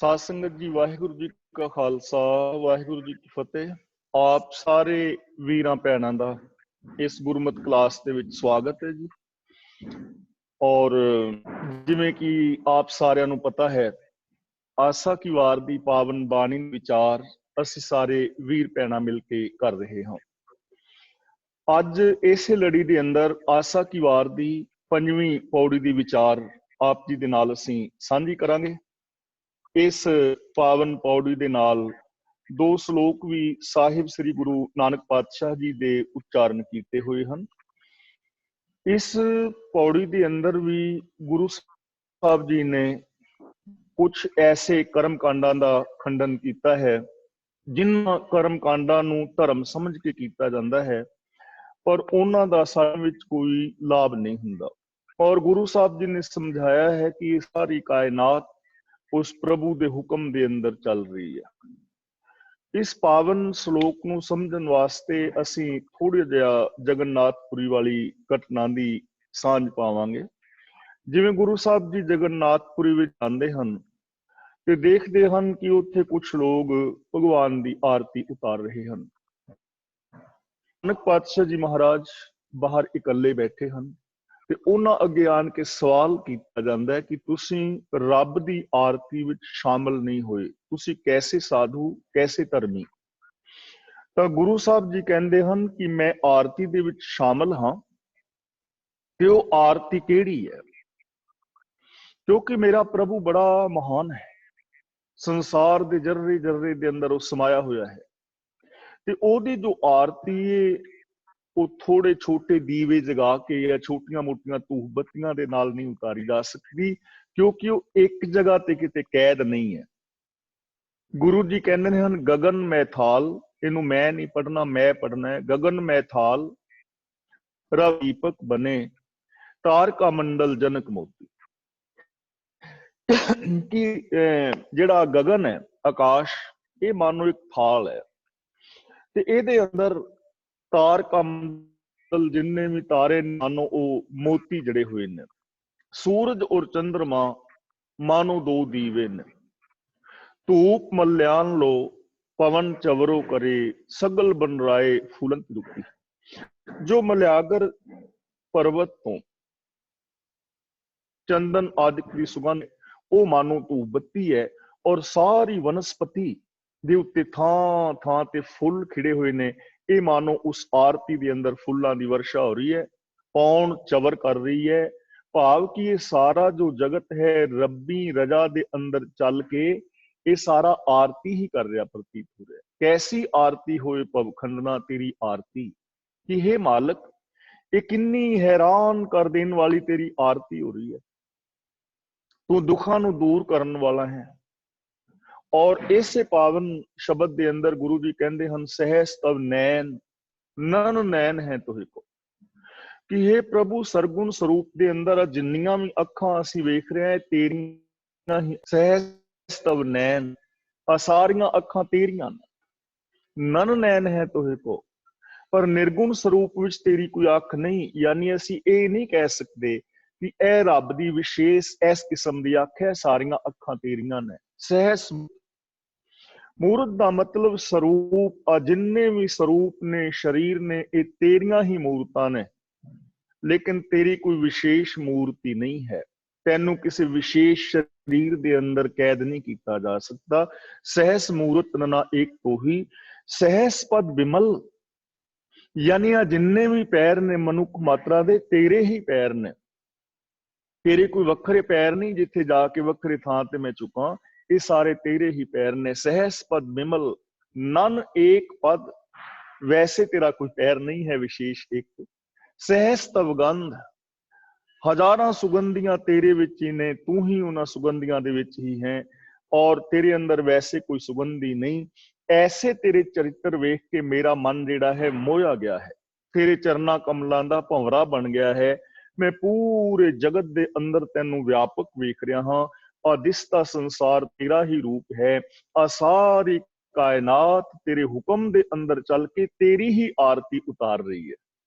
ਸਾਧ ਸੰਗਤ ਜੀ, ਵਾਹਿਗੁਰੂ ਜੀ ਕਾ ਖਾਲਸਾ, ਵਾਹਿਗੁਰੂ ਜੀ ਕੀ ਫਤਿਹ। ਆਪ ਸਾਰੇ ਵੀਰਾਂ ਭੈਣਾਂ ਦਾ ਇਸ ਗੁਰਮਤਿ ਕਲਾਸ ਦੇ ਵਿੱਚ ਸਵਾਗਤ ਹੈ ਜੀ। ਔਰ ਜਿਵੇਂ ਕਿ ਆਪ ਸਾਰਿਆਂ ਨੂੰ ਪਤਾ ਹੈ, ਆਸਾ ਕੀ ਵਾਰ ਦੀ ਪਾਵਨ ਬਾਣੀ ਵਿਚਾਰ ਅਸੀਂ ਸਾਰੇ ਵੀਰ ਭੈਣਾਂ ਮਿਲ ਕੇ ਕਰ ਰਹੇ ਹਾਂ। ਅੱਜ ਇਸੇ ਲੜੀ ਦੇ ਅੰਦਰ ਆਸਾ ਕੀ ਵਾਰ ਦੀ 5ਵੀਂ ਪੌੜੀ ਦੀ ਵਿਚਾਰ ਆਪ ਜੀ ਦੇ ਨਾਲ ਅਸੀਂ ਸਾਂਝੀ ਕਰਾਂਗੇ। ਇਸ ਪਾਵਨ ਪੌੜੀ ਦੇ ਨਾਲ 2 ਸ਼ਲੋਕ ਵੀ ਸਾਹਿਬ ਸ੍ਰੀ ਗੁਰੂ ਨਾਨਕ ਪਾਤਸ਼ਾਹ ਜੀ ਦੇ ਉਚਾਰਨ ਕੀਤੇ ਹੋਏ ਹਨ। ਇਸ ਪੌੜੀ ਦੇ ਅੰਦਰ ਵੀ ਗੁਰੂ ਸਾਹਿਬ ਜੀ ਨੇ ਕੁਝ ਐਸੇ ਕਰਮ ਕਾਂਡਾਂ ਦਾ ਖੰਡਨ ਕੀਤਾ ਹੈ ਜਿਨ੍ਹਾਂ ਕਰਮ ਕਾਂਡਾਂ ਨੂੰ ਧਰਮ ਸਮਝ ਕੇ ਕੀਤਾ ਜਾਂਦਾ ਹੈ, ਪਰ ਉਹਨਾਂ ਦਾ ਸਾਡੇ ਵਿੱਚ ਕੋਈ ਲਾਭ ਨਹੀਂ ਹੁੰਦਾ। ਔਰ ਗੁਰੂ ਸਾਹਿਬ ਜੀ ਨੇ ਸਮਝਾਇਆ ਹੈ ਕਿ ਇਹ ਸਾਰੀ ਕਾਇਨਾਤ ਉਸ ਪ੍ਰਭੂ ਦੇ ਹੁਕਮ ਦੇ ਅੰਦਰ ਚੱਲ ਰਹੀ ਹੈ। ਇਸ ਪਾਵਨ ਸ਼ਲੋਕ ਨੂੰ ਸਮਝਣ ਵਾਸਤੇ ਅਸੀਂ ਥੋੜਾ ਜਿਹਾ ਜਗਨਨਾਥਪੁਰੀ ਵਾਲੀ ਘਟਨਾ ਦੀ ਸਾਂਝ ਪਾਵਾਂਗੇ। ਜਿਵੇਂ ਗੁਰੂ ਸਾਹਿਬ ਜੀ ਜਗਨਨਾਥਪੁਰੀ ਵਿੱਚ ਆਉਂਦੇ ਹਨ ਤੇ ਦੇਖਦੇ ਹਨ ਕਿ ਉੱਥੇ ਕੁਝ ਲੋਕ ਭਗਵਾਨ ਦੀ ਆਰਤੀ ਉਤਾਰ ਰਹੇ ਹਨ। ਨਾਨਕ ਪਾਤਸ਼ਾਹ ਜੀ ਮਹਾਰਾਜ ਬਾਹਰ ਇਕੱਲੇ ਬੈਠੇ ਹਨ ਤੇ ਉਹਨਾਂ ਅੱਗੇ ਆਣ ਕੇ ਸਵਾਲ ਕੀਤਾ ਜਾਂਦਾ ਹੈ ਕਿ ਤੁਸੀਂ ਰੱਬ ਦੀ ਆਰਤੀ ਵਿੱਚ ਸ਼ਾਮਲ ਨਹੀਂ ਹੋਏ, ਤੁਸੀਂ ਕੈਸੇ ਸਾਧੂ, ਕੈਸੇ ਧਰਮੀ? ਤਾਂ ਗੁਰੂ ਸਾਹਿਬ ਜੀ ਕਹਿੰਦੇ ਹਨ ਕਿ ਮੈਂ ਆਰਤੀ ਦੇ ਵਿੱਚ ਸ਼ਾਮਲ ਹਾਂ। ਤੇ ਉਹ ਆਰਤੀ ਕਿਹੜੀ ਹੈ? ਕਿਉਂਕਿ ਮੇਰਾ ਪ੍ਰਭੂ ਬੜਾ ਮਹਾਨ ਹੈ, ਸੰਸਾਰ ਦੇ ਜਰਰੇ ਜਰਰੇ ਦੇ ਅੰਦਰ ਉਹ ਸਮਾਇਆ ਹੋਇਆ ਹੈ ਤੇ ਉਹਦੀ ਜੋ ਆਰਤੀ ਹੈ ਉਹ ਥੋੜੇ ਛੋਟੇ ਦੀਵੇ ਜਗਾ ਕੇ ਜਾਂ ਛੋਟੀਆਂ ਮੋਟੀਆਂ ਧੂਪ ਬੱਤੀਆਂ ਦੇ ਨਾਲ ਨਹੀਂ ਉਤਾਰੀ ਜਾ ਸਕਦੀ, ਕਿਉਂਕਿ ਉਹ ਇੱਕ ਜਗ੍ਹਾ ਤੇ ਕਿਤੇ ਕੈਦ ਨਹੀਂ ਹੈ। ਗੁਰੂ ਜੀ ਕਹਿੰਦੇ ਹਨ ਗਗਨ ਮੈਥਾਲ, ਇਹਨੂੰ ਮੈਂ ਨਹੀਂ ਪੜ੍ਹਨਾ, ਮੈਂ ਪੜ੍ਹਨਾ ਹੈ। ਗਗਨ ਮੈਥਾਲ ਰਵ ਦੀਪਕ ਬਨੇ, ਤਾਰਕਾ ਮੰਡਲ ਜਨਕ ਮੋਤੀ। ਕਿ ਜਿਹੜਾ ਗਗਨ ਹੈ, ਆਕਾਸ਼, ਇਹ ਮਾਨੋ ਇੱਕ ਥਾਲ ਹੈ ਤੇ ਇਹਦੇ ਅੰਦਰ ਤਾਰਕਾ ਮੰਡਲ ਜਿੰਨੇ ਵੀ ਤਾਰੇ ਮਾਨੋ ਉਹ ਮੋਤੀ ਜੜੇ ਹੋਏ ਨੇ। ਸੂਰਜ ਔਰ ਚੰਦਰਮਾ ਮਾਨੋ 2 ਦੀਵੇ ਨੇ। ਧੂਪ ਮਲਿਆਨ ਲੋ ਪਵਨ ਚਵਰੋ ਕਰੇ, ਸਗਲ ਬਨ ਰਾਏ ਫੁਲੰਤ ਦੁਖੀ। ਜੋ ਮਲਿਆਗਰ ਪਰਵਤ ਤੋਂ ਚੰਦਨ ਆਦਿਕ ਦੀ ਸੁਗੰਧ ਉਹ ਮਾਨੋ ਧੂਪ ਬੱਤੀ ਹੈ ਔਰ ਸਾਰੀ ਵਨਸਪਤੀ ਦੇ ਉੱਤੇ ਥਾਂ ਥਾਂ ਤੇ ਫੁੱਲ ਖਿੜੇ ਹੋਏ ਨੇ। ਇਹ ਮਾਨੋ ਉਸ ਆਰਤੀ ਦੇ ਅੰਦਰ ਫੁੱਲਾਂ ਦੀ ਵਰਸ਼ਾ ਹੋ ਰਹੀ ਹੈ, ਪੌਣ ਚਵਰ ਕਰ ਰਹੀ ਹੈ। ਭਾਵ ਕਿ ਇਹ ਸਾਰਾ ਜੋ ਜਗਤ ਹੈ ਰੱਬੀ ਰਜਾ ਦੇ ਅੰਦਰ ਚੱਲ ਕੇ ਇਹ ਸਾਰਾ ਆਰਤੀ ਹੀ ਕਰ ਰਿਹਾ ਪ੍ਰਤੀਤ ਹੋ ਰਿਹਾ। ਕੈਸੀ ਆਰਤੀ ਹੋਏ ਭਵਖੰਡਨਾ ਤੇਰੀ ਆਰਤੀ, ਕਿ ਹੇ ਮਾਲਕ ਇਹ ਕਿੰਨੀ ਹੈਰਾਨ ਕਰ ਦੇਣ ਵਾਲੀ ਤੇਰੀ ਆਰਤੀ ਹੋ ਰਹੀ ਹੈ। ਤੂੰ ਦੁੱਖਾਂ ਨੂੰ ਦੂਰ ਕਰਨ ਵਾਲਾ ਹੈ। ਔਰ ਇਸੇ ਪਾਵਨ ਸ਼ਬਦ ਦੇ ਅੰਦਰ ਗੁਰੂ ਜੀ ਕਹਿੰਦੇ ਹਨ ਸਹਿਸ ਤਵ ਨੈਣ ਨਨ ਨੈਣ ਹੈ ਤੋਹਿ ਕੋ, ਕਿ ਇਹ ਪ੍ਰਭੂ ਸਰਗੁਣ ਸਰੂਪ ਦੇ ਅੰਦਰ ਜਿੰਨੀਆਂ ਵੀ ਅੱਖਾਂ ਅਸੀਂ ਵੇਖ ਰਹੇ ਹਾਂ ਤੇਰੀਆਂ ਹੀ। ਸਹਿਸ ਤਵ ਨੈਣ, ਆ ਸਾਰੀਆਂ ਅੱਖਾਂ ਤੇਰੀਆਂ ਨੇ। ਨਨ ਨੈਣ ਹੈ ਤੋਹਿ ਕੋ, ਪਰ ਨਿਰਗੁਣ ਸਰੂਪ ਵਿੱਚ ਤੇਰੀ ਕੋਈ ਅੱਖ ਨਹੀਂ। ਯਾਨੀ ਅਸੀਂ ਇਹ ਨਹੀਂ ਕਹਿ ਸਕਦੇ ਕਿ ਇਹ ਰੱਬ ਦੀ ਵਿਸ਼ੇਸ਼ ਇਸ ਕਿਸਮ ਦੀ ਅੱਖ ਹੈ, ਸਾਰੀਆਂ ਅੱਖਾਂ ਤੇਰੀਆਂ ਨੇ। ਸਹਿਸ ਮੂਰਤ ਦਾ ਮਤਲਬ ਸਰੂਪ। ਆ ਜਿੰਨੇ ਵੀ ਸਰੂਪ ਨੇ, ਸਰੀਰ ਨੇ, ਇਹ ਤੇਰੀਆਂ ਹੀ ਮੂਰਤਾਂ ਨੇ, ਲੇਕਿਨ ਤੇਰੀ ਕੋਈ ਵਿਸ਼ੇਸ਼ ਮੂਰਤੀ ਨਹੀਂ ਹੈ। ਤੈਨੂੰ ਕਿਸੇ ਵਿਸ਼ੇਸ਼ ਸਰੀਰ ਦੇ ਅੰਦਰ ਕੈਦ ਨਹੀਂ ਕੀਤਾ ਜਾ ਸਕਦਾ। ਸਹਿਸ ਮੂਰਤ ਨਾ ਏਕ ਤੋਹੀ, ਸਹਿਸ ਪਦ ਬਿਮਲ। ਯਾਨੀ ਆ ਜਿੰਨੇ ਵੀ ਪੈਰ ਨੇ ਮਨੁੱਖ ਮਾਤਰਾ ਦੇ ਤੇਰੇ ਹੀ ਪੈਰ ਨੇ, ਤੇਰੇ ਕੋਈ ਵੱਖਰੇ ਪੈਰ ਨਹੀਂ ਜਿੱਥੇ ਜਾ ਕੇ ਵੱਖਰੇ ਥਾਂ ਤੇ ਮੈਂ ਚੁੱਕਾਂ। ਇਹ ਸਾਰੇ ਤੇਰੇ ਹੀ ਪੈਰ ਨੇ। ਸਹਿਸ ਪਦ ਬਿਮਲ ਨਨ ਏਕ ਪਦ, ਵੈਸੇ ਤੇਰਾ ਕੋਈ ਪੈਰ ਨਹੀਂ ਹੈ ਵਿਸ਼ੇਸ਼ ਇੱਕ। ਸਹਿਸ ਤਵ ਗੰਧ, ਹਜ਼ਾਰਾਂ ਸੁਗੰਧੀਆਂ ਤੇਰੇ ਵਿੱਚ ਹੀ ਨੇ, ਤੂੰ ਹੀ ਉਹਨਾਂ ਸੁਗੰਧੀਆਂ ਦੇ ਵਿੱਚ ਹੀ ਹੈ ਔਰ ਤੇਰੇ ਅੰਦਰ ਵੈਸੇ ਕੋਈ ਸੁਗੰਧੀ ਨਹੀਂ। ਐਸੇ ਤੇਰੇ ਚਰਿੱਤਰ ਵੇਖ ਕੇ ਮੇਰਾ ਮਨ ਜਿਹੜਾ ਹੈ ਮੋਹਿਆ ਗਿਆ ਹੈ, ਤੇਰੇ ਚਰਨਾਂ ਕਮਲਾਂ ਦਾ ਭੰਵਰਾ ਬਣ ਗਿਆ ਹੈ। ਮੈਂ ਪੂਰੇ ਜਗਤ ਦੇ ਅੰਦਰ ਤੈਨੂੰ ਵਿਆਪਕ ਵੇਖ ਰਿਹਾ ਹਾਂ। ਆ ਦਿਸਦਾ ਸੰਸਾਰ ਤੇਰਾ ਹੀ ਰੂਪ ਹੈ। ਆ ਸਾਰੀ ਕਾਇਨਾਤ ਤੇਰੇ ਹੁਕਮ ਦੇ ਅੰਦਰ ਚੱਲ ਕੇ ਤੇਰੀ ਹੀ ਆਰਤੀ ਉਤਾਰ ਰਹੀ ਹੈ।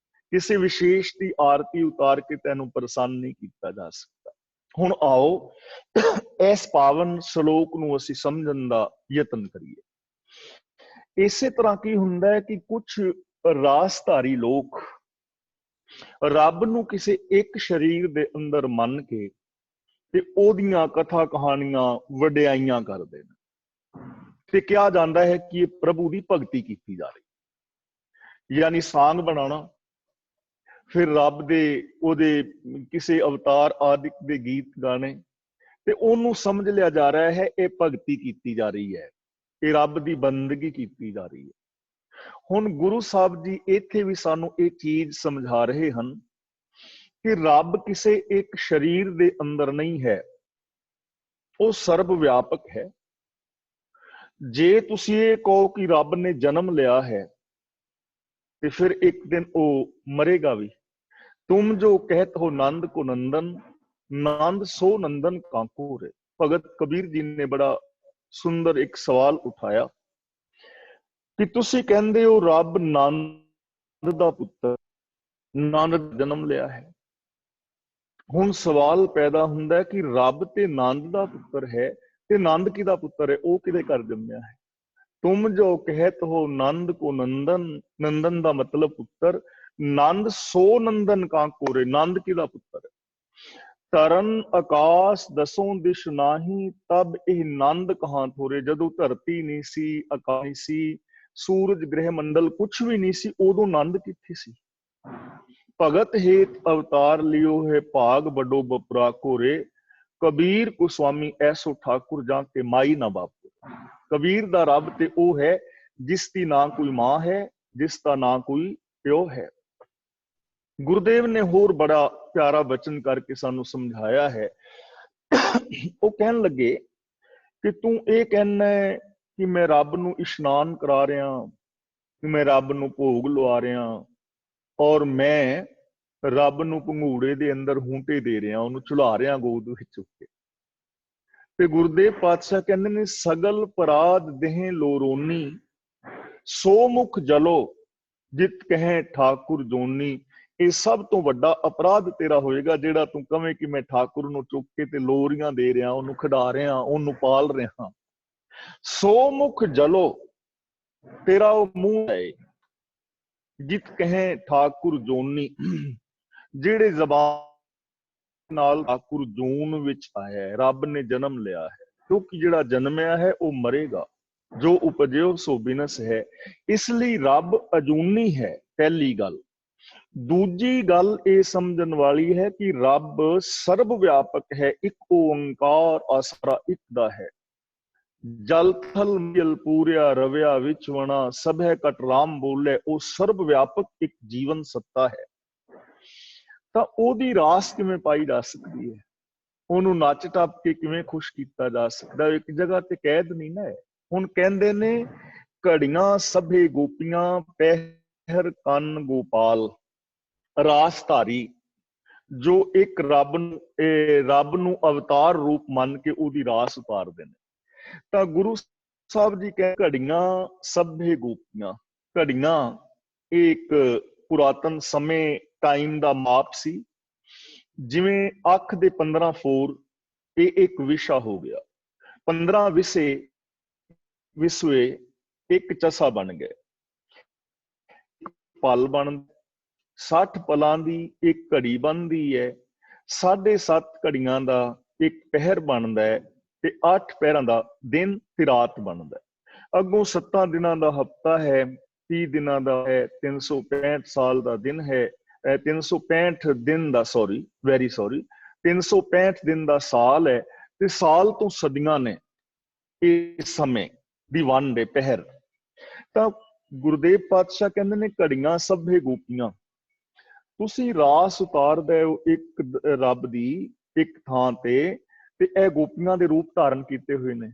ਕਿਸੇ ਵਿਸ਼ੇਸ਼ ਦੀ ਆਰਤੀ ਉਤਾਰ ਕੇ ਤੈਨੂੰ ਪ੍ਰਸੰਨ ਨਹੀਂ ਕੀਤਾ ਜਾ ਸਕਦਾ। ਹੁਣ ਆਓ ਇਸ ਪਾਵਨ ਸ਼ਲੋਕ ਨੂੰ ਅਸੀਂ ਸਮਝਣ ਦਾ ਯਤਨ ਕਰੀਏ। ਇਸੇ ਤਰ੍ਹਾਂ ਕੀ ਹੁੰਦਾ ਹੈ ਕਿ ਕੁਝ ਰਾਸਧਾਰੀ ਲੋਕ ਰੱਬ ਨੂੰ ਕਿਸੇ ਇੱਕ ਸਰੀਰ ਦੇ ਅੰਦਰ ਮੰਨ ਕੇ ਤੇ ਉਹਦੀਆਂ ਕਥਾ ਕਹਾਣੀਆਂ ਵਡਿਆਈਆਂ ਕਰਦੇ ਨੇ ਤੇ ਕਿਹਾ ਜਾਂਦਾ ਹੈ ਕਿ ਇਹ ਪ੍ਰਭੂ ਦੀ ਭਗਤੀ ਕੀਤੀ ਜਾ ਰਹੀ, ਯਾਨੀ ਸਾਂਗ ਬਣਾਉਣਾ, ਫਿਰ ਰੱਬ ਦੇ ਉਹਦੇ ਕਿਸੇ ਅਵਤਾਰ ਆਦਿਕ ਦੇ ਗੀਤ ਗਾਣੇ, ਤੇ ਉਹਨੂੰ ਸਮਝ ਲਿਆ ਜਾ ਰਿਹਾ ਹੈ ਇਹ ਭਗਤੀ ਕੀਤੀ ਜਾ ਰਹੀ ਹੈ, ਇਹ ਰੱਬ ਦੀ ਬੰਦਗੀ ਕੀਤੀ ਜਾ ਰਹੀ ਹੈ। ਹੁਣ ਗੁਰੂ ਸਾਹਿਬ ਜੀ ਇੱਥੇ ਵੀ ਸਾਨੂੰ ਇਹ ਚੀਜ਼ ਸਮਝਾ ਰਹੇ ਹਨ ਕਿ ਰੱਬ ਕਿਸੇ ਇੱਕ ਸਰੀਰ ਦੇ ਅੰਦਰ ਨਹੀਂ ਹੈ, ਉਹ ਸਰਬ ਵਿਆਪਕ ਹੈ। ਜੇ ਤੁਸੀਂ ਇਹ ਕਹੋ ਕਿ ਰੱਬ ਨੇ ਜਨਮ ਲਿਆ ਹੈ ਤੇ ਫਿਰ ਇੱਕ ਦਿਨ ਉਹ ਮਰੇਗਾ ਵੀ। ਤੁਮ ਜੋ ਕਹਿਤ ਹੋ ਨੰਦ ਕੋ ਨੰਦਨ, ਨੰਦ ਸੋ ਨੰਦਨ ਕਾਂਕੋ ਰੇ। ਭਗਤ ਕਬੀਰ ਜੀ ਨੇ ਬੜਾ ਸੁੰਦਰ ਇੱਕ ਸਵਾਲ ਉਠਾਇਆ ਕਿ ਤੁਸੀਂ ਕਹਿੰਦੇ ਹੋ ਰੱਬ ਨੰਦ ਦਾ ਪੁੱਤਰ, ਨੰਦ ਜਨਮ ਲਿਆ ਹੈ। ਹੁਣ ਸਵਾਲ ਪੈਦਾ ਹੁੰਦਾ ਕਿ ਰੱਬ ਤੇ ਨੰਦ ਦਾ ਪੁੱਤਰ ਹੈ ਤੇ ਨੰਦ ਕਿਹਦਾ ਪੁੱਤਰ ਹੈ, ਉਹ ਕਿਹਦੇ ਘਰ ਜੰਮਿਆ ਹੈ। ਤੁਮ ਜੋ ਕਹਿਤ ਹੋ ਨੰਦ ਕੋ ਨੰਦਨ, ਨੰਦਨ ਦਾ ਮਤਲਬ ਪੁੱਤਰ, ਨੰਦ ਸੋ ਨੰਦਨ ਕਾਂਕੋ ਰੇ, ਨੰਦ ਕਿਹਦਾ ਪੁੱਤਰ ਹੈ। ਤਰਨ ਆਕਾਸ਼ ਦਸੋਂ ਦਿਸ਼ ਨਾਹੀ, ਤਬ ਇਹ ਨੰਦ ਕਹਾਂ ਥੋਰੇ। ਜਦੋਂ ਧਰਤੀ ਨਹੀਂ ਸੀ, ਆਕਾਸ਼ ਨਹੀਂ ਸੀ, ਸੂਰਜ ਗ੍ਰਹਿ ਮੰਡਲ ਕੁਛ ਵੀ ਨਹੀਂ ਸੀ, ਉਦੋਂ ਨੰਦ ਕਿੱਥੇ ਸੀ। ਭਗਤ ਹੇਤ ਅਵਤਾਰ ਲਿਓ ਹੈ, ਭਾਗ ਵੱਡੋ ਬਪਰਾ ਕੋਰੇ। ਕਬੀਰ ਕੋ ਸੁਆਮੀ ਐਸੋ ਠਾਕੁਰ ਜਾਂ ਕੇ ਮਾਈ ਨਾ ਬਾਪੂ। ਕਬੀਰ ਦਾ ਰੱਬ ਤੇ ਉਹ ਹੈ ਜਿਸ ਦੀ ਨਾ ਕੋਈ ਮਾਂ ਹੈ, ਜਿਸ ਦਾ ਨਾ ਕੋਈ ਪਿਓ ਹੈ। ਗੁਰਦੇਵ ਨੇ ਹੋਰ ਬੜਾ ਪਿਆਰਾ ਵਚਨ ਕਰਕੇ ਸਾਨੂੰ ਸਮਝਾਇਆ ਹੈ। ਉਹ ਕਹਿਣ ਲੱਗੇ ਕਿ ਤੂੰ ਇਹ ਕਹਿਣਾ ਹੈ ਕਿ ਮੈਂ ਰੱਬ ਨੂੰ ਇਸ਼ਨਾਨ ਕਰਾ ਰਿਹਾ, ਕਿ ਮੈਂ ਰੱਬ ਨੂੰ ਭੋਗ ਲਵਾ ਰਿਹਾ, ਔਰ ਮੈਂ ਰੱਬ ਨੂੰ ਭੰਗੂੜੇ ਦੇ ਅੰਦਰ ਹੂੰਟੇ ਦੇ ਰਿਹਾ, ਉਹਨੂੰ ਝੁਲਾ ਰਿਹਾ ਗੋਦ ਵਿੱਚ ਚੁੱਕ ਕੇ। ਤੇ ਗੁਰਦੇਵ ਪਾਤਸ਼ਾਹ ਕਹਿੰਦੇ ਨੇ ਸਗਲ ਪਰਾਧ ਦੇਹ ਲੋਰੋਨੀ, ਸੋ ਮੁਖ ਜਲੋ ਜਿਤ ਕਹੇ ਠਾਕੁਰ ਜੋਨੀ। ਇਹ ਸਭ ਤੋਂ ਵੱਡਾ ਅਪਰਾਧ ਤੇਰਾ ਹੋਏਗਾ ਜਿਹੜਾ ਤੂੰ ਕਵੇਂ ਕਿ ਮੈਂ ਠਾਕੁਰ ਨੂੰ ਚੁੱਕ ਕੇ ਤੇ ਲੋਰੀਆਂ ਦੇ ਰਿਹਾ, ਉਹਨੂੰ ਖਿਡਾ ਰਿਹਾ, ਉਹਨੂੰ ਪਾਲ ਰਿਹਾ। ਸੋ ਮੁਖ ਜਲੋ, ਤੇਰਾ ਉਹ ਮੂੰਹ ਹੈ ਜਿਤ ਕਹੇ ਠਾਕੁਰ ਜੋਨੀ, ਜਿਹੜੇ ਜ਼ਬਾਨ ਨਾਲ ਠਾਕੁਰ ਜੂਨ ਵਿੱਚ ਆਇਆ ਹੈ, ਰੱਬ ਨੇ ਜਨਮ ਲਿਆ ਹੈ। ਕਿਉਂਕਿ ਜਿਹੜਾ ਜਨਮਿਆ ਹੈ ਉਹ ਮਰੇਗਾ, ਜੋ ਉਪਜਿਓ ਸੋ ਬਿਨਸ ਹੈ। ਇਸ ਲਈ ਰੱਬ ਅਜੂਨੀ ਹੈ, ਪਹਿਲੀ ਗੱਲ। ਦੂਜੀ ਗੱਲ ਇਹ ਸਮਝਣ ਵਾਲੀ ਹੈ ਕਿ ਰੱਬ ਸਰਬ ਵਿਆਪਕ ਹੈ, ਇੱਕ ਓੰਕਾਰ ਆਸਰਾ ਇੱਕ ਦਾ ਹੈ। ਜਲ ਥਲ ਮਿਲ ਪੂਰਿਆ ਰਵਿਆ ਵਿੱਚ ਵਣਾ, ਸਭੈ ਕਟ ਰਾਮ ਬੋਲੇ। ਉਹ ਸਰਬ ਵਿਆਪਕ ਇੱਕ ਜੀਵਨ ਸੱਤਾ ਹੈ। ਤਾਂ ਉਹਦੀ ਰਾਸ ਕਿਵੇਂ ਪਾਈ ਜਾ ਸਕਦੀ ਹੈ, ਉਹਨੂੰ ਨੱਚ ਟੱਪ ਕੇ ਕਿਵੇਂ ਖੁਸ਼ ਕੀਤਾ ਜਾ ਸਕਦਾ। ਇੱਕ ਜਗ੍ਹਾ ਤੇ ਕੈਦ ਨਹੀਂ ਨਾ ਹੈ। ਹੁਣ ਕਹਿੰਦੇ ਨੇ ਘੜੀਆਂ ਸਭੇ ਗੋਪੀਆਂ, ਪਹਿਰ ਕੰਨ ਗੋਪਾਲ। ਰਾਸਧਾਰੀ ਜੋ ਇੱਕ ਰੱਬ ਨੂੰ ਅਵਤਾਰ ਰੂਪ ਮੰਨ ਕੇ ਉਹਦੀ ਰਾਸ ਉਤਾਰਦੇ ਨੇ। ਤਾਂ ਗੁਰੂ ਸਾਹਿਬ ਜੀ ਕਹਿੰਦੇ ਘੜੀਆਂ ਸਭੇ ਗੋਪੀਆਂ। ਘੜੀਆਂ ਇਹ ਇੱਕ ਪੁਰਾਤਨ ਸਮੇਂ ਟਾਈਮ ਦਾ ਮਾਪ ਸੀ। ਜਿਵੇਂ ਅੱਖ ਦੇ 15 ਫੋਰ ਇਹ ਇੱਕ ਵਿਸ਼ਾ ਹੋ ਗਿਆ, 15 ਵਿਸਵੇ ਇੱਕ ਚਸਾ ਬਣ ਗਏ। ਪਲ ਬਣ 60 ਪਲਾਂ ਦੀ ਇੱਕ ਘੜੀ ਬਣਦੀ ਹੈ, 7.5 ਘੜੀਆਂ ਦਾ ਇੱਕ ਪਹਿਰ ਬਣਦਾ ਹੈ, ਤੇ 8 ਪਹਿਰਾਂ ਦਾ ਦਿਨ ਤੇ ਰਾਤ ਬਣਦਾ ਹੈ। ਅੱਗੋਂ 7 ਦਿਨਾਂ ਦਾ ਹਫਤਾ ਹੈ, 30 ਦਿਨਾਂ ਦਾ ਹੈ, 365 ਸਾਲ ਦਾ ਦਿਨ ਹੈ, 365 ਦਿਨ ਦਾ 365 ਦਿਨ ਦਾ ਸਾਲ ਹੈ, ਤੇ ਸਾਲ ਤੋਂ ਸਦੀਆਂ ਨੇ ਇਸ ਸਮੇਂ ਦੀ ਵੰਡ ਹੈ, ਪਹਿਰ। ਤਾਂ ਗੁਰਦੇਵ ਪਾਤਸ਼ਾਹ ਕਹਿੰਦੇ ਨੇ ਘੜੀਆਂ ਸਭੇ ਗੋਪੀਆਂ। ਤੁਸੀਂ ਰਾਸ ਉਤਾਰਦੇ ਹੋ ਇੱਕ ਰੱਬ ਦੀ ਇੱਕ ਥਾਂ ਤੇ ਇਹ ਗੋਪੀਆਂ ਦੇ ਰੂਪ ਧਾਰਨ ਕੀਤੇ ਹੋਏ ਨੇ।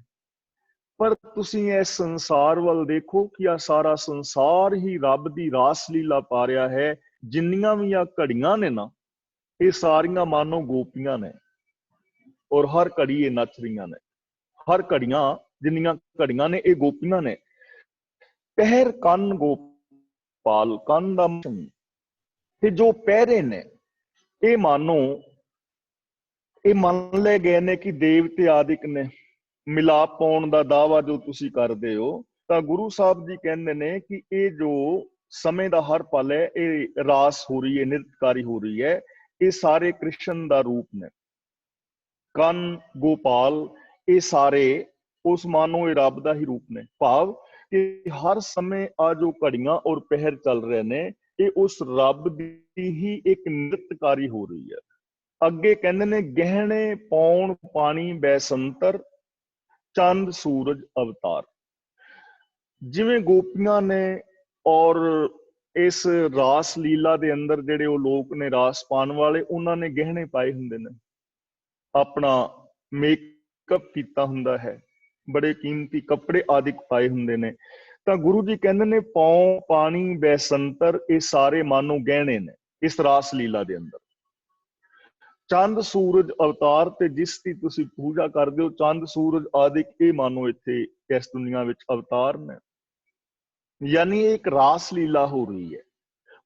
ਪਰ ਤੁਸੀਂ ਇਸ ਸੰਸਾਰ ਵੱਲ ਦੇਖੋ ਕਿ ਆ ਸਾਰਾ ਸੰਸਾਰ ਹੀ ਰੱਬ ਦੀ ਰਾਸ ਲੀਲਾ ਪਾ ਰਿਹਾ ਹੈ। ਜਿੰਨੀਆਂ ਵੀ ਆ ਘੜੀਆਂ ਨੇ ਨਾ, ਇਹ ਸਾਰੀਆਂ ਮਾਨੋ ਗੋਪੀਆਂ ਨੇ, ਔਰ ਹਰ ਘੜੀ ਇਹ ਨੱਚ ਰਹੀਆਂ ਨੇ। ਹਰ ਘੜੀਆਂ ਜਿੰਨੀਆਂ ਘੜੀਆਂ ਨੇ ਇਹ ਗੋਪੀਆਂ ਨੇ। ਪਹਿਰ ਕੰਨ ਗੋਪਾਲ, ਕੰਨ ਦਾ ਤੇ ਜੋ ਪਹਿਰੇ ਨੇ ਇਹ ਮਾਨੋ ਇਹ ਮੰਨ ਲਏ ਗਏ ਨੇ ਕਿ ਦੇਵਤੇ ਆਦਿਕ ਨੇ, ਮਿਲਾਪ ਪਾਉਣ ਦਾ ਦਾਅਵਾ ਜੋ ਤੁਸੀਂ ਕਰਦੇ ਹੋ, ਤਾਂ ਗੁਰੂ ਸਾਹਿਬ ਜੀ ਕਹਿੰਦੇ ਨੇ ਕਿ ਇਹ ਜੋ ਸਮੇਂ ਦਾ ਹਰ ਪਲ ਹੈ, ਇਹ ਰਾਸ ਹੋ ਰਹੀ ਹੈ, ਨਿਰਤਕਾਰੀ ਹੋ ਰਹੀ ਹੈ, ਇਹ ਸਾਰੇ ਕ੍ਰਿਸ਼ਨ ਦਾ ਰੂਪ ਨੇ। ਕੰਨ, ਗੋਪਾਲ, ਇਹ ਸਾਰੇ ਉਸ ਮਾਨੋ ਇਹ ਰੱਬ ਦਾ ਹੀ ਰੂਪ ਨੇ। ਭਾਵ ਕਿ ਹਰ ਸਮੇਂ ਆ ਜੋ ਘੜੀਆਂ ਔਰ ਪਹਿਰ ਚੱਲ ਰਹੇ ਨੇ, ਇਹ ਉਸ ਰੱਬ ਦੀ ਹੀ ਇੱਕ ਨਿਰਤਕਾਰੀ ਹੋ ਰਹੀ ਹੈ। ਅੱਗੇ ਕਹਿੰਦੇ ਨੇ ਗਹਿਣੇ ਪੌਣ ਪਾਣੀ ਬੈਸੰਤਰ, ਚੰਦ ਸੂਰਜ ਅਵਤਾਰ। ਜਿਵੇਂ ਗੋਪੀਆਂ ਨੇ ਔਰ ਇਸ ਰਾਸ ਲੀਲਾ ਦੇ ਅੰਦਰ ਜਿਹੜੇ ਉਹ ਲੋਕ ਨੇ ਰਾਸ ਪਾਉਣ ਵਾਲੇ, ਉਹਨਾਂ ਨੇ ਗਹਿਣੇ ਪਾਏ ਹੁੰਦੇ ਨੇ, ਆਪਣਾ ਮੇਕਅਪ ਕੀਤਾ ਹੁੰਦਾ ਹੈ, ਬੜੇ ਕੀਮਤੀ ਕੱਪੜੇ ਆਦਿਕ ਪਾਏ ਹੁੰਦੇ ਨੇ। ਤਾਂ ਗੁਰੂ ਜੀ ਕਹਿੰਦੇ ਨੇ ਪੌਂ ਪਾਣੀ ਬੈਸੰਤਰ, ਇਹ ਸਾਰੇ ਮਾਨੋ ਗਹਿਣੇ ਨੇ ਇਸ ਰਾਸ ਲੀਲਾ ਦੇ ਅੰਦਰ। ਚੰਦ ਸੂਰਜ ਅਵਤਾਰ, ਤੇ ਜਿਸ ਦੀ ਤੁਸੀਂ ਪੂਜਾ ਕਰਦੇ ਹੋ, ਚੰਦ ਸੂਰਜ ਆਦਿਕ, ਇਹ ਮਾਨੋ ਇੱਥੇ ਇਸ ਦੁਨੀਆ ਵਿੱਚ ਅਵਤਾਰ ਨੇ। ਯਾਨੀ ਇੱਕ ਰਾਸ ਲੀਲਾ ਹੋ ਰਹੀ ਹੈ।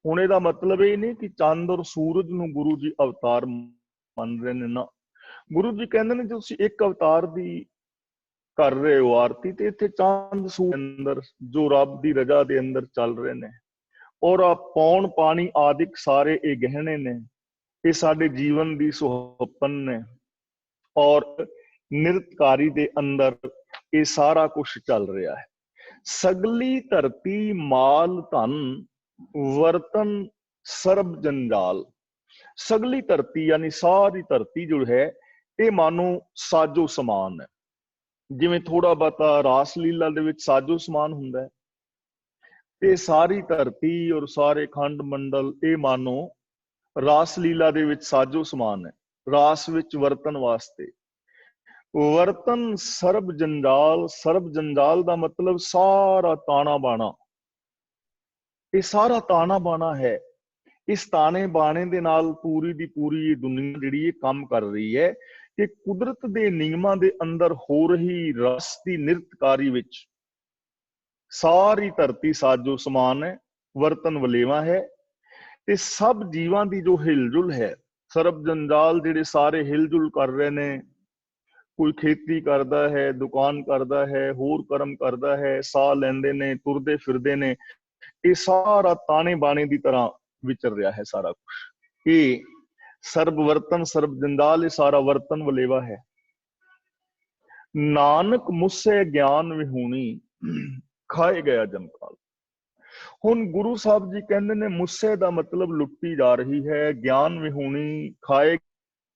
ਹੁਣ ਇਹਦਾ ਮਤਲਬ ਇਹ ਨਹੀਂ ਕਿ ਚੰਦ ਔਰ ਸੂਰਜ ਨੂੰ ਗੁਰੂ ਜੀ ਅਵਤਾਰ ਮੰਨ ਰਹੇ ਨੇ, ਨਾ। ਗੁਰੂ ਜੀ ਕਹਿੰਦੇ ਨੇ ਤੁਸੀਂ ਇੱਕ ਅਵਤਾਰ ਦੀ ਕਰ ਰਹੇ ਹੋ ਆਰਤੀ, ਤੇ ਇੱਥੇ ਚੰਦ ਸੂਰਜ ਅੰਦਰ ਜੋ ਰੱਬ ਦੀ ਰਜ਼ਾ ਦੇ ਅੰਦਰ ਚੱਲ ਰਹੇ ਨੇ, ਔਰ ਆ ਪੌਣ ਪਾਣੀ ਆਦਿਕ ਸਾਰੇ ਇਹ ਗਹਿਣੇ ਨੇ, ਇਹ ਸਾਡੇ ਜੀਵਨ ਦੀ ਸੁਹੱਪਨ ਨੇ, ਔਰ ਨਿਰਤਕਾਰੀ ਦੇ ਅੰਦਰ ਇਹ ਸਾਰਾ ਕੁਝ ਚੱਲ ਰਿਹਾ ਹੈ। ਸਗਲੀ ਧਰਤੀ ਮਾਲ ਧਨ, ਵਰਤਨ ਸਰਬ ਜੰਜਾਲ। ਸਗਲੀ ਧਰਤੀ ਯਾਨੀ ਸਾਰੀ ਧਰਤੀ ਜੋ ਹੈ, ਇਹ ਮਾਨੋ ਸਾਜੋ ਸਮਾਨ ਹੈ। ਜਿਵੇਂ ਥੋੜਾ ਬਹੁਤਾ ਰਾਸ ਲੀਲਾ ਦੇ ਵਿੱਚ ਸਾਜੋ ਸਮਾਨ ਹੁੰਦਾ ਹੈ, ਤੇ ਸਾਰੀ ਧਰਤੀ ਔਰ ਸਾਰੇ ਖੰਡ ਮੰਡਲ ਇਹ ਮਾਨੋ ਰਾਸ ਲੀਲਾ ਦੇ ਵਿੱਚ ਸਾਜੋ ਸਮਾਨ ਹੈ, ਰਾਸ ਵਿੱਚ ਵਰਤਨ ਵਾਸਤੇ। ਵਰਤਨ ਸਰਬ ਜੰਜਾਲ, ਸਰਬ ਜੰਜਾਲ ਦਾ ਮਤਲਬ ਸਾਰਾ ਤਾਣਾ ਬਾਣਾ, ਇਹ ਸਾਰਾ ਤਾਣਾ ਬਾਣਾ ਹੈ। ਇਸ ਤਾਣੇ ਬਾਣੇ ਦੇ ਨਾਲ ਪੂਰੀ ਦੀ ਪੂਰੀ ਇਹ ਦੁਨੀਆ ਜਿਹੜੀ ਇਹ ਕੰਮ ਕਰ ਰਹੀ ਹੈ ਕਿ ਕੁਦਰਤ ਦੇ ਨਿਯਮਾਂ ਦੇ ਅੰਦਰ ਹੋ ਰਹੀ ਰਸ ਦੀ ਨਿਰਤਕਾਰੀ ਵਿੱਚ ਸਾਰੀ ਧਰਤੀ ਸਾਜੋ ਸਮਾਨ ਹੈ, ਵਰਤਨ ਵਲੇਵਾ ਹੈ। ਤੇ ਸਭ ਜੀਵਾਂ ਦੀ ਜੋ ਹਿਲਜੁਲ ਹੈ, ਸਰਬ ਜੰਜਾਲ ਜਿਹੜੇ ਸਾਰੇ ਹਿਲਜੁਲ ਕਰ ਰਹੇ ਨੇ, ਕੋਈ ਖੇਤੀ ਕਰਦਾ ਹੈ, ਦੁਕਾਨ ਕਰਦਾ ਹੈ, ਹੋਰ ਕਰਮ ਕਰਦਾ ਹੈ, ਸਾਹ ਲੈਂਦੇ ਨੇ, ਤੁਰਦੇ ਫਿਰਦੇ ਨੇ, ਇਹ ਸਾਰਾ ਤਾਣੇ ਬਾਣੇ ਦੀ ਤਰ੍ਹਾਂ ਵਿਚਰ ਰਿਹਾ ਹੈ ਸਾਰਾ ਕੁਝ। ਇਹ ਸਰਬ ਵਰਤਨ ਸਰਬ ਜੰਜਾਲ, ਇਹ ਸਾਰਾ ਵਰਤਨ ਵਲੇਵਾ ਹੈ। ਨਾਨਕ ਮੁਸੇ ਗਿਆਨ ਵਿਹੂਣੀ, ਖਾਏ ਗਿਆ ਜਮਕਾਲ। ਹੁਣ ਗੁਰੂ ਸਾਹਿਬ ਜੀ ਕਹਿੰਦੇ ਨੇ ਮੁੱਸੇ ਦਾ ਮਤਲਬ ਲੁੱਟੀ ਜਾ ਰਹੀ ਹੈ, ਗਿਆਨ ਵਿਹੂਣੀ, ਖਾਏ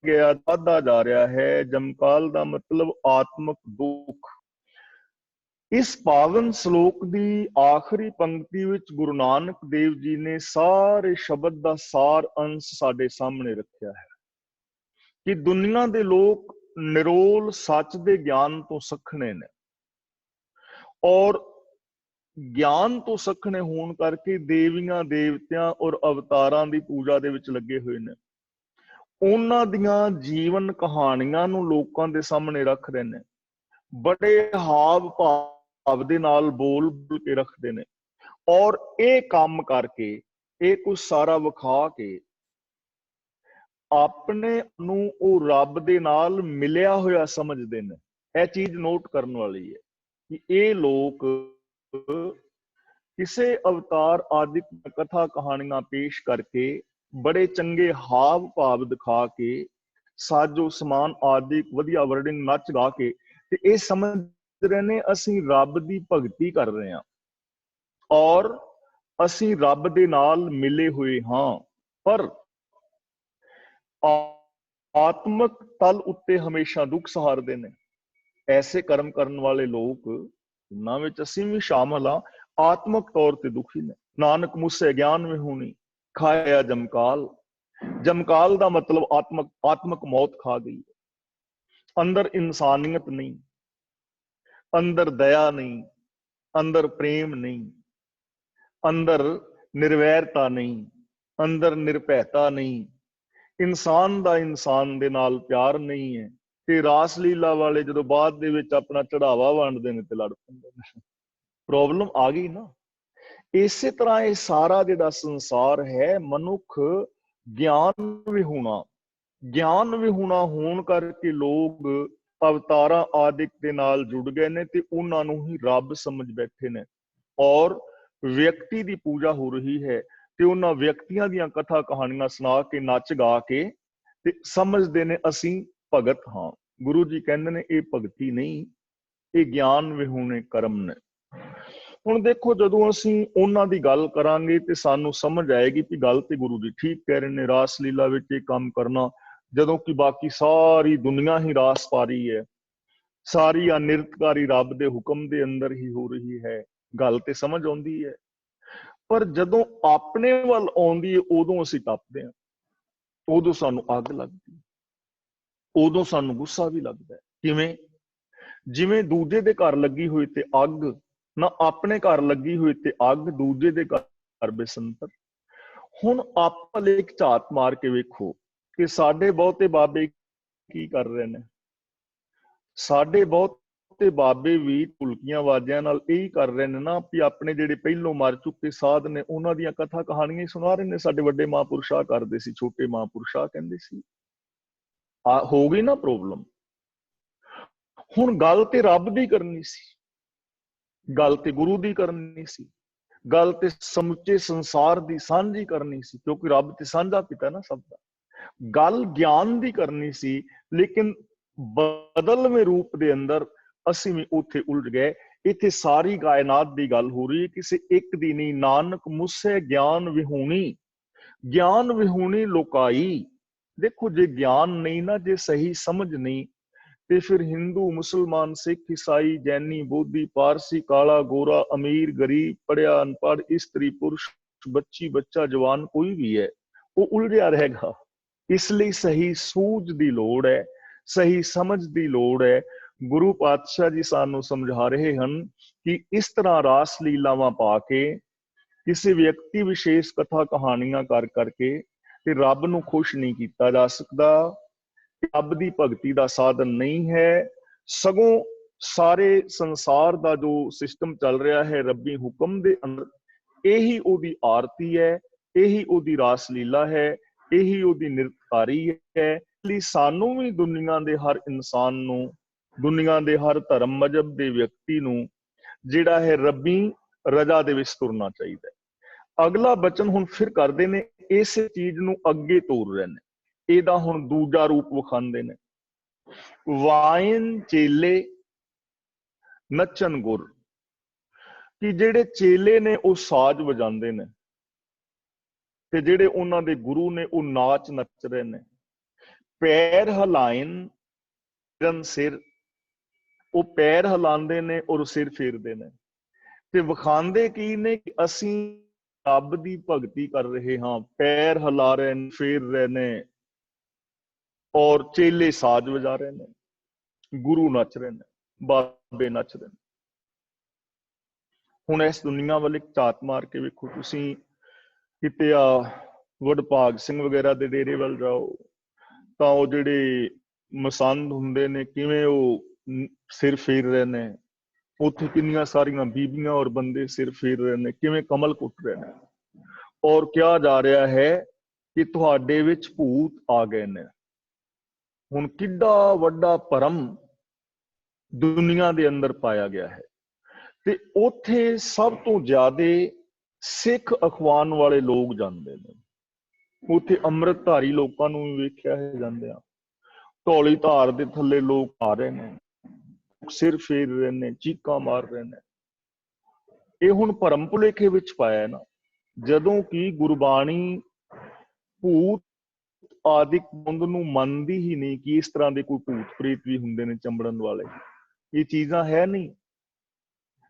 ਗਿਆ ਵਾਧਾ ਜਾ ਰਿਹਾ ਹੈ, ਜਮਕਾਲ ਦਾ ਮਤਲਬ ਆਤਮਕ ਦੁੱਖ। ਇਸ ਪਾਵਨ ਸ਼ਲੋਕ ਦੀ ਆਖਰੀ ਪੰਕਤੀ ਵਿੱਚ ਗੁਰੂ ਨਾਨਕ ਦੇਵ ਜੀ ਨੇ ਸਾਰੇ ਸ਼ਬਦ ਦਾ ਸਾਰ ਅੰਸ਼ ਸਾਡੇ ਸਾਹਮਣੇ ਰੱਖਿਆ ਹੈ ਕਿ ਦੁਨੀਆ ਦੇ ਲੋਕ ਨਿਰੋਲ ਸੱਚ ਦੇ ਗਿਆਨ ਤੋਂ ਸੱਖਣੇ ਨੇ, ਔਰ ਗਿਆਨ ਤੋਂ ਸੱਖਣੇ ਹੋਣ ਕਰਕੇ ਦੇਵੀਆਂ ਦੇਵਤਿਆਂ ਔਰ ਅਵਤਾਰਾਂ ਦੀ ਪੂਜਾ ਦੇ ਵਿੱਚ ਲੱਗੇ ਹੋਏ ਨੇ। ਉਹਨਾਂ ਦੀਆਂ ਜੀਵਨ ਕਹਾਣੀਆਂ ਨੂੰ ਲੋਕਾਂ ਦੇ ਸਾਹਮਣੇ ਰੱਖ ਰਹੇ ਨੇ, ਬੜੇ ਹਾਵ ਭਾਵ ਦੇ ਨਾਲ ਬੋਲ ਕੇ ਰੱਖਦੇ ਨੇ, ਔਰ ਇਹ ਕੰਮ ਕਰਕੇ, ਇਹ ਕੁਝ ਸਾਰਾ ਵਿਖਾ ਕੇ ਆਪਣੇ ਨੂੰ ਉਹ ਰੱਬ ਦੇ ਨਾਲ ਮਿਲਿਆ ਹੋਇਆ ਸਮਝਦੇ ਨੇ। ਇਹ ਚੀਜ਼ ਨੋਟ ਕਰਨ ਵਾਲੀ ਹੈ ਕਿ ਇਹ ਲੋਕ ਕਿਸੇ ਅਵਤਾਰ ਆਦਿਕ ਕਥਾ ਕਹਾਣੀਆਂ ਪੇਸ਼ ਕਰਕੇ, ਬੜੇ ਚੰਗੇ ਹਾਵ ਭਾਵ ਦਿਖਾ ਕੇ, ਸਾਜੋ ਸਮਾਨ ਆਦਿਕ ਵਧੀਆ ਵਰਡਿੰਗ ਨੱਚ ਗਾ ਕੇ, ਤੇ ਇਹ ਸਮਝ ਰਹੇ ਨੇ ਅਸੀਂ ਰੱਬ ਦੀ ਭਗਤੀ ਕਰ ਰਹੇ ਹਾਂ ਔਰ ਅਸੀਂ ਰੱਬ ਦੇ ਨਾਲ ਮਿਲੇ ਹੋਏ ਹਾਂ। ਪਰ ਆਤਮਕ ਤਲ ਉੱਤੇ ਹਮੇਸ਼ਾ ਦੁੱਖ ਸਹਾਰਦੇ ਨੇ। ਐਸੇ ਕਰਮ ਕਰਨ ਵਾਲੇ ਲੋਕ, ਉਹਨਾਂ ਵਿੱਚ ਅਸੀਂ ਵੀ ਸ਼ਾਮਲ ਹਾਂ, ਆਤਮਕ ਤੌਰ ਤੇ ਦੁਖੀ ਨੇ। ਨਾਨਕ ਮੁਸੇ ਗਿਆਨ ਵਿਹੂਣੀ, ਖਾਇਆ ਜਮਕਾਲ। ਜਮਕਾਲ ਦਾ ਮਤਲਬ ਆਤਮਕ ਮੌਤ ਖਾ ਗਈ। ਅੰਦਰ ਇਨਸਾਨੀਅਤ ਨਹੀਂ, ਅੰਦਰ ਦਇਆ ਨਹੀਂ, ਅੰਦਰ ਪ੍ਰੇਮ ਨਹੀਂ, ਅੰਦਰ ਨਿਰਵੈਰਤਾ ਨਹੀਂ, ਅੰਦਰ ਨਿਰਭੈਤਾ ਨਹੀਂ, ਇਨਸਾਨ ਦਾ ਇਨਸਾਨ ਦੇ ਨਾਲ ਪਿਆਰ ਨਹੀਂ ਹੈ। ਤੇ ਰਾਸ ਲੀਲਾ ਵਾਲੇ ਜਦੋਂ ਬਾਅਦ ਦੇ ਵਿੱਚ ਆਪਣਾ ਚੜਾਵਾ ਵੰਡਦੇ ਨੇ ਤੇ ਲੜ ਪੈਂਦੇ ਨੇ। ਪ੍ਰੋਬਲਮ ਆ ਗਈ ਨਾ। ਇਸੇ ਤਰ੍ਹਾਂ ਇਹ ਸਾਰਾ ਜਿਹੜਾ ਸੰਸਾਰ ਹੈ, ਮਨੁੱਖ ਗਿਆਨ ਵਿਹੂਣਾ, ਗਿਆਨ ਵਿਹੂਣਾ ਹੋਣ ਕਰਕੇ ਲੋਕ ਅਵਤਾਰਾਂ ਆਦਿਕ ਦੇ ਨਾਲ ਜੁੜ ਗਏ ਨੇ ਤੇ ਉਹਨਾਂ ਨੂੰ ਹੀ ਰੱਬ ਸਮਝ ਬੈਠੇ ਨੇ, ਔਰ ਵਿਅਕਤੀ ਦੀ ਪੂਜਾ ਹੋ ਰਹੀ ਹੈ ਤੇ ਉਹਨਾਂ ਵਿਅਕਤੀਆਂ ਦੀਆਂ ਕਥਾ ਕਹਾਣੀਆਂ ਸੁਣਾ ਕੇ, ਨੱਚ ਗਾ ਕੇ ਤੇ ਸਮਝਦੇ ਨੇ ਅਸੀਂ ਭਗਤ ਹਾਂ। ਗੁਰੂ ਜੀ ਕਹਿੰਦੇ ਨੇ ਇਹ ਭਗਤੀ ਨਹੀਂ, ਇਹ ਗਿਆਨ ਵਿਹੂਣੇ ਕਰਮ ਨੇ। ਹੁਣ ਦੇਖੋ, ਜਦੋਂ ਅਸੀਂ ਉਹਨਾਂ ਦੀ ਗੱਲ ਕਰਾਂਗੇ ਤੇ ਸਾਨੂੰ ਸਮਝ ਆਏਗੀ ਕਿ ਗੱਲ ਤੇ ਗੁਰੂ ਜੀ ਠੀਕ ਕਹਿ ਰਹੇ ਨੇ। ਰਾਸ ਲੀਲਾ ਵਿੱਚ ਇਹ ਕੰਮ ਕਰਨਾ, ਜਦੋਂ ਕਿ ਬਾਕੀ ਸਾਰੀ ਦੁਨੀਆ ਹੀ ਰਾਸ ਪਾ ਰਹੀ ਹੈ, ਸਾਰੀ ਅਨਿਰਤਕਾਰੀ ਰੱਬ ਦੇ ਹੁਕਮ ਦੇ ਅੰਦਰ ਹੀ ਹੋ ਰਹੀ ਹੈ, ਗੱਲ ਤੇ ਸਮਝ ਆਉਂਦੀ ਹੈ। ਪਰ ਜਦੋਂ ਆਪਣੇ ਵੱਲ ਆਉਂਦੀ ਹੈ ਉਦੋਂ ਅਸੀਂ ਟੱਪਦੇ ਹਾਂ, ਉਦੋਂ ਸਾਨੂੰ ਅੱਗ ਲੱਗਦੀ, ਉਦੋਂ ਸਾਨੂੰ ਗੁੱਸਾ ਵੀ ਲੱਗਦਾ। ਕਿਵੇਂ? ਜਿਵੇਂ ਦੂਜੇ ਦੇ ਘਰ ਲੱਗੀ ਹੋਈ ਤੇ ਅੱਗ ਨਾ, ਆਪਣੇ ਘਰ ਲੱਗੀ ਹੋਈ ਤੇ ਅੱਗ, ਦੂਜੇ ਦੇ ਘਰ ਬੇਸੰਤਰ। ਹੁਣ ਆਪਾਂ ਇੱਕ ਝਾਤ ਮਾਰ ਕੇ ਵੇਖੋ ਕਿ ਸਾਡੇ ਬਹੁਤੇ ਬਾਬੇ ਕੀ ਕਰ ਰਹੇ ਨੇ। ਸਾਡੇ ਬਹੁਤੇ ਬਾਬੇ ਵੀ ਢੁਲਕੀਆਂ ਵਾਜਿਆਂ ਨਾਲ ਇਹੀ ਕਰ ਰਹੇ ਨੇ ਨਾ, ਵੀ ਆਪਣੇ ਜਿਹੜੇ ਪਹਿਲੋਂ ਮਰ ਚੁੱਕੇ ਸਾਧ ਨੇ ਉਹਨਾਂ ਦੀਆਂ ਕਥਾ ਕਹਾਣੀਆਂ ਹੀ ਸੁਣਾ ਰਹੇ ਨੇ। ਸਾਡੇ ਵੱਡੇ ਮਹਾਂਪੁਰਸ਼ ਆ ਕਰਦੇ ਸੀ, ਛੋਟੇ ਮਹਾਂਪੁਰਸ਼ ਆ ਕਹਿੰਦੇ ਸੀ। ਹੋ ਗਈ ਨਾ ਪ੍ਰੋਬਲਮ। ਹੁਣ ਗੱਲ ਤੇ ਰੱਬ ਦੀ ਕਰਨੀ ਸੀ, ਗੱਲ ਤੇ ਗੁਰੂ ਦੀ ਕਰਨੀ ਸੀ, ਗੱਲ ਤੇ ਸਮੁੱਚੇ ਸੰਸਾਰ ਦੀ ਸਾਂਝੀ ਕਰਨੀ ਸੀ, ਕਿਉਂਕਿ ਰੱਬ ਤੇ ਸਾਂਝਾ ਪਿਤਾ ਨਾ ਸਭ ਦਾ। ਗੱਲ ਗਿਆਨ ਦੀ ਕਰਨੀ ਸੀ, ਲੇਕਿਨ ਬਦਲਵੇਂ ਰੂਪ ਦੇ ਅੰਦਰ ਅਸੀਂ ਵੀ ਉੱਥੇ ਉਲਝ ਗਏ। ਇੱਥੇ ਸਾਰੀ ਕਾਇਨਾਤ ਦੀ ਗੱਲ ਹੋ ਰਹੀ ਹੈ, ਕਿਸੇ ਇੱਕ ਦੀ ਨਹੀਂ। ਨਾਨਕ ਮੁਸੇ ਗਿਆਨ ਵਿਹੂਣੀ, ਗਿਆਨ ਵਿਹੂਣੀ ਲੋਕਾਈ। ਦੇਖੋ, ਜੇ ਗਿਆਨ ਨਹੀਂ ਨਾ, ਜੇ ਸਹੀ ਸਮਝ ਨਹੀਂ, ਤੇ ਫਿਰ ਹਿੰਦੂ, ਮੁਸਲਮਾਨ, ਸਿੱਖ, ਈਸਾਈ, ਜੈਨੀ, ਬੋਧੀ, ਪਾਰਸੀ, ਕਾਲਾ, ਗੋਰਾ, ਅਮੀਰ, ਗਰੀਬ, ਪੜ੍ਹਿਆ, ਅਨਪੜ੍ਹ, ਇਸਤਰੀ, ਪੁਰਸ਼, ਬੱਚੀ, ਬੱਚਾ, ਜਵਾਨ, ਕੋਈ ਵੀ ਹੈ, ਉਹ ਉਲਝਿਆ ਰਹੇਗਾ। ਇਸ ਲਈ ਸਹੀ ਸੂਝ ਦੀ ਲੋੜ ਹੈ, ਸਹੀ ਸਮਝ ਦੀ ਲੋੜ ਹੈ। ਗੁਰੂ ਪਾਤਸ਼ਾਹ ਜੀ ਸਾਨੂੰ ਸਮਝਾ ਰਹੇ ਹਨ ਕਿ ਇਸ ਤਰ੍ਹਾਂ ਰਾਸ ਲੀਲਾਵਾਂ ਪਾ ਕੇ, ਕਿਸੇ ਵਿਅਕਤੀ ਵਿਸ਼ੇਸ਼ ਕਥਾ ਕਹਾਣੀਆਂ ਕਰ ਕਰਕੇ ਤੇ ਰੱਬ ਨੂੰ ਖੁਸ਼ ਨਹੀਂ ਕੀਤਾ ਜਾ ਸਕਦਾ। ਰੱਬ ਦੀ ਭਗਤੀ ਦਾ ਸਾਧਨ ਨਹੀਂ ਹੈ, ਸਗੋਂ ਸਾਰੇ ਸੰਸਾਰ ਦਾ ਜੋ ਸਿਸਟਮ ਚੱਲ ਰਿਹਾ ਹੈ ਰੱਬੀ ਹੁਕਮ ਦੇ ਅੰਦਰ, ਇਹੀ ਉਹਦੀ ਆਰਤੀ ਹੈ, ਇਹੀ ਉਹਦੀ ਰਾਸ ਲੀਲਾ ਹੈ, ਇਹੀ ਉਹਦੀ ਨਿਰਤਾਰੀ ਹੈ। ਲਈ ਸਾਨੂੰ ਵੀ ਦੁਨੀਆ ਦੇ ਹਰ ਇਨਸਾਨ ਨੂੰ, ਦੁਨੀਆ ਦੇ ਹਰ ਧਰਮ ਮਜ਼ਹਬ ਦੇ ਵਿਅਕਤੀ ਨੂੰ ਜਿਹੜਾ ਹੈ ਰੱਬੀ ਰਜਾ ਦੇ ਵਿੱਚ ਤੁਰਨਾ ਚਾਹੀਦਾ ਹੈ। ਅਗਲਾ ਬਚਨ ਹੁਣ ਫਿਰ ਕਰਦੇ ਨੇ, ਇਸੇ ਚੀਜ਼ ਨੂੰ ਅੱਗੇ ਤੋਰ ਰਹੇ ਨੇ। ਇਹਦਾ ਹੁਣ ਦੂਜਾ ਰੂਪ ਵਿਖਾਉਂਦੇ ਨੇ। ਵਾਇਨ ਚੇਲੇ ਨੱਚਣ ਗੁਰ, ਕਿ ਜਿਹੜੇ ਚੇਲੇ ਨੇ ਉਹ ਸਾਜ਼ ਵਜਾਉਂਦੇ ਨੇ ਤੇ ਜਿਹੜੇ ਉਹਨਾਂ ਦੇ ਗੁਰੂ ਨੇ ਉਹ ਨਾਚ ਨੱਚ ਰਹੇ ਨੇ। ਪੈਰ ਹਿਲਾਇਨ ਸਿਰ, ਉਹ ਪੈਰ ਹਿਲਾਉਂਦੇ ਨੇ ਔਰ ਸਿਰ ਫੇਰਦੇ ਨੇ ਤੇ ਵਿਖਾਉਂਦੇ ਕੀ ਨੇ ਕਿ ਅਸੀਂ ਰੱਬ ਦੀ ਭਗਤੀ ਕਰ ਰਹੇ ਹਾਂ। ਪੈਰ ਹਿਲਾ ਰਹੇ ਨੇ, ਫੇਰ ਰਹੇ ਨੇ, ਔਰ ਚੇਲੇ ਸਾਜ਼ ਵਜਾ ਰਹੇ ਨੇ, ਗੁਰੂ ਨੱਚ ਰਹੇ ਨੇ, ਬਾਬੇ ਨੱਚ ਰਹੇ ਨੇ। ਹੁਣ ਇਸ ਦੁਨੀਆ ਵੱਲ ਇੱਕ ਝਾਤ ਮਾਰ ਕੇ ਵੇਖੋ ਤੁਸੀਂ, ਕਿਤੇ ਆ ਵਡਭਾਗ ਸਿੰਘ ਵਗੈਰਾ ਦੇ ਡੇਰੇ ਵੱਲ ਜਾਓ ਤਾਂ ਉਹ ਜਿਹੜੇ ਮਸੰਦ ਹੁੰਦੇ ਨੇ ਕਿਵੇਂ ਉਹ ਸਿਰ ਫੇਰ ਰਹੇ ਨੇ। ਉੱਥੇ ਕਿੰਨੀਆਂ ਸਾਰੀਆਂ ਬੀਬੀਆਂ ਔਰ ਬੰਦੇ ਸਿਰ ਫੇਰ ਰਹੇ ਨੇ, ਕਿਵੇਂ ਕਮਲ ਕੁੱਟ ਰਹੇ ਨੇ, ਔਰ ਕਿਹਾ ਜਾ ਰਿਹਾ ਹੈ ਕਿ ਤੁਹਾਡੇ ਵਿੱਚ ਭੂਤ ਆ ਗਏ ਨੇ। ਹੁਣ ਕਿੱਡਾ ਵੱਡਾ ਭਰਮ ਦੁਨੀਆ ਦੇ ਅੰਦਰ ਪਾਇਆ ਗਿਆ ਹੈ। ਤੇ ਉੱਥੇ ਸਭ ਤੋਂ ਜ਼ਿਆਦਾ ਸਿੱਖ ਅਖਵਾਨ ਵਾਲੇ ਲੋਕ ਜਾਂਦੇ ਨੇ। ਉੱਥੇ ਅੰਮ੍ਰਿਤਧਾਰੀ ਲੋਕਾਂ ਨੂੰ ਵੀ ਵੇਖਿਆ ਹੈ ਜਾਂਦਿਆਂ। ਧੌਲੀ ਧਾਰ ਦੇ ਥੱਲੇ ਲੋਕ ਆ ਰਹੇ ਨੇ, ਸਿਰ ਫੇਰ ਰਹੇ ਨੇ, ਚੀਕਾਂ ਮਾਰ ਰਹੇ ਨੇ। ਇਹ ਹੁਣ ਭਰਮ ਭੁਲੇਖੇ ਵਿੱਚ ਪਾਇਆ ਨਾ, ਜਦੋਂ ਕਿ ਗੁਰਬਾਣੀ ਭੂਤ ਆਦਿਕ ਬੰਦ ਨੂੰ ਮੰਨਦੀ ਹੀ ਨਹੀਂ ਕਿ ਇਸ ਤਰ੍ਹਾਂ ਦੇ ਕੋਈ ਭੂਤ ਪ੍ਰੇਤ ਵੀ ਹੁੰਦੇ ਨੇ ਚੰਬੜਨ ਵਾਲੇ। ਇਹ ਚੀਜ਼ਾਂ ਹੈ ਨਹੀਂ,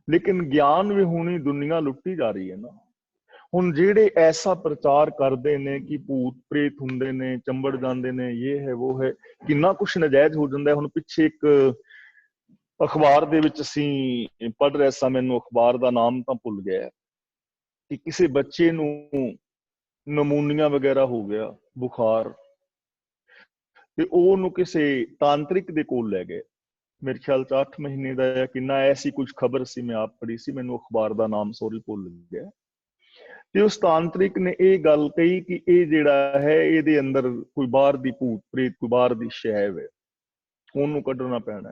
ਲੇਕਿਨ ਗਿਆਨ ਵਿਹੂਣੀ ਦੁਨੀਆ ਲੁੱਟੀ ਜਾ ਰਹੀ ਹੈ ਨਾ। ਹੁਣ ਜਿਹੜੇ ਐਸਾ ਪ੍ਰਚਾਰ ਕਰਦੇ ਨੇ ਕਿ ਭੂਤ ਪ੍ਰੇਤ ਹੁੰਦੇ ਨੇ, ਚੰਬੜ ਜਾਂਦੇ ਨੇ, ਇਹ ਹੈ ਉਹ ਹੈ, ਕਿੰਨਾ ਕੁਛ ਨਜਾਇਜ਼ ਹੋ ਜਾਂਦਾ। ਹੁਣ ਪਿੱਛੇ ਇੱਕ ਅਖਬਾਰ ਦੇ ਵਿੱਚ ਅਸੀਂ ਪੜ੍ਹ ਰਿਹਾ ਸਾਂ, ਮੈਨੂੰ ਅਖਬਾਰ ਦਾ ਨਾਮ ਤਾਂ ਭੁੱਲ ਗਿਆ, ਕਿ ਕਿਸੇ ਬੱਚੇ ਨੂੰ ਨਮੂਨੀਆ ਵਗੈਰਾ ਹੋ ਗਿਆ, ਬੁਖਾਰ, ਤੇ ਉਹ ਉਹਨੂੰ ਕਿਸੇ ਤਾਂਤਰਿਕ ਦੇ ਕੋਲ ਲੈ ਗਏ। ਮੇਰੇ ਖਿਆਲ 'ਚ 8 ਮਹੀਨੇ ਦਾ ਜਾਂ ਕਿੰਨਾ, ਐਸੀ ਕੁਝ ਖਬਰ ਸੀ, ਮੈਂ ਆਪ ਪੜ੍ਹੀ ਸੀ, ਮੈਨੂੰ ਅਖਬਾਰ ਦਾ ਨਾਮ ਸੋਰੀ ਭੁੱਲ ਗਿਆ। ਤੇ ਉਸ ਤਾਂਤਰਿਕ ਨੇ ਇਹ ਗੱਲ ਕਹੀ ਕਿ ਇਹ ਜਿਹੜਾ ਹੈ ਇਹਦੇ ਅੰਦਰ ਕੋਈ ਬਾਹਰ ਦੀ ਭੂਤ ਪ੍ਰੇਤ, ਕੋਈ ਬਾਹਰ ਦੀ ਸ਼ੈਵ ਹੈ, ਉਹਨੂੰ ਕੱਢਣਾ ਪੈਣਾ।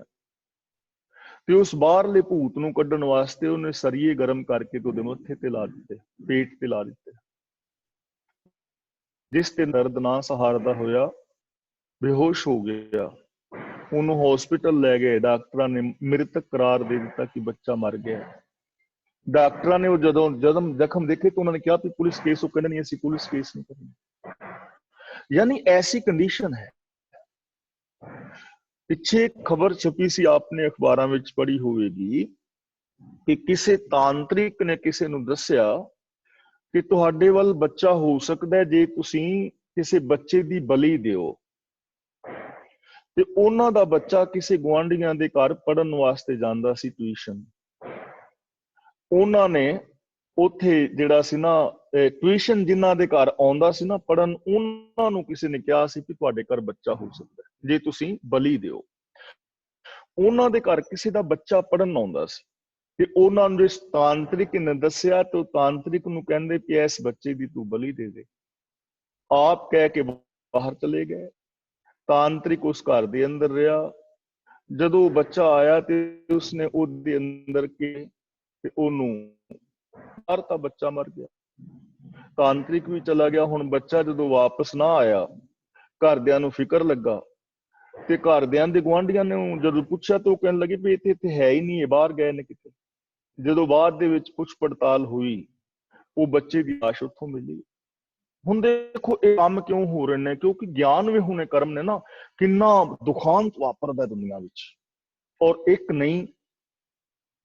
ਤੇ ਉਸ ਬਾਹਰਲੇ ਭੂਤ ਨੂੰ ਕੱਢਣ ਵਾਸਤੇ ਉਹਨੇ ਸਰੀਏ ਗਰਮ ਕਰਕੇ ਤੇ ਉਹਦੇ ਮੱਥੇ ਤੇ ਲਾ ਦਿੱਤੇ, ਪੇਟ ਤੇ ਲਾ ਦਿੱਤੇ, ਜਿਸ ਤੇ ਦਰਦ ਨਾ ਸਹਾਰਦਾ ਹੋਇਆ ਬੇਹੋਸ਼ ਹੋ ਗਿਆ। ਉਹਨੂੰ ਹਸਪੀਟਲ ਲੈ ਗਏ, ਡਾਕਟਰਾਂ ਨੇ ਮ੍ਰਿਤਕ ਕਰਾਰ ਦੇ ਦਿੱਤਾ ਕਿ ਬੱਚਾ ਮਰ ਗਿਆ। ਡਾਕਟਰਾਂ ਨੇ ਉਹ ਜਦੋਂ ਜ਼ਖਮ ਦੇਖੇ ਤਾਂ ਉਹਨਾਂ ਨੇ ਕਿਹਾ ਕਿ ਪੁਲਿਸ ਕੇਸ, ਉਹ ਕਹਿੰਦੇ ਨਹੀਂ ਅਸੀਂ ਪੁਲਿਸ ਕੇਸ ਨਹੀਂ ਕਰਨਾ। यानी ऐसी कंडीशन है। ਪਿੱਛੇ ਖਬਰ ਛਪੀ ਸੀ, ਆਪਨੇ ਅਖਬਾਰਾਂ ਵਿੱਚ ਪੜ੍ਹੀ ਹੋਵੇਗੀ ਕਿ ਕਿਸੇ ਤਾਂਤਰਿਕ ਨੇ ਕਿਸੇ ਨੂੰ ਦੱਸਿਆ ਕਿ ਤੁਹਾਡੇ ਵੱਲ ਬੱਚਾ ਹੋ ਸਕਦਾ ਜੇ ਤੁਸੀਂ ਕਿਸੇ ਬੱਚੇ ਦੀ ਬਲੀ ਦਿਓ। ਤੇ ਉਹਨਾਂ ਦਾ ਬੱਚਾ ਕਿਸੇ ਗੁਆਂਢੀਆਂ ਦੇ ਘਰ ਪੜ੍ਹਨ ਵਾਸਤੇ ਜਾਂਦਾ ਸੀ ਟਿਊਸ਼ਨ। ਉਹਨਾਂ ਨੇ ਉੱਥੇ ਜਿਹੜਾ ਸੀ ਨਾ ਟਿਊਸ਼ਨ ਜਿਨ੍ਹਾਂ ਦੇ ਘਰ ਆਉਂਦਾ ਸੀ ਨਾ ਪੜ੍ਹਨ, ਉਹਨਾਂ ਨੂੰ ਕਿਸੇ ਨੇ ਕਿਹਾ ਸੀ ਕਿ ਤੁਹਾਡੇ ਘਰ ਬੱਚਾ ਹੋ ਸਕਦਾ ਜੇ ਤੁਸੀਂ ਬਲੀ ਦਿਓ। ਉਹਨਾਂ ਦੇ ਘਰ ਕਿਸੇ ਦਾ ਬੱਚਾ ਪੜ੍ਹਨ ਆਉਂਦਾ ਸੀ ਤੇ ਉਹਨਾਂ ਨੂੰ ਇਸ ਤਾਂਤਰਿਕ ਨੇ ਦੱਸਿਆ ਤੇ ਤਾਂਤਰਿਕ ਨੂੰ ਕਹਿੰਦੇ ਕਿ ਇਸ ਬੱਚੇ ਦੀ ਤੂੰ ਬਲੀ ਦੇ ਦੇ। ਆਪ ਕਹਿ ਕੇ ਬਾਹਰ ਚਲੇ ਗਏ। ਤਾਂਤਰਿਕ ਉਸ ਘਰ ਦੇ ਅੰਦਰ ਰਿਹਾ। ਜਦੋਂ ਬੱਚਾ ਆਇਆ ਤੇ ਉਸਨੇ ਉਹਦੇ ਅੰਦਰ ਕੇ ਤੇ ਉਹਨੂੰ ਮਾਰਤਾ, ਬੱਚਾ ਮਰ ਗਿਆ। ਤਾਂਤਰਿਕ ਵੀ ਚਲਾ ਗਿਆ। ਹੁਣ ਬੱਚਾ ਜਦੋਂ ਵਾਪਸ ਨਾ ਆਇਆ, ਘਰਦਿਆਂ ਨੂੰ ਫਿਕਰ ਲੱਗਾ ਤੇ ਘਰਦਿਆਂ ਦੇ ਗੁਆਂਢੀਆਂ ਨੇ ਜਦੋਂ ਪੁੱਛਿਆ ਤਾਂ ਉਹ ਕਹਿਣ ਲੱਗੇ ਵੀ ਇੱਥੇ ਹੈ ਹੀ ਨਹੀਂ, ਇਹ ਬਾਹਰ ਗਏ ਨੇ ਕਿਤੇ। ਜਦੋਂ ਬਾਅਦ ਦੇ ਵਿੱਚ ਪੁੱਛ ਪੜਤਾਲ ਹੋਈ, ਉਹ ਬੱਚੇ ਦੀ ਲਾਸ਼ ਉੱਥੋਂ ਮਿਲੀ। ਹੁਣ ਦੇਖੋ ਇਹ ਕੰਮ ਕਿਉਂ ਹੋ ਰਹੇ ਨੇ, ਕਿਉਂਕਿ ਗਿਆਨ ਵੀ ਹੁਣੇ ਕਰਮ ਨੇ ਨਾ, ਕਿੰਨਾ ਦੁਖਾਂਤ ਵਾਪਰਦਾ ਦੁਨੀਆ ਵਿੱਚ। ਔਰ ਇੱਕ ਨਹੀਂ,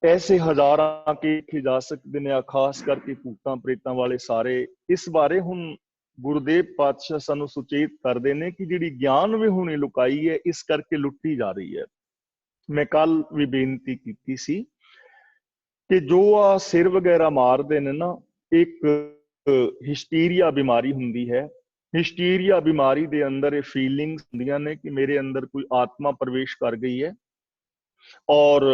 ਐਸੇ ਹਜ਼ਾਰਾਂ ਦੇਖੇ ਜਾ ਸਕਦੇ ਨੇ, ਖਾਸ ਕਰਕੇ ਭੂਤਾਂ ਪ੍ਰੇਤਾਂ ਵਾਲੇ ਸਾਰੇ। ਇਸ ਬਾਰੇ ਹੁਣ ਗੁਰੂਦੇਵ ਪਾਤਸ਼ਾਹ ਸਾਨੂੰ ਸੁਚੇਤ ਕਰਦੇ ਨੇ ਕਿ ਜਿਹੜੀ ਗਿਆਨ ਵੀ ਹੁਣੇ ਲੁਕਾਈ ਹੈ, ਇਸ ਕਰਕੇ ਲੁੱਟੀ ਜਾ ਰਹੀ ਹੈ। ਮੈਂ ਕੱਲ ਵੀ ਬੇਨਤੀ ਕੀਤੀ ਸੀ ਕਿ ਜੋ ਆ ਸਿਰ ਵਗੈਰਾ ਮਾਰਦੇ ਨੇ ਨਾ, ਇੱਕ ਹਿਸਟੀਰੀਆ ਬਿਮਾਰੀ ਹੁੰਦੀ ਹੈ। ਹਿਸਟੀਰੀਆ ਬਿਮਾਰੀ ਦੇ ਅੰਦਰ ਇਹ ਫੀਲਿੰਗਸ ਹੁੰਦੀਆਂ ਨੇ ਕਿ ਮੇਰੇ ਅੰਦਰ ਕੋਈ ਆਤਮਾ ਪ੍ਰਵੇਸ਼ ਕਰ ਗਈ ਹੈ ਔਰ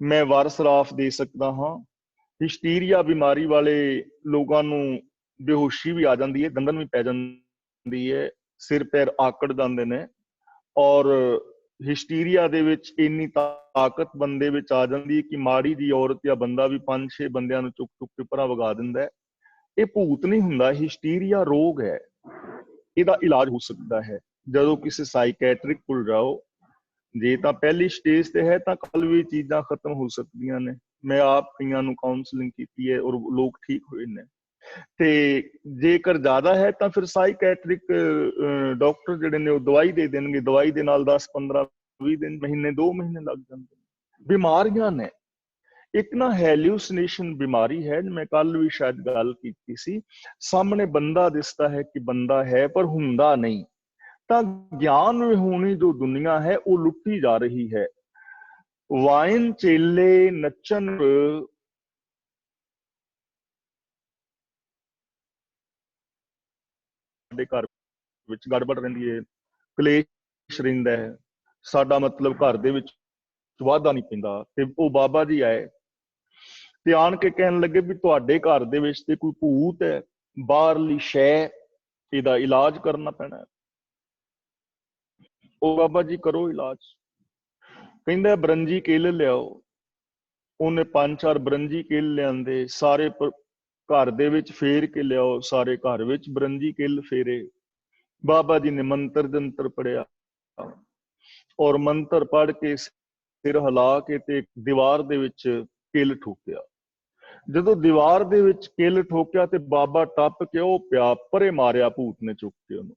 ਮੈਂ ਵਾਰਸਰਾਫ ਦੇ ਸਕਦਾ ਹਾਂ। ਹਿਸਟੀਰੀਆ ਬਿਮਾਰੀ ਵਾਲੇ ਲੋਕਾਂ ਨੂੰ ਬੇਹੋਸ਼ੀ ਵੀ ਆ ਜਾਂਦੀ ਹੈ, ਦੰਦਨ ਵੀ ਪੈ ਜਾਂਦੀ ਹੈ, ਸਿਰ ਪੈਰ ਆਕੜ ਜਾਂਦੇ ਨੇ। ਔਰ ਹਿਸਟੀਰੀਆ ਦੇ ਵਿੱਚ ਇੰਨੀ ਤਾਕਤ ਬੰਦੇ ਵਿੱਚ ਆ ਜਾਂਦੀ ਹੈ ਕਿ ਮਾੜੀ ਦੀ ਔਰਤ ਜਾਂ ਬੰਦਾ ਵੀ 5-6 ਬੰਦਿਆਂ ਨੂੰ ਚੁੱਕ ਚੁੱਕ ਕੇ ਪਰਾਂ ਵਗਾ ਦਿੰਦਾ ਹੈ। ਇਹ ਭੂਤ ਨਹੀਂ ਹੁੰਦਾ, ਹਿਸਟੀਰੀਆ ਰੋਗ ਹੈ। ਇਹਦਾ ਇਲਾਜ ਹੋ ਸਕਦਾ ਹੈ ਜਦੋਂ ਕਿਸੇ ਸਾਈਕੈਟ੍ਰਿਕ ਕੋਲ ਜਾਓ। ਜੇ ਤਾਂ ਪਹਿਲੀ ਸਟੇਜ ਤੇ ਹੈ ਤਾਂ ਕੱਲ ਵੀ ਚੀਜ਼ਾਂ ਖਤਮ ਹੋ ਸਕਦੀਆਂ ਨੇ। ਮੈਂ ਆਪ ਕਈਆਂ ਨੂੰ ਕਾਉਂਸਲਿੰਗ ਕੀਤੀ ਹੈ ਔਰ ਲੋਕ ਠੀਕ ਹੋਏ ਨੇ। ਤੇ ਜੇਕਰ ਜ਼ਿਆਦਾ ਹੈ ਤਾਂ ਫਿਰ ਸਾਈਕੈਟ੍ਰਿਕ ਡਾਕਟਰ ਜਿਹੜੇ ਨੇ ਉਹ ਦਵਾਈ ਦੇ ਦੇਣਗੇ। ਦਵਾਈ ਦੇ ਨਾਲ 10-15-20 ਦਿਨ, ਮਹੀਨੇ, 2 ਮਹੀਨੇ ਲੱਗ ਜਾਂਦੇ। ਬਿਮਾਰੀਆਂ ਨੇ। ਇੱਕ ਨਾ ਹੈਲੂਸੀਨੇਸ਼ਨ ਬਿਮਾਰੀ ਹੈ, ਮੈਂ ਕੱਲ ਵੀ ਸ਼ਾਇਦ ਗੱਲ ਕੀਤੀ ਸੀ। ਸਾਹਮਣੇ ਬੰਦਾ ਦਿਸਦਾ ਹੈ ਕਿ ਬੰਦਾ ਹੈ ਪਰ ਹੁੰਦਾ ਨਹੀਂ। ਤਾਂ ਗਿਆਨ ਵਿਹੂਣੀ ਜੋ ਦੁਨੀਆ ਹੈ ਉਹ ਲੁੱਟੀ ਜਾ ਰਹੀ ਹੈ। ਵਾਇਨ ਚੇਲੇ ਨੱਚਣ ਸਾਡੇ ਘਰ ਵਿੱਚ ਗੜਬੜ ਰਹਿੰਦੀ ਹੈ, ਕਲੇਸ਼ ਰਹਿੰਦਾ ਹੈ, ਸਾਡਾ ਮਤਲਬ ਘਰ ਦੇ ਵਿੱਚ ਵਾਧਾ ਨਹੀਂ ਪੈਂਦਾ। ਤੇ ਉਹ ਬਾਬਾ ਜੀ ਆਏ ਤੇ ਆਣ ਕੇ ਕਹਿਣ ਲੱਗੇ ਵੀ ਤੁਹਾਡੇ ਘਰ ਦੇ ਵਿੱਚ ਤੇ ਕੋਈ ਭੂਤ ਹੈ, ਬਾਹਰਲੀ ਸ਼ੈ, ਇਹਦਾ ਇਲਾਜ ਕਰਨਾ ਪੈਣਾ। ਉਹ ਬਾਬਾ ਜੀ ਕਰੋ ਇਲਾਜ। ਕਹਿੰਦਾ ਬਰੰਜੀ ਕਿੱਲ ਲਿਆਓ। ਉਹਨੇ 5-4 ਬਰੰਜੀ ਕਿੱਲ ਲਿਆਂਦੇ, ਸਾਰੇ ਘਰ ਦੇ ਵਿੱਚ ਫੇਰ ਕੇ ਲਿਆਓ। ਸਾਰੇ ਘਰ ਵਿੱਚ ਬਰੰਜੀ ਕਿੱਲ ਫੇਰੇ। ਬਾਬਾ ਜੀ ਨੇ ਮੰਤਰ ਜੰਤਰ ਪੜਿਆ ਔਰ ਮੰਤਰ ਪੜ ਕੇ ਸਿਰ ਹਿਲਾ ਕੇ ਤੇ ਦੀਵਾਰ ਦੇ ਵਿੱਚ ਕਿੱਲ ਠੋਕਿਆ। ਜਦੋਂ ਦੀਵਾਰ ਦੇ ਵਿੱਚ ਕਿੱਲ ਠੋਕਿਆ ਤੇ ਬਾਬਾ ਟੱਪ ਕੇ ਉਹ ਪਿਆ, ਪਰੇ ਮਾਰਿਆ ਭੂਤ ਨੇ ਚੁੱਕ ਕੇ ਉਹਨੂੰ।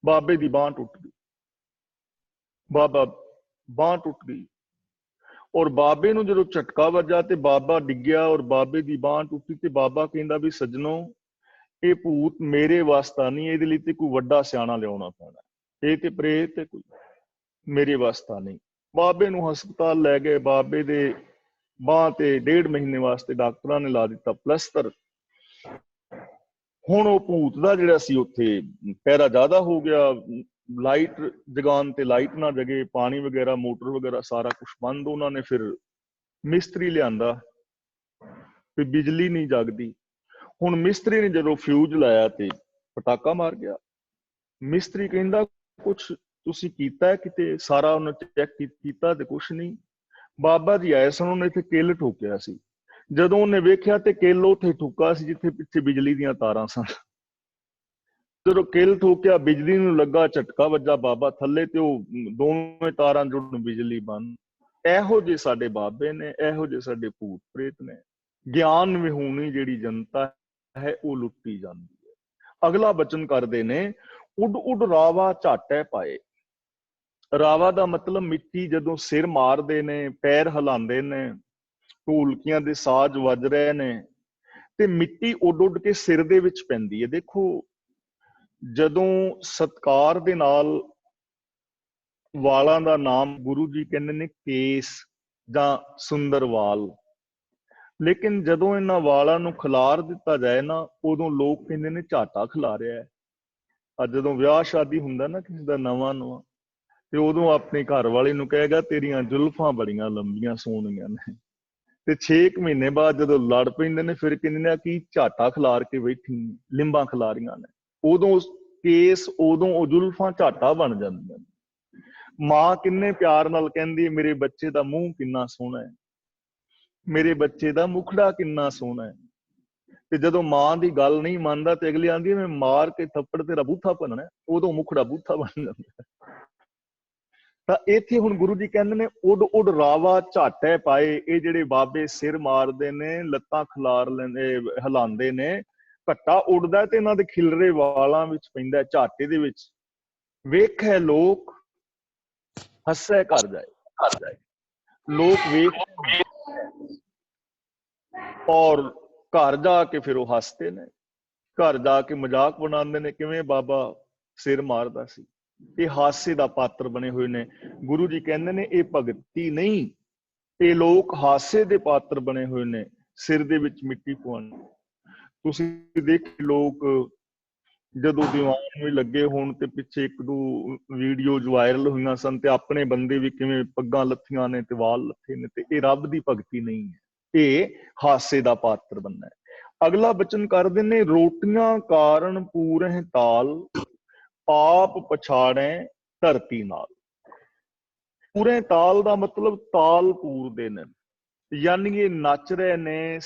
ਬਾਬੇ ਦੀ ਬਾਂਹ ਟੁੱਟ ਗਈ। ਬਾਬਾ ਬਾਂਹ ਟੁੱਟ ਗਈ ਔਰ ਬਾਬੇ ਨੂੰ ਜਦੋਂ ਝਟਕਾ ਵੱਜਾ ਤੇ ਬਾਬਾ ਡਿੱਗਿਆ ਔਰ ਬਾਬੇ ਦੀ ਬਾਂਹ ਟੁੱਟੀ। ਤੇ ਬਾਬਾ ਕਹਿੰਦਾ ਵੀ ਸੱਜਣੋ, ਇਹ ਭੂਤ ਮੇਰੇ ਵਾਸਤਾ ਨਹੀਂ, ਇਹਦੇ ਲਈ ਤੇ ਕੋਈ ਵੱਡਾ ਸਿਆਣਾ ਲਿਆਉਣਾ ਪੈਣਾ। ਇਹ ਤੇ ਪ੍ਰੇਤ ਹੈ, ਕੋਈ ਮੇਰੇ ਵਾਸਤਾ ਨਹੀਂ। ਬਾਬੇ ਨੂੰ ਹਸਪਤਾਲ ਲੈ ਗਏ। ਬਾਬੇ ਦੇ ਬਾਂਹ ਤੇ 1.5 ਮਹੀਨੇ ਵਾਸਤੇ ਡਾਕਟਰਾਂ ਨੇ ਲਾ ਦਿੱਤਾ ਪਲਸਤਰ। ਹੁਣ ਉਹ ਭੂਤ ਦਾ ਜਿਹੜਾ ਸੀ ਉੱਥੇ ਪਹਿਰਾ ਜ਼ਿਆਦਾ ਹੋ ਗਿਆ। ਲਾਈਟ ਜਗਾਉਣ ਤੇ ਲਾਈਟ ਨਾ ਜਗੇ, ਪਾਣੀ ਵਗੈਰਾ, ਮੋਟਰ ਵਗੈਰਾ ਸਾਰਾ ਕੁਛ ਬੰਦ। ਉਹਨਾਂ ਨੇ ਫਿਰ ਮਿਸਤਰੀ ਲਿਆਂਦਾ, ਫਿਰ ਬਿਜਲੀ ਨਹੀਂ ਜਗਦੀ। ਹੁਣ ਮਿਸਤਰੀ ਨੇ ਜਦੋਂ ਫਿਊਜ਼ ਲਾਇਆ ਤੇ ਪਟਾਕਾ ਮਾਰ ਗਿਆ। ਮਿਸਤਰੀ ਕਹਿੰਦਾ ਕੁਛ ਤੁਸੀਂ ਕੀਤਾ ਕਿਤੇ? ਸਾਰਾ ਉਹਨੇ ਚੈੱਕ ਕੀਤਾ ਤੇ ਕੁਛ ਨਹੀਂ। ਬਾਬਾ ਜੀ ਆਏ ਸਨ, ਉਹਨੇ ਇੱਥੇ ਕਿੱਲ ਠੋਕਿਆ ਸੀ। ਜਦੋਂ ਉਹਨੇ ਵੇਖਿਆ ਤੇ ਕਿੱਲ ਉੱਥੇ ਠੁੱਕਾ ਸੀ ਜਿੱਥੇ ਪਿੱਛੇ ਬਿਜਲੀ ਦੀਆਂ ਤਾਰਾਂ ਸਨ। ਜਦੋਂ ਕਿੱਲ ਠੋਕਿਆ, ਬਿਜਲੀ ਨੂੰ ਲੱਗਾ ਝਟਕਾ ਵੱਜਾ ਬਾਬਾ ਥੱਲੇ, ਤੇ ਉਹ ਦੋਵੇਂ ਤਾਰਾਂ ਜੁੜਨ, ਬਿਜਲੀ ਬੰਦ। ਇਹੋ ਜਿਹੇ ਸਾਡੇ ਬਾਬੇ ਨੇ, ਇਹੋ ਜਿਹੇ ਸਾਡੇ ਭੂਤ ਪ੍ਰੇਤ ਨੇ। ਗਿਆਨ ਵਿਹੂਣੀ ਜਿਹੜੀ ਜਨਤਾ ਹੈ ਉਹ ਲੁੱਟੀ ਜਾਂਦੀ ਹੈ। ਅਗਲਾ ਬਚਨ ਕਰਦੇ ਨੇ, ਉੱਡ ਉੱਡ ਰਾਵਾ ਝਾਟੇ ਪਾਏ। ਰਾਵਾ ਦਾ ਮਤਲਬ ਮਿੱਟੀ। ਜਦੋਂ ਸਿਰ ਮਾਰਦੇ ਨੇ, ਪੈਰ ਹਿਲਾਉਂਦੇ ਨੇ, ਢੋਲਕੀਆਂ ਦੇ ਸਾਜ਼ ਵੱਜ ਰਹੇ ਨੇ ਤੇ ਮਿੱਟੀ ਉੱਡ ਉੱਡ ਕੇ ਸਿਰ ਦੇ ਵਿੱਚ ਪੈਂਦੀ ਹੈ। ਦੇਖੋ, ਜਦੋਂ ਸਤਕਾਰ ਦੇ ਨਾਲ ਵਾਲਾਂ ਦਾ ਨਾਮ ਗੁਰੂ ਜੀ ਕਹਿੰਦੇ ਨੇ ਕੇਸ ਜਾਂ ਸੁੰਦਰ ਵਾਲ, ਲੇਕਿਨ ਜਦੋਂ ਇਹਨਾਂ ਵਾਲਾਂ ਨੂੰ ਖਿਲਾਰ ਦਿੱਤਾ ਜਾਏ ਨਾ, ਉਦੋਂ ਲੋਕ ਕਹਿੰਦੇ ਨੇ ਝਾਟਾ ਖਿਲਾਰਿਆ ਹੈ। ਅੱਜ ਜਦੋਂ ਵਿਆਹ ਸ਼ਾਦੀ ਹੁੰਦਾ ਨਾ ਕਿਸੇ ਦਾ ਨਵਾਂ ਤੇ ਉਦੋਂ ਆਪਣੇ ਘਰ ਵਾਲੇ ਨੂੰ ਕਹੇਗਾ ਤੇਰੀਆਂ ਜ਼ੁਲਫਾਂ ਬੜੀਆਂ ਲੰਬੀਆਂ ਸੋਹਣੀਆਂ ਨੇ, ਤੇ 6 ਮਹੀਨੇ ਬਾਅਦ ਜਦੋਂ ਲੜ ਪੈਂਦੇ ਨੇ ਫਿਰ ਕਹਿੰਦੇ ਨੇ ਕੀ ਝਾਟਾ ਖਿਲਾਰ ਕੇ ਬੈਠੀ, ਲਿੰਬਾਂ ਖਿਲਾਰੀਆਂ ਨੇ। ਉਦੋਂ ਕੇਸ, ਉਦੋਂ ਉਹ ਜ਼ੁਲਫਾਂ ਝਾਟਾ ਬਣ ਜਾਂਦੀਆਂ ਨੇ। ਮਾਂ ਕਿੰਨੇ ਪਿਆਰ ਨਾਲ ਕਹਿੰਦੀ ਹੈ ਮੇਰੇ ਬੱਚੇ ਦਾ ਮੂੰਹ ਕਿੰਨਾ ਸੋਹਣਾ ਹੈ, ਮੇਰੇ ਬੱਚੇ ਦਾ ਮੁਖੜਾ ਕਿੰਨਾ ਸੋਹਣਾ ਹੈ। ਤੇ ਜਦੋਂ ਮਾਂ ਦੀ ਗੱਲ ਨਹੀਂ ਮੰਨਦਾ ਤੇ ਅਗਲੀ ਆਂਦੀ ਮੈਂ ਮਾਰ ਕੇ ਥੱਪੜ ਤੇਰਾ ਬੂਥਾ ਭੰਨਣਾ, ਉਦੋਂ ਮੁਖੜਾ ਬੂਥਾ ਬਣ ਜਾਂਦਾ। ਤਾਂ ਇੱਥੇ ਹੁਣ ਗੁਰੂ ਜੀ ਕਹਿੰਦੇ ਨੇ ਉੱਡ ਉੱਡ ਰਾਵਾ ਝਾਟੇ ਪਾਏ। ਇਹ ਜਿਹੜੇ ਬਾਬੇ ਸਿਰ ਮਾਰਦੇ ਨੇ, ਲੱਤਾਂ ਖਿਲਾਰ ਲੈਂਦੇ, ਹਿਲਾਉਂਦੇ ਨੇ, ਘੱਟਾ ਉੱਡਦਾ ਤੇ ਇਹਨਾਂ ਦੇ ਖਿਲਰੇ ਵਾਲਾਂ ਵਿੱਚ ਪੈਂਦਾ, ਝਾਟੇ ਦੇ ਵਿੱਚ। ਵੇਖੇ ਲੋਕ ਹੱਸੇ ਘਰ ਜਾਏ। ਲੋਕ ਵੇਖਦੇ ਔਰ ਘਰ ਜਾ ਕੇ ਫਿਰ ਉਹ ਹੱਸਦੇ ਨੇ, ਘਰ ਜਾ ਕੇ ਮਜ਼ਾਕ ਬਣਾਉਂਦੇ ਨੇ ਕਿਵੇਂ ਬਾਬਾ ਸਿਰ ਮਾਰਦਾ ਸੀ। ਇਹ ਹਾਸੇ ਦਾ ਪਾਤਰ ਬਣੇ ਹੋਏ ਨੇ। ਗੁਰੂ ਜੀ ਕਹਿੰਦੇ ਨੇ ਇਹ ਭਗਤੀ ਨਹੀਂ, ਇਹ ਲੋਕ ਹਾਸੇ ਦੇ ਪਾਤਰ ਬਣੇ ਹੋਏ ਨੇ, ਸਿਰ ਦੇ ਵਿੱਚ ਮਿੱਟੀ ਪਾਉਣ। ਤੁਸੀਂ ਦੇਖ ਲੋਕ ਜਦੋਂ ਦੀਵਾਨ ਵੀ ਲੱਗੇ ਹੋਣ ਤੇ ਪਿੱਛੇ 1-2 ਵੀਡੀਓਜ਼ ਵਾਇਰਲ ਹੋਈਆਂ ਸਨ ਤੇ ਆਪਣੇ ਬੰਦੇ ਵੀ ਕਿਵੇਂ ਪੱਗਾਂ ਲੱਥੀਆਂ ਨੇ ਤੇ ਵਾਲ ਲੱਥੇ ਨੇ, ਤੇ ਇਹ ਰੱਬ ਦੀ ਭਗਤੀ ਨਹੀਂ ਹੈ, ਇਹ ਹਾਸੇ ਦਾ ਪਾਤਰ ਬਣਨਾ ਹੈ। ਅਗਲਾ ਬਚਨ ਕਰਦੇ ਨੇ ਰੋਟੀਆਂ ਕਾਰਨ ਪੂਰੇ ਤਾਲ, ਆਪ ਪਛਾੜੇ ਧਰਤੀ ਨਾਲ। ਪੂਰੇ ਤਾਲ ਦਾ ਮਤਲਬ ਤਾਲ ਪੂਰਦੇ ਨੇ, ਯਾਨੀ ਇਹ ਨੱਚ ਰਹੇ ਨੇ,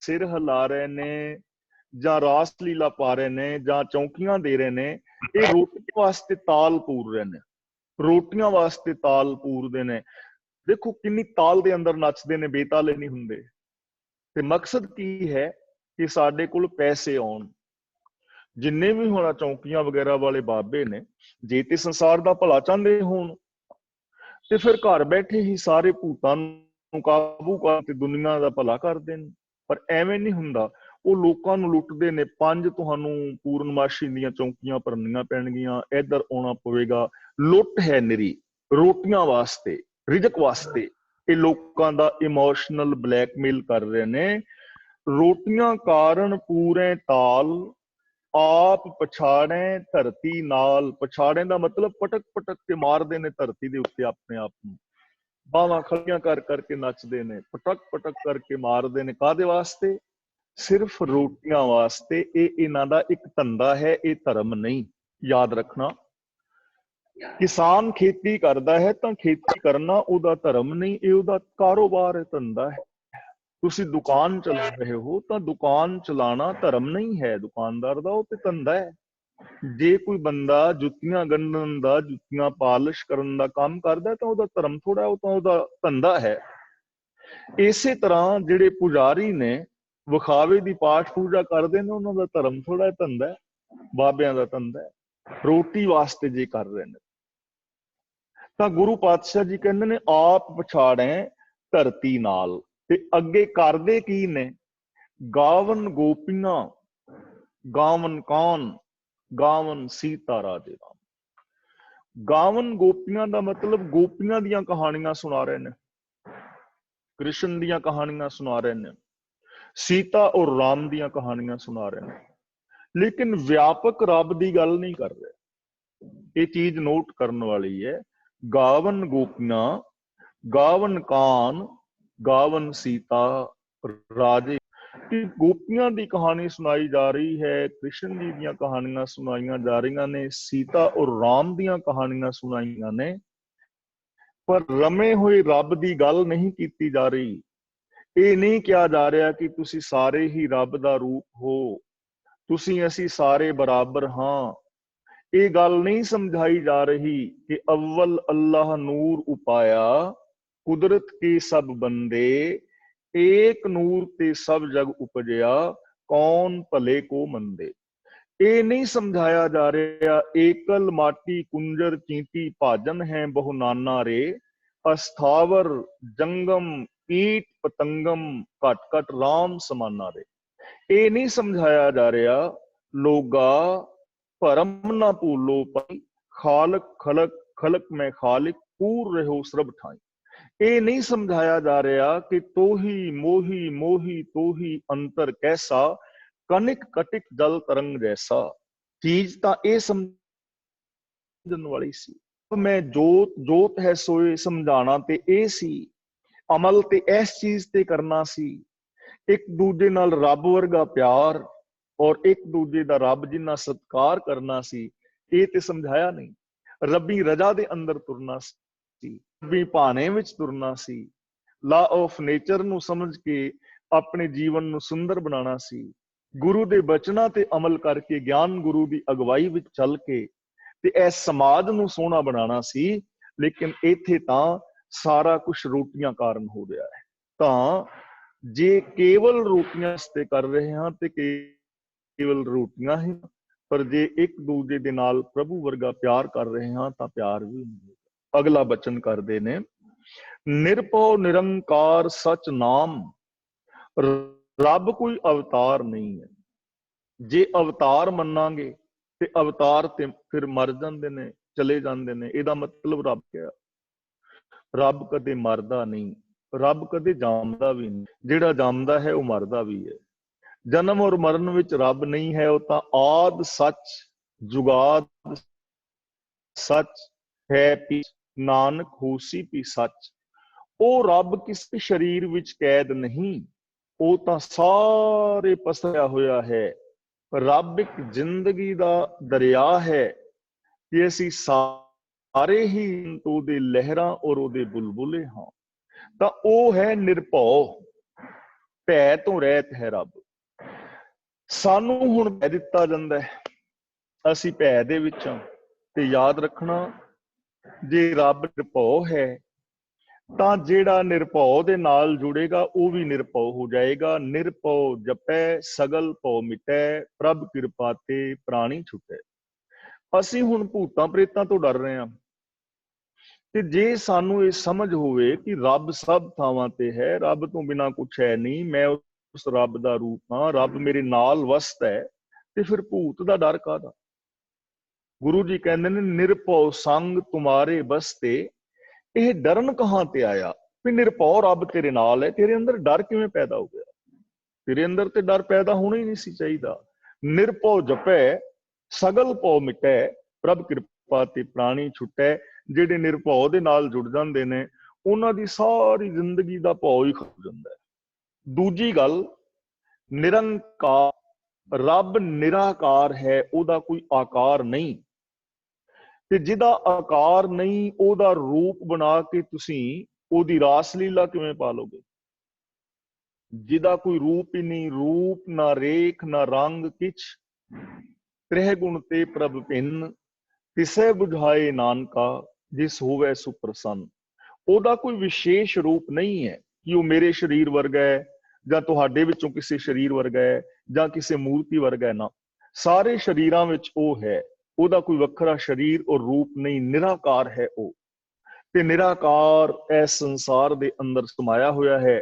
ਸਿਰ ਹਿਲਾ ਰਹੇ ਨੇ, ਜਾਂ ਰਾਸ ਲੀਲਾ ਪਾ ਰਹੇ ਨੇ, ਜਾਂ ਚੌਂਕੀਆਂ ਦੇ ਰਹੇ ਨੇ। ਇਹ ਰੋਟੀਆਂ ਵਾਸਤੇ ਤਾਲ ਪੂਰ ਰਹੇ ਨੇ, ਰੋਟੀਆਂ ਵਾਸਤੇ ਤਾਲ ਪੂਰਦੇ ਨੇ। ਦੇਖੋ ਕਿੰਨੀ ਤਾਲ ਦੇ ਅੰਦਰ ਨੱਚਦੇ ਨੇ, ਬੇਤਾਲੇ ਨਹੀਂ ਹੁੰਦੇ। ਤੇ ਮਕਸਦ ਕੀ ਹੈ ਕਿ ਸਾਡੇ ਕੋਲ ਪੈਸੇ ਆਉਣ। ਜਿੰਨੇ ਵੀ ਹੁਣ ਚੌਂਕੀਆਂ ਵਗੈਰਾ ਵਾਲੇ ਬਾਬੇ ਨੇ, ਜੇ ਤੇ ਸੰਸਾਰ ਦਾ ਭਲਾ ਚਾਹੁੰਦੇ ਹੋਣ ਤੇ ਫਿਰ ਘਰ ਬੈਠੇ ਹੀ ਸਾਰੇ ਭੂਤਾਂ ਨੂੰ ਕਾਬੂ ਕਰ ਤੇ ਦੁਨੀਆ ਦਾ ਭਲਾ ਕਰਦੇ ਨੇ। ਪਰ ਐਵੇਂ ਨਹੀਂ ਹੁੰਦਾ, ਉਹ ਲੋਕਾਂ ਨੂੰ ਲੁੱਟਦੇ ਨੇ। 5 ਤੁਹਾਨੂੰ ਪੂਰਨਮਾਸ਼ੀ ਦੀਆਂ ਚੌਂਕੀਆਂ ਭਰਨੀਆਂ ਪੈਣਗੀਆਂ, ਇੱਧਰ ਆਉਣਾ ਪਵੇਗਾ। ਲੁੱਟ ਹੈ ਨਿਰੀ, ਰੋਟੀਆਂ ਵਾਸਤੇ, ਰਿਜ਼ਕ ਵਾਸਤੇ। ਇਹ ਲੋਕਾਂ ਦਾ ਇਮੋਸ਼ਨਲ ਬਲੈਕਮੇਲ ਕਰ ਰਹੇ ਨੇ। ਰੋਟੀਆਂ ਕਾਰਨ ਪੂਰੇ ਤਾਲ, ਆਪ ਪਛਾੜੇ ਧਰਤੀ ਨਾਲ। ਪਛਾੜੇ ਦਾ ਮਤਲਬ ਪਟਕ ਪਟਕ ਕੇ ਮਾਰਦੇ ਨੇ ਧਰਤੀ ਦੇ ਉੱਤੇ ਆਪਣੇ ਆਪ ਨੂੰ, ਬਾਹਾਂ ਖੜੀਆਂ ਕਰ ਕਰਕੇ ਨੱਚਦੇ ਨੇ, ਪਟਕ ਪਟਕ ਕਰਕੇ ਮਾਰਦੇ ਨੇ। ਕਾਹਦੇ ਵਾਸਤੇ? ਸਿਰਫ ਰੋਟੀਆਂ ਵਾਸਤੇ। ਇਹ ਇਹਨਾਂ ਦਾ ਇੱਕ ਧੰਦਾ ਹੈ, ਇਹ ਧਰਮ ਨਹੀਂ। ਯਾਦ ਰੱਖਣਾ, ਕਿਸਾਨ ਖੇਤੀ ਕਰਦਾ ਹੈ ਤਾਂ ਖੇਤੀ ਕਰਨਾ ਉਹਦਾ ਧਰਮ ਨਹੀਂ, ਇਹ ਉਹਦਾ ਕਾਰੋਬਾਰ ਹੈ, ਧੰਦਾ ਹੈ। ਤੁਸੀਂ ਦੁਕਾਨ ਚਲਾ ਰਹੇ ਹੋ ਤਾਂ ਦੁਕਾਨ ਚਲਾਣਾ ਧਰਮ ਨਹੀਂ ਹੈ ਦੁਕਾਨਦਾਰ ਦਾ, ਉਹ ਤੇ ਧੰਦਾ ਹੈ। ਜੇ ਕੋਈ ਬੰਦਾ ਜੁੱਤੀਆਂ ਗੰਢਣ ਦਾ, ਜੁੱਤੀਆਂ ਪਾਲਿਸ਼ ਕਰਨ ਦਾ ਕੰਮ ਕਰਦਾ ਤਾਂ ਉਹਦਾ ਧਰਮ ਥੋੜਾ, ਉਹ ਤਾਂ ਉਹਦਾ ਧੰਦਾ ਹੈ। ਇਸੇ ਤਰ੍ਹਾਂ ਜਿਹੜੇ ਪੁਜਾਰੀ ਨੇ, ਵਿਖਾਵੇ ਦੀ ਪਾਠ ਪੂਜਾ ਕਰਦੇ ਨੇ, ਉਹਨਾਂ ਦਾ ਧਰਮ ਥੋੜਾ, ਧੰਦਾ ਹੈ। ਬਾਬਿਆਂ ਦਾ ਧੰਦਾ ਹੈ। ਰੋਟੀ ਵਾਸਤੇ ਜੇ ਕਰ ਰਹੇ ਨੇ ਤਾਂ ਗੁਰੂ ਪਾਤਸ਼ਾਹ ਜੀ ਕਹਿੰਦੇ ਨੇ ਆਪ ਪਛਾੜੇ ਧਰਤੀ ਨਾਲ। ਤੇ ਅੱਗੇ ਕਰਦੇ ਕੀ ਨੇ? ਗਾਵਨ ਗੋਪੀਆਂ, ਗਾਵਨ ਕੌਣ? ਗਾਵਨ ਸੀਤਾ ਰਾਜੇ ਰਾਮ। ਗਾਵਨ ਗੋਪੀਆਂ ਦਾ ਮਤਲਬ ਗੋਪੀਆਂ ਦੀਆਂ ਕਹਾਣੀਆਂ ਸੁਣਾ ਰਹੇ ਨੇ, ਕ੍ਰਿਸ਼ਨ ਦੀਆਂ ਕਹਾਣੀਆਂ ਸੁਣਾ ਰਹੇ ਨੇ, ਸੀਤਾ ਔਰ ਰਾਮ ਦੀਆਂ ਕਹਾਣੀਆਂ ਸੁਣਾ ਰਹੇ ਨੇ, ਲੇਕਿਨ ਵਿਆਪਕ ਰੱਬ ਦੀ ਗੱਲ ਨਹੀਂ ਕਰ ਰਹੇ। ਇਹ ਚੀਜ਼ ਨੋਟ ਕਰਨ ਵਾਲੀ ਹੈ। ਗਾਵਨ ਗੋਪੀਆਂ, ਗਾਵਨ ਕਾਨ, ਗਾਵਨ ਸੀਤਾ ਰਾਜੇ। कि गोपियां की कहानी सुनाई जा रही है, कृष्ण जी ਦੀਆਂ कहानियां सुनाइयां जा रही ने, सीता और राम ਦੀਆਂ कहानियां सुनाइयां ने, पर रमे हुए रब की गल नहीं की जा रही। ये नहीं कहा जा रहा कि तुसी सारे ही रब का रूप हो, तुसी असी सारे बराबर हाँ। ये गल नहीं समझाई जा रही कि अव्वल अल्लाह नूर उपाया, कुदरत के सब बंदे, एक नूर ते सब जग उपजया, कौन भले को मंदे। ये नहीं समझाया जा रहा एकल माटी कुंजर चींटी भाजन है बहु नाना रे, अस्थावर जंगम कीट पतंगम घट घट राम समाना रे। ये नहीं समझाया जा रहा लोगा भरम ना भूलो पाई, खालक खलक खलक में खालिक पूर रहो सरब ठाई। ये नहीं समझाया जा रहा कि तो ही मोही मोही तो ही अंतर कैसा, कनिक कटिक जल तरंग जैसा। चीज ਤਾਂ ਇਹ ਸਮਝਣ ਵਾਲੀ ਸੀ। मैं जोत जोत है सोए समझाना ते ਇਹ ਸੀ, अमल ते इस चीज ते करना सी। एक दूजे नाल रब वर्गा प्यार और एक दूजे दा रब जिन्ना सत्कार करना सी, ये ते समझाया नहीं। रबी रजा दे अंदर तुरना सी, रबी भाने विच तुरना सी, ला ऑफ नेचर नू समझ के अपने जीवन नू सुंदर बनाना सी, गुरु दे बचना ते अमल करके ज्ञान गुरु दी अगवाई विच चल के ते इस समाज नू सोहना बनाना सी। लेकिन इत्थे तां सारा कुछ रोटियां कारण हो रहा है। तां जे केवल रोटियां वास्ते कर रहे हैं ते केवल रोटियां ही, पर जे एक दूजे दे नाल प्रभु वर्गा प्यार कर रहे हैं तां प्यार भी नहीं। अगला बचन करदे ने, निरभौ निरंकार सच नाम, रब कोई अवतार नहीं है। जे अवतार मनांगे ते अवतार ते फिर मर जाते ने, चले जाते ने। इहदा मतलब रब क्या? रब कदे मरदा नहीं, रब कदे जामदा भी नहीं। जिहड़ा जामदा है वह मरदा भी है। जन्म और मरण विच रब नहीं है, वह तां आद सच जुगाद सच है पी नानक होसी पी सच। ਉਹ ਰੱਬ ਕਿਸੇ शरीर ਵਿੱਚ कैद नहीं, ਉਹ ਤਾਂ ਸਾਰੇ ਪਸਰਿਆ ਹੋਇਆ ਹੈ। ਰੱਬ ਇੱਕ ਜ਼ਿੰਦਗੀ ਦਾ ਦਰਿਆ ਹੈ ਕਿ ਅਸੀਂ ਸਾਰੇ ਹੀ ਉਹਦੇ ਲਹਿਰਾਂ ਔਰ ਉਹਦੇ ਬੁਲਬੁਲੇ ਹਾਂ। ਤਾਂ ਉਹ ਹੈ ਨਿਰਭਉ, ਭੈ ਤੋਂ ਰਹਿਤ ਹੈ ਰੱਬ। ਸਾਨੂੰ ਹੁਣ ਭੈ ਦਿੱਤਾ ਜਾਂਦਾ ਹੈ, ਅਸੀਂ ਭੈ ਦੇ ਵਿੱਚ ਹਾਂ। ਤੇ ਯਾਦ ਰੱਖਣਾ, ਜੇ ਰੱਬ ਨਿਰਭਉ ਹੈ ਤਾਂ ਜਿਹੜਾ ਨਿਰਭਉ ਦੇ ਨਾਲ ਜੁੜੇਗਾ ਉਹ ਵੀ ਨਿਰਭਉ ਹੋ ਜਾਏਗਾ। ਨਿਰਭਉ ਜਪੈ ਸਗਲ ਭਉ ਮਿਟੈ, ਪ੍ਰਭ ਕਿਰਪਾ ਤੇ ਪ੍ਰਾਣੀ ਛੁਟੈ। ਅਸੀਂ ਹੁਣ ਭੂਤਾਂ ਪ੍ਰੇਤਾਂ ਤੋਂ ਡਰ ਰਹੇ ਹਾਂ, ਤੇ ਜੇ ਸਾਨੂੰ ਇਹ ਸਮਝ ਹੋਵੇ ਕਿ ਰੱਬ ਸਭ ਥਾਵਾਂ ਤੇ ਹੈ, ਰੱਬ ਤੋਂ ਬਿਨਾਂ ਕੁਛ ਹੈ ਨਹੀਂ, ਮੈਂ ਉਸ ਰੱਬ ਦਾ ਰੂਪ ਹਾਂ, ਰੱਬ ਮੇਰੇ ਨਾਲ ਵਸਦਾ ਹੈ, ਤੇ ਫਿਰ ਭੂਤ ਦਾ ਡਰ ਕਾਹਦਾ? ਗੁਰੂ ਜੀ ਕਹਿੰਦੇ ਨੇ, ਨਿਰਭਉ ਸੰਗ ਤੁਮਾਰੇ ਬਸਤੇ, ਇਹ ਡਰਨ ਕਹਾਂ ਤੇ ਆਇਆ। ਵੀ ਨਿਰਭਉ ਰੱਬ ਤੇਰੇ ਨਾਲ ਹੈ, ਤੇਰੇ ਅੰਦਰ ਡਰ ਕਿਵੇਂ ਪੈਦਾ ਹੋ ਗਿਆ? ਤੇਰੇ ਅੰਦਰ ਤੇ ਡਰ ਪੈਦਾ ਹੋਣਾ ਹੀ ਨਹੀਂ ਸੀ ਚਾਹੀਦਾ। ਨਿਰਭਉ ਜਪੈ ਸਗਲ ਭਉ ਮਿਟੈ, ਪ੍ਰਭ ਕਿਰਪਾ ਤੇ ਪ੍ਰਾਣੀ ਛੁਟੈ। ਜਿਹੜੇ ਨਿਰਭਉ ਦੇ ਨਾਲ ਜੁੜ ਜਾਂਦੇ ਨੇ, ਉਹਨਾਂ ਦੀ ਸਾਰੀ ਜ਼ਿੰਦਗੀ ਦਾ ਭਉ ਹੀ ਖਤਮ ਹੋ ਜਾਂਦਾ ਹੈ। ਦੂਜੀ ਗੱਲ, ਨਿਰੰਕਾਰ, ਰੱਬ ਨਿਰਾਕਾਰ ਹੈ, ਉਹਦਾ ਕੋਈ ਆਕਾਰ ਨਹੀਂ। ਤੇ ਜਿਹਦਾ ਆਕਾਰ ਨਹੀਂ, ਉਹਦਾ ਰੂਪ ਬਣਾ ਕੇ ਤੁਸੀਂ ਉਹਦੀ ਰਾਸ ਲੀਲਾ ਕਿਵੇਂ ਪਾ ਲੋਗੇ? ਜਿਹਦਾ ਕੋਈ ਰੂਪ ਹੀ ਨਹੀਂ, ਰੂਪ ਨਾ ਰੇਖ ਨਾ ਰੰਗ ਕਿਛ, ਤ੍ਰਹਿ ਗੁਣ ਤੇ ਪ੍ਰਭ ਭਿੰਨ, ਤਿਸੈ ਬੁਝਾਏ ਨਾਨਕਾ ਜਿਸ ਹੋਵੇ ਸੁਪ੍ਰਸੰਨ। ਉਹਦਾ ਕੋਈ ਵਿਸ਼ੇਸ਼ ਰੂਪ ਨਹੀਂ ਹੈ ਕਿ ਉਹ ਮੇਰੇ ਸਰੀਰ ਵਰਗਾ ਹੈ, ਜਾਂ ਤੁਹਾਡੇ ਵਿੱਚੋਂ ਕਿਸੇ ਸਰੀਰ ਵਰਗਾ ਹੈ, ਜਾਂ ਕਿਸੇ ਮੂਰਤੀ ਵਰਗਾ ਹੈ। ਨਾ, ਸਾਰੇ ਸਰੀਰਾਂ ਵਿੱਚ ਉਹ ਹੈ। ਉਹਦਾ ਕੋਈ ਵੱਖਰਾ ਸਰੀਰ ਔਰ ਰੂਪ ਨਹੀਂ, ਨਿਰਾਕਾਰ ਹੈ ਉਹ। ਤੇ ਨਿਰਾਕਾਰ ਇਸ ਸੰਸਾਰ ਦੇ ਅੰਦਰ ਸਮਾਇਆ ਹੋਇਆ ਹੈ,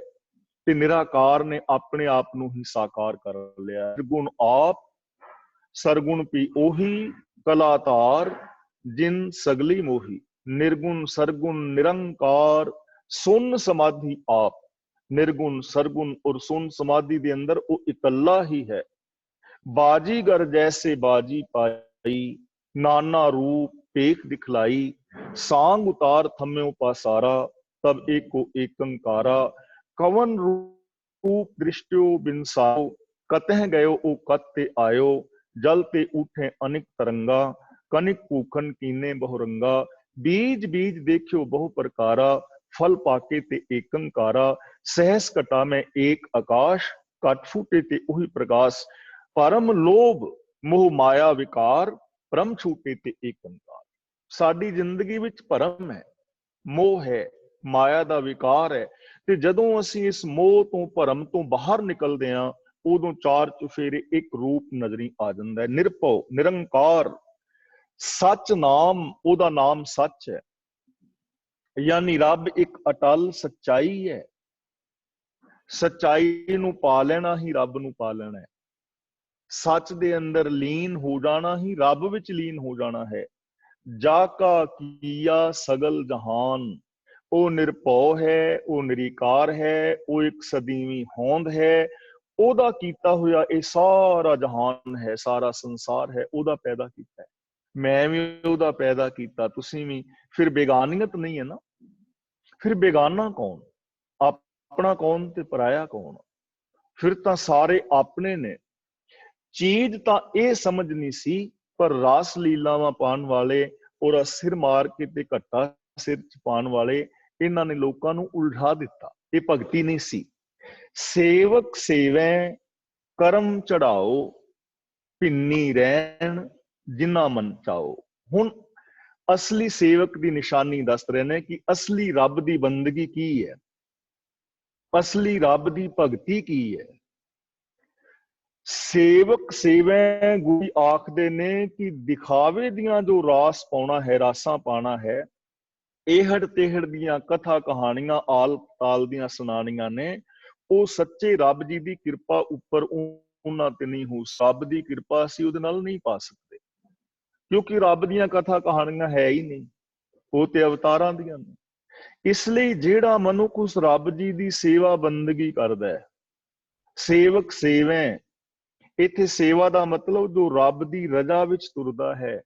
ਤੇ ਨਿਰਾਕਾਰ ਨੇ ਆਪਣੇ ਆਪ ਨੂੰ ਹੀ ਸਾਕਾਰ ਕਰ ਲਿਆ। ਨਿਰਗੁਣ ਆਪ ਸਰਗੁਣ ਪੀ ਉਹੀ, ਕਲਾਤਾਰ ਜਿਨ ਸਗਲੀ ਮੋਹੀ। ਨਿਰਗੁਣ ਸਰਗੁਣ ਨਿਰੰਕਾਰ, ਸੁਨ ਸਮਾਧੀ ਆਪ। ਨਿਰਗੁਣ ਸਰਗੁਣ ਔਰ ਸੁਨ ਸਮਾਧੀ ਦੇ ਅੰਦਰ ਉਹ ਇਕੱਲਾ ਹੀ ਹੈ। ਬਾਜੀਗਰ ਜੈਸੇ ਬਾਜੀ ਪਾਈ, नाना रूप पेख दिखलाई, सांग उतार थम्यो पासारा, तब एको एकंकारा। कवन रूप रूप दृष्टो बिनसाओ, कतह गयो ओ कत ते आयो, जल ते उठे अनिक तरंगा, कनिक पूखन कीने बहुरंगा, बीज बीज देखियो बहु प्रकारा, फल पाके ते एकंकारा, सहस कटा में एक आकाश, कट फूटे ते उही प्रकाश, परम लोभ मोह माया विकार, परम छूटे ते एकंकार। साडी जिंदगी विच भरम है, मोह है, माया ਦਾ ਵਿਕਾਰ ਹੈ, ਤੇ ਜਦੋਂ ਅਸੀਂ ਇਸ ਮੋਹ ਤੋਂ ਭਰਮ ਤੋਂ ਬਾਹਰ ਨਿਕਲਦੇ ਹਾਂ ਉਦੋਂ ਚਾਰ ਚੁਫੇਰੇ ਇੱਕ ਰੂਪ ਨਜ਼ਰੀ ਆ ਜਾਂਦਾ ਹੈ, ਨਿਰਭਉ ਨਿਰੰਕਾਰ ਸੱਚ ਨਾਮ, ਉਹਦਾ ਨਾਮ ਸੱਚ ਹੈ, ਯਾਨੀ ਰੱਬ ਇੱਕ ਅਟਲ ਸੱਚਾਈ ਹੈ। ਸੱਚਾਈ ਨੂੰ ਪਾ ਲੈਣਾ ਹੀ ਰੱਬ ਨੂੰ ਪਾ ਲੈਣਾ ਹੈ, ਸੱਚ ਦੇ ਅੰਦਰ ਲੀਨ ਹੋ ਜਾਣਾ ਹੀ ਰੱਬ ਵਿੱਚ ਲੀਨ ਹੋ ਜਾਣਾ ਹੈ। ਜਾ ਕਾ ਕੀਆ ਸਗਲ ਜਹਾਨ, ਉਹ ਨਿਰਭਉ ਹੈ, ਉਹ ਨਿਰੀਕਾਰ ਹੈ, ਉਹ ਇੱਕ ਸਦੀਵੀ ਹੋਂਦ ਹੈ, ਉਹਦਾ ਕੀਤਾ ਹੋਇਆ ਇਹ ਸਾਰਾ ਜਹਾਨ ਹੈ, ਸਾਰਾ ਸੰਸਾਰ ਹੈ, ਉਹਦਾ ਪੈਦਾ ਕੀਤਾ ਹੈ। ਮੈਂ ਵੀ ਉਹਦਾ ਪੈਦਾ ਕੀਤਾ, ਤੁਸੀਂ ਵੀ, ਫਿਰ ਬੇਗਾਨੀਅਤ ਨਹੀਂ ਹੈ ਨਾ। ਫਿਰ ਬੇਗਾਨਾ ਕੌਣ, ਆਪਣਾ ਕੌਣ ਤੇ ਪਰਾਇਆ ਕੌਣ? ਫਿਰ ਤਾਂ ਸਾਰੇ ਆਪਣੇ ਨੇ। ਚੀਜ਼ ਤਾਂ ਇਹ ਸਮਝਣੀ ਸੀ, ਪਰ ਰਾਸ ਲੀਲਾਵਾਂ ਪਾਉਣ ਵਾਲੇ ਔਰ ਸਿਰ ਮਾਰ ਕੇ ਤੇ ਘੱਟਾ ਸਿਰ ਚ ਪਾਉਣ ਵਾਲੇ, ਇਹਨਾਂ ਨੇ ਲੋਕਾਂ ਨੂੰ ਉਲਝਾ ਦਿੱਤਾ। ਇਹ ਭਗਤੀ ਨਹੀਂ ਸੀ। ਸੇਵਕ ਸੇਵੈ ਕਰਮ ਚੜਾਓ, ਭਿੰਨੀ ਰਹਿਣ ਜਿੰਨਾ ਮਨ ਚਾਓ। ਹੁਣ ਅਸਲੀ ਸੇਵਕ ਦੀ ਨਿਸ਼ਾਨੀ ਦੱਸ ਰਹੇ ਨੇ ਕਿ ਅਸਲੀ ਰੱਬ ਦੀ ਬੰਦਗੀ ਕੀ ਹੈ, ਅਸਲੀ ਰੱਬ ਦੀ ਭਗਤੀ ਕੀ ਹੈ। ਸੇਵਕ ਸੇਵੈ ਗੁਰੂ ਆਖਦੇ ਨੇ ਕਿ ਦਿਖਾਵੇ ਦੀਆਂ ਜੋ ਰਾਸ ਪਾਉਣਾ ਹੈ, ਰਾਸਾਂ ਪਾਉਣਾ ਹੈ, ਇਹੜ ਤੇਹੜ ਦੀਆਂ ਕਥਾ ਕਹਾਣੀਆਂ ਆਲ ਤਾਲ ਦੀਆਂ ਸੁਣਾਣੀਆਂ ਨੇ, ਉਹ ਸੱਚੇ ਰੱਬ ਜੀ ਦੀ ਕਿਰਪਾ ਉੱਪਰ ਉਹਨਾਂ ਤੇ ਨਹੀਂ ਹੋ। ਰੱਬ ਦੀ ਕਿਰਪਾ ਅਸੀਂ ਉਹਦੇ ਨਾਲ ਨਹੀਂ ਪਾ ਸਕਦੇ, ਕਿਉਂਕਿ ਰੱਬ ਦੀਆਂ ਕਥਾ ਕਹਾਣੀਆਂ ਹੈ ਹੀ ਨਹੀਂ, ਉਹ ਤੇ ਅਵਤਾਰਾਂ ਦੀਆਂ ਨੇ। ਇਸ ਲਈ ਜਿਹੜਾ ਮਨੁੱਖ ਉਸ ਰੱਬ ਜੀ ਦੀ ਸੇਵਾ ਬੰਦਗੀ ਕਰਦਾ ਹੈ, ਸੇਵਕ ਸੇਵੈ, ਇੱਥੇ ਸੇਵਾ ਦਾ ਮਤਲਬ ਜੋ ਰੱਬ ਦੀ ਰਜ਼ਾ ਵਿੱਚ ਤੁਰਦਾ ਹੈ,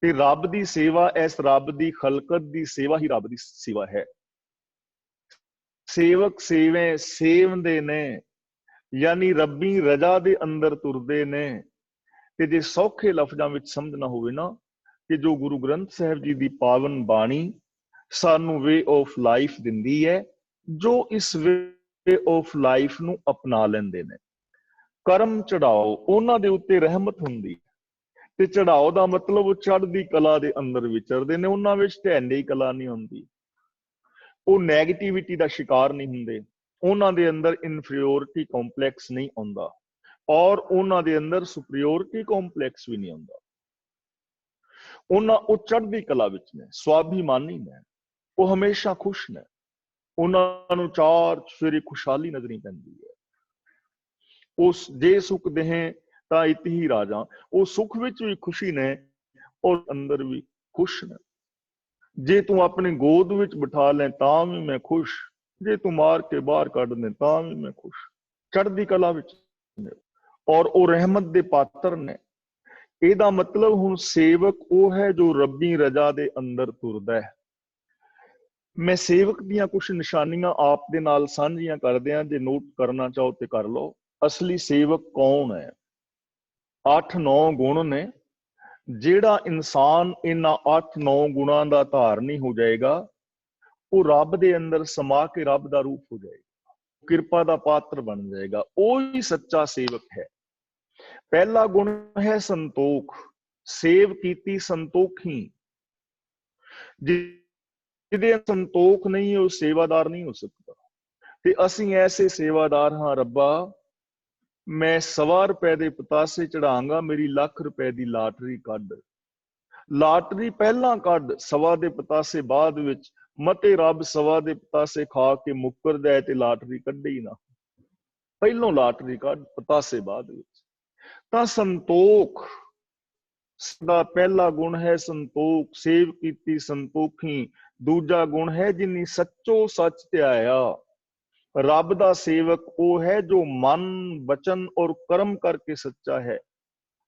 ਤੇ ਰੱਬ ਦੀ ਸੇਵਾ ਇਸ ਰੱਬ ਦੀ ਖਲਕਤ ਦੀ ਸੇਵਾ ਹੀ ਰੱਬ ਦੀ ਸੇਵਾ ਹੈ। ਸੇਵਕ ਸੇਵੈ ਸੇਵਦੇ ਨੇ, ਯਾਨੀ ਰੱਬੀ ਰਜ਼ਾ ਦੇ ਅੰਦਰ ਤੁਰਦੇ ਨੇ। ਤੇ ਜੇ ਸੌਖੇ ਲਫ਼ਜ਼ਾਂ ਵਿੱਚ ਸਮਝਣਾ ਹੋਵੇ ਨਾ, ਕਿ ਜੋ ਗੁਰੂ ਗ੍ਰੰਥ ਸਾਹਿਬ ਜੀ ਦੀ ਪਾਵਨ ਬਾਣੀ ਸਾਨੂੰ ਵੇ ਆਫ ਲਾਈਫ ਦਿੰਦੀ ਹੈ, ਜੋ ਇਸ ਵੇ ਆਫ ਲਾਈਫ ਨੂੰ ਅਪਣਾ ਲੈਂਦੇ ਨੇ। ਕਰਮ ਚੜਾਓ, ਉਹਨਾਂ ਦੇ ਉੱਤੇ ਰਹਿਮਤ ਹੁੰਦੀ, ਤੇ ਚੜਾਓ ਦਾ ਮਤਲਬ ਉਹ ਚੜ੍ਹਦੀ ਕਲਾ ਦੇ ਅੰਦਰ ਵਿਚਰਦੇ ਨੇ, ਉਹਨਾਂ ਵਿੱਚ ਢਹਿੰਦੀ ਕਲਾ ਨਹੀਂ ਹੁੰਦੀ, ਉਹ ਨੈਗੇਟਿਵਿਟੀ ਦਾ ਸ਼ਿਕਾਰ ਨਹੀਂ ਹੁੰਦੇ, ਉਹਨਾਂ ਦੇ ਅੰਦਰ ਇਨਫੀਰੀਓਰਿਟੀ ਕੰਪਲੈਕਸ ਨਹੀਂ ਆਉਂਦਾ, ਔਰ ਉਹਨਾਂ ਦੇ ਅੰਦਰ ਸੁਪਰੀਓਰਿਟੀ ਕੰਪਲੈਕਸ ਵੀ ਨਹੀਂ ਆਉਂਦਾ। ਉਹ ਚੜ੍ਹਦੀ ਕਲਾ ਵਿੱਚ ਨੇ, ਸਵਾਭਿਮਾਨੀ ਨੇ, ਉਹ ਹਮੇਸ਼ਾ ਖੁਸ਼ ਨੇ, ਉਹਨਾਂ ਨੂੰ ਚਾਰ ਸਵੇਰੇ ਖੁਸ਼ਹਾਲੀ ਨਜ਼ਰੀ ਪੈਂਦੀ ਹੈ। ਉਸ ਜੇ ਸੁਖ ਦੇਹ ਤਾਂ ਇਤ ਹੀ ਰਾਜਾ, ਉਹ ਸੁਖ ਵਿੱਚ ਵੀ ਖੁਸ਼ੀ ਨੇ ਔਰ ਅੰਦਰ ਵੀ ਖੁਸ਼ ਨੇ। ਜੇ ਤੂੰ ਆਪਣੀ ਗੋਦ ਵਿੱਚ ਬਿਠਾ ਲੈ ਤਾਂ ਵੀ ਮੈਂ ਖੁਸ਼, ਜੇ ਤੂੰ ਮਾਰ ਕੇ ਬਾਹਰ ਕੱਢ ਦੇ ਤਾਂ ਵੀ ਮੈਂ ਖੁਸ਼। ਚੜ੍ਹਦੀ ਕਲਾ ਵਿੱਚ ਨੇ ਔਰ ਉਹ ਰਹਿਮਤ ਦੇ ਪਾਤਰ ਨੇ। ਇਹਦਾ ਮਤਲਬ ਹੁਣ ਸੇਵਕ ਉਹ ਹੈ ਜੋ ਰੱਬੀ ਰਜ਼ਾ ਦੇ ਅੰਦਰ ਤੁਰਦਾ ਹੈ। ਮੈਂ ਸੇਵਕ ਦੀਆਂ ਕੁਝ ਨਿਸ਼ਾਨੀਆਂ ਆਪ ਦੇ ਨਾਲ ਸਾਂਝੀਆਂ ਕਰਦੇ ਹਾਂ, ਜੇ ਨੋਟ ਕਰਨਾ ਚਾਹੋ ਤੇ ਕਰ ਲਓ। ਅਸਲੀ ਸੇਵਕ ਕੌਣ ਹੈ? 8-9 ਗੁਣ ਨੇ। ਜਿਹੜਾ ਇਨਸਾਨ ਇਹਨਾਂ 8-9 ਗੁਣਾਂ ਦਾ ਧਾਰਨੀ ਹੋ ਜਾਏਗਾ, ਉਹ ਰੱਬ ਦੇ ਅੰਦਰ ਸਮਾ ਕੇ ਰੱਬ ਦਾ ਰੂਪ ਹੋ ਜਾਏਗਾ, ਕਿਰਪਾ ਦਾ ਪਾਤਰ ਬਣ ਜਾਏਗਾ। ਉਹ ਹੀ ਸੱਚਾ ਸੇਵਕ ਹੈ। ਪਹਿਲਾ ਗੁਣ ਹੈ ਸੰਤੋਖ। ਸੇਵ ਕੀਤੀ ਸੰਤੋਖੀ। ਜਿਹਦੇ ਸੰਤੋਖ ਨਹੀਂ, ਉਹ ਸੇਵਾਦਾਰ ਨਹੀਂ ਹੋ ਸਕਦਾ। ਤੇ ਅਸੀਂ ਐਸੇ ਸੇਵਾਦਾਰ ਹਾਂ, ਰੱਬਾ ਮੈਂ 1.25 ਰੁਪਏ ਦੇ ਪਤਾਸੇ ਚੜਾਂਗਾ, ਮੇਰੀ ਲੱਖ ਰੁਪਏ ਦੀ ਲਾਟਰੀ ਕੱਢ। ਲਾਟਰੀ ਪਹਿਲਾਂ ਕੱਢ, 1.25 ਦੇ ਪਤਾਸੇ ਬਾਅਦ ਵਿੱਚ। ਮਤੇ ਰੱਬ 1.25 ਦੇ ਪਤਾਸੇ ਖਾ ਕੇ ਮੁੱਕਰ ਜਾਏ ਤੇ ਲਾਟਰੀ ਕੱਢੇ ਹੀ ਨਾ, ਪਹਿਲੋਂ ਲਾਟਰੀ ਕੱਢ, ਪਤਾਸੇ ਬਾਅਦ ਵਿੱਚ। ਤਾਂ ਸੰਤੋਖ ਦਾ ਪਹਿਲਾ ਗੁਣ ਹੈ ਸੰਤੋਖ। ਸੇਵ ਕੀਤੀ ਸੰਤੋਖੀ। ਦੂਜਾ ਗੁਣ ਹੈ ਜਿਨੀ ਸੱਚੋ ਸੱਚ ਧਿਆਇਆ। ਰੱਬ ਦਾ ਸੇਵਕ ਉਹ ਹੈ ਜੋ ਮਨ, ਬਚਨ ਔਰ ਕਰਮ ਕਰਕੇ ਸੱਚਾ ਹੈ,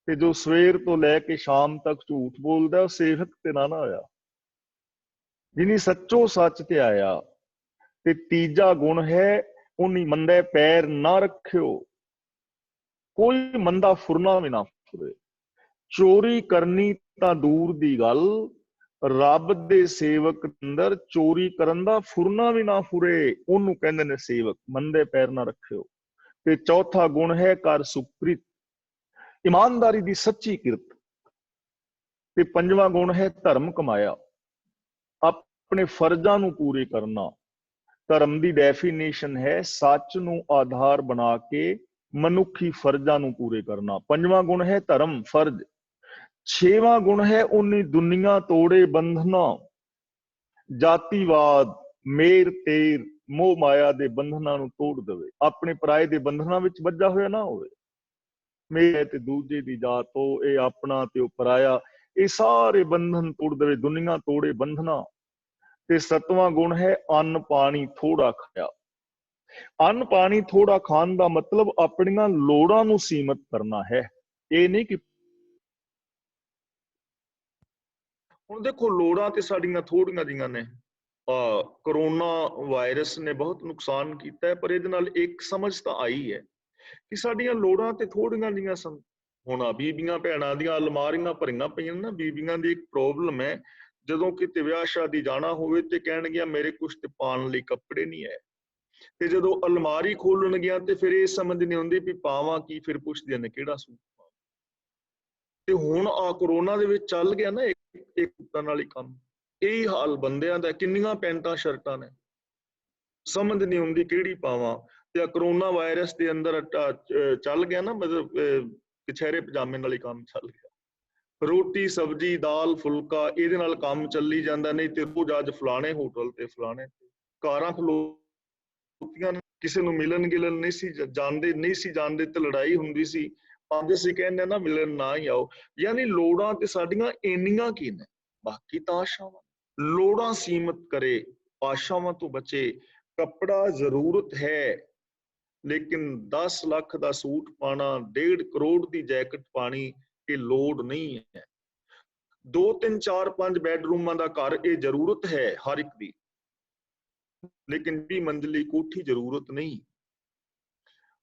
ਤੇ ਜੋ ਸਵੇਰ ਤੋਂ ਲੈ ਕੇ ਸ਼ਾਮ ਤੱਕ ਝੂਠ ਬੋਲਦਾ, ਉਹ ਸੇਵਕ ਤੇ ਨਾ ਹੋਇਆ। ਜਿਨੀ ਸੱਚੋ ਸੱਚ ਧਿਆਇਆ। ਤੇ ਤੀਜਾ ਗੁਣ ਹੈ उन्हीं मंदे पैर ना रखियो, कोई मंदा फुरना भी ना फुरे। चोरी करनी तां दूर दी गल, रब दे सेवक अंदर चोरी करन दा फुरना भी ना फुरे, ओनू कहंदे ने सेवक। मंदे पैर ना रखियो। ते चौथा गुण है कर सुप्रीत, ईमानदारी दी सच्ची किरत। ते पंजवां गुण है धर्म कमाया, अपने फर्जां नू पूरे करना। धर्म दी डेफिनेशन है सच नू आधार बना के मनुखी फर्जां नू पूरे करना। पंजवां गुण है धर्म फर्ज। छेवां गुण है उन्नी दुनिया तोड़े बंधना, जातिवाद मेर तेर मोह माया दे बंधना नू तोड़ देवे, अपने पराए दे बंधना विच वज्जा होया ना होवे। मेरे ते दूजे दी जात हो, ये अपना ते पराया, ये सारे बंधन तोड़ देवे, दुनिया तोड़े बंधना। ते सतवां गुण है अन्न पानी थोड़ा खाया। अन्न पानी थोड़ा खान का मतलब अपनियां लोड़ां नू सीमित करना है। ये नहीं कि हुण देखो लोड़ां ते साडीआं थोड़ियां जिहियां ने। करोना वायरस ने बहुत नुकसान किया है, पर इहदे नाल एक समझ तो आई है कि साडीआं लोड़ां ते थोड़ियां जिहियां सन। हुण बीबियां भैणां दीआं अलमारियां भरीआं पईआं ना। बीबियां दी एक प्रॉब्लम है, ਜਦੋਂ ਕਿਤੇ ਵਿਆਹ ਸ਼ਾਦੀ ਜਾਣਾ ਹੋਵੇ ਤੇ ਕਹਿਣਗੀਆਂ ਮੇਰੇ ਕੁਛ ਤੇ ਪਾਉਣ ਲਈ ਕੱਪੜੇ ਨਹੀਂ ਹੈ। ਤੇ ਜਦੋਂ ਅਲਮਾਰੀ ਖੋਲਣਗੀਆਂ ਤੇ ਫਿਰ ਇਹ ਸਮਝ ਨਹੀਂ ਆਉਂਦੀ ਵੀ ਪਾਵਾਂ ਕੀ, ਫਿਰ ਪੁੱਛਦੀਆਂ ਨੇ ਕਿਹੜਾ ਸੂਟ ਪਾਵਾਂ। ਤੇ ਹੁਣ ਆ ਕਰੋਨਾ ਦੇ ਵਿੱਚ ਚੱਲ ਗਿਆ ਨਾ ਇੱਕ ਤਰ੍ਹਾਂ ਨਾਲ ਹੀ ਕੰਮ। ਇਹੀ ਹਾਲ ਬੰਦਿਆਂ ਦਾ, ਕਿੰਨੀਆਂ ਪੈਂਟਾਂ ਸ਼ਰਟਾਂ ਨੇ, ਸਮਝ ਨਹੀਂ ਆਉਂਦੀ ਕਿਹੜੀ ਪਾਵਾਂ। ਤੇ ਆ ਕਰੋਨਾ ਵਾਇਰਸ ਦੇ ਅੰਦਰ ਚੱਲ ਗਿਆ ਨਾ, ਮਤਲਬ ਕਛਹਿਰੇ ਪਜਾਮੇ ਨਾਲ ਹੀ ਕੰਮ ਚੱਲ ਗਿਆ। ਰੋਟੀ ਸਬਜ਼ੀ ਦਾਲ ਫੁਲਕਾ ਇਹਦੇ ਨਾਲ ਕੰਮ ਚੱਲੀ ਜਾਂਦਾ, ਨਹੀਂ ਤੇ ਰੋਜ਼ ਅੱਜ ਫਲਾਣੇ ਹੋਟਲ ਤੇ ਫਲਾਣੇ ਕਾਰਾਂ ਖਲੋਤੀਆਂ ਨੇ, ਕਿਸੇ ਨੂੰ ਮਿਲਣ ਗਿਲਣ ਨਹੀਂ ਸੀ ਜਾਂਦੇ ਤੇ ਲੜਾਈ ਹੁੰਦੀ ਸੀ। ਅੱਜ ਅਸੀਂ ਕਹਿੰਦੇ ਨਾ ਮਿਲਣ ਨਾ ਹੀ ਆਓ। ਯਾਨੀ ਲੋੜਾਂ ਤੇ ਸਾਡੀਆਂ ਇੰਨੀਆਂ ਕੀ ਨੇ, ਬਾਕੀ ਤਾਂ ਆਸ਼ਾਵਾਂ। ਲੋੜਾਂ ਸੀਮਤ ਕਰੇ, ਆਸ਼ਾਵਾਂ ਤੋਂ ਬਚੇ। ਕੱਪੜਾ ਜ਼ਰੂਰਤ ਹੈ, ਲੇਕਿਨ 10 ਲੱਖ ਦਾ ਸੂਟ ਪਾਣਾ, 1.5 ਕਰੋੜ ਦੀ ਜੈਕਟ ਪਾਣੀ ਇਹ ਲੋੜ ਨਹੀਂ ਹੈ। 2 3 4 5 ਬੈਡਰੂਮਾਂ ਦਾ ਘਰ ਇਹ ਜ਼ਰੂਰਤ ਹੈ ਹਰ ਇੱਕ ਦੀ, ਲੇਕਿਨ 20 ਮੰਜ਼ਲੀ ਕੋਠੀ ਜ਼ਰੂਰਤ ਨਹੀਂ।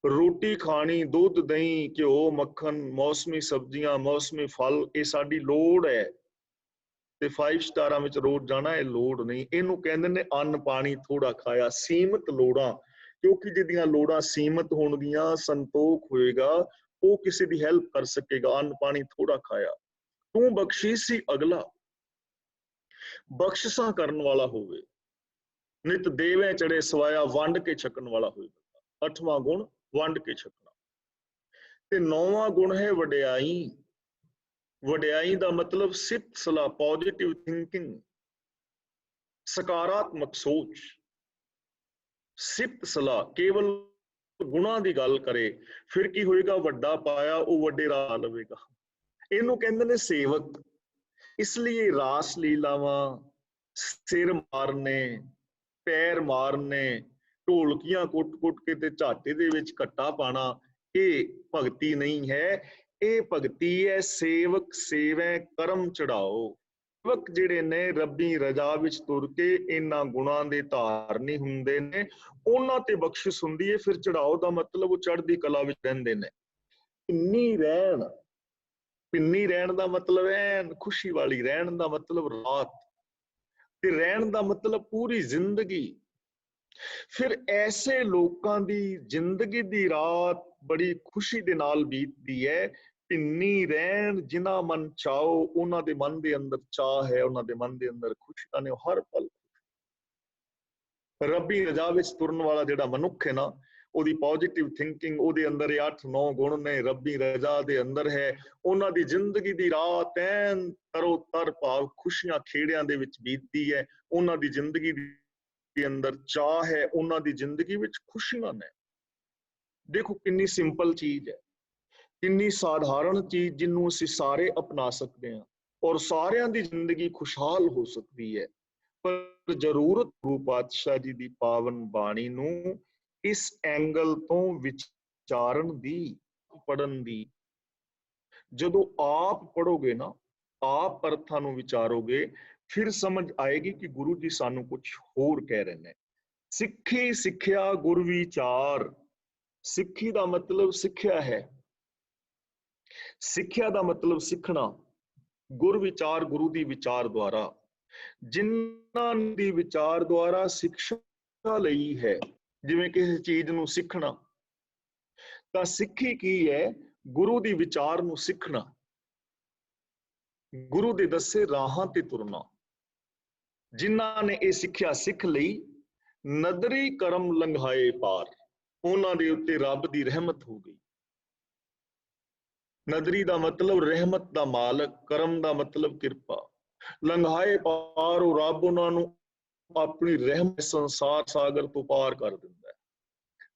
ਰੋਟੀ ਖਾਣੀ, ਦੁੱਧ ਦਹੀਂ ਘਿਓ ਮੱਖਣ, ਮੌਸਮੀ ਸਬਜ਼ੀਆਂ ਮੌਸਮੀ ਫਲ ਇਹ ਸਾਡੀ ਲੋੜ ਹੈ। ਤੇ 5 ਸਟਾਰਾਂ ਵਿੱਚ ਰੋਜ਼ ਜਾਣਾ ਇਹ ਲੋੜ ਨਹੀਂ। ਇਹਨੂੰ ਕਹਿੰਦੇ ਨੇ ਅੰਨ ਪਾਣੀ ਥੋੜਾ ਖਾਇਆ, ਸੀਮਤ ਲੋੜਾਂ। ਕਿਉਂਕਿ ਜਿਹਦੀਆਂ ਲੋੜਾਂ ਸੀਮਤ ਹੋਣਗੀਆਂ, ਸੰਤੋਖ ਹੋਏਗਾ, ਉਹ ਕਿਸੇ ਦੀ ਹੈਲਪ ਕਰ ਸਕੇਗਾ। ਅੰਨ ਪਾਣੀ ਥੋੜਾ ਖਾਇਆ। ਤੂੰ ਬਖਸ਼ੀਸੀ ਅਗਲਾ, ਬਖਸ਼ਿਸ਼ਾਂ ਕਰਨ ਵਾਲਾ ਹੋਵੇ। ਨਿਤ ਦੇਵੇਂ ਚੜੇ ਸਵਾਇਆ, ਵੰਡ ਕੇ ਛਕਣ ਵਾਲਾ ਹੋਵੇ। 8ਵਾਂ ਗੁਣ ਵੰਡ ਕੇ ਛਕਣਾ। ਤੇ 9ਵਾਂ ਗੁਣ ਹੈ ਵਡਿਆਈ। ਵਡਿਆਈ ਦਾ ਮਤਲਬ ਸਿਫਤ ਸਲਾਹ, ਪੋਜ਼ਿਟਿਵ ਥਿੰਕਿੰਗ, ਸਕਾਰਾਤਮਕ ਸੋਚ। ਸਿਫਤ ਸਲਾਹ, ਕੇਵਲ ਗੁਣਾਂ ਦੀ ਗੱਲ ਕਰੇ, ਫਿਰ ਕੀ ਹੋਏਗਾ, ਵੱਡਾ ਪਾਇਆ ਉਹ ਵੱਡੇ ਰਾਹ ਲਵੇਗਾ। ਇਹਨੂੰ ਕਹਿੰਦੇ ਨੇ ਸੇਵਕ। ਇਸ ਲਈ ਰਾਸ ਲੀਲਾਵਾਂ, ਸਿਰ ਮਾਰਨੇ, ਪੈਰ ਮਾਰਨੇ, ਢੋਲਕੀਆਂ ਕੁੱਟ-ਕੁੱਟ ਕੇ ਤੇ ਝਾਟੇ ਦੇ ਵਿੱਚ ਘੱਟਾ ਪਾਣਾ, ਇਹ ਭਗਤੀ ਨਹੀਂ ਹੈ। ਇਹ ਭਗਤੀ ਹੈ ਸੇਵਕ ਸੇਵੈ ਕਰਮ ਚੜਾਓ। ਸੇਵਕ ਜਿਹੜੇ ਨੇ ਰੱਬੀ ਰਜ਼ਾ ਵਿੱਚ ਤੁਰ ਕੇ ਇਹਨਾਂ ਗੁਣਾਂ ਦੇ ਧਾਰਨੀ ਹੁੰਦੇ ਨੇ, ਉਹਨਾਂ ਤੇ ਬਖਸ਼ਿਸ਼ ਹੁੰਦੀ ਹੈ। ਫਿਰ ਚੜਾਓ ਦਾ ਮਤਲਬ ਉਹ ਚੜ੍ਹਦੀ ਕਲਾ ਵਿੱਚ ਰਹਿੰਦੇ ਨੇ। ਪਿੰਨੀ ਰਹਿਣ ਦਾ ਮਤਲਬ ਐਨ ਖੁਸ਼ੀ ਵਾਲੀ, ਰਹਿਣ ਦਾ ਮਤਲਬ ਰਾਤ, ਤੇ ਰਹਿਣ ਦਾ ਮਤਲਬ ਪੂਰੀ ਜ਼ਿੰਦਗੀ। ਫਿਰ ਐਸੇ ਲੋਕਾਂ ਦੀ ਜ਼ਿੰਦਗੀ ਦੀ ਰਾਤ ਬੜੀ ਖੁਸ਼ੀ ਦੇ ਨਾਲ ਬੀਤਦੀ ਹੈ। ਪਿੰਨੀ ਰਹਿਣ ਜਿਨ੍ਹਾਂ ਮਨ ਚਾਓ, ਉਹਨਾਂ ਦੇ ਮਨ ਦੇ ਅੰਦਰ ਚਾਹ ਹੈ, ਉਹਨਾਂ ਦੇ ਮਨ ਦੇ ਅੰਦਰ ਖੁਸ਼ੀਆਂ ਨੇ ਹਰ ਪਲ। ਰੱਬੀ ਰਜ਼ਾ ਵਿੱਚ ਤੁਰਨ ਵਾਲਾ ਜਿਹੜਾ ਮਨੁੱਖ ਹੈ ਨਾ, ਉਹਦੀ ਪੋਜ਼ਿਟਿਵ ਥਿੰਕਿੰਗ, ਉਹਦੇ ਅੰਦਰ ਇਹ 8-9 ਗੁਣ ਨੇ, ਰੱਬੀ ਰਜ਼ਾ ਦੇ ਅੰਦਰ ਹੈ। ਉਹਨਾਂ ਦੀ ਜ਼ਿੰਦਗੀ ਦੀ ਰਾਤ ਐਨ ਤਰੋ ਤਰ ਭਾਵ ਖੁਸ਼ੀਆਂ ਖੇੜਿਆਂ ਦੇ ਵਿੱਚ ਬੀਤਦੀ ਹੈ। ਉਹਨਾਂ ਦੀ ਜ਼ਿੰਦਗੀ ਦੇ ਅੰਦਰ ਚਾਹ ਹੈ, ਉਹਨਾਂ ਦੀ ਜ਼ਿੰਦਗੀ ਵਿੱਚ ਖੁਸ਼ੀਆਂ ਨੇ। ਦੇਖੋ ਕਿੰਨੀ ਸਿੰਪਲ ਚੀਜ਼ ਹੈ, ਕਿੰਨੀ ਸਾਧਾਰਨ ਚੀਜ਼, ਜਿਹਨੂੰ ਅਸੀਂ ਸਾਰੇ ਅਪਣਾ ਸਕਦੇ ਹਾਂ ਔਰ ਸਾਰਿਆਂ ਦੀ ਜ਼ਿੰਦਗੀ ਖੁਸ਼ਹਾਲ ਹੋ ਸਕਦੀ ਹੈ। ਪਰ ਜ਼ਰੂਰਤ ਗੁਰੂ ਪਾਤਸ਼ਾਹ ਜੀ ਦੀ ਪਾਵਨ ਬਾਣੀ ਨੂੰ ਇਸ ਐਂਗਲ ਤੋਂ ਵਿਚਾਰਨ ਦੀ, ਪੜਨ ਦੀ। ਜਦੋਂ ਆਪ ਪੜੋਗੇ ਨਾ, ਆਪ ਅਰਥਾਂ ਨੂੰ ਵਿਚਾਰੋਗੇ, ਫਿਰ ਸਮਝ ਆਏਗੀ ਕਿ ਗੁਰੂ ਜੀ ਸਾਨੂੰ ਕੁਝ ਹੋਰ ਕਹਿ ਰਹੇ ਨੇ। ਸਿੱਖੀ ਸਿੱਖਿਆ ਗੁਰ ਵਿਚਾਰ। ਸਿੱਖੀ ਦਾ ਮਤਲਬ ਸਿੱਖਿਆ ਹੈ, ਸਿੱਖਿਆ ਦਾ ਮਤਲਬ ਸਿੱਖਣਾ। ਗੁਰ ਵਿਚਾਰ, ਗੁਰੂ ਦੀ ਵਿਚਾਰ ਦੁਆਰਾ, ਜਿਨ੍ਹਾਂ ਦੀ ਵਿਚਾਰ ਦੁਆਰਾ ਸਿੱਖਿਆ ਲਈ ਹੈ, ਜਿਵੇਂ ਕਿਸੇ ਚੀਜ਼ ਨੂੰ ਸਿੱਖਣਾ, ਤਾਂ ਸਿੱਖੀ ਕੀ ਹੈ? ਗੁਰੂ ਦੀ ਵਿਚਾਰ ਨੂੰ ਸਿੱਖਣਾ, ਗੁਰੂ ਦੇ ਦੱਸੇ ਰਾਹਾਂ ਤੇ ਤੁਰਨਾ। ਜਿਨ੍ਹਾਂ ਨੇ ਇਹ ਸਿੱਖਿਆ ਸਿੱਖ ਲਈ, ਨਦਰੀ ਕਰਮ ਲੰਘਾਏ ਪਾਰ, ਉਹਨਾਂ ਦੇ ਉੱਤੇ ਰੱਬ ਦੀ ਰਹਿਮਤ ਹੋ ਗਈ। ਨਦਰੀ ਦਾ ਮਤਲਬ ਰਹਿਮਤ ਦਾ ਮਾਲਕ, ਕਰਮ ਦਾ ਮਤਲਬ ਕਿਰਪਾ। ਲੰਘਾਏ ਪਾਰ, ਉਹ ਰੱਬ ਉਹਨਾਂ ਨੂੰ ਆਪਣੀ ਰਹਿਮਤ ਸੰਸਾਰ ਸਾਗਰ ਤੋਂ ਪਾਰ ਕਰ ਦਿੰਦਾ ਹੈ।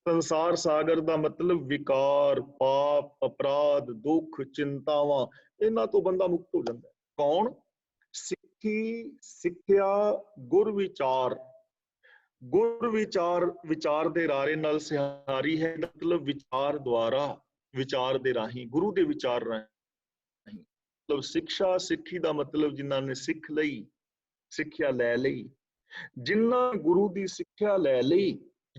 ਸੰਸਾਰ ਸਾਗਰ ਦਾ ਮਤਲਬ ਵਿਕਾਰ, ਪਾਪ, ਅਪਰਾਧ, ਦੁੱਖ, ਚਿੰਤਾਵਾਂ, ਇਹਨਾਂ ਤੋਂ ਬੰਦਾ ਮੁਕਤ ਹੋ ਜਾਂਦਾ ਹੈ। ਕੌਣ? ਸਿੱਖੀ ਸਿੱਖਿਆ ਗੁਰ ਵਿਚਾਰ। ਗੁਰ ਵਿਚਾਰ, ਵਿਚਾਰ ਦੇ ਰਾਰੇ ਨਾਲ ਸਿਹਾਰੀ ਹੈ, ਮਤਲਬ ਵਿਚਾਰ ਦੁਆਰਾ, ਵਿਚਾਰ ਦੇ ਰਾਹੀਂ, ਗੁਰੂ ਦੇ ਵਿਚਾਰ ਰਾਹੀਂ। ਮਤਲਬ ਸਿੱਖਿਆ, ਸਿੱਖੀ ਦਾ ਮਤਲਬ ਜਿਨ੍ਹਾਂ ਨੇ ਸਿੱਖ ਲਈ, ਸਿੱਖਿਆ ਲੈ ਲਈ। ਜਿਨ੍ਹਾਂ ਗੁਰੂ ਦੀ ਸਿੱਖਿਆ ਲੈ ਲਈ,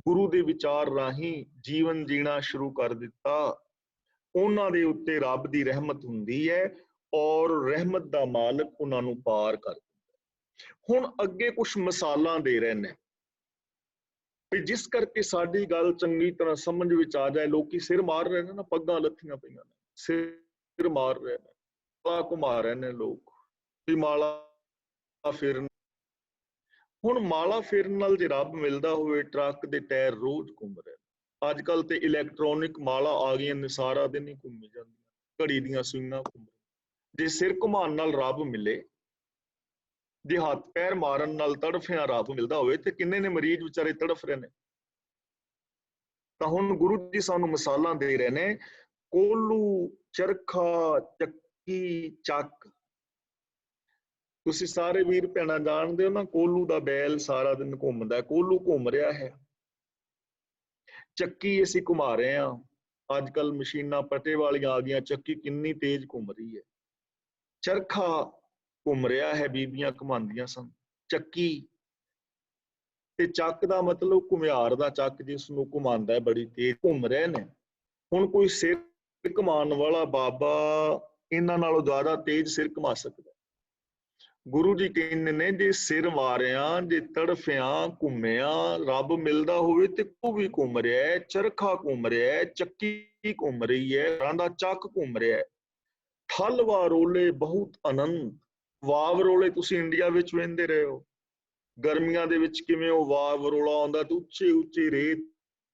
ਗੁਰੂ ਦੇ ਵਿਚਾਰ ਰਾਹੀਂ ਜੀਵਨ ਜੀਣਾ ਸ਼ੁਰੂ ਕਰ ਦਿੱਤਾ, ਉਹਨਾਂ ਦੇ ਉੱਤੇ ਰੱਬ ਦੀ ਰਹਿਮਤ ਹੁੰਦੀ ਹੈ ਔਰ ਰਹਿਮਤ ਦਾ ਮਾਲਕ ਉਹਨਾਂ ਨੂੰ ਪਾਰ ਕਰ ਦਿੰਦਾ। ਹੁਣ ਅੱਗੇ ਕੁਝ ਮਿਸਾਲਾਂ ਦੇ ਰਹੇ ਨੇ, ਜਿਸ ਕਰਕੇ ਸਾਡੀ ਗੱਲ ਚੰਗੀ ਤਰ੍ਹਾਂ ਸਮਝ ਵਿੱਚ ਆ ਜਾਏ। ਲੋਕੀ ਸਿਰ ਮਾਰ ਰਹੇ ਨੇ ਨਾ, ਪੱਗਾਂ ਲੱਥੀਆਂ ਪਈਆਂ ਨੇ, ਸਿਰ ਮਾਰ ਰਹੇ ਨੇ, ਮਾਲਾ ਘੁਮਾ ਰਹੇ ਨੇ ਲੋਕ ਵੀ ਮਾਲਾ ਫੇਰਨ। ਹੁਣ ਮਾਲਾ ਫੇਰਨ ਨਾਲ ਜੇ ਰੱਬ ਮਿਲਦਾ ਹੋਵੇ, ਟਰੱਕ ਦੇ ਟਾਇਰ ਰੋਜ਼ ਘੁੰਮ ਰਹੇ। ਅੱਜ ਕੱਲ ਤੇ ਇਲੈਕਟ੍ਰੋਨਿਕ ਮਾਲਾ ਆ ਗਈਆਂ ਨੇ, ਸਾਰਾ ਦਿਨ ਹੀ ਘੁੰਮੀ ਜਾਂਦੀਆਂ, ਘੜੀ ਦੀਆਂ ਸੂਈਆਂ ਘੁੰਮ ਰਹੀਆਂ। ਜੇ ਸਿਰ ਘੁਮਾਉਣ ਨਾਲ ਰੱਬ ਮਿਲੇ, ਜੇ ਹੱਥ ਪੈਰ ਮਾਰਨ ਨਾਲ ਤੜਫਿਆਂ ਰੱਬ ਮਿਲਦਾ ਹੋਵੇ, ਤੇ ਕਿੰਨੇ ਨੇ ਮਰੀਜ਼ ਵਿਚਾਰੇ ਤੜਫ ਰਹੇ ਨੇ। ਤਾਂ ਹੁਣ ਗੁਰੂ ਜੀ ਸਾਨੂੰ ਮਿਸਾਲਾਂ ਦੇ ਰਹੇ ਨੇ, ਕੋਲੂ, ਚਰਖਾ, ਚੱਕੀ, ਚੱਕ। ਤੁਸੀਂ ਸਾਰੇ ਵੀਰ ਭੈਣਾਂ ਜਾਣਦੇ ਹੋ ਨਾ, ਕੋਲੂ ਦਾ ਬੈਲ ਸਾਰਾ ਦਿਨ ਘੁੰਮਦਾ, ਕੋਲੂ ਘੁੰਮ ਰਿਹਾ ਹੈ। ਚੱਕੀ ਅਸੀਂ ਘੁਮਾ ਰਹੇ ਹਾਂ, ਅੱਜ ਕੱਲ ਮਸ਼ੀਨਾਂ ਪਟੇ ਵਾਲੀਆਂ ਆ ਗਈਆਂ, ਚੱਕੀ ਕਿੰਨੀ ਤੇਜ਼ ਘੁੰਮ ਰਹੀ ਹੈ। ਚਰਖਾ ਘੁੰਮ ਰਿਹਾ ਹੈ, ਬੀਬੀਆਂ ਘੁਮਾਉਂਦੀਆਂ ਸਨ ਚੱਕੀ। ਤੇ ਚੱਕ ਦਾ ਮਤਲਬ ਘੁਮਿਆਰ ਦਾ ਚੱਕ, ਜਿਸ ਨੂੰ ਘੁਮਾਉਂਦਾ ਹੈ, ਬੜੀ ਤੇਜ਼ ਘੁੰਮ ਰਹੇ ਨੇ। ਹੁਣ ਕੋਈ ਸਿਰ ਘੁਮਾਉਣ ਵਾਲਾ ਬਾਬਾ ਇਹਨਾਂ ਨਾਲੋਂ ਜ਼ਿਆਦਾ ਤੇਜ਼ ਸਿਰ ਘੁਮਾ ਸਕਦਾ। ਗੁਰੂ ਜੀ ਕਹਿੰਦੇ ਨੇ, ਜੇ ਸਿਰ ਮਾਰਿਆ, ਜੇ ਤੜਫਿਆਂ ਘੁੰਮਿਆ ਰੱਬ ਮਿਲਦਾ ਹੋਵੇ, ਤੇ ਉਹ ਵੀ ਘੁੰਮ ਰਿਹਾ ਹੈ, ਚਰਖਾ ਘੁੰਮ ਰਿਹਾ ਹੈ, ਚੱਕੀ ਘੁੰਮ ਰਹੀ ਹੈ, ਘਰਾਂ ਦਾ ਚੱਕ ਘੁੰਮ ਰਿਹਾ ਹੈ। ਠਲ ਵਾਰੋਲੇ ਬਹੁਤ ਆਨੰਦ। ਵਾਵ ਰੋਲੇ ਤੁਸੀਂ ਇੰਡੀਆ ਵਿੱਚ ਵੇਂਦੇ ਰਹੇ ਹੋ, ਗਰਮੀਆਂ ਦੇ ਵਿੱਚ ਕਿਵੇਂ ਉਹ ਵਾਵ ਰੋਲਾ ਆਉਂਦਾ, ਤੇ ਉੱਚੇ ਉੱਚੇ ਰੇਤ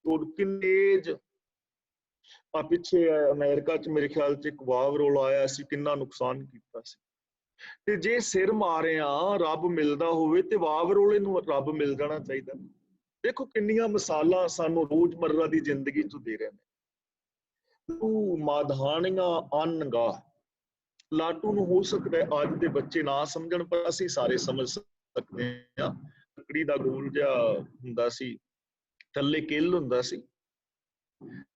ਤੋਂ ਕਿੰਨੇ ਤੇਜ਼। ਆ ਪਿੱਛੇ ਅਮਰੀਕਾ ਚ ਮੇਰੇ ਖਿਆਲ ਚ ਇੱਕ ਵਾਵ ਰੋਲਾ ਆਇਆ ਸੀ, ਕਿੰਨਾ ਨੁਕਸਾਨ ਕੀਤਾ ਸੀ। ਤੇ ਜੇ ਸਿਰ ਮਾਰਿਆ ਰੱਬ ਮਿਲਦਾ ਹੋਵੇ, ਤੇ ਵਾਵ ਰੋਲੇ ਨੂੰ ਰੱਬ ਮਿਲ ਜਾਣਾ ਚਾਹੀਦਾ। ਦੇਖੋ ਕਿੰਨੀਆਂ ਮਿਸਾਲਾਂ ਸਾਨੂੰ ਰੋਜ਼ਮਰਰਾ ਦੀ ਜ਼ਿੰਦਗੀ ਚ ਦੇ ਰਹੇ ਨੇ। ਤੂੰ ਮਾਧਾਣੀਆਂ ਅੰਨਗਾ। ਲਾਟੂ ਨੂੰ ਹੋ ਸਕਦਾ ਅੱਜ ਦੇ ਬੱਚੇ ਨਾ ਸਮਝਣ, ਪਰ ਅਸੀਂ ਸਾਰੇ ਸਮਝ ਸਕਦੇ ਹਾਂ। ਲੱਕੜੀ ਦਾ ਗੋਲ ਜਿਹਾ ਹੁੰਦਾ ਸੀ, ਥੱਲੇ ਕਿੱਲ ਹੁੰਦਾ ਸੀ,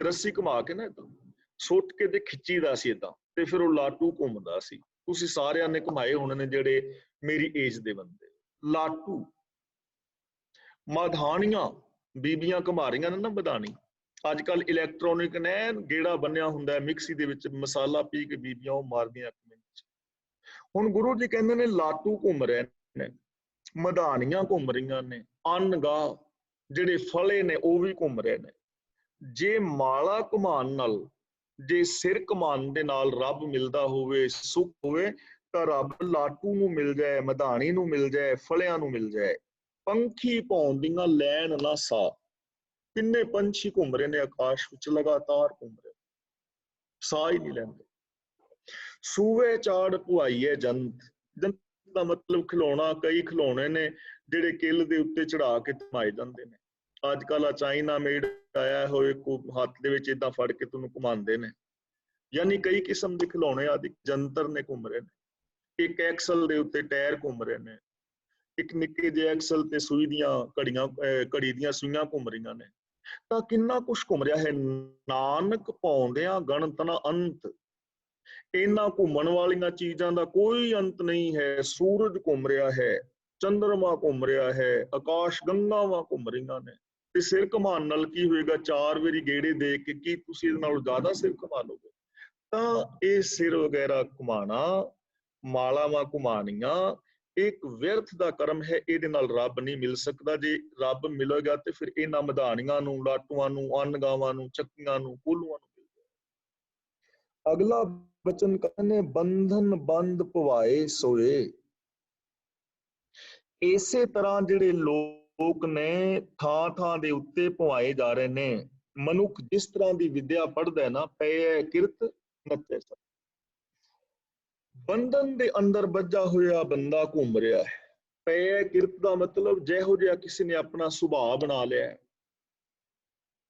ਰੱਸੀ ਘੁਮਾ ਕੇ ਨਾ ਏਦਾਂ ਸੁੱਟ ਕੇ ਤੇ ਖਿੱਚੀਦਾ ਸੀ ਏਦਾਂ, ਤੇ ਫਿਰ ਉਹ ਲਾਟੂ ਘੁੰਮਦਾ ਸੀ। ਤੁਸੀਂ ਸਾਰਿਆਂ ਨੇ ਘੁਮਾਏ ਹੋਣੇ ਨੇ, ਜਿਹੜੇ ਮੇਰੀ ਏਜ ਦੇ ਬੰਦੇ। ਲਾਟੂ, ਮਧਾਣੀਆਂ, ਬੀਬੀਆਂ ਘੁਮਾ ਰਹੀਆਂ ਨੇ ਨਾ ਮਧਾਣੀ। ਅੱਜ ਕੱਲ ਇਲੈਕਟ੍ਰੋਨਿਕ ਨੇ ਗੇੜਾ ਬੰਨਿਆ ਹੁੰਦਾ, ਮਿਕਸੀ ਦੇ ਵਿੱਚ ਮਸਾਲਾ ਪੀ ਕੇ ਬੀਬੀਆਂ ਉਹ ਮਾਰਦੀਆਂ ਇੱਕ ਮਿੰਟ ਚ। ਹੁਣ ਗੁਰੂ ਜੀ ਕਹਿੰਦੇ ਨੇ, ਲਾਟੂ ਘੁੰਮ ਰਹੇ ਨੇ, ਮਧਾਣੀਆਂ ਘੁੰਮ ਰਹੀਆਂ ਨੇ, ਅੰਨਗਾਹ ਜਿਹੜੇ ਫਲੇ ਨੇ ਉਹ ਵੀ ਘੁੰਮ ਰਹੇ ਨੇ। ਜੇ ਮਾਲਾ ਘੁਮਾਉਣ ਨਾਲ, ਜੇ ਸਿਰ ਘੁਮਾਉਣ ਦੇ ਨਾਲ ਰੱਬ ਮਿਲਦਾ ਹੋਵੇ, ਸੁੱਖ ਹੋਵੇ, ਤਾਂ ਰੱਬ ਲਾਟੂ ਨੂੰ ਮਿਲ ਜਾਏ, ਮਧਾਣੀ ਨੂੰ ਮਿਲ ਜਾਏ, ਫਲਿਆਂ ਨੂੰ ਮਿਲ ਜਾਏ। ਪੰਖੀ ਭੌਂਦੀਆਂ ਲੈਣ ਨਾ ਸਾ। ਕਿੰਨੇ ਪੰਛੀ ਘੁੰਮ ਰਹੇ ਨੇ ਆਕਾਸ਼ ਵਿੱਚ, ਲਗਾਤਾਰ ਘੁੰਮ ਰਹੇ, ਸਾਹ ਹੀ ਨਹੀਂ ਲੈਂਦੇ। ਸੂਵੇ ਚਾੜ ਪੁਆਈਏ ਜੰਤ। ਜੰਤ ਦਾ ਮਤਲਬ ਖਿਡੌਣਾ। ਕਈ ਖਿਡੌਣੇ ਨੇ ਜਿਹੜੇ ਕਿੱਲ ਦੇ ਉੱਤੇ ਚੜਾ ਕੇ ਧਮਾਏ ਜਾਂਦੇ ਨੇ। ਅੱਜ ਕੱਲ ਚਾਈਨਾ ਮੇਡ ਆਇਆ ਹੋਏ, ਹੱਥ ਦੇ ਵਿੱਚ ਏਦਾਂ ਫੜ ਕੇ ਤੁਹਾਨੂੰ ਘੁਮਾਉਂਦੇ ਨੇ। ਯਾਨੀ ਕਈ ਕਿਸਮ ਦੇ ਖਿਡੌਣੇ ਆਦਿ ਜੰਤਰ ਨੇ ਘੁੰਮ ਰਹੇ ਨੇ। ਇੱਕ ਐਕਸਲ ਦੇ ਉੱਤੇ ਟਾਇਰ ਘੁੰਮ ਰਹੇ ਨੇ, ਇੱਕ ਨਿੱਕੇ ਜਿਹੇ ਐਕਸਲ ਤੇ ਸੂਈ ਦੀਆਂ ਘੜੀਆਂ, ਘੜੀ ਦੀਆਂ ਸੂਈਆਂ ਘੁੰਮ ਰਹੀਆਂ ਨੇ। ਤਾਂ ਕਿੰਨਾ ਕੁਛ ਘੁੰਮ ਰਿਹਾ ਹੈ। ਨਾਨਕ ਪਾਉਂਦਿਆਂ ਗਣਤ ਨਾ ਅੰਤ। ਇਹਨਾਂ ਘੁੰਮਣ ਵਾਲੀਆਂ ਚੀਜ਼ਾਂ ਦਾ ਕੋਈ ਅੰਤ ਨਹੀਂ ਹੈ। ਸੂਰਜ ਘੁੰਮ ਰਿਹਾ ਹੈ, ਚੰਦਰਮਾ ਘੁੰਮ ਰਿਹਾ ਹੈ, ਆਕਾਸ਼ ਗੰਗਾਵਾਂ ਘੁੰਮ ਰਹੀਆਂ ਨੇ, ਤੇ ਸਿਰ ਘੁਮਾਉਣ ਨਾਲ ਕੀ ਹੋਏਗਾ? 4 ਵਾਰੀ ਗੇੜੇ ਦੇ ਕੇ ਕੀ ਤੁਸੀਂ ਇਹਦੇ ਨਾਲੋਂ ਜ਼ਿਆਦਾ ਸਿਰ ਘੁਮਾ ਲਓਗੇ? ਤਾਂ ਇਹ ਸਿਰ ਵਗੈਰਾ ਘੁਮਾਣਾ, ਮਾਲਾਵਾਂ ਘੁਮਾਣੀਆਂ, ਇੱਕ ਵਿਅਰਥ ਦਾ ਕਰਮ ਹੈ। ਇਹਦੇ ਨਾਲ ਰੱਬ ਨਹੀਂ ਮਿਲ ਸਕਦਾ। ਜੇ ਰੱਬ ਮਿਲੇਗਾ ਤੇ ਫਿਰ ਇਹਨਾਂ ਮਧਾਣੀਆਂ ਨੂੰ, ਲਾਟੂਆਂ ਨੂੰ, ਅੰਨ ਗਾਵਾਂ ਨੂੰ, ਚੱਕੀਆਂ ਨੂੰ, ਕੋਲੂਆਂ ਨੂੰ ਮਿਲ ਜਾਏਗਾ। ਅਗਲਾ ਬਚਨ ਕਹਿੰਦੇ, ਬੰਧਨ ਬੰਦ ਪਵਾਏ ਸੋਏ। ਇਸੇ ਤਰ੍ਹਾਂ ਜਿਹੜੇ ਲੋਕ ਨੇ ਥਾਂ ਥਾਂ ਦੇ ਉੱਤੇ ਪਵਾਏ ਜਾ ਰਹੇ ਨੇ। ਮਨੁੱਖ ਜਿਸ ਤਰ੍ਹਾਂ ਦੀ ਵਿਦਿਆ ਪੜ੍ਹਦਾ ਹੈ ਨਾ, ਪਏ ਕਿਰਤ ਨੱਚੇ ਸਭ। ਬੰਧਨ ਦੇ ਅੰਦਰ ਬੱਝਾ ਹੋਇਆ ਬੰਦਾ ਘੁੰਮ ਰਿਹਾ ਹੈ। ਪਏ ਕਿਰਤ ਦਾ ਮਤਲਬ ਜਿਹੋ ਜਿਹਾ ਕਿਸੇ ਨੇ ਆਪਣਾ ਸੁਭਾਅ ਬਣਾ ਲਿਆ ਹੈ,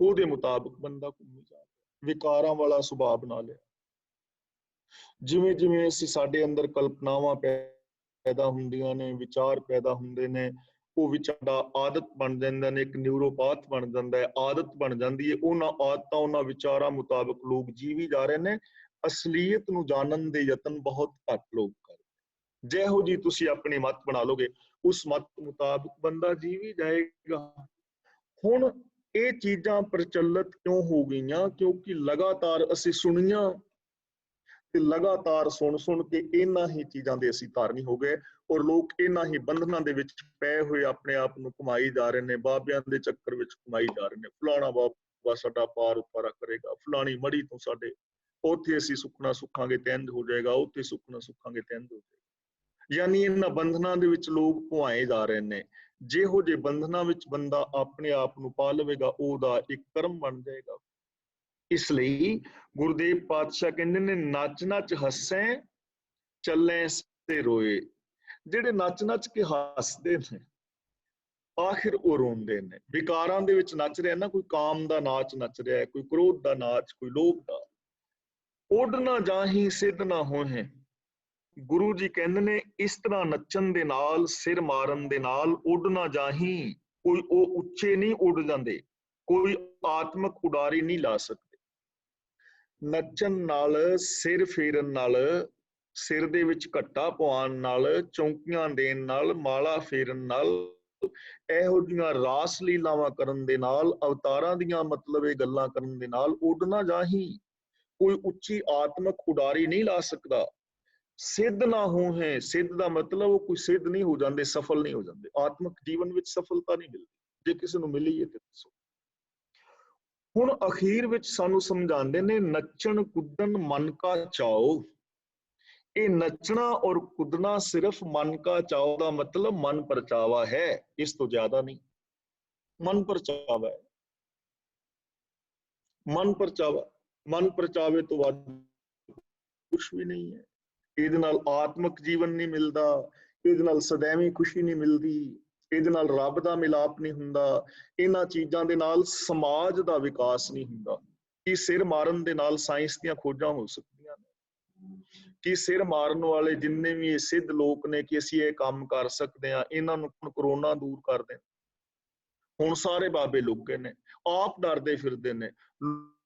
ਉਹਦੇ ਮੁਤਾਬਕ ਬੰਦਾ ਘੁੰਮੀ ਜਾ ਰਿਹਾ। ਵਿਕਾਰਾਂ ਵਾਲਾ ਸੁਭਾਅ ਬਣਾ ਲਿਆ। ਜਿਵੇਂ ਜਿਵੇਂ ਅਸੀਂ ਸਾਡੇ ਅੰਦਰ ਕਲਪਨਾਵਾਂ ਪੈਦਾ ਹੁੰਦੀਆਂ ਨੇ, ਵਿਚਾਰ ਪੈਦਾ ਹੁੰਦੇ ਨੇ, ਉਹ ਵਿਚਾਰ ਆਦਤ ਬਣ ਜਾਂਦੇ ਨੇ, ਇੱਕ ਨਿਊਰੋਪਾਥ ਬਣ ਜਾਂਦਾ ਹੈ, ਆਦਤ ਬਣ ਜਾਂਦੀ ਹੈ। ਉਹਨਾਂ ਆਦਤਾਂ, ਉਹਨਾਂ ਵਿਚਾਰਾਂ ਮੁਤਾਬਕ ਲੋਕ ਜੀਵੀ ਜਾ ਰਹੇ ਨੇ। ਅਸਲੀਅਤ ਨੂੰ ਜਾਣਨ ਦੇ ਯਤਨ ਬਹੁਤ ਘੱਟ ਲੋਕ ਕਰਦੇ। ਜਿਹੋ ਜੀ ਤੁਸੀਂ ਆਪਣੀ ਮੱਤ ਬਣਾ ਲੋਗੇ, ਉਸ ਮੱਤ ਮੁਤਾਬਕ ਬੰਦਾ ਜੀਵੀ ਜਾਏਗਾ। ਹੁਣ ਇਹ ਚੀਜ਼ਾਂ ਪ੍ਰਚਲਿਤ ਕਿਉਂ ਹੋ ਗਈਆਂ? ਕਿਉਂਕਿ ਲਗਾਤਾਰ ਅਸੀਂ ਸੁਣੀਆਂ ਤੇ ਲਗਾਤਾਰ ਸੁਣ ਸੁਣ ਕੇ ਇਹਨਾਂ ਹੀ ਚੀਜ਼ਾਂ ਦੇ ਅਸੀਂ ਧਾਰਨੀ ਹੋ ਗਏ, ਔਰ ਲੋਕ ਇਹਨਾਂ ਹੀ ਬੰਧਨਾਂ ਦੇ ਵਿੱਚ ਪਏ ਹੋਏ ਆਪਣੇ ਆਪ ਨੂੰ ਘੁਮਾਈ ਜਾ ਰਹੇ ਨੇ, ਬਾਬਿਆਂ ਦੇ ਚੱਕਰ ਵਿੱਚ ਘੁਮਾਈ ਜਾ ਰਹੇ ਨੇ। ਫਲਾਣਾ ਬਾਬਾ ਸਾਡਾ ਪਾਰ ਉਤਾਰਾ ਕਰੇਗਾ, ਫਲਾਣੀ ਮੜੀ ਤੋਂ ਸਾਡੇ ਉੱਥੇ ਅਸੀਂ ਸੁੱਖਣਾ ਸੁੱਖਾਂਗੇ ਤੇ ਇੰਝ ਹੋ ਜਾਏਗਾ, ਉੱਥੇ ਸੁੱਖਣਾ ਸੁੱਖਾਂਗੇ ਤੇ ਇੰਝ ਹੋ ਜਾਏਗਾ। ਯਾਨੀ ਇਹਨਾਂ ਬੰਧਨਾਂ ਦੇ ਵਿੱਚ ਲੋਕ ਘੁਮਾਏ ਜਾ ਰਹੇ ਨੇ। ਜਿਹੋ ਜਿਹੇ ਬੰਧਨਾਂ ਵਿੱਚ ਬੰਦਾ ਆਪਣੇ ਆਪ ਨੂੰ ਪਾ ਲਵੇਗਾ, ਉਹਦਾ ਇੱਕ ਕਰਮ ਬਣ ਜਾਏਗਾ। ਇਸ ਲਈ ਗੁਰਦੇਵ ਪਾਤਸ਼ਾਹ ਕਹਿੰਦੇ ਨੇ, ਨੱਚ ਨੱਚ ਹੱਸੈ ਚੱਲੇ ਤੇ ਰੋਏ। ਜਿਹੜੇ ਨੱਚ ਨੱਚ ਕੇ ਹੱਸਦੇ ਨੇ, ਆਖਿਰ ਉਹ ਰੋਂਦੇ ਨੇ। ਵਿਕਾਰਾਂ ਦੇ ਵਿੱਚ ਨੱਚ ਰਿਹਾ ਨਾ, ਕੋਈ ਕਾਮ ਦਾ ਨਾਚ ਨੱਚ ਰਿਹਾ ਹੈ, ਕੋਈ ਕ੍ਰੋਧ ਦਾ ਨਾਚ, ਕੋਈ ਲੋਭ ਦਾ। ਉੱਡ ਨਾ ਜਾਹੀਂ ਸਿੱਧ ਨਾ ਹੋਹੇ। ਗੁਰੂ ਜੀ ਕਹਿੰਦੇ ਨੇ, ਇਸ ਤਰ੍ਹਾਂ ਨੱਚਣ ਦੇ ਨਾਲ, ਸਿਰ ਮਾਰਨ ਦੇ ਨਾਲ ਉੱਡ ਨਾ ਜਾਹੀਂ। ਕੋਈ ਉਹ ਉੱਚੇ ਨਹੀਂ ਉੱਡ ਜਾਂਦੇ, ਕੋਈ ਆਤਮਕ ਉਡਾਰੀ ਨਹੀਂ ਲਾ ਸਕਦੇ। ਨੱਚਣ ਨਾਲ, ਸਿਰ ਫੇਰਨ ਨਾਲ, ਸਿਰ ਦੇ ਵਿੱਚ ਘੱਟਾ ਪਵਾਉਣ ਨਾਲ, ਚੌਂਕੀਆਂ ਦੇਣ ਨਾਲ, ਮਾਲਾ ਫੇਰਨ ਨਾਲ, ਇਹੋ ਜਿਹੀਆਂ ਰਾਸ ਲੀਲਾਵਾਂ ਕਰਨ ਦੇ ਨਾਲ, ਅਵਤਾਰਾਂ ਦੀਆਂ ਮਤਲਬ ਇਹ ਗੱਲਾਂ ਕਰਨ ਦੇ ਨਾਲ ਉੱਡ ਨਾ ਜਾਹੀਂ। ਕੋਈ ਉੱਚੀ ਆਤਮਕ ਉਡਾਰੀ ਨਹੀਂ ਲਾ ਸਕਦਾ। ਸਿੱਧ ਨਾ ਹੋਏ, ਸਿੱਧ ਦਾ ਮਤਲਬ ਉਹ ਕੋਈ ਸਿੱਧ ਨਹੀਂ ਹੋ ਜਾਂਦੇ, ਸਫਲ ਨਹੀਂ ਹੋ ਜਾਂਦੇ। ਆਤਮਕ ਜੀਵਨ ਵਿੱਚ ਸਫਲਤਾ ਨਹੀਂ ਮਿਲਦੀ। ਜੇ ਕਿਸੇ ਨੂੰ ਮਿਲੀ ਹੈ ਤੇ ਦੱਸੋ। ਹੁਣ ਅਖੀਰ ਵਿੱਚ ਸਾਨੂੰ ਸਮਝਾਉਂਦੇ ਨੇ, ਨੱਚਣ ਕੁੱਦਣ ਮਨ ਕਾ ਚਾਓ। ਇਹ ਨੱਚਣਾ ਔਰ ਕੁੱਦਣਾ ਸਿਰਫ ਮਨ ਕਾ ਚਾਓ ਦਾ ਮਤਲਬ ਮਨ ਪਰਚਾਵਾ ਹੈ, ਇਸ ਤੋਂ ਜ਼ਿਆਦਾ ਨਹੀਂ। ਮਨ ਪਰਚਾਵਾ ਹੈ, ਮਨ ਪਰਚਾਵਾ। ਮਨ ਪਰਚਾਵੇ ਤੋਂ ਵੱਧ ਕੁਛ ਵੀ ਨਹੀਂ ਹੈ। ਇਹਦੇ ਨਾਲ ਆਤਮਕ ਜੀਵਨ ਨਹੀਂ ਮਿਲਦਾ, ਇਹਦੇ ਨਾਲ ਸदैਵੀਂ ਖੁਸ਼ੀ ਨਹੀਂ ਮਿਲਦੀ, ਇਹਦੇ ਨਾਲ ਰੱਬ ਦਾ ਮਿਲਾਪ ਨਹੀਂ ਹੁੰਦਾ। ਇਹਨਾਂ ਚੀਜ਼ਾਂ ਦੇ ਨਾਲ ਸਮਾਜ ਦਾ ਵਿਕਾਸ ਨਹੀਂ ਹੁੰਦਾ। ਕਿ ਸਿਰ ਮਾਰਨ ਦੇ ਨਾਲ ਸਾਇੰਸ ਦੀਆਂ ਖੋਜਾਂ ਹੋ ਸਕਦੀਆਂ ਨੇ? ਕਿ ਸਿਰ ਮਾਰਨ ਵਾਲੇ ਜਿੰਨੇ ਵੀ ਇਹ ਸਿੱਧ ਲੋਕ ਨੇ ਕਿ ਅਸੀਂ ਇਹ ਕੰਮ ਕਰ ਸਕਦੇ ਹਾਂ, ਇਹਨਾਂ ਨੂੰ ਕਰੋਨਾ ਦੂਰ ਕਰ ਦੇਣ। ਹੁਣ ਸਾਰੇ ਬਾਬੇ ਲੁਕ ਗਏ ਨੇ, ਆਪ ਡਰਦੇ ਫਿਰਦੇ ਨੇ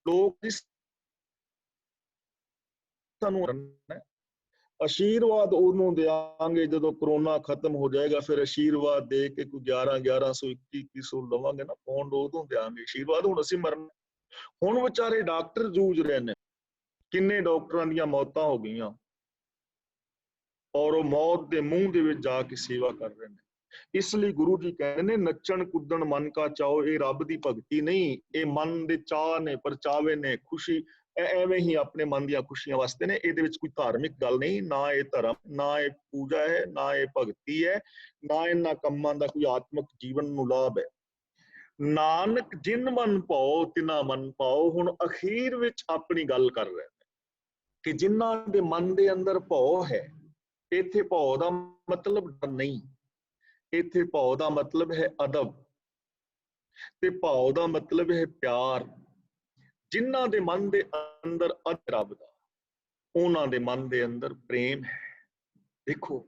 ਲੋਕ। ਸਾਨੂੰ ਆਸ਼ੀਰਵਾਦ ਉਹਨੂੰ ਦਿਆਂਗੇ ਜਦੋਂ ਕਰੋਨਾ ਖਤਮ ਹੋ ਜਾਏਗਾ। ਫਿਰ ਆਸ਼ੀਰਵਾਦ ਦੇ ਕੇ ਕੋਈ 1100 2100 ਲਵਾਂਗੇ ਨਾ ਪੌਂਡ, ਉਦੋਂ ਦਿਆਂਗੇ ਆਸ਼ੀਰਵਾਦ। ਹੁਣ ਅਸੀਂ ਮਰਨਾ। ਹੁਣ ਵਿਚਾਰੇ ਡਾਕਟਰ ਜੂਝ ਰਹੇ ਨੇ, ਕਿੰਨੇ ਡਾਕਟਰਾਂ ਦੀਆਂ ਮੌਤਾਂ ਹੋ ਗਈਆਂ, ਔਰ ਉਹ ਮੌਤ ਦੇ ਮੂੰਹ ਦੇ ਵਿੱਚ ਜਾ ਕੇ ਸੇਵਾ ਕਰ ਰਹੇ ਨੇ। ਇਸ ਲਈ ਗੁਰੂ ਜੀ ਕਹਿੰਦੇ ਨੇ, ਨੱਚਣ ਕੁੱਦਣ ਮਨ ਕਾ ਚਾਓ। ਇਹ ਰੱਬ ਦੀ ਭਗਤੀ ਨਹੀਂ, ਇਹ ਮਨ ਦੇ ਚਾਅ ਨੇ, ਪਰਚਾਵੇ ਨੇ, ਖੁਸ਼ੀ। ਐਵੇਂ ਹੀ ਆਪਣੇ ਮਨ ਦੀਆਂ ਖੁਸ਼ੀਆਂ ਵਾਸਤੇ ਨੇ। ਇਹਦੇ ਵਿੱਚ ਕੋਈ ਧਾਰਮਿਕ ਗੱਲ ਨਹੀਂ, ਨਾ ਇਹ ਧਰਮ, ਨਾ ਇਹ ਪੂਜਾ ਹੈ, ਨਾ ਇਹ ਭਗਤੀ ਹੈ, ਨਾ ਇਹਨਾਂ ਕੰਮਾਂ ਦਾ ਕੋਈ ਆਤਮਕ ਜੀਵਨ ਨੂੰ ਲਾਭ ਹੈ। ਨਾਨਕ ਜਿਨ ਮਨ ਭਾਓ ਤਿਨਾ ਮਨ ਪਾਓ। ਹੁਣ ਅਖੀਰ ਵਿੱਚ ਆਪਣੀ ਗੱਲ ਕਰ ਰਹੇ ਨੇ ਕਿ ਜਿਨ੍ਹਾਂ ਦੇ ਮਨ ਦੇ ਅੰਦਰ ਭਉ ਹੈ, ਇੱਥੇ ਭਉ ਦਾ ਮਤਲਬ ਡਰ ਨਹੀਂ, ਇੱਥੇ ਭਉ ਦਾ ਮਤਲਬ ਹੈ ਅਦਬ, ਤੇ ਭਉ ਦਾ ਮਤਲਬ ਹੈ ਪਿਆਰ। ਜਿਨ੍ਹਾਂ ਦੇ ਮਨ ਦੇ ਅੰਦਰ ਅਦਬ ਰੱਬ ਦਾ, ਉਹਨਾਂ ਦੇ ਮਨ ਦੇ ਅੰਦਰ ਪ੍ਰੇਮ ਹੈ। ਦੇਖੋ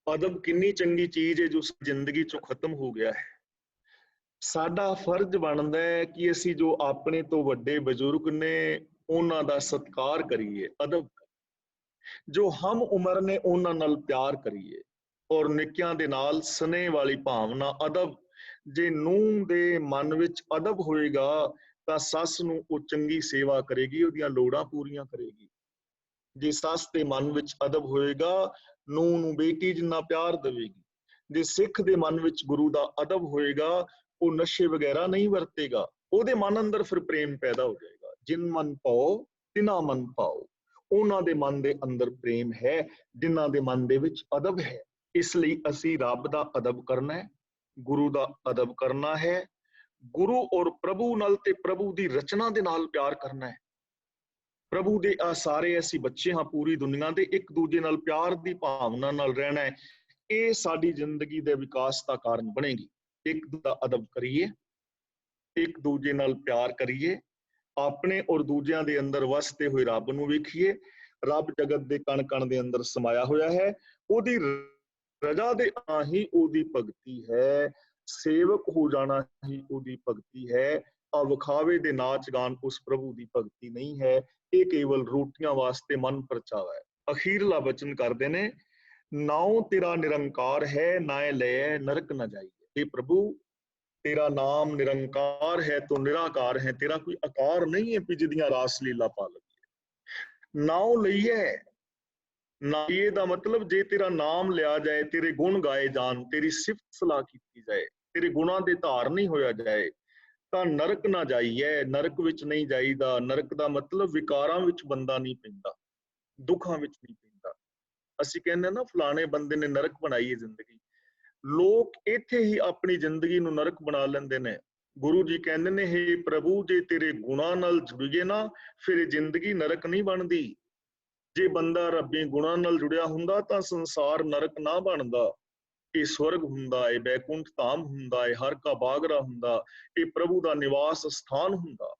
ਅਦਬ ਕਿੰਨੀ ਚੰਗੀ ਚੀਜ਼ ਹੈ ਜੋ ਜ਼ਿੰਦਗੀ ਚੋਂ ਖਤਮ ਹੋ ਗਿਆ ਹੈ। ਸਾਡਾ ਫਰਜ਼ ਬਣਦਾ ਹੈ ਕਿ ਅਸੀਂ ਜੋ ਆਪਣੇ ਤੋਂ ਵੱਡੇ ਬਜ਼ੁਰਗ ਨੇ ਉਹਨਾਂ ਦਾ ਸਤਿਕਾਰ ਕਰੀਏ, ਅਦਬ। ਜੋ ਹਮ ਉਮਰ ਨੇ ਉਹਨਾਂ ਨਾਲ ਪਿਆਰ ਕਰੀਏ, ਔਰ ਨਿੱਕਿਆਂ ਦੇ ਨਾਲ ਸਨੇਹ ਵਾਲੀ ਭਾਵਨਾ, ਅਦਬ। ਜੇ ਨੂੰਹ ਦੇ ਮਨ ਵਿੱਚ ਅਦਬ ਹੋਏਗਾ ਤਾਂ ਸੱਸ ਨੂੰ ਉਹ ਚੰਗੀ ਸੇਵਾ ਕਰੇਗੀ, ਉਹਦੀਆਂ ਲੋੜਾਂ ਪੂਰੀਆਂ ਕਰੇਗੀ। ਜੇ ਸੱਸ ਦੇ ਮਨ ਵਿੱਚ ਅਦਬ ਹੋਏਗਾ, ਨੂੰਹ ਨੂੰ ਬੇਟੀ ਜਿੰਨਾ ਪਿਆਰ ਦੇਵੇਗੀ। ਜੇ ਸਿੱਖ ਦੇ ਮਨ ਵਿੱਚ ਗੁਰੂ ਦਾ ਅਦਬ ਹੋਏਗਾ, ਉਹ ਨਸ਼ੇ ਵਗੈਰਾ ਨਹੀਂ ਵਰਤੇਗਾ, ਉਹਦੇ ਮਨ ਅੰਦਰ ਫਿਰ ਪ੍ਰੇਮ ਪੈਦਾ ਹੋ ਜਾਏਗਾ। ਜਿਨ ਮਨ ਪਾਓ ਤਿਨਾ ਮਨ ਪਾਓ, ਉਹਨਾਂ ਦੇ ਮਨ ਦੇ ਅੰਦਰ ਪ੍ਰੇਮ ਹੈ ਜਿਨ੍ਹਾਂ ਦੇ ਮਨ ਦੇ ਵਿੱਚ ਅਦਬ ਹੈ। ਇਸ ਲਈ ਅਸੀਂ ਰੱਬ ਦਾ ਅਦਬ ਕਰਨਾ ਹੈ, ਗੁਰੂ ਦਾ ਅਦਬ ਕਰਨਾ ਹੈ, ਗੁਰੂ ਔਰ ਪ੍ਰਭੂ ਨਾਲ ਤੇ ਪ੍ਰਭੂ ਦੀ ਰਚਨਾ ਦੇ ਨਾਲ ਪਿਆਰ ਕਰਨਾ ਹੈ। ਪ੍ਰਭੂ ਦੇ ਆ ਸਾਰੇ ਅਸੀਂ ਬੱਚੇ ਹਾਂ ਪੂਰੀ ਦੁਨੀਆ ਦੇ, ਇੱਕ ਦੂਜੇ ਨਾਲ ਪਿਆਰ ਦੀ ਭਾਵਨਾ ਨਾਲ ਰਹਿਣਾ ਹੈ। ਇਹ ਸਾਡੀ ਜ਼ਿੰਦਗੀ ਦੇ ਵਿਕਾਸ ਦਾ ਕਾਰਨ ਬਣੇਗੀ। ਇੱਕ ਦਾ ਅਦਬ ਕਰੀਏ, ਇੱਕ ਦੂਜੇ ਨਾਲ ਪਿਆਰ ਕਰੀਏ, ਆਪਣੇ ਔਰ ਦੂਜਿਆਂ ਦੇ ਅੰਦਰ ਵਸਦੇ ਹੋਏ ਰੱਬ ਨੂੰ ਵੇਖੀਏ। ਰੱਬ ਜਗਤ ਦੇ ਕਣ ਕਣ ਦੇ ਅੰਦਰ ਸਮਾਇਆ ਹੋਇਆ ਹੈ, ਉਹਦੀ ਰਜਾ ਦੇ ਆਣਾ ਹੀ ਉਹਦੀ ਭਗਤੀ ਹੈ। ਸੇਵਕ ਹੋ ਜਾਣਾ ਹੀ ਉਹਦੀ ਭਗਤੀ ਹੈ। ਵਿਖਾਵੇ ਦੇ ਨਾਚ ਗਾਨ ਉਸ ਪ੍ਰਭੂ ਦੀ ਭਗਤੀ ਨਹੀਂ ਹੈ। ਇਹ ਕੇਵਲ ਰੋਟੀਆਂ ਵਾਸਤੇ ਮਨ ਪਰਚਾਵਾ ਹੈ। ਅਖੀਰਲਾ ਬਚਨ ਕਰਦੇ ਨੇ, ਨਾਉ ਤੇਰਾ ਨਿਰੰਕਾਰ ਹੈ, ਨਾਏ ਲੈ ਨਰਕ ਨਾ ਜਾਈਏ। ਇਹ ਪ੍ਰਭੂ ਤੇਰਾ ਨਾਮ ਨਿਰੰਕਾਰ ਹੈ, ਤੂੰ ਨਿਰਾਕਾਰ ਹੈ, ਤੇਰਾ ਕੋਈ ਆਕਾਰ ਨਹੀਂ ਹੈ ਕਿ ਜਿਹਦੀਆਂ ਰਾਸ ਲੀਲਾ ਪਾ ਲਈਏ। ਨਾਉ ਲਈਏ, ਨਾਈਏ ਦਾ ਮਤਲਬ ਜੇ ਤੇਰਾ ਨਾਮ ਲਿਆ ਜਾਏ, ਤੇਰੇ ਗੁਣ ਗਾਏ ਜਾਣ, ਤੇਰੀ ਸਿਫਤ ਸਲਾਹ ਕੀਤੀ ਜਾਏ, ਤੇਰੇ ਗੁਣਾਂ ਦੇ ਧਾਰ ਨਹੀਂ ਹੋਇਆ ਜਾਏ ਤਾਂ ਨਰਕ ਨਾ ਜਾਈਏ। ਨਰਕ ਵਿੱਚ ਨਹੀਂ ਜਾਈਦਾ। ਨਰਕ ਦਾ ਮਤਲਬ ਵਿਕਾਰਾਂ ਵਿੱਚ ਬੰਦਾ ਨਹੀਂ ਪੈਂਦਾ, ਦੁੱਖਾਂ ਵਿੱਚ ਨਹੀਂ ਪੈਂਦਾ। ਅਸੀਂ ਕਹਿੰਦੇ ਨਾ ਫਲਾਣੇ ਬੰਦੇ ਨੇ ਨਰਕ ਬਣਾਈ ਹੈ ਜ਼ਿੰਦਗੀ। ਲੋਕ ਇੱਥੇ ਹੀ ਆਪਣੀ ਜ਼ਿੰਦਗੀ ਨੂੰ ਨਰਕ ਬਣਾ ਲੈਂਦੇ ਨੇ। ਗੁਰੂ ਜੀ ਕਹਿੰਦੇ ਨੇ, ਹੇ ਪ੍ਰਭੂ ਜੇ ਤੇਰੇ ਗੁਣਾਂ ਨਾਲ ਜੁੜੀਏ ਨਾ, ਫਿਰ ਇਹ ਜ਼ਿੰਦਗੀ ਨਰਕ ਨਹੀਂ ਬਣਦੀ। ਜੇ ਬੰਦਾ ਰੱਬੀ ਗੁਣਾਂ ਨਾਲ ਜੁੜਿਆ ਹੁੰਦਾ ਤਾਂ ਸੰਸਾਰ ਨਰਕ ਨਾ ਬਣਦਾ। ਇਹ ਸਵਰਗ ਹੁੰਦਾ ਹੈ, ਬੈਕੁੰਠ ਧਾਮ ਹੁੰਦਾ ਹੈ, ਹਰ ਕਾ ਬਾਗਰਾ ਹੁੰਦਾ, ਇਹ ਪ੍ਰਭੂ ਦਾ ਨਿਵਾਸ ਸਥਾਨ ਹੁੰਦਾ।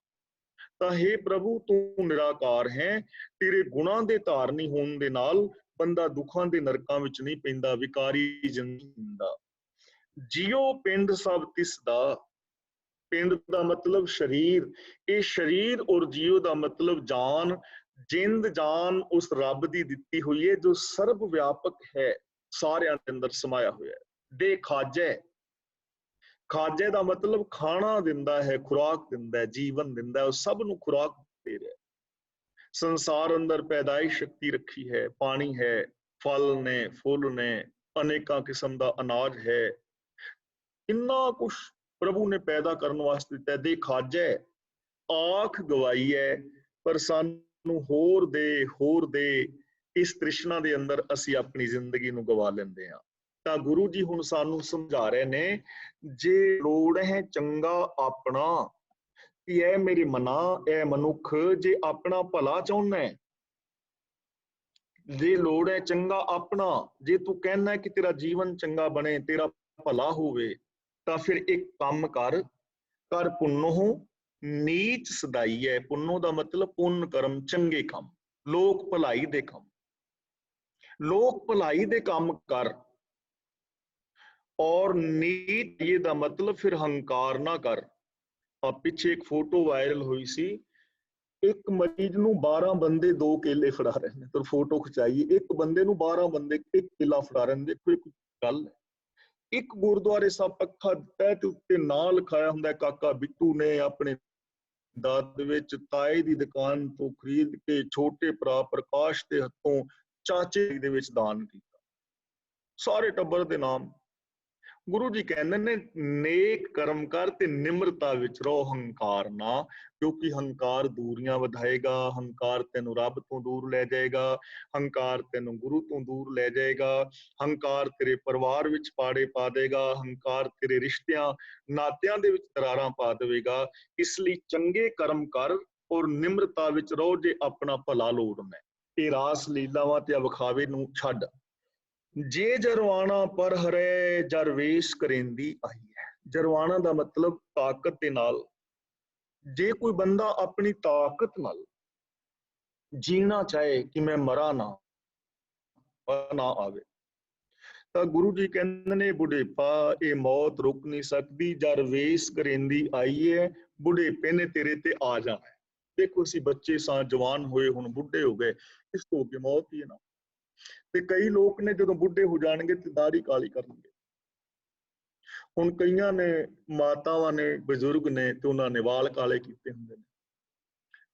ਤਾਂ ਹੇ ਪ੍ਰਭੂ ਤੂੰ ਨਿਰਾਕਾਰ ਹੈ, ਤੇਰੇ ਗੁਣਾਂ ਦੇ ਧਾਰਨੀ ਹੋਣ ਦੇ ਨਾਲ ਬੰਦਾ ਦੁੱਖਾਂ ਦੇ ਨਰਕਾਂ ਵਿੱਚ ਨਹੀਂ ਪੈਂਦਾ, ਵਿਕਾਰੀ ਜ਼ਿੰਦਗੀ ਹੁੰਦਾ। ਜਿਉ ਪਿੰਡ ਸਭ ਤਿਸ ਦਾ, ਪਿੰਡ ਦਾ ਮਤਲਬ ਸਰੀਰ, ਇਹ ਸਰੀਰ ਔਰ ਜੀਉ ਦਾ ਮਤਲਬ ਜਾਨ। ਜਿੰਦ ਜਾਨ ਉਸ ਰੱਬ ਦੀ ਦਿੱਤੀ ਹੋਈ ਹੈ ਜੋ ਸਰਬ ਵਿਆਪਕ ਹੈ, ਸਾਰਿਆਂ ਦੇ ਅੰਦਰ ਸਮਾਇਆ ਹੋਇਆ ਹੈ। ਦੇ ਖਾਜੈ, ਖਾਜੇ ਦਾ ਮਤਲਬ ਖਾਣਾ ਦਿੰਦਾ ਹੈ, ਖੁਰਾਕ ਦਿੰਦਾ ਹੈ, ਜੀਵਨ ਦਿੰਦਾ ਹੈ, ਉਹ ਸਭ ਨੂੰ ਖੁਰਾਕ ਦੇ ਰਿਹਾ। ਸੰਸਾਰ ਅੰਦਰ ਪੈਦਾਇਸ਼ ਸ਼ਕਤੀ ਰੱਖੀ ਹੈ, ਪਾਣੀ ਹੈ, ਫਲ ਨੇ, ਫੁੱਲ ਨੇ, ਅਨੇਕਾਂ ਕਿਸਮ ਦਾ ਅਨਾਜ ਹੈ, ਇੰਨਾ ਕੁਛ ਪ੍ਰਭੂ ਨੇ ਪੈਦਾ ਕਰਨ ਵਾਸਤੇ ਦਿੱਤਾ। ਦੇ ਖਾਜੈ, ਆਖ ਗਵਾਈ ਹੈ ਪਰ ਸਾਨੂੰ ਹੋਰ ਦੇ, ਹੋਰ ਦੇ, ਇਸ ਤ੍ਰਿਸ਼ਨਾ ਦੇ ਅੰਦਰ ਅਸੀਂ ਆਪਣੀ ਜ਼ਿੰਦਗੀ ਨੂੰ ਗਵਾ ਲੈਂਦੇ ਹਾਂ। ਤਾਂ ਗੁਰੂ ਜੀ ਹੁਣ ਸਾਨੂੰ ਸਮਝਾ ਰਹੇ ਨੇ, ਜੇ ਲੋੜ ਹੈ ਚੰਗਾ ਆਪਣਾ, ਕਿ ਇਹ ਮੇਰੇ ਮਨਾ, ਇਹ ਮਨੁੱਖ ਜੇ ਆਪਣਾ ਭਲਾ ਚਾਹੁੰਦਾ ਹੈ, ਜੇ ਲੋੜ ਹੈ ਚੰਗਾ ਆਪਣਾ, ਜੇ ਤੂੰ ਕਹਿਣਾ ਕਿ ਤੇਰਾ ਜੀਵਨ ਚੰਗਾ ਬਣੇ, ਤੇਰਾ ਭਲਾ ਹੋਵੇ, ਤਾਂ ਫਿਰ ਇੱਕ ਕੰਮ ਕਰ, ਕਰ ਪੁੰਨੋ ਨੀਚ ਸਦਾਈ ਹੈ। ਪੁੰਨੋ ਦਾ ਮਤਲਬ ਪੁੰਨ ਕਰਮ, ਚੰਗੇ ਕੰਮ, ਲੋਕ ਭਲਾਈ ਦੇ ਕੰਮ, ਲੋਕ ਭਲਾਈ ਦੇ ਕੰਮ ਕਰ। ਔਰ ਨੀਚ ਇਹ ਦਾ ਮਤਲਬ ਫਿਰ ਹੰਕਾਰ ਨਾ ਕਰ। ਪਿੱਛੇ ਇੱਕ ਫੋਟੋ ਵਾਇਰਲ ਹੋਈ ਸੀ, ਇੱਕ ਮਰੀਜ਼ ਨੂੰ 12 ਬੰਦੇ 2 ਕੇਲੇ ਫੜਾ ਰਹੇ ਨੇ, ਤਾਂ ਫੋਟੋ ਖਿਚਾਈ, ਇੱਕ ਬੰਦੇ ਨੂੰ 12 ਬੰਦੇ ਇੱਕ ਕੇਲਾ ਫੜਾ ਰਹੇ ਨੇ। ਦੇਖੋ ਇੱਕ ਗੱਲ ਹੈ, ਇੱਕ ਗੁਰਦੁਆਰੇ ਸਾਹਿਬ ਪੱਖਾ ਦਿੱਤਾ ਤੇ ਉੱਤੇ ਨਾਂ ਲਿਖਾਇਆ ਹੁੰਦਾ ਕਾਕਾ ਬਿੱਟੂ ਨੇ ਆਪਣੇ ਦਾਦ ਵਿੱਚ ਤਾਏ ਦੀ ਦੁਕਾਨ ਤੋਂ ਖਰੀਦ ਕੇ ਛੋਟੇ ਭਰਾ ਪ੍ਰਕਾਸ਼ ਦੇ ਹੱਥੋਂ ਚਾਚੇ ਦੇ ਵਿੱਚ ਦਾਨ ਕੀਤਾ, ਸਾਰੇ ਟੱਬਰ ਦੇ ਨਾਮ। ਗੁਰੂ ਜੀ ਕਹਿੰਦੇ ਨੇ, ਨੇਕ ਕਰਮ ਕਰ ਤੇ ਨਿਮਰਤਾ ਵਿੱਚ ਰਹੋ, ਹੰਕਾਰ ਨਾ, ਕਿਉਂਕਿ ਹੰਕਾਰ ਦੂਰੀਆਂ ਵਧਾਏਗਾ, ਹੰਕਾਰ ਤੈਨੂੰ ਰੱਬ ਤੋਂ ਦੂਰ ਲੈ ਜਾਏਗਾ, ਹੰਕਾਰ ਤੈਨੂੰ ਗੁਰੂ ਤੋਂ ਦੂਰ ਲੈ ਜਾਏਗਾ, ਹੰਕਾਰ ਤੇਰੇ ਪਰਿਵਾਰ ਵਿੱਚ ਪਾੜੇ ਪਾ ਦੇਗਾ, ਹੰਕਾਰ ਤੇਰੇ ਰਿਸ਼ਤਿਆਂ ਨਾਤਿਆਂ ਦੇ ਵਿੱਚ ਦਰਾਰਾਂ ਪਾ ਦੇਵੇਗਾ। ਇਸ ਲਈ ਚੰਗੇ ਕਰਮ ਕਰ ਔਰ ਨਿਮਰਤਾ ਵਿੱਚ ਰਹੋ ਜੇ ਆਪਣਾ ਭਲਾ ਲੋੜਨਾ। ਇਹ ਰਾਸ ਲੀਲਾਵਾਂ ਤੇ ਵਿਖਾਵੇ ਨੂੰ ਛੱਡ। ਜੇ ਜਰਵਾਣਾ ਪਰ ਹਰੇ ਜਰਵੇਸ਼ ਕਰੇਂਦੀ ਆਈ ਹੈ। ਜਰਵਾਣਾ ਦਾ ਮਤਲਬ ਤਾਕਤ ਦੇ ਨਾਲ। ਜੇ ਕੋਈ ਬੰਦਾ ਆਪਣੀ ਤਾਕਤ ਨਾਲ ਜੀਣਾ ਚਾਹੇ ਕਿ ਮੈਂ ਮਰਾ ਨਾ ਆਵੇ, ਤਾਂ ਗੁਰੂ ਜੀ ਕਹਿੰਦੇ ਨੇ, ਬੁਢੇਪਾ ਇਹ ਮੌਤ ਰੁਕ ਨਹੀਂ ਸਕਦੀ, ਜਰਵੇਸ਼ ਕਰੇਂਦੀ ਆਈ ਹੈ, ਬੁਢੇਪੇ ਨੇ ਤੇਰੇ ਤੇ ਆ ਜਾਣਾ। ਦੇਖੋ ਅਸੀਂ ਬੱਚੇ ਸਾਂ, ਜਵਾਨ ਹੋਏ, ਹੁਣ ਬੁੱਢੇ ਹੋ ਗਏ, ਇਸ ਤੋਂ ਅੱਗੇ ਮੌਤ ਹੀ ਹੈ ਨਾ। ਤੇ ਕਈ ਲੋਕ ਨੇ ਜਦੋਂ ਬੁੱਢੇ ਹੋ ਜਾਣਗੇ ਤੇ ਦਾੜੀ ਕਾਲੀ ਕਰਨਗੇ। ਹੁਣ ਕਈਆਂ ਨੇ ਮਾਤਾਵਾਂ ਨੇ, ਬਜ਼ੁਰਗ ਨੇ, ਤੇ ਉਹਨਾਂ ਨੇ ਵਾਲ ਕਾਲੇ ਕੀਤੇ ਹੁੰਦੇ ਨੇ।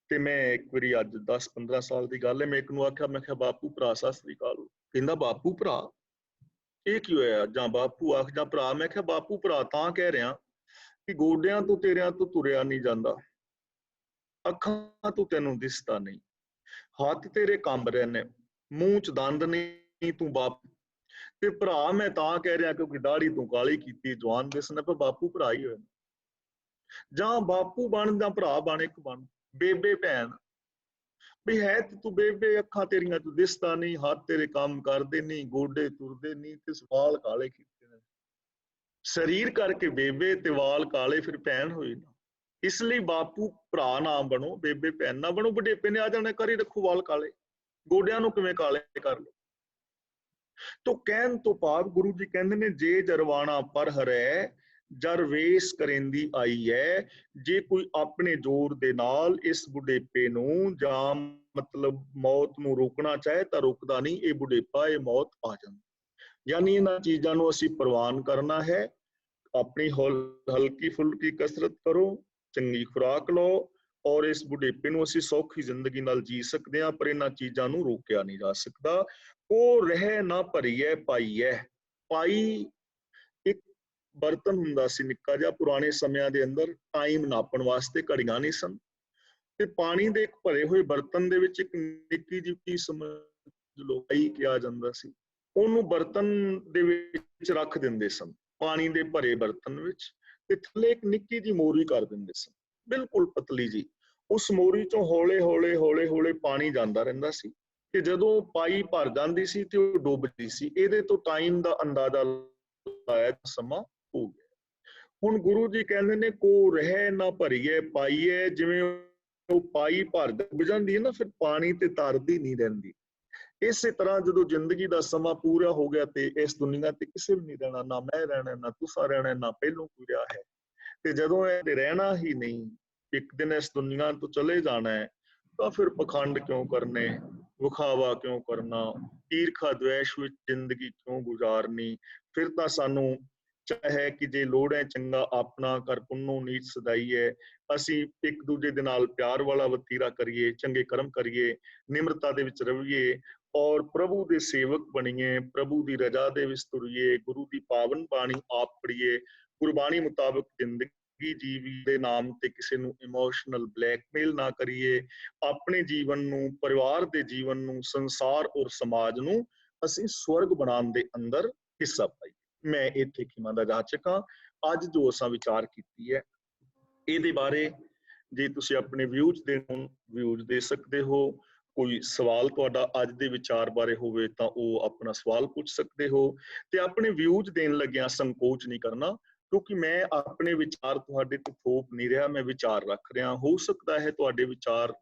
ਤੇ ਮੈਂ ਇੱਕ ਵਾਰੀ ਅੱਜ 10-15 ਸਾਲ ਦੀ ਗੱਲ ਹੈ, ਮੈਂ ਇੱਕ ਨੂੰ ਆਖਿਆ, ਮੈਂ ਕਿਹਾ ਬਾਪੂ ਭਰਾ ਸਤਿ ਸ੍ਰੀ ਅਕਾਲ। ਕਹਿੰਦਾ ਬਾਪੂ ਭਰਾ ਇਹ ਕੀ ਹੋਇਆ? ਜਾਂ ਬਾਪੂ ਆਖ ਜਾਂ ਭਰਾ। ਮੈਂ ਕਿਹਾ ਬਾਪੂ ਭਰਾ ਤਾਂ ਕਹਿ ਰਿਹਾ ਕਿ ਗੋਡਿਆਂ ਤੋਂ ਤੇਰਿਆਂ ਤੋਂ ਤੁਰਿਆ ਨਹੀਂ ਜਾਂਦਾ, ਅੱਖਾਂ ਤੋਂ ਤੈਨੂੰ ਦਿਸਦਾ ਨਹੀਂ, ਹੱਥ ਤੇਰੇ ਕੰਬ ਰਹੇ ਨੇ, ਮੂੰਹ ਚ ਦੰਦ ਨਹੀਂ, ਤੂੰ ਬਾਪ। ਤੇ ਭਰਾ ਮੈਂ ਤਾਂ ਕਹਿ ਰਿਹਾ ਕਿਉਂਕਿ ਦਾੜੀ ਤੂੰ ਕਾਲੀ ਕੀਤੀ, ਜਵਾਨ ਦਿਸਣਾ, ਪਰ ਬਾਪੂ ਭਰਾ ਹੀ ਹੋਇਆ। ਜਾਂ ਬਾਪੂ ਬਣ ਜਾਂ ਭਰਾ ਬਣ, ਇੱਕ ਬਣ। ਬੇਬੇ ਭੈਣ ਵੀ ਹੈ ਤੇ ਤੂੰ ਬੇਬੇ, ਅੱਖਾਂ ਤੇਰੀਆਂ ਤੋਂ ਦਿਸਦਾ ਨਹੀਂ, ਹੱਥ ਤੇਰੇ ਕੰਮ ਕਰਦੇ ਨਹੀਂ, ਗੋਡੇ ਤੁਰਦੇ ਨਹੀਂ, ਤੇ ਵਾਲ ਕਾਲੇ ਕੀਤੇ ਨੇ। ਸਰੀਰ ਕਰਕੇ ਬੇਬੇ ਤੇ ਵਾਲ ਕਾਲੇ, ਫਿਰ ਭੈਣ ਹੋਈ ਨਾ। ਇਸ ਲਈ ਬਾਪੂ ਭਰਾ ਨਾ ਬਣੋ, ਬੇਬੇ ਭੈਣ ਨਾ ਬਣੋ। ਬੁਢੇਪੇ ਨੇ ਆ ਜਾਣਾ, ਕਰੀ ਰੱਖੋ ਵਾਲ ਕਾਲੇ, ਗੋਡਿਆਂ ਨੂੰ ਕਿਵੇਂ ਕਾਲੇ ਕਰ ਲਓ। ਤੋ ਕਹਿਣ ਤੋਂ ਭਾਵ ਗੁਰੂ ਜੀ ਕਹਿੰਦੇ ਨੇ, ਜੇ ਜਰਵਾਣਾ ਪਰ ਹਰੈ ਜਰ ਵੇਸ ਕਰੇਂਦੀ ਆਈ ਹੈ। ਜੇ ਕੋਈ ਆਪਣੇ ਜ਼ੋਰ ਦੇ ਨਾਲ ਇਸ ਬੁਢੇਪੇ ਨੂੰ ਜਾਂ ਮਤਲਬ ਮੌਤ ਨੂੰ ਰੋਕਣਾ ਚਾਹੇ ਤਾਂ ਰੁਕਦਾ ਨਹੀਂ। ਇਹ ਬੁਢੇਪਾ, ਇਹ ਮੌਤ ਆ ਜਾਂਦੀ। ਯਾਨੀ ਇਹਨਾਂ ਚੀਜ਼ਾਂ ਨੂੰ ਅਸੀਂ ਪ੍ਰਵਾਨ ਕਰਨਾ ਹੈ। ਆਪਣੀ ਹਲਕੀ ਫੁਲਕੀ ਕਸਰਤ ਕਰੋ, ਚੰਗੀ ਖੁਰਾਕ ਲਓ, ਔਰ ਇਸ ਬੁਢੇਪੇ ਨੂੰ ਅਸੀਂ ਸੌਖੀ ਜ਼ਿੰਦਗੀ ਨਾਲ ਜੀ ਸਕਦੇ ਹਾਂ। ਪਰ ਇਹਨਾਂ ਚੀਜ਼ਾਂ ਨੂੰ ਰੋਕਿਆ ਨਹੀਂ ਜਾ ਸਕਦਾ। ਉਹ ਰਹਿ ਨਾ ਭਰੀਐ ਪਾਈਐ। ਪਾਈ ਇੱਕ ਬਰਤਨ ਹੁੰਦਾ ਸੀ ਨਿੱਕਾ ਜਿਹਾ, ਪੁਰਾਣੇ ਸਮਿਆਂ ਦੇ ਅੰਦਰ ਟਾਈਮ ਨਾਪਣ ਵਾਸਤੇ ਘੜੀਆਂ ਨਹੀਂ ਸਨ, ਤੇ ਪਾਣੀ ਦੇ ਇੱਕ ਭਰੇ ਹੋਏ ਬਰਤਨ ਦੇ ਵਿੱਚ ਇੱਕ ਨਿੱਕੀ ਜਿਹੀ ਕੀ ਸਮਝ ਲਓ ਪਾਈ ਕਿਹਾ ਜਾਂਦਾ ਸੀ, ਉਹਨੂੰ ਬਰਤਨ ਦੇ ਵਿੱਚ ਰੱਖ ਦਿੰਦੇ ਸਨ, ਪਾਣੀ ਦੇ ਭਰੇ ਬਰਤਨ ਵਿੱਚ, ਤੇ ਥੱਲੇ ਇੱਕ ਨਿੱਕੀ ਜਿਹੀ ਮੋਰੀ ਕਰ ਦਿੰਦੇ ਸਨ, ਬਿਲਕੁਲ ਪਤਲੀ ਜੀ। ਉਸ ਮੋਰੀ ਚੋਂ ਹੌਲੇ ਹੌਲੇ ਹੌਲੇ ਹੌਲੇ ਪਾਣੀ ਜਾਂਦਾ ਰਹਿੰਦਾ ਸੀ, ਤੇ ਜਦੋਂ ਪਾਈ ਭਰ ਜਾਂਦੀ ਸੀ ਤੇ ਉਹ ਡੁੱਬਦੀ ਸੀ। ਇਹਦੇ ਤੋਂ ਟਾਈਮ ਦਾ ਅੰਦਾਜ਼ਾ ਲਾਇਆ, ਸਮਾਂ ਹੋ ਗਿਆ। ਹੁਣ ਗੁਰੂ ਜੀ ਕਹਿੰਦੇ ਨੇ, ਕੋ ਰਹਿ ਨਾ ਭਰੀਏ ਪਾਈਏ। ਜਿਵੇਂ ਉਹ ਪਾਈ ਭਰ ਡੁੱਬ ਜਾਂਦੀ ਹੈ ਨਾ, ਫਿਰ ਪਾਣੀ ਤੇ ਤਰਦੀ ਨਹੀਂ ਰਹਿੰਦੀ। ਇਸੇ ਤਰ੍ਹਾਂ ਜਦੋਂ ਜ਼ਿੰਦਗੀ ਦਾ ਸਮਾਂ ਪੂਰਾ ਹੋ ਗਿਆ ਤੇ ਇਸ ਦੁਨੀਆ ਤੇ ਕਿਸੇ ਵੀ ਨਹੀਂ ਰਹਿਣਾ, ਨਾ ਮੈਂ ਰਹਿਣਾ, ਨਾ ਤੁਸੀਂ ਰਹਿਣਾ, ਨਾ ਪਹਿਲੋਂ ਕੋਈ ਰਿਹਾ ਹੈ। ਤੇ ਜਦੋਂ ਇਹ ਰਹਿਣਾ ਹੀ ਨਹੀਂ, ਇੱਕ ਦਿਨ ਇਸ ਦੁਨੀਆ ਤੋਂ ਚਲੇ ਜਾਣਾ ਹੈ, ਤਾਂ ਫਿਰ ਪਖੰਡ ਕਿਉਂ ਕਰਨੇ, ਵਿਖਾਵਾ ਕਿਉਂ ਕਰਨਾ, ਈਰਖਾ ਦਵੇਸ਼ ਵਿੱਚ ਜ਼ਿੰਦਗੀ ਕਿਉਂ ਗੁਜ਼ਾਰਨੀ। ਫਿਰ ਤਾਂ ਸਾਨੂੰ ਚਾਹੇ ਕਿ ਜੇ ਲੋੜ ਹੈ ਚੰਗਾ ਆਪਣਾ ਕਰ ਪੁੰਨੋ ਨੀਚ ਸਦਾਈ ਹੈ, ਅਸੀਂ ਇੱਕ ਦੂਜੇ ਦੇ ਨਾਲ ਪਿਆਰ ਵਾਲਾ ਵਤੀਰਾ ਕਰੀਏ, ਚੰਗੇ ਕਰਮ ਕਰੀਏ, ਨਿਮਰਤਾ ਦੇ ਵਿੱਚ ਰਹੀਏ, ਔਰ ਪ੍ਰਭੂ ਦੇ ਸੇਵਕ ਬਣੀਏ, ਪ੍ਰਭੂ ਦੀ ਰਜ਼ਾ ਦੇ ਵਿੱਚ ਤੁਰੀਏ, ਗੁਰੂ ਦੀ ਪਾਵਨ ਬਾਣੀ ਆਪ ਪੜ੍ਹੀਏ, ਗੁਰਬਾਣੀ ਮੁਤਾਬਕ ਜ਼ਿੰਦਗੀ ਜੀਵੀ ਦੇ ਨਾਮ ਤੇ ਕਿਸੇ ਨੂੰ ਇਮੋਸ਼ਨਲ ਬਲੈਕਮੇਲ ਨਾ ਕਰੀਏ। ਆਪਣੇ ਜੀਵਨ ਨੂੰ, ਪਰਿਵਾਰ ਦੇ ਜੀਵਨ ਨੂੰ, ਸੰਸਾਰ ਔਰ ਸਮਾਜ ਨੂੰ ਅਸੀਂ ਸਵਰਗ ਬਣਾਉਣ ਦੇ ਅੰਦਰ ਹਿੱਸਾ ਪਾਈਏ। ਮੈਂ ਇੱਥੇ ਖਿਮਾ ਦਾ ਜਾਚਕ ਹਾਂ। ਅੱਜ ਜੋ ਅਸਾਂ ਵਿਚਾਰ ਕੀਤੀ ਹੈ, ਇਹਦੇ ਬਾਰੇ ਜੇ ਤੁਸੀਂ ਆਪਣੇ ਵਿਊਜ਼ ਦੇਣ, ਵਿਊਜ਼ ਦੇ ਸਕਦੇ ਹੋ। ਕੋਈ ਸਵਾਲ ਤੁਹਾਡਾ ਅੱਜ ਦੇ ਵਿਚਾਰ ਬਾਰੇ ਹੋਵੇ ਤਾਂ ਉਹ ਆਪਣਾ ਸਵਾਲ ਪੁੱਛ ਸਕਦੇ ਹੋ, ਤੇ ਆਪਣੇ ਵਿਊਜ਼ ਦੇਣ ਲੱਗਿਆਂ ਸੰਕੋਚ ਨਹੀਂ ਕਰਨਾ, ਕਿਉਂਕਿ ਮੈਂ ਆਪਣੇ ਵਿਚਾਰ ਤੁਹਾਡੇ ਤੇ ਥੋਪ ਨਹੀਂ ਰਿਹਾ, ਮੈਂ ਵਿਚਾਰ ਰੱਖ ਰਿਹਾ। ਹੋ ਸਕਦਾ ਹੈ ਤੁਹਾਡੇ ਵਿਚਾਰ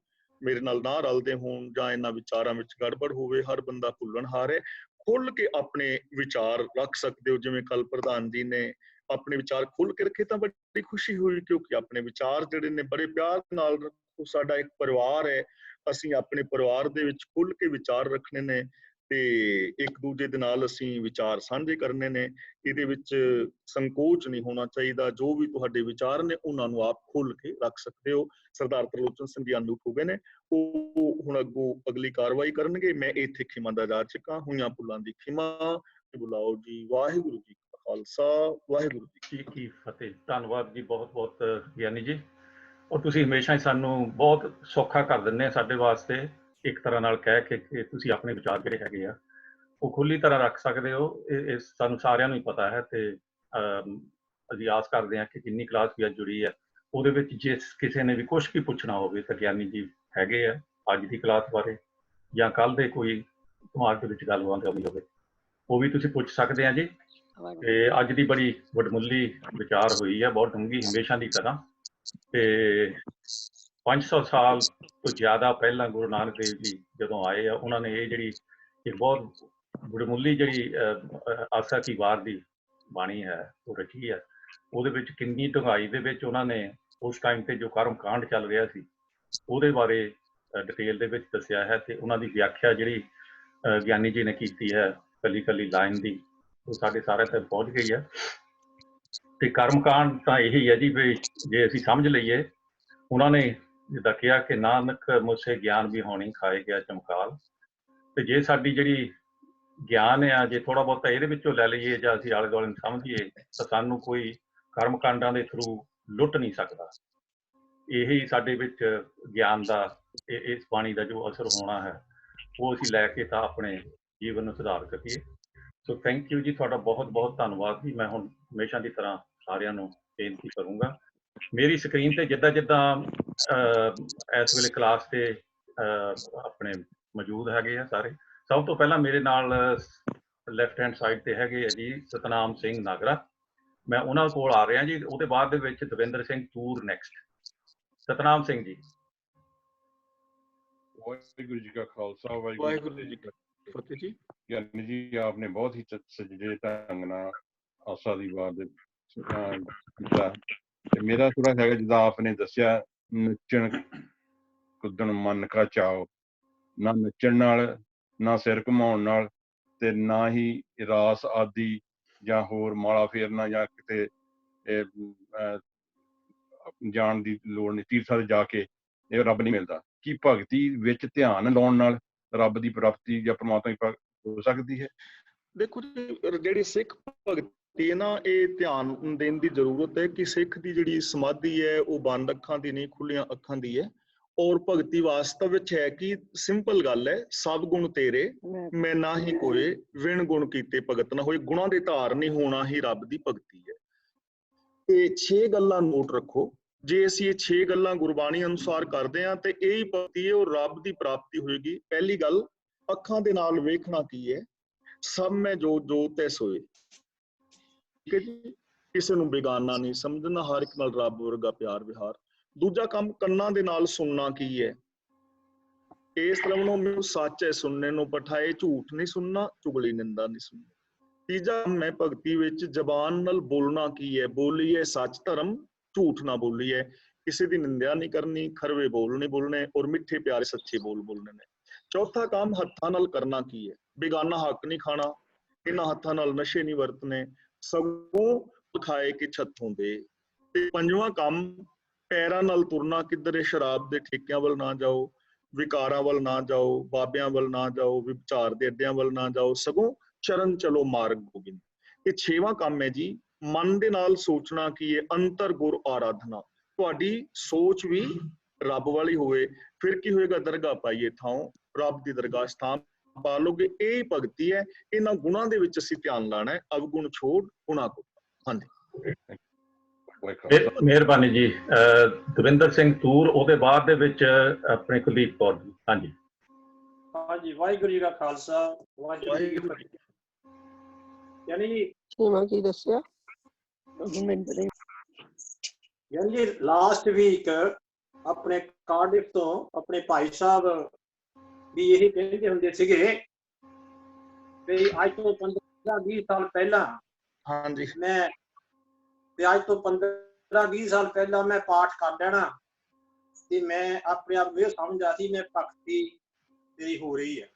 ਮੇਰੇ ਨਾਲ ਨਾ ਰਲਦੇ ਹੋਣ, ਜਾਂ ਇਹਨਾਂ ਵਿਚਾਰਾਂ ਵਿੱਚ ਗੜਬੜ ਹੋਵੇ। ਹਰ ਬੰਦਾ ਭੁੱਲਣਹਾਰ ਹੈ। ਖੁੱਲ ਕੇ ਆਪਣੇ ਵਿਚਾਰ ਰੱਖ ਸਕਦੇ ਹੋ। ਜਿਵੇਂ ਕੱਲ ਪ੍ਰਧਾਨ ਜੀ ਨੇ ਆਪਣੇ ਵਿਚਾਰ ਖੁੱਲ ਕੇ ਰੱਖੇ ਤਾਂ ਬੜੀ ਖੁਸ਼ੀ ਹੋਈ, ਕਿਉਂਕਿ ਆਪਣੇ ਵਿਚਾਰ ਜਿਹੜੇ ਨੇ ਬੜੇ ਪਿਆਰ ਨਾਲ ਰੱਖੋ। ਸਾਡਾ ਇੱਕ ਪਰਿਵਾਰ ਹੈ, ਅਸੀਂ ਆਪਣੇ ਪਰਿਵਾਰ ਦੇ ਵਿੱਚ ਖੁੱਲ ਕੇ ਵਿਚਾਰ ਰੱਖਣੇ ਨੇ, ਤੇ ਇੱਕ ਦੂਜੇ ਦੇ ਨਾਲ ਅਸੀਂ ਵਿਚਾਰ ਸਾਂਝੇ ਕਰਨੇ ਨੇ। ਇਹਦੇ ਵਿੱਚ ਸੰਕੋਚ ਨਹੀਂ ਹੋਣਾ ਚਾਹੀਦਾ। ਜੋ ਵੀ ਤੁਹਾਡੇ ਵਿਚਾਰ ਨੇ ਉਹਨਾਂ ਨੂੰ ਆਪ ਖੁੱਲ ਕੇ ਰੱਖ ਸਕਦੇ ਹੋ। ਸਰਦਾਰ ਤਰਲੋਚਨ ਸਿੰਘ ਜੀ ਅਨੁਪ ਹੋ ਗਏ ਨੇ, ਉਹ ਹੁਣ ਅੱਗੋਂ ਅਗਲੀ ਕਾਰਵਾਈ ਕਰਨਗੇ। ਮੈਂ ਇੱਥੇ ਖਿਮਾ ਦਾ ਜਾਚਕ ਹਾਂ। ਹੋਈਆਂ ਭੁੱਲਾਂ ਦੀ ਖਿਮਾ ਬੁਲਾਓ ਜੀ। ਵਾਹਿਗੁਰੂ ਜੀ ਕਾ ਖਾਲਸਾ, ਵਾਹਿਗੁਰੂ ਜੀ ਕੀ ਫਤਿਹ। ਧੰਨਵਾਦ ਜੀ, ਬਹੁਤ ਬਹੁਤ ਗਿਆਨੀ ਜੀ। ਔਰ ਤੁਸੀਂ ਹਮੇਸ਼ਾ ਹੀ ਸਾਨੂੰ ਬਹੁਤ ਸੌਖਾ ਕਰ ਦਿੰਦੇ ਆ ਸਾਡੇ ਵਾਸਤੇ, ਇੱਕ ਤਰ੍ਹਾਂ ਨਾਲ ਕਹਿ ਕੇ ਕਿ ਤੁਸੀਂ ਆਪਣੇ ਵਿਚਾਰ ਜਿਹੜੇ ਹੈਗੇ ਆ ਉਹ ਖੁੱਲੀ ਤਰ੍ਹਾਂ ਰੱਖ ਸਕਦੇ ਹੋ। ਇਹ ਸਾਨੂੰ ਸਾਰਿਆਂ ਨੂੰ ਹੀ ਪਤਾ ਹੈ, ਤੇ ਅਸੀਂ ਆਸ ਕਰਦੇ ਹਾਂ ਕਿ ਜਿੰਨੀ ਕਲਾਸ ਵੀ ਅੱਜ ਜੁੜੀ ਹੈ ਉਹਦੇ ਵਿੱਚ ਜਿਸ ਕਿਸੇ ਨੇ ਵੀ ਕੁਛ ਵੀ ਪੁੱਛਣਾ ਹੋਵੇ ਤਾਂ ਗਿਆਨੀ ਜੀ ਹੈਗੇ ਆ ਅੱਜ ਦੀ ਕਲਾਸ ਬਾਰੇ, ਜਾਂ ਕੱਲ੍ਹ ਦੇ ਕੋਈ ਦਿਮਾਗ ਦੇ ਵਿੱਚ ਗੱਲ ਆਉਂਦੀ ਹੋਵੇ, ਉਹ ਵੀ ਤੁਸੀਂ ਪੁੱਛ ਸਕਦੇ ਆ ਜੀ। ਤੇ ਅੱਜ ਦੀ ਬੜੀ ਵਡਮੁੱਲੀ ਵਿਚਾਰ ਹੋਈ ਹੈ, ਬਹੁਤ ਡੂੰਘੀ, ਹਮੇਸ਼ਾ ਦੀ ਤਰ੍ਹਾਂ। ਤੇ 500 ਸਾਲ ਤੋਂ ਜ਼ਿਆਦਾ ਪਹਿਲਾਂ ਗੁਰੂ ਨਾਨਕ ਦੇਵ ਜੀ ਜਦੋਂ ਆਏ ਆ, ਉਹਨਾਂ ਨੇ ਇਹ ਜਿਹੜੀ ਇੱਕ ਬਹੁਤ ਵਡਮੁੱਲੀ ਜਿਹੜੀ ਆਸਾ ਕੀ ਵਾਰ ਦੀ ਬਾਣੀ ਹੈ ਉਹ ਰਚੀ ਹੈ। ਉਹਦੇ ਵਿੱਚ ਕਿੰਨੀ ਡੂੰਘਾਈ ਦੇ ਵਿੱਚ ਉਹਨਾਂ ਨੇ ਉਸ ਟਾਈਮ ਤੇ ਜੋ ਕਰਮ ਕਾਂਡ ਚੱਲ ਰਿਹਾ ਸੀ ਉਹਦੇ ਬਾਰੇ ਡਿਟੇਲ ਦੇ ਵਿੱਚ ਦੱਸਿਆ ਹੈ, ਤੇ ਉਹਨਾਂ ਦੀ ਵਿਆਖਿਆ ਜਿਹੜੀ ਗਿਆਨੀ ਜੀ ਨੇ ਕੀਤੀ ਹੈ ਕੱਲੀ ਕੱਲੀ ਲਾਈਨ ਦੀ, ਉਹ ਸਾਡੇ ਸਾਰਿਆਂ ਤੱਕ ਪਹੁੰਚ ਗਈ ਹੈ। ਤੇ ਕਰਮਕਾਂਡ ਤਾਂ ਇਹੀ ਹੈ ਜੀ ਵੀ ਜੇ ਅਸੀਂ ਸਮਝ ਲਈਏ, ਉਹਨਾਂ ਨੇ ਜਿੱਦਾਂ ਕਿਹਾ ਕਿ ਨਾਨਕ ਮੁਸੇ ਗਿਆਨ ਵੀ ਹੋਣੀ ਖਾਏ ਗਿਆ ਚਮਕਾਲ, ਤੇ ਜੇ ਸਾਡੀ ਜਿਹੜੀ ਗਿਆਨ ਆ ਜੇ ਥੋੜਾ ਬਹੁਤਾ ਇਹਦੇ ਵਿੱਚੋਂ ਲੈ ਲਈਏ ਜਾਂ ਅਸੀਂ ਆਲੇ ਦੁਆਲੇ ਨੂੰ ਸਮਝੀਏ ਤਾਂ ਸਾਨੂੰ ਕੋਈ ਕਰਮਕਾਂਡਾਂ ਦੇ ਥਰੂ ਲੁੱਟ ਨਹੀਂ ਸਕਦਾ। ਇਹੀ ਸਾਡੇ ਵਿੱਚ ਗਿਆਨ ਦਾ, ਇਸ ਬਾਣੀ ਦਾ ਜੋ ਅਸਰ ਹੋਣਾ ਹੈ, ਉਹ ਅਸੀਂ ਲੈ ਕੇ ਤਾਂ ਆਪਣੇ ਜੀਵਨ ਨੂੰ ਸੁਧਾਰ ਸਕੀਏ। ਸੋ ਥੈਂਕ ਯੂ ਜੀ, ਤੁਹਾਡਾ ਬਹੁਤ ਬਹੁਤ ਧੰਨਵਾਦ ਜੀ। ਮੈਂ ਹੁਣ ਹਮੇਸ਼ਾ ਦੀ ਤਰ੍ਹਾਂ ਸਾਰਿਆਂ ਨੂੰ ਬੇਨਤੀ ਕਰੂੰਗਾ, ਮੇਰੀ ਸਕਰੀਨ ਤੇ ਜਿੱਦਾਂ ਜਿੱਦਾਂ ਇਸ ਵੇਲੇ ਕਲਾਸ ਤੇ ਆਪਣੇ ਮੌਜੂਦ ਹੈਗੇ ਆ ਸਾਰੇ, ਸਭ ਤੋਂ ਪਹਿਲਾਂ ਮੇਰੇ ਨਾਲ ਲੈਫਟ ਹੈਂਡ ਸਾਈਡ ਤੇ ਹੈਗੇ ਆ ਜੀ ਸਤਨਾਮ ਸਿੰਘ ਨਾਗਰਾ, ਮੈਂ ਉਹਨਾਂ ਕੋਲ ਆ ਰਿਹਾ ਜੀ। ਉਹਦੇ ਬਾਅਦ ਦੇ ਵਿੱਚ ਦਵਿੰਦਰ ਸਿੰਘ ਤੂਰ ਨੈਕਸਟ। ਸਤਨਾਮ ਸਿੰਘ ਜੀ। ਵਾਹਿਗੁਰੂ ਜੀ ਕਾ ਖਾਲਸਾ, ਵਾਹਿਗੁਰੂ ਜੀ ਕੀ ਫਤਿਹ ਜੀ। ਗਿਆਨੀ ਜੀ, ਆਪਨੇ ਬਹੁਤ ਹੀ ਸਜੇ ਢੰਗ ਨਾਲ ਆਸਾ ਦੀ ਵਾਰ ਕੀਤਾ, ਤੇ ਮੇਰਾ ਥੋੜਾ ਹੈਗਾ ਜਿੱਦਾਂ ਆਪਨੇ ਦੱਸਿਆ, ਨੱਚਣ ਕੁੱਦਣ ਮਨ ਕਾ ਚਾਓ, ਨਾ ਨੱਚਣ ਨਾਲ, ਨਾ ਸਿਰ ਘੁਮਾਉਣ ਨਾਲ, ਤੇ ਨਾ ਹੀ ਰਾਸ ਆਦਿ ਜਾਂ ਹੋਰ ਮਾਲਾ ਫੇਰਨਾ ਜਾਂ ਕਿਤੇ ਜਾਣ ਦੀ ਲੋੜ ਨਹੀਂ, ਤੀਰਥਾਂ ਤੇ ਜਾ ਕੇ ਇਹ ਰੱਬ ਨਹੀਂ ਮਿਲਦਾ। ਕੀ ਭਗਤੀ ਵਿੱਚ ਧਿਆਨ ਲਾਉਣ ਨਾਲ ਰੱਬ ਦੀ ਪ੍ਰਾਪਤੀ ਜਾਂ ਪਰਮਾਤਮਾ ਦੀ ਪ੍ਰਾਪਤੀ ਹੋ ਸਕਦੀ ਹੈ? ਦੇਖੋ ਜੀ, ਜਿਹੜੀ ਸਿੱਖ ਭਗਤੀ ਹੈ ਨਾ, ਇਹ ਧਿਆਨ ਦੇਣ ਦੀ ਜ਼ਰੂਰਤ ਹੈ ਕਿ ਸਿੱਖ ਦੀ ਜਿਹੜੀ ਸਮਾਧੀ ਹੈ ਉਹ ਬੰਦ ਅੱਖਾਂ ਦੀ ਨਹੀਂ, ਖੁੱਲੀਆਂ ਅੱਖਾਂ ਦੀ ਹੈ। ਔਰ ਭਗਤੀ ਵਾਸਤਵ ਵਿੱਚ ਹੈ ਕਿ ਸਿੰਪਲ ਗੱਲ ਹੈ, ਸਭ ਗੁਣ ਤੇਰੇ ਮੈਂ ਨਾ ਹੀ ਕੋਏ, ਵਿਣ ਗੁਣ ਕੀਤੇ ਭਗਤ ਨਾ ਹੋਏ। ਗੁਣਾਂ ਦੇ ਧਾਰ ਨਹੀਂ ਹੋਣਾ ਹੀ ਰੱਬ ਦੀ ਭਗਤੀ ਹੈ। ਇਹ 6 ਗੱਲਾਂ ਨੋਟ ਰੱਖੋ, ਜੇ ਅਸੀਂ ਇਹ 6 ਗੱਲਾਂ ਗੁਰਬਾਣੀ ਅਨੁਸਾਰ ਕਰਦੇ ਹਾਂ ਤੇ ਇਹ ਹੀ ਭਗਤੀ ਹੈ, ਉਹ ਰੱਬ ਦੀ ਪ੍ਰਾਪਤੀ ਹੋਏਗੀ। ਪਹਿਲੀ ਗੱਲ, ਅੱਖਾਂ ਦੇ ਨਾਲ ਵੇਖਣਾ ਕੀ ਹੈ, ਸਭ ਮੈਂ ਜੋ ਤੈ ਸੋਏ, ਠੀਕ ਹੈ ਜੀ, ਕਿਸੇ ਨੂੰ ਬੇਗਾਨਾ ਨਹੀਂ ਸਮਝਣਾ, ਹਰ ਇੱਕ ਨਾਲ ਰੱਬ ਵਰਗਾ ਪਿਆਰ ਵਿਹਾਰ। ਦੂਜਾ ਕੰਮ, ਕੰਨਾਂ ਦੇ ਨਾਲ ਸੁਣਨਾ ਕੀ ਹੈ, ਇਸ ਤਰ੍ਹਾਂ ਮੈਨੂੰ ਸੱਚ ਹੈ ਸੁਣਨੇ ਨੂੰ ਪਠਾਏ, ਝੂਠ ਨਹੀਂ ਸੁਣਨਾ, ਚੁਗਲੀ ਨਿੰਦਾ ਨਹੀਂ ਸੁਣਨੀ। ਤੀਜਾ ਮੈਂ ਭਗਤੀ ਵਿੱਚ ਜ਼ਬਾਨ ਨਾਲ ਬੋਲਣਾ ਕੀ ਹੈ, ਬੋਲੀਏ ਸੱਚ ਧਰਮ, ਝੂਠ ਨਾ ਬੋਲੀਏ, ਕਿਸੇ ਦੀ ਨਿੰਦਿਆ ਨਹੀਂ ਕਰਨੀ, ਖਰਵੇ ਬੋਲ ਨਹੀਂ ਬੋਲਣੇ, ਔਰ ਮਿੱਠੇ ਪਿਆਰੇ ਸੱਚੇ ਬੋਲ ਬੋਲਣੇ ਨੇ। ਚੌਥਾ ਕੰਮ, ਹੱਥਾਂ ਨਾਲ ਕਰਨਾ ਕੀ ਹੈ, ਬੇਗਾਨਾ ਹੱਕ ਨਹੀਂ ਖਾਣਾ, ਇਹਨਾਂ ਹੱਥਾਂ ਨਾਲ ਨਸ਼ੇ ਨਹੀਂ ਵਰਤਣੇ, ਸਗੋਂ ਖਾਏ ਕਿ ਛੱਤੋਂ ਦੇ। ਤੇ ਪੰਜਵਾਂ ਕੰਮ, ਪੈਰਾਂ ਨਾਲ ਤੁਰਨਾ ਕਿੱਧਰੇ, ਸ਼ਰਾਬ ਦੇ ਠੇਕਿਆਂ ਵੱਲ ਨਾ ਜਾਓ, ਵਿਕਾਰਾਂ ਵੱਲ ਨਾ ਜਾਓ, ਬਾਬਿਆਂ ਵੱਲ ਨਾ ਜਾਓ, ਵਿਚਾਰ ਦੇ ਅੱਡਿਆਂ ਵੱਲ ਨਾ ਜਾਓ, ਸਗੋਂ ਚਰਨ ਚਲੋ ਮਾਰਗ ਗੋਬਿੰਦ। ਇਹ 6ਵਾਂ ਕੰਮ ਹੈ ਜੀ, ਮਨ ਦੇ ਨਾਲ ਸੋਚਣਾ ਕੀ ਹੈ, ਅੰਤਰ ਗੁਰ ਆਰਾਧਨਾ, ਤੁਹਾਡੀ ਸੋਚ ਵੀ ਰੱਬ ਵਾਲੀ ਹੋਵੇ। ਫਿਰ ਕੀ ਹੋਏਗਾ, ਦਰਗਾਹ ਪਾਈਏ ਥਾਂ, ਰੱਬ ਦੀ ਦਰਗਾਹ ਸਥਾਨ ਪਾ ਲੋਗੇ। ਇਹ ਭਗਤੀ ਹੈ। ਇਹਨਾਂ ਗੁਣਾਂ ਦੇ ਵਿੱਚ ਅਸੀਂ ਧਿਆਨ ਲਾਣਾ ਹੈ, ਅਵਗੁਣ ਛੋੜ ਗੁਣਾ ਕੋ। ਹਾਂਜੀ, ਮਿਹਰਬਾਨੀ ਜੀ। ਦਵਿੰਦਰ ਸਿੰਘ ਤੂਰ, ਉਹਦੇ ਬਾਅਦ ਦੇ ਵਿੱਚ ਆਪਣੇ ਕੁਲਦੀਪ ਕੌਰ ਜੀ। ਹਾਂਜੀ ਹਾਂਜੀ, ਵਾਹਿਗੁਰੂ ਜੀ ਕਾ ਖਾਲਸਾ, ਵਾਹਿਗੁਰੂ ਜੀ ਕੀ ਫਤਿਹ। ਯਾਨੀ ਕੀ ਦੱਸਿਆ ਯਾਨੀ ਲਾਸਟ ਵੀਕ ਆਪਣੇ ਕਾਰਡਿਫ ਤੋਂ ਆਪਣੇ ਭਾਈ ਸਾਹਿਬ ਵੀ ਇਹੀ ਕਹਿੰਦੇ ਹੁੰਦੇ ਸੀਗੇ ਵੀ ਅੱਜ ਤੋਂ 15-20 ਸਾਲ ਪਹਿਲਾਂ, ਹਾਂਜੀ, ਮੈਂ ਅੱਜ ਤੋਂ 15-20 ਸਾਲ ਪਹਿਲਾਂ ਮੈਂ ਪਾਠ ਕਰ ਲੈਣਾ ਤੇ ਮੈਂ ਆਪਣੇ ਆਪ ਨੂੰ ਇਹ ਸਮਝਦਾ ਸੀ ਮੈਂ ਭਗਤੀ ਤੇਰੀ ਹੋ ਰਹੀ ਹੈ।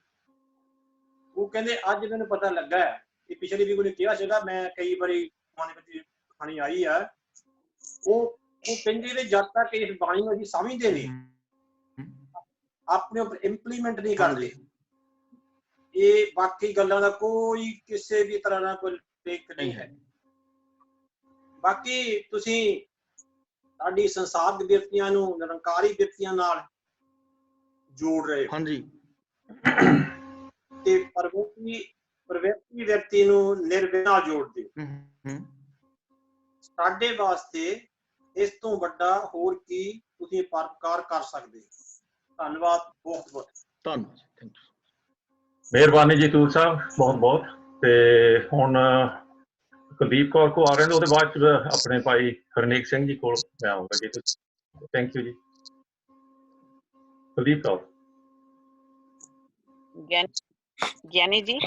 ਉਹ ਕਹਿੰਦੇ ਅੱਜ ਮੈਨੂੰ ਪਤਾ ਲੱਗਾ ਹੈ ਕਿ ਪਿਛਲੀ ਵੀ ਉਹਨੇ ਕਿਹਾ ਸੀਗਾ, ਮੈਂ ਕਈ ਵਾਰੀ ਬਾਣੀ ਆਈ ਆ, ਉਹ ਕਹਿੰਦੇ ਵੀ ਜਦ ਤੱਕ ਇਸ ਬਾਣੀ ਨੂੰ ਅਸੀਂ ਸਮਝਦੇ ਨਹੀਂ, ਆਪਣੇ ਉੱਪਰ ਇੰਪਲੀਮੈਂਟ ਨਹੀਂ ਕਰਦੇ, ਇਹ ਬਾਕੀ ਗੱਲਾਂ ਦਾ ਕੋਈ ਕਿਸੇ ਵੀ ਤਰ੍ਹਾਂ ਦਾ ਕੋਈ ਲਿੰਕ ਨਹੀਂ ਹੈ। ਬਾਕੀ ਤੁਸੀਂ ਸਾਡੀ ਸੰਸਾਰਿਕ ਬਿਰਤੀਆਂ ਨੂੰ ਨਿਰੰਕਾਰੀ ਬਿਰਤੀਆਂ ਨਾਲ ਜੋੜ ਰਹੇ ਹੋ, ਹਾਂਜੀ, ਤੇ ਪ੍ਰਵਿਰਤੀ ਵਿਅਕਤੀ ਨੂੰ ਨਿਰਵਿਘਨ ਜੋੜਦੇ ਹੋ। ਸਾਡੇ ਵਾਸਤੇ ਇਸ ਤੋਂ ਵੱਡਾ ਹੋਰ ਕੀ ਤੁਸੀਂ ਪਰਉਪਕਾਰ ਕਰ ਸਕਦੇ ਹੋ। ਧੰਨਵਾਦ, ਬਹੁਤ ਬਹੁਤ ਧੰਨਵਾਦ। ਮਿਹਰਬਾਨੀ ਜੀ ਤੂਰ ਸਾਹਿਬ, ਬਹੁਤ ਬਹੁਤ। ਤੇ ਹੁਣ ਕੁਲਦੀਪ ਕੌਰ ਕੋ ਆ ਰਹੇ ਨੇ, ਉਹਦੇ ਬਾਅਦ ਚ ਆਪਣੇ ਭਾਈ ਹਰਨੇਕ ਸਿੰਘ ਜੀ ਕੋਲ ਮੈਂ ਆਊਂਗਾ ਜੀ। ਥੈਂਕ ਯੂ ਜੀ। ਕੁਲਦੀਪ ਕੌਰ। ਗਿਆਨੀ ਜੀ,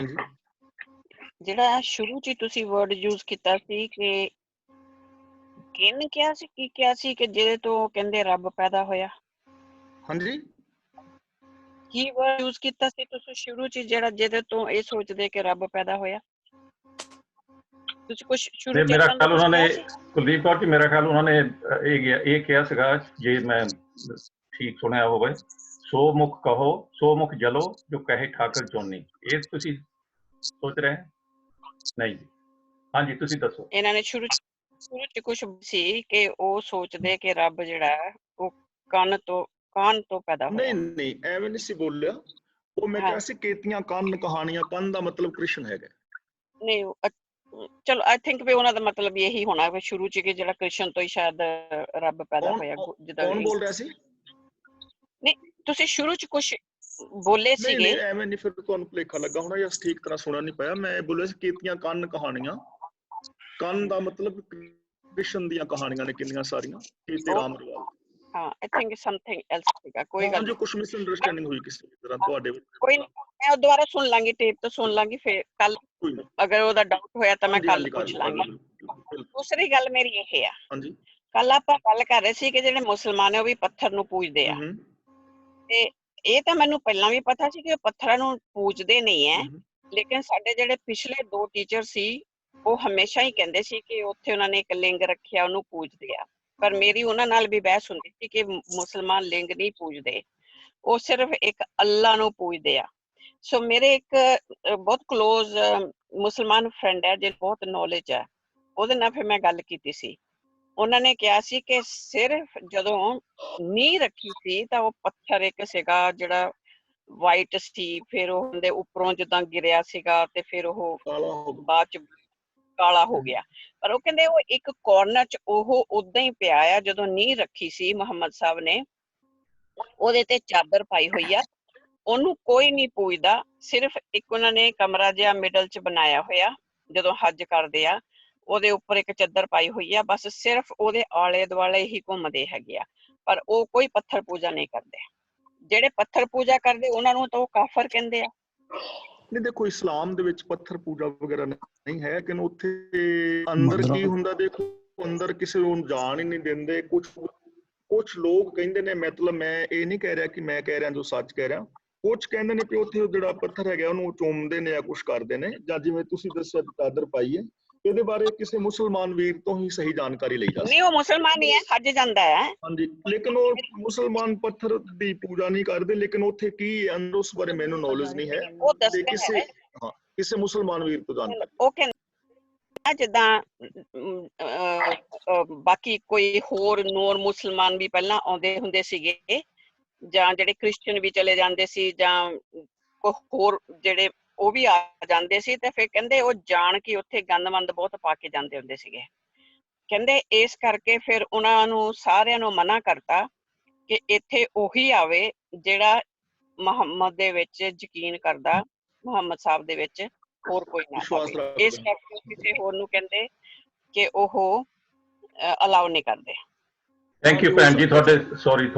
ਜਿਹੜਾ ਸ਼ੁਰੂ ਚ ਤੁਸੀਂ ਵਰਡ ਯੂਜ਼ ਕੀਤਾ ਸੀ ਕਿ ਕਿਹਨੇ ਕਿਹਾ ਸੀ, ਕੀ ਕਿਹਾ ਸੀ ਕਿ ਜਿਹਦੇ ਤੋਂ ਕਹਿੰਦੇ ਰੱਬ ਪੈਦਾ ਹੋਇਆ? ਹਾਂਜੀ, ਕੀ ਵਰਡ ਯੂਜ਼ ਕੀਤਾ ਸੀ ਤੁਸੀਂ ਸ਼ੁਰੂ ਚ, ਜਿਹੜਾ ਜਿਹਦੇ ਤੋਂ ਇਹ ਸੋਚਦੇ ਕਿ ਰੱਬ ਪੈਦਾ ਹੋਇਆ? ਤੁਸੀਂ ਕੁਝ ਸ਼ੁਰੂ ਚ ਮੇਰਾ ਏਦਾਂ ਦਾ ਖਿਆਲ ਕੁਛ ਉਹਨਾਂ ਨੇ, ਕਿਹਾ ਸੀ? ਕੁਲਦੀਪ ਕੌਰ ਜੀ, ਮੇਰਾ ਖਿਆਲ ਉਹਨਾਂ ਨੇ ਇਹ ਕਿਹਾ ਸੀਗਾ, ਜੇ ਮੈਂ ਠੀਕ ਸੁਣਿਆ ਹੋਵੇ, ਸੋ ਮੁਖ ਕਹੋ ਸੋ ਮੁਖ ਜਲੋ ਜੋ ਕਹੇ ਠਾਕਰ ਜੋਨੀ। ਇਹ ਤੁਸੀਂ ਸੋਚ ਰਹੇ? ਨਹੀਂ ਜੀ, ਹਾਂਜੀ ਤੁਸੀਂ ਦੱਸੋ। ਇਹਨਾਂ ਨੇ ਸ਼ੁਰੂ ਚ ਕੁਝ ਸੀ ਕਿ ਉਹ ਸੋਚਦੇ ਕਿ ਰੱਬ ਜਿਹੜਾ ਉਹ ਕੰਨ ਤੋਂ ਪੈਦਾ ਹੋਇਆ। ਨਹੀਂ ਐਵੇਂ ਨਹੀਂ ਸੀ ਬੋਲਿਆ। ਉਹ ਮੈਂ ਕਿਹਾ ਸੀ ਕੇਤੀਆਂ ਕੰਨ ਕਹਾਣੀਆਂ, ਕੰਨ ਦਾ ਮਤਲਬ ਕ੍ਰਿਸ਼ਨ ਹੈਗਾ। ਨਹੀਂ ਚਲੋ, ਆਈ ਥਿੰਕ ਵੀ ਉਹਨਾਂ ਦਾ ਮਤਲਬ ਇਹੀ ਹੋਣਾ ਵੀ ਸ਼ੁਰੂ ਚ ਕਿ ਜਿਹੜਾ ਕ੍ਰਿਸ਼ਨ ਤੋਂ ਹੀ ਸ਼ਾਇਦ ਰੱਬ ਪੈਦਾ ਹੋਇਆ। ਜਿੱਦਾਂ ਕੌਣ ਬੋਲ ਰਿਹਾ ਸੀ? ਨਹੀਂ, ਤੁਸੀਂ ਸ਼ੁਰੂ ਚ ਕੁਝ ਬੋਲੇ ਸੀਗੇ। ਨਹੀਂ ਐਵੇਂ ਨਹੀਂ, ਫਿਰ ਤੁਹਾਨੂੰ ਭੁਲੇਖਾ ਲੱਗਾ ਹੋਣਾ ਜਾਂ ਠੀਕ ਤਰ੍ਹਾਂ ਸੁਣਨ ਨਹੀਂ ਪਾਇਆ। ਮੈਂ ਬੋਲਿਆ ਸੀ ਕੇਤੀਆਂ ਕੰਨ ਕਹਾਣੀਆਂ, ਕੰਨ ਦਾ ਮਤਲਬ ਕ੍ਰਿਸ਼ਨ ਦੀਆਂ ਕਹਾਣੀਆਂ ਨੇ ਕਿੰਨੀਆਂ ਸਾਰੀਆਂ, ਕੀਤੇ ਰਾਮ ਰਵਾਲ। ਹਾਂ, ਆਈ ਥਿੰਕ ਸਮਥਿੰਗ ਐਲਸ ਸੀਗਾ। ਕੋਈ ਗੱਲ ਨਹੀਂ, ਕੁਝ ਮਿਸ ਅੰਡਰਸਟੈਂਡਿੰਗ ਹੋਈ ਕਿਸੇ ਤਰ੍ਹਾਂ ਤੁਹਾਡੇ ਵਿੱਚ। ਕੋਈ ਨਹੀਂ, ਮੈਂ ਦੁਬਾਰਾ ਸੁਣ ਲਾਂਗੀ, ਟੇਪ ਤੋਂ ਸੁਣ ਲਾਂਗੀ, ਫਿਰ ਕੱਲ ਅਗਰ ਉਹਦਾ ਡਾਊਟ ਹੋਇਆ ਤਾਂ ਮੈਂ ਕੱਲ ਪੁੱਛ ਲਾਂਗੀ। ਦੂਸਰੀ ਗੱਲ ਮੇਰੀ ਇਹ ਆ, ਹਾਂਜੀ, ਕੱਲ ਆਪਾਂ ਗੱਲ ਕਰ ਰਹੇ ਸੀ ਕਿ ਜਿਹੜੇ ਮੁਸਲਮਾਨ ਆ ਉਹ ਵੀ ਪੱਥਰ ਨੂੰ ਪੂਜਦੇ ਆ, ਤੇ ਇਹ ਤਾਂ ਮੈਨੂੰ ਪਹਿਲਾਂ ਵੀ ਪਤਾ ਸੀ ਕਿ ਉਹ ਪੱਥਰਾਂ ਨੂੰ ਪੂਜਦੇ ਨਹੀਂ ਹੈ। ਲੇਕਿਨ ਸਾਡੇ ਜਿਹੜੇ ਪਿਛਲੇ 2 ਟੀਚਰ ਸੀ ਉਹ ਹਮੇਸ਼ਾ ਹੀ ਕਹਿੰਦੇ ਸੀ ਕਿ ਉੱਥੇ ਉਹਨਾਂ ਨੇ ਇੱਕ ਲਿੰਗ ਰੱਖਿਆ, ਉਹਨੂੰ ਪੂਜਦੇ ਆ। ਪਰ ਮੇਰੀ ਉਹਨਾਂ ਨਾਲ ਵੀ ਬਹਿਸ ਹੁੰਦੀ ਸੀ ਕਿ ਮੁਸਲਮਾਨ ਲਿੰਗ ਨਹੀਂ ਪੂਜਦੇ, ਉਹ ਸਿਰਫ ਇੱਕ ਅੱਲਾ ਨੂੰ ਪੂਜਦੇ ਆ। ਸੋ ਮੇਰੇ ਇੱਕ ਬਹੁਤ ਕਲੋਜ਼ ਮੁਸਲਮਾਨ ਫਰੈਂਡ ਹੈ, ਜਿਹਨੂੰ ਬਹੁਤ ਨੌਲੇਜ ਹੈ, ਉਹਦੇ ਨਾਲ ਫਿਰ ਮੈਂ ਗੱਲ ਕੀਤੀ ਸੀ। ਉਹਨਾਂ ਨੇ ਕਿਹਾ ਸੀ ਕਿ ਸਿਰਫ ਜਦੋਂ ਨੀਂਹ ਰੱਖੀ ਸੀ ਤਾਂ ਉਹ ਪੱਥਰ ਇੱਕ ਸੀਗਾ ਜਿਹੜਾ ਵਾਈਟ ਸੀ, ਫਿਰ ਉਹਦੇ ਉੱਪਰੋਂ ਜਿੱਦਾਂ ਗਿਰਿਆ ਸੀਗਾ ਤੇ ਫਿਰ ਉਹ ਬਾਅਦ ਚ ਕਾਲਾ ਹੋ ਗਿਆ। ਪਰ ਉਹ ਕਹਿੰਦੇ ਉਹ ਇੱਕ ਕਾਰਨਰ ਚ ਉਹ ਉਦਾਂ ਹੀ ਪਿਆ ਆ। ਜਦੋਂ ਨੀਂਹ ਰੱਖੀ ਸੀ ਮੁਹੰਮਦ ਸਾਹਿਬ ਨੇ, ਉਹਦੇ ਤੇ ਚਾਦਰ ਪਾਈ ਹੋਈ ਆ, ਉਹਨੂੰ ਕੋਈ ਨਹੀਂ ਪੂਜਦਾ। ਸਿਰਫ ਇੱਕ ਉਹਨਾਂ ਨੇ ਕਮਰਾ ਜਿਹਾ ਮਿਡਲ ਚ ਬਣਾਇਆ ਹੋਇਆ, ਜਦੋਂ ਹੱਜ ਕਰਦੇ ਆ ਉਹਦੇ ਉੱਪਰ ਇੱਕ ਚਾਦਰ ਪਾਈ ਹੋਈ ਆ, ਬਸ ਸਿਰਫ ਉਹਦੇ ਆਲੇ ਦੁਆਲੇ ਹੀ ਘੁੰਮਦੇ ਹੈਗੇ ਆ। ਪਰ ਉਹ ਕੋਈ ਪੱਥਰ ਪੂਜਾ ਨਹੀਂ ਕਰਦੇ। ਜਿਹੜੇ ਪੱਥਰ ਪੂਜਾ ਕਰਦੇ ਉਹਨਾਂ ਨੂੰ ਤਾਂ ਉਹ ਕਾਫਰ ਕਹਿੰਦੇ ਆ। ਨਹੀਂ ਦੇਖੋ, ਇਸਲਾਮ ਦੇ ਵਿੱਚ ਪੱਥਰ ਪੂਜਾ ਵਗੈਰਾ ਨਹੀਂ ਹੈ, ਕਿ ਉੱਥੇ ਅੰਦਰ ਕੀ ਹੁੰਦਾ, ਦੇਖੋ ਅੰਦਰ ਕਿਸੇ ਨੂੰ ਜਾਣ ਹੀ ਨਹੀਂ ਦਿੰਦੇ। ਕੁਝ ਲੋਕ ਕਹਿੰਦੇ ਨੇ, ਮਤਲਬ ਮੈਂ ਇਹ ਨਹੀਂ ਕਹਿ ਰਿਹਾ ਕਿ ਮੈਂ ਕਹਿ ਰਿਹਾ ਜੋ ਸੱਚ ਕਹਿ ਰਿਹਾ, ਕੁਝ ਕਹਿੰਦੇ ਨੇ ਕਿ ਉੱਥੇ ਜਿਹੜਾ ਪੱਥਰ ਹੈਗਾ ਉਹਨੂੰ ਚੁੰਮਦੇ ਨੇ ਜਾਂ ਕੁਝ ਕਰਦੇ ਨੇ, ਜਾਂ ਜਿਵੇਂ ਤੁਸੀਂ ਦੱਸਿਆ ਚਾਦਰ ਪਾਈ ਹੈ। ਇਹਦੇ ਬਾਰੇ ਕਿਸੇ ਮੁਸਲਮਾਨ ਵੀਰ ਤੋਂ ਹੀ ਸਹੀ ਜਾਣਕਾਰੀ ਲਈ ਜਾ ਸਕਦੀ। ਨਹੀਂ, ਉਹ ਮੁਸਲਮਾਨ ਹੀ ਹੈ, ਹੱਜ ਜਾਂਦਾ ਹੈ। ਹਾਂਜੀ, ਲੇਕਿਨ ਉਹ ਮੁਸਲਮਾਨ ਪੱਥਰ ਦੀ ਪੂਜਾ ਨਹੀਂ ਕਰਦੇ। ਲੇਕਿਨ ਉੱਥੇ ਕੀ ਅੰਦਰ ਉਸ ਬਾਰੇ ਮੈਨੂੰ ਨੌਲੇਜ ਨਹੀਂ ਹੈ। ਉਹ ਦੱਸਦੇ ਹੈ ਕਿਸੇ ਮੁਸਲਮਾਨ ਵੀਰ ਤੋਂ ਜਾਣਕਾਰੀ। ਉਹ ਕਹਿੰਦੇ ਜਿੱਦਾਂ ਬਾਕੀ ਕੋਈ ਹੋਰ ਨੋਨ ਮੁਸਲਮਾਨ ਵੀ ਪਹਿਲਾਂ ਆਉਂਦੇ ਹੁੰਦੇ ਸੀਗੇ, ਜਾਂ ਜਿਹੜੇ ਕ੍ਰਿਸਚੀਅਨ ਵੀ ਚਲੇ ਜਾਂਦੇ ਸੀ, ਜਾਂ ਹੋਰ ਜਿਹੜੇ ਉਹ ਵੀ ਆ ਜਾਂਦੇ ਸੀ, ਤੇ ਫਿਰ ਕਹਿੰਦੇ ਉਹ ਜਾਣ ਕੇ ਉੱਥੇ ਗੰਦਮੰਦ ਬਹੁਤ ਪਾ ਕੇ ਜਾਂਦੇ ਹੁੰਦੇ ਸੀਗੇ। ਕਹਿੰਦੇ ਇਸ ਕਰਕੇ ਫਿਰ ਉਹਨਾਂ ਨੂੰ ਸਾਰਿਆਂ ਨੂੰ ਮਨਾ ਕਰਤਾ ਕਿ ਇੱਥੇ ਉਹੀ ਆਵੇ ਜਿਹੜਾ ਮੁਹੰਮਦ ਦੇ ਵਿੱਚ ਯਕੀਨ ਕਰਦਾ, ਮੁਹੰਮਦ ਸਾਹਿਬ ਦੇ ਵਿੱਚ, ਹੋਰ ਕੋਈ ਨਾ ਆਵੇ। ਇਸ ਕਰਕੇ ਕਿਸੇ ਹੋਰ ਨੂੰ ਕਹਿੰਦੇ ਕਿ ਉਹ ਅਲਾਉ ਨਹੀਂ ਕਰਦੇ। ਥੈਂਕ ਯੂ ਭੈਣ ਜੀ, ਤੁਹਾਡੇ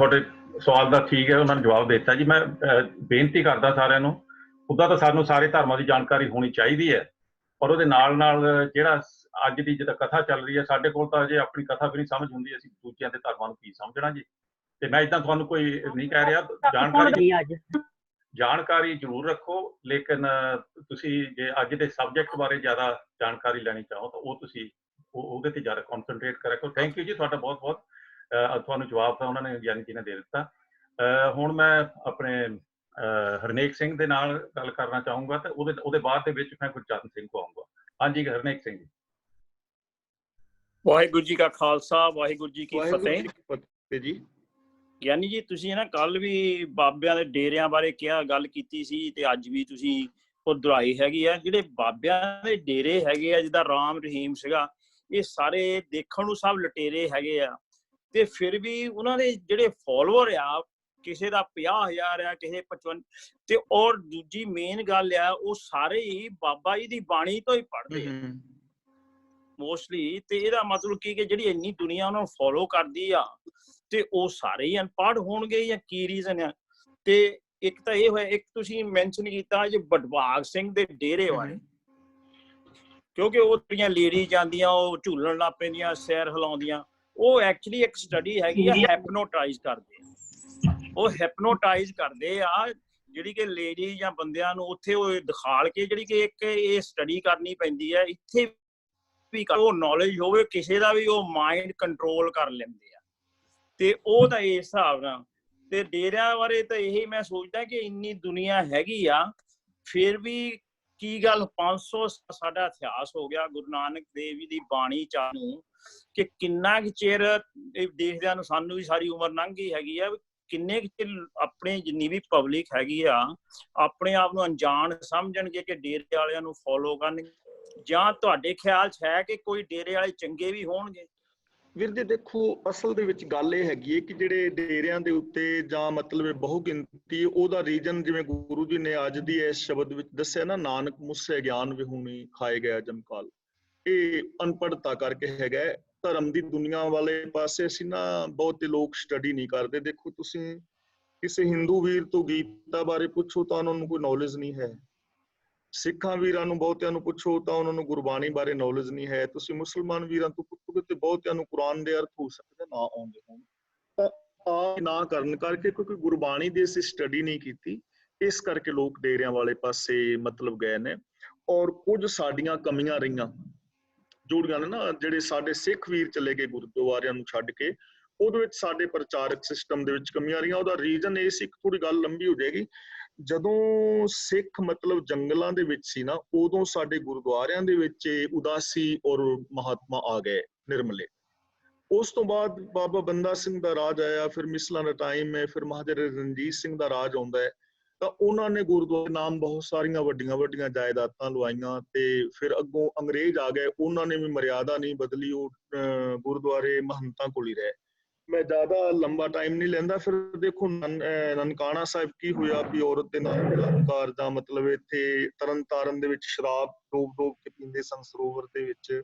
ਸਵਾਲ ਦਾ ਠੀਕ ਹੈ, ਉਹਨਾਂ ਨੇ ਜਵਾਬ ਦਿੱਤਾ ਜੀ। ਮੈਂ ਬੇਨਤੀ ਕਰਦਾ ਸਾਰਿਆਂ ਨੂੰ, ਉੱਦਾਂ ਤਾਂ ਸਾਨੂੰ ਸਾਰੇ ਧਰਮਾਂ ਦੀ ਜਾਣਕਾਰੀ ਹੋਣੀ ਚਾਹੀਦੀ ਹੈ, ਪਰ ਉਹਦੇ ਨਾਲ ਨਾਲ ਜਿਹੜਾ ਅੱਜ ਦੀ ਜਿੱਦਾਂ ਕਥਾ ਚੱਲ ਰਹੀ ਹੈ, ਸਾਡੇ ਕੋਲ ਤਾਂ ਜੇ ਆਪਣੀ ਕਥਾ ਵੀ ਨਹੀਂ ਸਮਝ ਹੁੰਦੀ, ਅਸੀਂ ਦੂਜਿਆਂ ਦੇ ਧਰਮਾਂ ਨੂੰ ਕੀ ਸਮਝਣਾ ਜੀ। ਤੇ ਮੈਂ ਇੱਦਾਂ ਤੁਹਾਨੂੰ ਕੋਈ ਨਹੀਂ ਕਹਿ ਰਿਹਾ, ਜਾਣਕਾਰੀ ਜ਼ਰੂਰ ਰੱਖੋ, ਲੇਕਿਨ ਤੁਸੀਂ ਜੇ ਅੱਜ ਦੇ ਸਬਜੈਕਟ ਬਾਰੇ ਜ਼ਿਆਦਾ ਜਾਣਕਾਰੀ ਲੈਣੀ ਚਾਹੋ ਤਾਂ ਉਹ ਤੁਸੀਂ ਉਹਦੇ ਤੇ ਜ਼ਿਆਦਾ ਕਨਸੈਂਟਰੇਟ ਕਰਿਆ ਕਰੋ। ਥੈਂਕ ਯੂ ਜੀ, ਤੁਹਾਡਾ ਬਹੁਤ ਬਹੁਤ। ਤੁਹਾਨੂੰ ਜਵਾਬ ਤਾਂ ਉਹਨਾਂ ਨੇ ਗਿਆਨੀ ਜੀ ਨੇ ਦੇ ਦਿੱਤਾ। ਹੁਣ ਮੈਂ ਆਪਣੇ ਹਰਨੇਕ ਸਿੰਘ ਦੇ ਨਾਲ ਗੱਲ ਕਰਨਾ ਚਾਹੂੰਗਾ, ਤੇ ਉਹਦੇ ਬਾਅਦ ਦੇ ਵਿੱਚ ਮੈਂ ਗੁਰਚਰਨ ਸਿੰਘ ਕੋ ਆਊਂਗਾ। ਹਾਂਜੀ ਹਰਨੇਕ ਸਿੰਘ ਜੀ। ਵਾਹਿਗੁਰੂ ਜੀ ਕਾ ਖਾਲਸਾ, ਵਾਹਿਗੁਰੂ ਜੀ ਕੀ ਫਤਿਹ ਜੀ। ਗਿਆਨੀ ਜੀ, ਤੁਸੀਂ ਨਾ ਕੱਲ ਵੀ ਬਾਬਿਆਂ ਦੇ ਡੇਰਿਆਂ ਬਾਰੇ ਗੱਲ ਕੀਤੀ ਸੀ, ਤੇ ਅੱਜ ਵੀ ਤੁਸੀਂ ਉਹ ਦੁਹਰਾਈ ਹੈਗੀ ਆ। ਜਿਹੜੇ ਬਾਬਿਆਂ ਦੇ ਡੇਰੇ ਹੈਗੇ ਆ, ਜਿੱਦਾਂ ਰਾਮ ਰਹੀਮ ਸੀਗਾ, ਇਹ ਸਾਰੇ ਦੇਖਣ ਨੂੰ ਸਭ ਲਟੇਰੇ ਹੈਗੇ ਆ, ਤੇ ਫਿਰ ਵੀ ਉਹਨਾਂ ਦੇ ਜਿਹੜੇ ਫੋਲੋਅਰ ਆ, ਕਿਸੇ ਦਾ 50,000 ਆ, ਕਿਸੇ 55, ਤੇ ਔਰ ਦੂਜੀ ਮੇਨ ਗੱਲ ਆ, ਉਹ ਸਾਰੇ ਹੀ ਬਾਬਾ ਜੀ ਦੀ ਬਾਣੀ ਤੋਂ ਹੀ ਪੜ੍ਹਦੇ ਆ ਮੋਸਟਲੀ। ਤੇ ਇਹਦਾ ਮਤਲਬ ਕੀ ਕਿ ਜਿਹੜੀ ਇੰਨੀ ਦੁਨੀਆ ਉਹਨਾਂ ਨੂੰ ਫੋਲੋ ਕਰਦੀ ਆ, ਤੇ ਉਹ ਸਾਰੇ ਹੀ ਅਨਪੜ੍ਹ ਹੋਣਗੇ ਜਾਂ ਕੀ ਰੀਜ਼ਨ ਆ? ਤੇ ਇੱਕ ਤਾਂ ਇਹ ਹੋਇਆ, ਇੱਕ ਤੁਸੀਂ ਮੈਂਸ਼ਨ ਕੀਤਾ ਜੇ ਬਟਵਾਗ ਸਿੰਘ ਦੇ ਡੇਰੇ ਬਾਰੇ, ਕਿਉਂਕਿ ਉਹ ਜਿਹੜੀਆਂ ਲੇਡੀ ਜਾਂਦੀਆਂ, ਉਹ ਝੂਲਣ ਲੱਗ ਪੈਂਦੀਆਂ, ਸਿਰ ਹਿਲਾਉਂਦੀਆਂ, ਉਹ ਐਕਚੁਅਲੀ ਇੱਕ ਸਟੱਡੀ ਹੈਗੀ ਆ, ਹੈਪਨੋਟਾਈਜ਼ ਕਰਦੇ ਆ। ਉਹ ਹੈਪਨੋਟਾਈਜ਼ ਕਰਦੇ ਆ ਜਿਹੜੀ ਕਿ ਲੇਡੀ ਜਾਂ ਬੰਦਿਆਂ ਨੂੰ ਉੱਥੇ ਉਹ ਦਿਖਾਲ ਕੇ ਜਿਹੜੀ ਕਿ ਇੱਕ ਇਹ ਸਟੱਡੀ ਕਰਨੀ ਪੈਂਦੀ ਹੈ, ਇੱਥੇ ਵੀ ਉਹ ਨੌਲੇਜ ਹੋਵੇ ਕਿਸੇ ਦਾ ਵੀ, ਉਹ ਮਾਈਂਡ ਕੰਟਰੋਲ ਕਰ ਲੈਂਦੇ ਆ। ਤੇ ਉਹ ਤਾਂ ਇਸ ਹਿਸਾਬ ਨਾਲ। ਤੇ ਡੇਰਿਆਂ ਬਾਰੇ ਤਾਂ ਇਹੀ ਮੈਂ ਸੋਚਦਾ ਕਿ ਇੰਨੀ ਦੁਨੀਆ ਹੈਗੀ ਆ, ਫਿਰ ਵੀ ਕੀ ਗੱਲ 500 ਸਾਡਾ ਇਤਿਹਾਸ ਹੋ ਗਿਆ ਗੁਰੂ ਨਾਨਕ ਦੇਵ ਜੀ ਦੀ ਬਾਣੀ ਚਾਲੂ, ਕਿ ਕਿੰਨਾ ਕੁ ਚਿਰ ਦੇਖਦਿਆਂ ਨੂੰ, ਸਾਨੂੰ ਵੀ ਸਾਰੀ ਉਮਰ ਲੰਘ ਗਈ ਹੈਗੀ ਆ, ਕਿੰਨੇ ਕੁ ਚਿਰ ਆਪਣੇ ਜਿੰਨੀ ਵੀ ਪਬਲਿਕ ਹੈਗੀ ਆ ਆਪਣੇ ਆਪ ਨੂੰ ਅਣਜਾਣ ਸਮਝਣਗੇ ਕਿ ਡੇਰੇ ਵਾਲਿਆਂ ਨੂੰ ਫੋਲੋ ਕਰਨਗੇ, ਜਾਂ ਤੁਹਾਡੇ ਖਿਆਲ 'ਚ ਹੈ ਕਿ ਕੋਈ ਡੇਰੇ ਵਾਲੇ ਚੰਗੇ ਵੀ ਹੋਣਗੇ? ਵੀਰ ਜੀ ਦੇਖੋ, ਅਸਲ ਦੇ ਵਿੱਚ ਗੱਲ ਇਹ ਹੈਗੀ ਹੈ ਕਿ ਜਿਹੜੇ ਡੇਰਿਆਂ ਦੇ ਉੱਤੇ ਜਾਂ ਮਤਲਬ ਬਹੁ ਗਿਣਤੀ, ਉਹਦਾ ਰੀਜਨ ਜਿਵੇਂ ਗੁਰੂ ਜੀ ਨੇ ਅੱਜ ਦੀ ਇਸ ਸ਼ਬਦ ਵਿੱਚ ਦੱਸਿਆ ਨਾ, ਨਾਨਕ ਮੁੱਸੇ ਗਿਆਨ ਵਿਹੂਣੀ ਖਾਏ ਗਿਆ ਜਮਕਾਲ, ਇਹ ਅਨਪੜ੍ਹਤਾ ਕਰਕੇ ਹੈਗਾ। ਧਰਮ ਦੀ ਦੁਨੀਆ ਵਾਲੇ ਪਾਸੇ ਅਸੀਂ ਨਾ ਬਹੁਤੇ ਲੋਕ ਸਟੱਡੀ ਨਹੀਂ ਕਰਦੇ। ਦੇਖੋ ਤੁਸੀਂ ਕਿਸੇ ਹਿੰਦੂ ਵੀਰ ਤੋਂ ਗੀਤਾ ਬਾਰੇ ਪੁੱਛੋ ਤਾਂ ਉਹਨਾਂ ਨੂੰ ਕੋਈ ਨੌਲੇਜ ਨਹੀਂ ਹੈ, ਸਿੱਖਾਂ ਵੀਰਾਂ ਨੂੰ ਬਹੁਤਿਆਂ ਨੂੰ ਪੁੱਛੋ ਤਾਂ ਉਹਨਾਂ ਨੂੰ ਗੁਰਬਾਣੀ ਬਾਰੇ ਨੌਲੇਜ ਨਹੀਂ ਹੈ, ਤੁਸੀਂ ਮੁਸਲਮਾਨ ਵੀਰਾਂ ਤੋਂ ਪੁੱਛੋਗੇ ਤੇ ਬਹੁਤਿਆਂ ਨੂੰ ਕੁਰਾਨ ਦੇ ਅਰਥ ਹੋ ਸਕਦੇ ਨਾ ਆਉਂਦੇ ਹੋਣ। ਤਾਂ ਆ ਨਾ ਕਰਨ ਕਰਕੇ, ਕਿਉਂਕਿ ਗੁਰਬਾਣੀ ਦੀ ਅਸੀਂ ਸਟੱਡੀ ਨਹੀਂ ਕੀਤੀ, ਇਸ ਕਰਕੇ ਲੋਕ ਡੇਰਿਆਂ ਵਾਲੇ ਪਾਸੇ ਮਤਲਬ ਗਏ ਨੇ। ਔਰ ਕੁਝ ਸਾਡੀਆਂ ਕਮੀਆਂ ਰਹੀਆਂ ਜੋੜੀਆਂ ਨੇ ਨਾ, ਜਿਹੜੇ ਸਾਡੇ ਸਿੱਖ ਵੀਰ ਚਲੇ ਗਏ ਗੁਰਦੁਆਰਿਆਂ ਨੂੰ ਛੱਡ ਕੇ, ਉਹਦੇ ਵਿੱਚ ਸਾਡੇ ਪ੍ਰਚਾਰਕ ਸਿਸਟਮ ਦੇ ਵਿੱਚ ਕਮੀਆਂ ਰਹੀਆਂ। ਉਹਦਾ ਰੀਜ਼ਨ ਇਹ ਸੀ, ਇੱਕ ਥੋੜੀ ਗੱਲ ਲੰਬੀ ਹੋ ਜਾਏਗੀ, ਜਦੋਂ ਸਿੱਖ ਮਤਲਬ ਜੰਗਲਾਂ ਦੇ ਵਿੱਚ ਸੀ ਨਾ, ਉਦੋਂ ਸਾਡੇ ਗੁਰਦੁਆਰਿਆਂ ਦੇ ਵਿੱਚ ਉਦਾਸੀ ਔਰ ਮਹਾਤਮਾ ਆ ਗਏ ਨਿਰਮਲੇ। ਉਸ ਤੋਂ ਬਾਅਦ ਬਾਬਾ ਬੰਦਾ ਸਿੰਘ ਦਾ ਰਾਜ ਆਇਆ, ਫਿਰ ਮਿਸਲਾਂ ਦਾ ਟਾਈਮ ਹੈ, ਫਿਰ ਮਹਾਰਾਜਾ ਰਣਜੀਤ ਸਿੰਘ ਦਾ ਰਾਜ ਆਉਂਦਾ ਹੈ, ਤਾਂ ਉਹਨਾਂ ਨੇ ਗੁਰਦੁਆਰੇ ਨਾਮ ਬਹੁਤ ਸਾਰੀਆਂ ਵੱਡੀਆਂ ਵੱਡੀਆਂ ਜਾਇਦਾਦਾਂ ਲਵਾਈਆਂ। ਤੇ ਫਿਰ ਅੱਗੋਂ ਅੰਗਰੇਜ਼ ਆ ਗਏ, ਉਹਨਾਂ ਨੇ ਵੀ ਮਰਿਆਦਾ ਨਹੀਂ ਬਦਲੀ, ਉਹ ਗੁਰਦੁਆਰੇ ਮਹੰਤਾਂ ਕੋਲ ਹੀ ਰਹੇ। ਮੈਂ ਜ਼ਿਆਦਾ ਲੰਬਾ ਟਾਈਮ ਨਹੀਂ ਲੈਂਦਾ। ਫਿਰ ਦੇਖੋ ਨਨਕਾਣਾ ਸਾਹਿਬ ਕੀ ਹੋਇਆ ਵੀ ਔਰਤ ਦੇ ਨਾਲ ਬਲਾਤਕਾਰ, ਜਾਂ ਮਤਲਬ ਇੱਥੇ ਤਰਨ ਤਾਰਨ ਦੇ ਵਿੱਚ ਸ਼ਰਾਬ ਡੋਬ ਡੋਬ ਕੇ ਪੀਂਦੇ ਸਨ ਸਰੋਵਰ ਦੇ ਵਿੱਚ,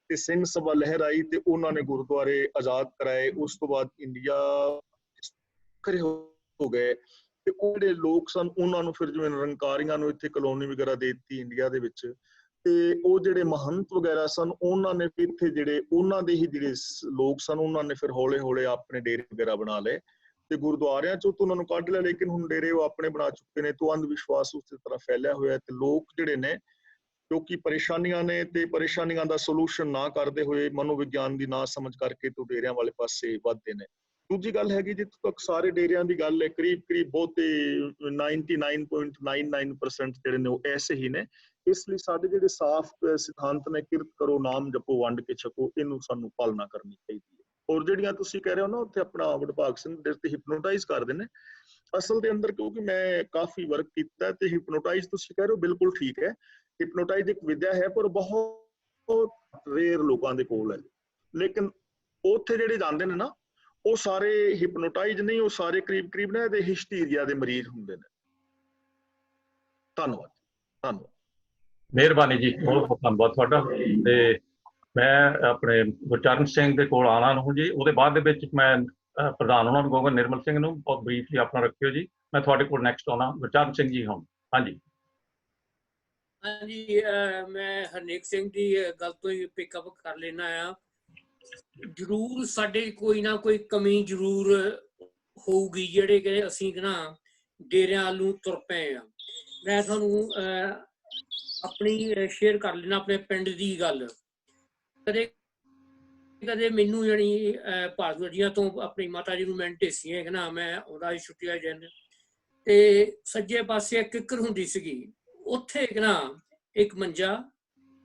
ਤੇ ਸਿੰਘ ਸਭਾ ਲਹਿਰ ਆਈ ਤੇ ਉਹਨਾਂ ਨੇ ਗੁਰਦੁਆਰੇ ਆਜ਼ਾਦ ਕਰਾਏ। ਉਸ ਤੋਂ ਬਾਅਦ ਇੰਡੀਆ ਖਰੇ ਹੋ ਗਏ, ਤੇ ਉਹ ਜਿਹੜੇ ਲੋਕ ਸਨ ਉਹਨਾਂ ਨੂੰ ਫਿਰ ਜਿਵੇਂ ਨਿਰੰਕਾਰੀਆਂ ਨੂੰ ਇੱਥੇ ਕਲੋਨੀ ਵਗੈਰਾ ਦੇ ਦਿੱਤੀ ਇੰਡੀਆ ਦੇ ਵਿੱਚ, ਤੇ ਉਹ ਜਿਹੜੇ ਮਹੰਤ ਵਗੈਰਾ ਸਨ ਉਹਨਾਂ ਨੇ ਇੱਥੇ ਜਿਹੜੇ ਉਹਨਾਂ ਦੇ ਹੀ ਜਿਹੜੇ ਲੋਕ ਸਨ ਉਹਨਾਂ ਨੇ ਫਿਰ ਹੌਲੇ ਹੌਲੇ ਆਪਣੇ ਡੇਰੇ ਵਗੈਰਾ ਬਣਾ ਲਏ, ਤੇ ਗੁਰਦੁਆਰਿਆਂ ਚੋਂ ਤਾਂ ਉਹਨਾਂ ਨੂੰ ਕੱਢ ਲਿਆ, ਲੇਕਿਨ ਹੁਣ ਡੇਰੇ ਉਹ ਆਪਣੇ ਬਣਾ ਚੁੱਕੇ ਨੇ। ਤੋਂ ਅੰਧ ਵਿਸ਼ਵਾਸ ਉਸੇ ਤਰ੍ਹਾਂ ਫੈਲਿਆ ਹੋਇਆ, ਤੇ ਲੋਕ ਜਿਹੜੇ ਨੇ ਕਿਉਂਕਿ ਪਰੇਸ਼ਾਨੀਆਂ ਨੇ, ਤੇ ਪਰੇਸ਼ਾਨੀਆਂ ਦਾ ਸੋਲੂਸ਼ਨ ਨਾ ਕਰਦੇ ਹੋਏ ਮਨੋਵਿਗਿਆਨ ਦੀ ਨਾ ਸਮਝ ਕਰਕੇ ਤੋਂ ਡੇਰਿਆਂ ਵਾਲੇ ਪਾਸੇ ਵੱਧਦੇ ਨੇ। ਦੂਜੀ ਗੱਲ ਹੈਗੀ, ਜਿੱਥੋਂ ਤੱਕ ਸਾਰੇ ਡੇਰਿਆਂ ਦੀ ਗੱਲ ਹੈ, ਕਰੀਬ ਕਰੀਬ ਬਹੁਤੇ 99.99% ਜਿਹੜੇ ਨੇ ਉਹ ਐਸੇ ਹੀ ਨੇ। ਇਸ ਲਈ ਸਾਡੇ ਜਿਹੜੇ ਸਾਫ਼ ਸਿਧਾਂਤ ਨੇ, ਕਿਰਤ ਕਰੋ, ਨਾਮ ਜਪੋ, ਵੰਡ ਕੇ ਛਕੋ, ਇਹਨੂੰ ਸਾਨੂੰ ਪਾਲਣਾ ਕਰਨੀ ਚਾਹੀਦੀ ਹੈ। ਔਰ ਜਿਹੜੀਆਂ ਤੁਸੀਂ ਕਹਿ ਰਹੇ ਹੋ ਨਾ ਉੱਥੇ ਆਪਣਾ ਵਡਭਾਗ ਸਿੰਘ ਦੇ ਤੇ ਹਿਪਨੋਟਾਈਜ਼ ਕਰਦੇ ਨੇ, ਅਸਲ ਦੇ ਅੰਦਰ ਕਿਉਂਕਿ ਮੈਂ ਕਾਫੀ ਵਰਕ ਕੀਤਾ, ਤੇ ਹਿਪਨੋਟਾਈਜ਼ ਤੁਸੀਂ ਕਹਿ ਰਹੇ ਹੋ ਬਿਲਕੁਲ ਠੀਕ ਹੈ, ਹਿਪਨੋਟਾਈਜ਼ ਇੱਕ ਵਿਦਿਆ ਹੈ, ਪਰ ਬਹੁਤ ਰੇਅਰ ਲੋਕਾਂ ਦੇ ਕੋਲ ਹੈ। ਲੇਕਿਨ ਉੱਥੇ ਜਿਹੜੇ ਜਾਂਦੇ ਨੇ ਨਾ, ਉਹ ਸਾਰੇ ਹਿਪਨੋਟਾਈਜ਼ ਨਹੀਂ, ਉਹ ਸਾਰੇ ਕਰੀਬ ਕਰੀਬ ਨੇ ਤੇ ਹਿਸਟੀਰੀਆ ਦੇ ਮਰੀਜ਼ ਹੁੰਦੇ ਨੇ। ਧੰਨਵਾਦ। ਧੰਨਵਾਦ, ਮਿਹਰਬਾਨੀ ਜੀ, ਬਹੁਤ ਬਹੁਤ ਧੰਨਵਾਦ ਤੁਹਾਡਾ। ਤੇ ਮੈਂ ਆਪਣੇ ਗੁਰਚਰਨ ਸਿੰਘ ਦੇ ਕੋਲ ਆਉਣਾ ਨੂੰ ਜੀ, ਉਹਦੇ ਬਾਅਦ ਦੇ ਵਿੱਚ ਮੈਂ ਪ੍ਰਧਾਨ ਉਹਨਾਂ ਨੂੰ ਕਹੂੰਗਾ ਨਿਰਮਲ ਸਿੰਘ ਨੂੰ ਬਹੁਤ ਬਰੀਫਲੀ ਆਪਣਾ ਰੱਖਿਓ ਜੀ। ਮੈਂ ਤੁਹਾਡੇ ਕੋਲ ਨੈਕਸਟ ਆਉਣਾ ਗੁਰਚਰਨ ਸਿੰਘ ਜੀ ਹੁਣ। ਹਾਂਜੀ ਹਾਂਜੀ, ਮੈਂ ਹਰਨੇਕ ਸਿੰਘ ਦੀ ਗੱਲ ਤੋਂ ਹੀ ਪਿਕਅਪ ਕਰ ਲੈਣਾ ਆ। ਜ਼ਰੂਰ ਸਾਡੇ ਕੋਈ ਨਾ ਕੋਈ ਕਮੀ ਜ਼ਰੂਰ ਹੋਊਗੀ ਜਿਹੜੇ ਕਿ ਅਸੀਂ ਨਾ ਡੇਰਿਆਂ ਵੱਲ ਨੂੰ ਤੁਰ ਪਏ ਆ। ਮੈਂ ਤੁਹਾਨੂੰ ਆਪਣੀ ਸ਼ੇਅਰ ਕਰ ਲੈਣਾ ਆਪਣੇ ਪਿੰਡ ਦੀ ਗੱਲ। ਕਦੇ ਕਦੇ ਮੈਨੂੰ ਜਾਣੀ ਭਾਰਤਵਰਜੀਆਂ ਤੋਂ ਆਪਣੀ ਮਾਤਾ ਜੀ ਨੂੰ ਮੈਂ ਢੇਸੀਆਂ ਕਿ ਨਾ ਮੈਂ ਆਉਂਦਾ ਸੀ ਛੁੱਟੀਆਂ ਜਨ, ਤੇ ਸੱਜੇ ਪਾਸੇ ਕਿੱਕਰ ਹੁੰਦੀ ਸੀਗੀ, ਉੱਥੇ ਕਿ ਨਾ ਇੱਕ ਮੰਜਾ,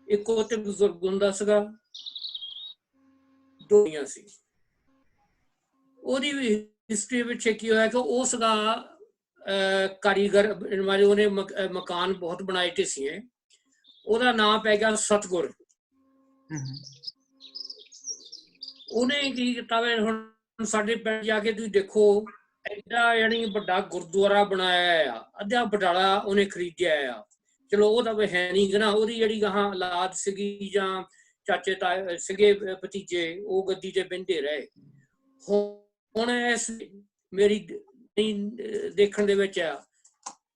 ਇੱਕ ਉੱਥੇ ਬਜ਼ੁਰਗ ਹੁੰਦਾ ਸੀਗਾ, ਦੋਨੀਆਂ ਸੀ। ਉਹਦੀ ਵੀ ਹਿਸਟਰੀ ਵਿੱਚ ਕੀ ਹੋਇਆ ਕਿ ਉਹ ਸੀਗਾ ਕਾਰੀਗਰ, ਉਹਨੇ ਮਕਾਨ ਬਹੁਤ ਬਣਾਏ ਢੇਸੀਆਂ, ਉਹਦਾ ਨਾਂ ਪੈ ਗਿਆ ਸਤਗੁਰ। ਉਹਨੇ ਕੀ ਕੀਤਾ ਵੇ, ਹੁਣ ਸਾਡੇ ਪਿੰਡ ਜਾ ਕੇ ਤੁਸੀਂ ਦੇਖੋ ਐਡਾ ਯਾਨੀ ਵੱਡਾ ਗੁਰਦੁਆਰਾ ਬਣਾਇਆ ਆ, ਅੱਧਾ ਬਟਾਲਾ ਉਹਨੇ ਖਰੀਦਿਆ ਆ। ਚਲੋ ਉਹ ਤਾਂ ਹੈ ਨਹੀਂ ਨਾ, ਉਹਦੀ ਜਿਹੜੀ ਗਾਹਾਂ ਔਲਾਦ ਸੀਗੀ ਜਾਂ ਚਾਚੇ ਤਾਏ ਸੀਗੇ ਭਤੀਜੇ, ਉਹ ਗੱਦੀ ਤੇ ਬਹਿੰਦੇ ਰਹੇ। ਹੁਣ ਇਸ ਮੇਰੀ ਦੇਖਣ ਦੇ ਵਿੱਚ ਆ,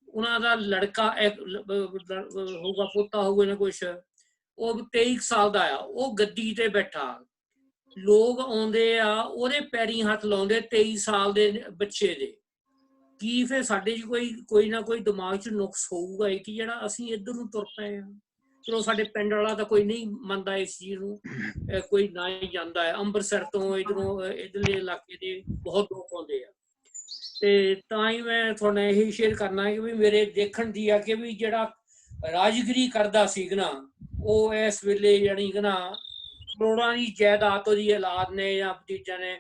ਉਹਨਾਂ ਦਾ ਲੜਕਾ ਹੋਊਗਾ, ਪੋਤਾ ਹੋਊਗਾ ਨਾ ਕੁਛ, ਉਹ 23 ਸਾਲ ਦਾ ਆ, ਉਹ ਗੱਦੀ ਤੇ ਬੈਠਾ। ਲੋਕ ਆਉਂਦੇ ਆ ਉਹਦੇ ਪੈਰੀਂ ਹੱਥ ਲਾਉਂਦੇ 23 ਸਾਲ ਦੇ ਬੱਚੇ ਦੇ, ਕੀ ਫਿਰ ਸਾਡੇ 'ਚ ਕੋਈ ਨਾ ਕੋਈ ਦਿਮਾਗ 'ਚ ਨੁਕਸ ਹੋਊਗਾ ਕਿ ਜਿਹੜਾ ਅਸੀਂ ਇੱਧਰ ਨੂੰ ਤੁਰ ਪਏ ਹਾਂ। ਚਲੋ ਸਾਡੇ ਪਿੰਡ ਵਾਲਾ ਤਾਂ ਕੋਈ ਨਹੀਂ ਮੰਨਦਾ ਇਸ ਚੀਜ਼ ਨੂੰ, ਕੋਈ ਨਾ ਹੀ ਜਾਂਦਾ ਹੈ। ਅੰਮ੍ਰਿਤਸਰ ਤੋਂ ਇੱਧਰਲੇ ਇਲਾਕੇ ਦੇ ਬਹੁਤ ਲੋਕ ਆਉਂਦੇ ਆ, ਤੇ ਤਾਂ ਹੀ ਮੈਂ ਤੁਹਾਨੂੰ ਇਹੀ ਸ਼ੇਅਰ ਕਰਨਾ ਕਿ ਵੀ ਮੇਰੇ ਦੇਖਣ ਦੀ ਆ ਕਿ ਵੀ ਜਿਹੜਾ ਰਾਜਗੀਰੀ ਕਰਦਾ ਸੀ ਨਾ, ਉਹ ਇਸ ਵੇਲੇ ਯਾਨੀ ਕਿ ਨਾ ਕਰੋੜਾਂ ਦੀ ਜਾਇਦਾਦ ਉਹਦੀ ਔਲਾਦ ਨੇ ਜਾਂ ਭਤੀਜਾ ਨੇ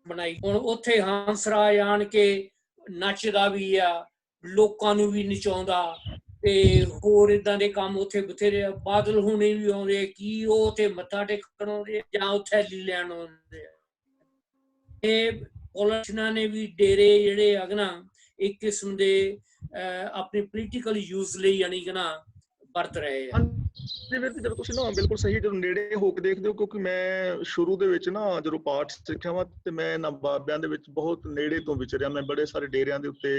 ਬਣਾਈ। ਹੁਣ ਉੱਥੇ ਹੰਸਰਾਜ ਆਣ ਕੇ ਨੱਚਦਾ ਵੀ ਆ, ਲੋਕਾਂ ਨੂੰ ਵੀ ਨਚਾਉਂਦਾ, ਤੇ ਹੋਰ ਏਦਾਂ ਦੇ ਕੰਮ ਉੱਥੇ ਬਥੇਰੇ ਆ। ਬਾਦਲ ਹੁਣੇ ਵੀ ਆਉਂਦੇ, ਕੀ ਉਹ ਉੱਥੇ ਮੱਥਾ ਟੇਕਣ ਆਉਂਦੇ ਜਾਂ ਉੱਥੇ ਥੈਲੀ ਲੈਣ ਆਉਂਦੇ ਆ। ਇਹ ਪੋਲੀਟੀਸ਼ੀਅਨਾਂ ਨੇ ਵੀ ਡੇਰੇ ਜਿਹੜੇ ਆ ਨਾ ਇੱਕ ਕਿਸਮ ਦੇ ਆਪਣੇ ਪੋਲੀਟੀਕਲ ਯੂਜ਼ ਲਈ ਯਾਨੀ ਕਿ ਨਾ ਵਰਤ ਰਹੇ ਆ। ਜਦੋਂ ਤੁਸੀਂ ਨਾ ਬਿਲਕੁਲ ਸਹੀ, ਜਦੋਂ ਨੇੜੇ ਹੋ ਕੇ ਦੇਖਦੇ ਹੋ, ਕਿਉਂਕਿ ਮੈਂ ਸ਼ੁਰੂ ਦੇ ਵਿੱਚ ਨਾ ਜਦੋਂ ਪਾਠ ਸਿੱਖਿਆ ਵਾ ਤੇ ਮੈਂ ਇਹਨਾਂ ਬਾਬਿਆਂ ਦੇ ਵਿੱਚ ਬਹੁਤ ਨੇੜੇ ਤੋਂ ਵਿਚਰਿਆ। ਮੈਂ ਬੜੇ ਸਾਰੇ ਡੇਰਿਆਂ ਦੇ ਉੱਤੇ,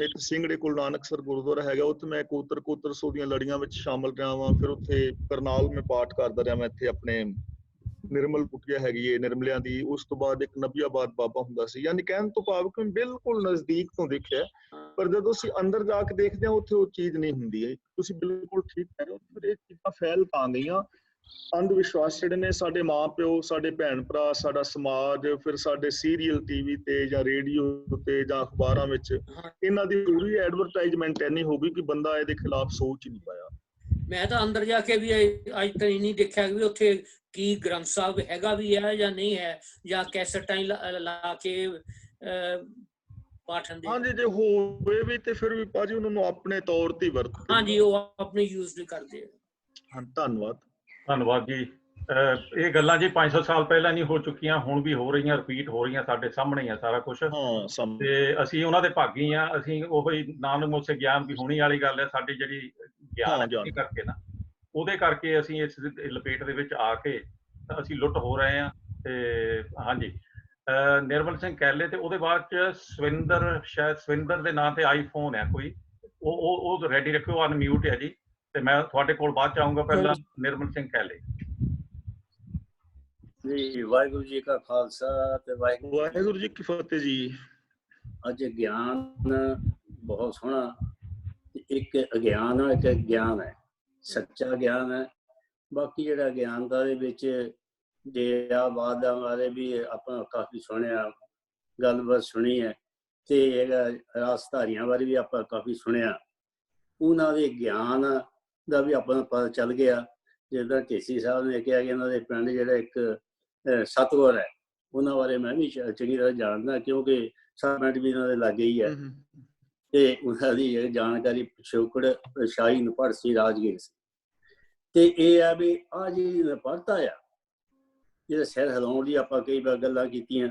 ਇੱਕ ਸਿੰਘੜੇ ਕੋਲ ਨਾਨਕਸਰ ਗੁਰਦੁਆਰਾ ਹੈਗਾ, ਉੱਥੇ ਮੈਂ ਕੋਤਰ ਸੋ ਦੀਆਂ ਲੜੀਆਂ ਵਿੱਚ ਸ਼ਾਮਲ ਰਿਹਾ ਵਾਂ। ਫਿਰ ਉੱਥੇ ਕਰਨਾਲ ਮੈਂ ਪਾਠ ਕਰਦਾ ਰਿਹਾ। ਮੈਂ ਇੱਥੇ ਆਪਣੇ ਨਿਰਮਲ ਕੁਟੀਆ ਹੈਗੀ ਏ ਨਿਰਮਲਿਆਂ ਦੀ, ਉਸ ਤੋਂ ਬਾਅਦ ਇੱਕ ਨਬੀਆਬਾਦ ਬਾਬਾ ਹੁੰਦਾ ਸੀ। ਯਾਨੀ ਕਹਿਣ ਤੋਂ ਭਾਵ ਕਿ ਬਿਲਕੁਲ ਨਜ਼ਦੀਕ ਤੋਂ ਦੇਖਿਆ, ਪਰ ਜਦੋਂ ਅਸੀਂ ਅੰਦਰ ਜਾ ਕੇ ਦੇਖਦੇ ਹਾਂ ਉੱਥੇ ਉਹ ਚੀਜ਼ ਨਹੀਂ ਹੁੰਦੀ ਹੈ। ਤੁਸੀਂ ਬਿਲਕੁਲ ਠੀਕ ਕਹਿ ਰਹੇ ਹੋ। ਫਿਰ ਇਹ ਚੀਜ਼ਾਂ ਫੈਲ ਤਾਂ ਗਈਆਂ। ਅੰਧ ਵਿਸ਼ਵਾਸ ਜਿਹੜੇ ਨੇ, ਸਾਡੇ ਮਾਂ ਪਿਓ, ਸਾਡੇ ਭੈਣ ਭਰਾ, ਸਾਡਾ ਸਮਾਜ, ਫਿਰ ਸਾਡੇ ਸੀਰੀਅਲ ਟੀਵੀ ਤੇ ਜਾਂ ਰੇਡੀਓ ਤੇ ਜਾਂ ਅਖਬਾਰਾਂ ਵਿੱਚ ਇਹਨਾਂ ਦੀ ਪੂਰੀ ਐਡਵਰਟਾਈਜ਼ਮੈਂਟ ਇੰਨੀ ਹੋ ਗਈ ਕਿ ਬੰਦਾ ਇਹਦੇ ਖਿਲਾਫ ਸੋਚ ਹੀ ਨਹੀਂ ਪਾਇਆ। ਮੈਂ ਤਾਂ ਅੰਦਰ ਜਾ ਕੇ ਵੀ ਅੱਜ ਤੱਕ ਨਹੀਂ ਦੇਖਿਆ ਵੀ ਉੱਥੇ ਕੀ ਗ੍ਰੰਥ ਸਾਹਿਬ ਹੈਗਾ ਵੀ ਹੈ ਜਾਂ ਨਹੀਂ ਹੈ, ਜਾਂ ਕੈਸਟਾਂ ਹੀ ਲਾ ਕੇ ਪਾਠਨ ਦੇ। ਹਾਂਜੀ, ਜੇ ਹੋਵੇ ਵੀ ਤੇ ਫਿਰ ਵੀ ਭਾਜੀ ਉਹਨਾਂ ਨੂੰ ਆਪਣੇ ਤੌਰ ਤੇ ਵਰਤਦੇ। ਹਾਂਜੀ, ਉਹ ਆਪਣੇ ਯੂਜ਼ ਵੀ ਕਰਦੇ ਆ। ਹਾਂ, ਧੰਨਵਾਦ ਜੀ। ਇਹ ਗੱਲਾਂ ਜੀ 500 ਸਾਲ ਪਹਿਲਾਂ ਨਹੀਂ ਹੋ ਚੁੱਕੀਆਂ, ਹੁਣ ਵੀ ਹੋ ਰਹੀਆਂ, ਰਿਪੀਟ ਹੋ ਰਹੀਆਂ, ਸਾਡੇ ਸਾਹਮਣੇ ਹੀ ਆ ਸਾਰਾ ਕੁਝ। ਤੇ ਅਸੀਂ ਉਹਨਾਂ ਦੇ ਭਾਗੀ ਆ। ਅਸੀਂ ਉਹੀ ਨਾਨਕ ਮੁਸੇ ਗਿਆਨ ਵੀ ਹੋਣੀ ਵਾਲੀ ਗੱਲ ਹੈ ਸਾਡੀ, ਜਿਹੜੀ ਗਿਆਨ ਕਰਕੇ ਨਾ, ਉਹਦੇ ਕਰਕੇ ਅਸੀਂ ਇਸ ਲਪੇਟ ਦੇ ਵਿੱਚ ਆ ਕੇ ਅਸੀਂ ਲੁੱਟ ਹੋ ਰਹੇ ਹਾਂ। ਤੇ ਹਾਂਜੀ, ਨਿਰਮਲ ਸਿੰਘ ਕੈਲੇ ਤੇ ਉਹਦੇ ਬਾਅਦ ਚ ਸਵਿੰਦਰ, ਸ਼ਾਇਦ ਸਵਿੰਦਰ ਦੇ ਨਾਂ ਤੇ ਆਈਫੋਨ ਹੈ ਕੋਈ, ਉਹ ਰੈਡੀ ਰੱਖਿਓ, ਅਨਮਿਊਟ ਹੈ ਜੀ। ਤੇ ਮੈਂ ਤੁਹਾਡੇ ਕੋਲ ਬਾਅਦ ਚ ਆਊਂਗਾ, ਪਹਿਲਾਂ ਨਿਰਮਲ ਸਿੰਘ ਕੈਲੇ ਜੀ। ਵਾਹਿਗੁਰੂ ਜੀ ਕਾ ਖਾਲਸਾ ਤੇ ਵਾਹਿਗੁਰੂ ਜੀ ਕੀ ਫਤਿਹ ਜੀ। ਅੱਜ ਗਿਆਨ ਬਹੁਤ ਸੋਹਣਾ, ਇੱਕ ਅਗਿਆਨ ਹੈ, ਇੱਕ ਗਿਆਨ ਹੈ, ਸੱਚਾ ਗਿਆਨ ਹੈ। ਬਾਕੀ ਜਿਹੜਾ ਗਿਆਨ ਦਾ ਦੇ ਵਿੱਚ ਡੇਰਾਵਾਦਾਂ ਬਾਰੇ ਵੀ ਆਪਾਂ ਕਾਫੀ ਸੁਣਿਆ, ਗੱਲਬਾਤ ਸੁਣੀ ਹੈ, ਤੇ ਹੈਗਾ ਰਾਸਧਾਰੀਆਂ ਬਾਰੇ ਵੀ ਆਪਾਂ ਕਾਫੀ ਸੁਣਿਆ। ਉਹਨਾਂ ਦੇ ਗਿਆਨ ਦਾ ਵੀ ਆਪਾਂ ਨੂੰ ਪਤਾ ਚੱਲ ਗਿਆ। ਜਿੱਦਾਂ ਢੇਸੀ ਸਾਹਿਬ ਨੇ ਕਿਹਾ ਕਿ ਇਹਨਾਂ ਦੇ ਪਿੰਡ ਜਿਹੜਾ ਇੱਕ ਸਤਗੁਰ ਹੈ, ਉਹਨਾਂ ਬਾਰੇ ਮੈਂ ਵੀ ਚੰਗੀ ਤਰ੍ਹਾਂ ਜਾਣਦਾ, ਕਿਉਂਕਿ ਪਿੰਡ ਵੀ ਇਹਨਾਂ ਦੇ ਲਾਗੇ ਹੀ ਹੈ। ਤੇ ਉਹਨਾਂ ਦੀ ਜਾਣਕਾਰੀ ਪਿਛੋਕੜ ਸ਼ਾਹੀ ਨਪੜ ਸੀ, ਰਾਜਗੀਰ ਸੀ। ਤੇ ਇਹ ਆ ਵੀ ਆਹ ਜਿਹੜੀ ਨਪੜਤਾ ਆ, ਜਿਹੜਾ ਸਿਰ ਹਿਲਾਉਣ ਦੀ ਆਪਾਂ ਕਈ ਵਾਰ ਗੱਲਾਂ ਕੀਤੀਆਂ,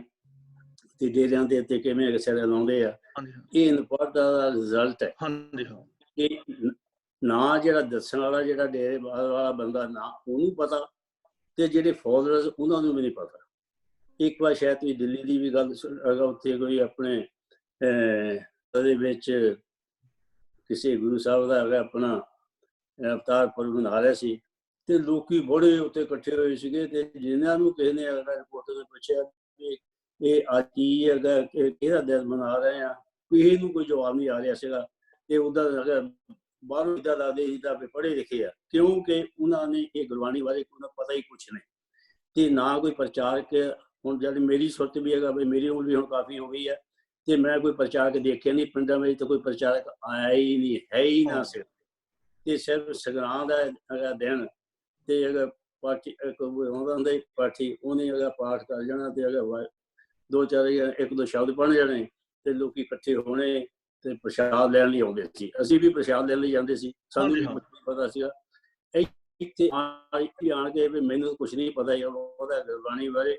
ਤੇ ਡੇਰਿਆਂ ਦੇ ਉੱਤੇ ਕਿਵੇਂ ਸਿਰ ਹਿਲਾਉਂਦੇ ਆ, ਇਹ ਨਪੜਤਾ ਦਾ ਰਿਜ਼ਲਟ ਹੈ। ਇਹ ਨਾ ਜਿਹੜਾ ਦੱਸਣ ਵਾਲਾ, ਜਿਹੜਾ ਡੇਰੇ ਵਾਲਾ ਬੰਦਾ, ਨਾ ਉਹਨੂੰ ਪਤਾ, ਤੇ ਜਿਹੜੇ ਫੋਲੋਅਰਸ ਉਹਨਾਂ ਨੂੰ ਵੀ ਨਹੀਂ ਪਤਾ। ਇੱਕ ਵਾਰ ਸ਼ਾਇਦ ਤੁਸੀਂ ਦਿੱਲੀ ਦੀ ਵੀ ਗੱਲ, ਉੱਥੇ ਕੋਈ ਆਪਣੇ ਉਹਦੇ ਵਿੱਚ ਕਿਸੇ ਗੁਰੂ ਸਾਹਿਬ ਦਾ ਹੈਗਾ ਆਪਣਾ ਅਵਤਾਰ ਪੁਰਬ ਮਨਾ ਰਿਹਾ ਸੀ, ਤੇ ਲੋਕੀ ਬੜੇ ਉੱਥੇ ਇਕੱਠੇ ਹੋਏ ਸੀਗੇ। ਤੇ ਜਿਨ੍ਹਾਂ ਨੂੰ ਕਿਸੇ ਨੇ ਰਿਪੋਰਟਰ ਨੇ ਪੁੱਛਿਆ ਕਿ ਇਹ ਅੱਜ ਕੀ ਹੈਗਾ, ਕਿਹੜਾ ਦਿਨ ਮਨਾ ਰਹੇ ਆ, ਕਿਸੇ ਨੂੰ ਕੋਈ ਜਵਾਬ ਨਹੀਂ ਆ ਰਿਹਾ ਸੀਗਾ। ਤੇ ਉਹਦਾ ਬਾਹਰੋਂ ਇੱਦਾਂ ਲੱਗਦੇ ਸੀ ਤਾਂ ਪੜ੍ਹੇ ਲਿਖੇ ਆ, ਕਿਉਂਕਿ ਉਹਨਾਂ ਨੇ ਇਹ ਗੁਰਬਾਣੀ ਬਾਰੇ ਪਤਾ ਹੀ ਕੁਛ ਨਹੀਂ, ਤੇ ਨਾ ਕੋਈ ਪ੍ਰਚਾਰਕ। ਹੁਣ ਜਦ ਮੇਰੀ ਸੁਰਤ ਵੀ ਹੈਗਾ, ਵੀ ਮੇਰੀ ਉਮਰ ਵੀ ਹੁਣ ਕਾਫੀ ਹੋ ਗਈ ਹੈ, ਤੇ ਮੈਂ ਕੋਈ ਪ੍ਰਚਾਰਕ ਦੇਖਿਆ ਨਹੀਂ ਪਿੰਡਾਂ ਵਿੱਚ, ਤਾਂ ਕੋਈ ਪ੍ਰਚਾਰਕ ਆਇਆ ਹੀ ਨਹੀਂ, ਹੈ ਹੀ ਨਾ ਸਿਰ। ਤੇ ਸਿਰਫ ਸਗਰਾਂ ਦਾ ਹੈਗਾ ਦਿਨ, ਤੇ ਅਗਰ ਪਾਠੀ ਆਉਂਦਾ ਹੁੰਦਾ ਪਾਠੀ, ਉਹਨੇ ਅਗਰ ਪਾਠ ਕਰ ਜਾਣਾ, ਤੇ ਅਗਰ ਦੋ ਚਾਰ ਇੱਕ ਦੋ ਸ਼ਬਦ ਪੜ੍ਹ ਜਾਣੇ, ਤੇ ਲੋਕੀ ਇਕੱਠੇ ਹੋਣੇ ਤੇ ਪ੍ਰਸ਼ਾਦ ਲੈਣ ਲਈ ਆਉਂਦੇ ਸੀ। ਅਸੀਂ ਵੀ ਪ੍ਰਸ਼ਾਦ ਲੈਣ ਲਈ ਜਾਂਦੇ ਸੀ, ਸਾਨੂੰ ਵੀ ਪਤਾ ਸੀਗਾ। ਇੱਥੇ ਆਣ ਕੇ ਵੀ ਮੈਨੂੰ ਕੁਛ ਨਹੀਂ ਪਤਾ ਉਹਦਾ ਗੁਰਬਾਣੀ ਬਾਰੇ।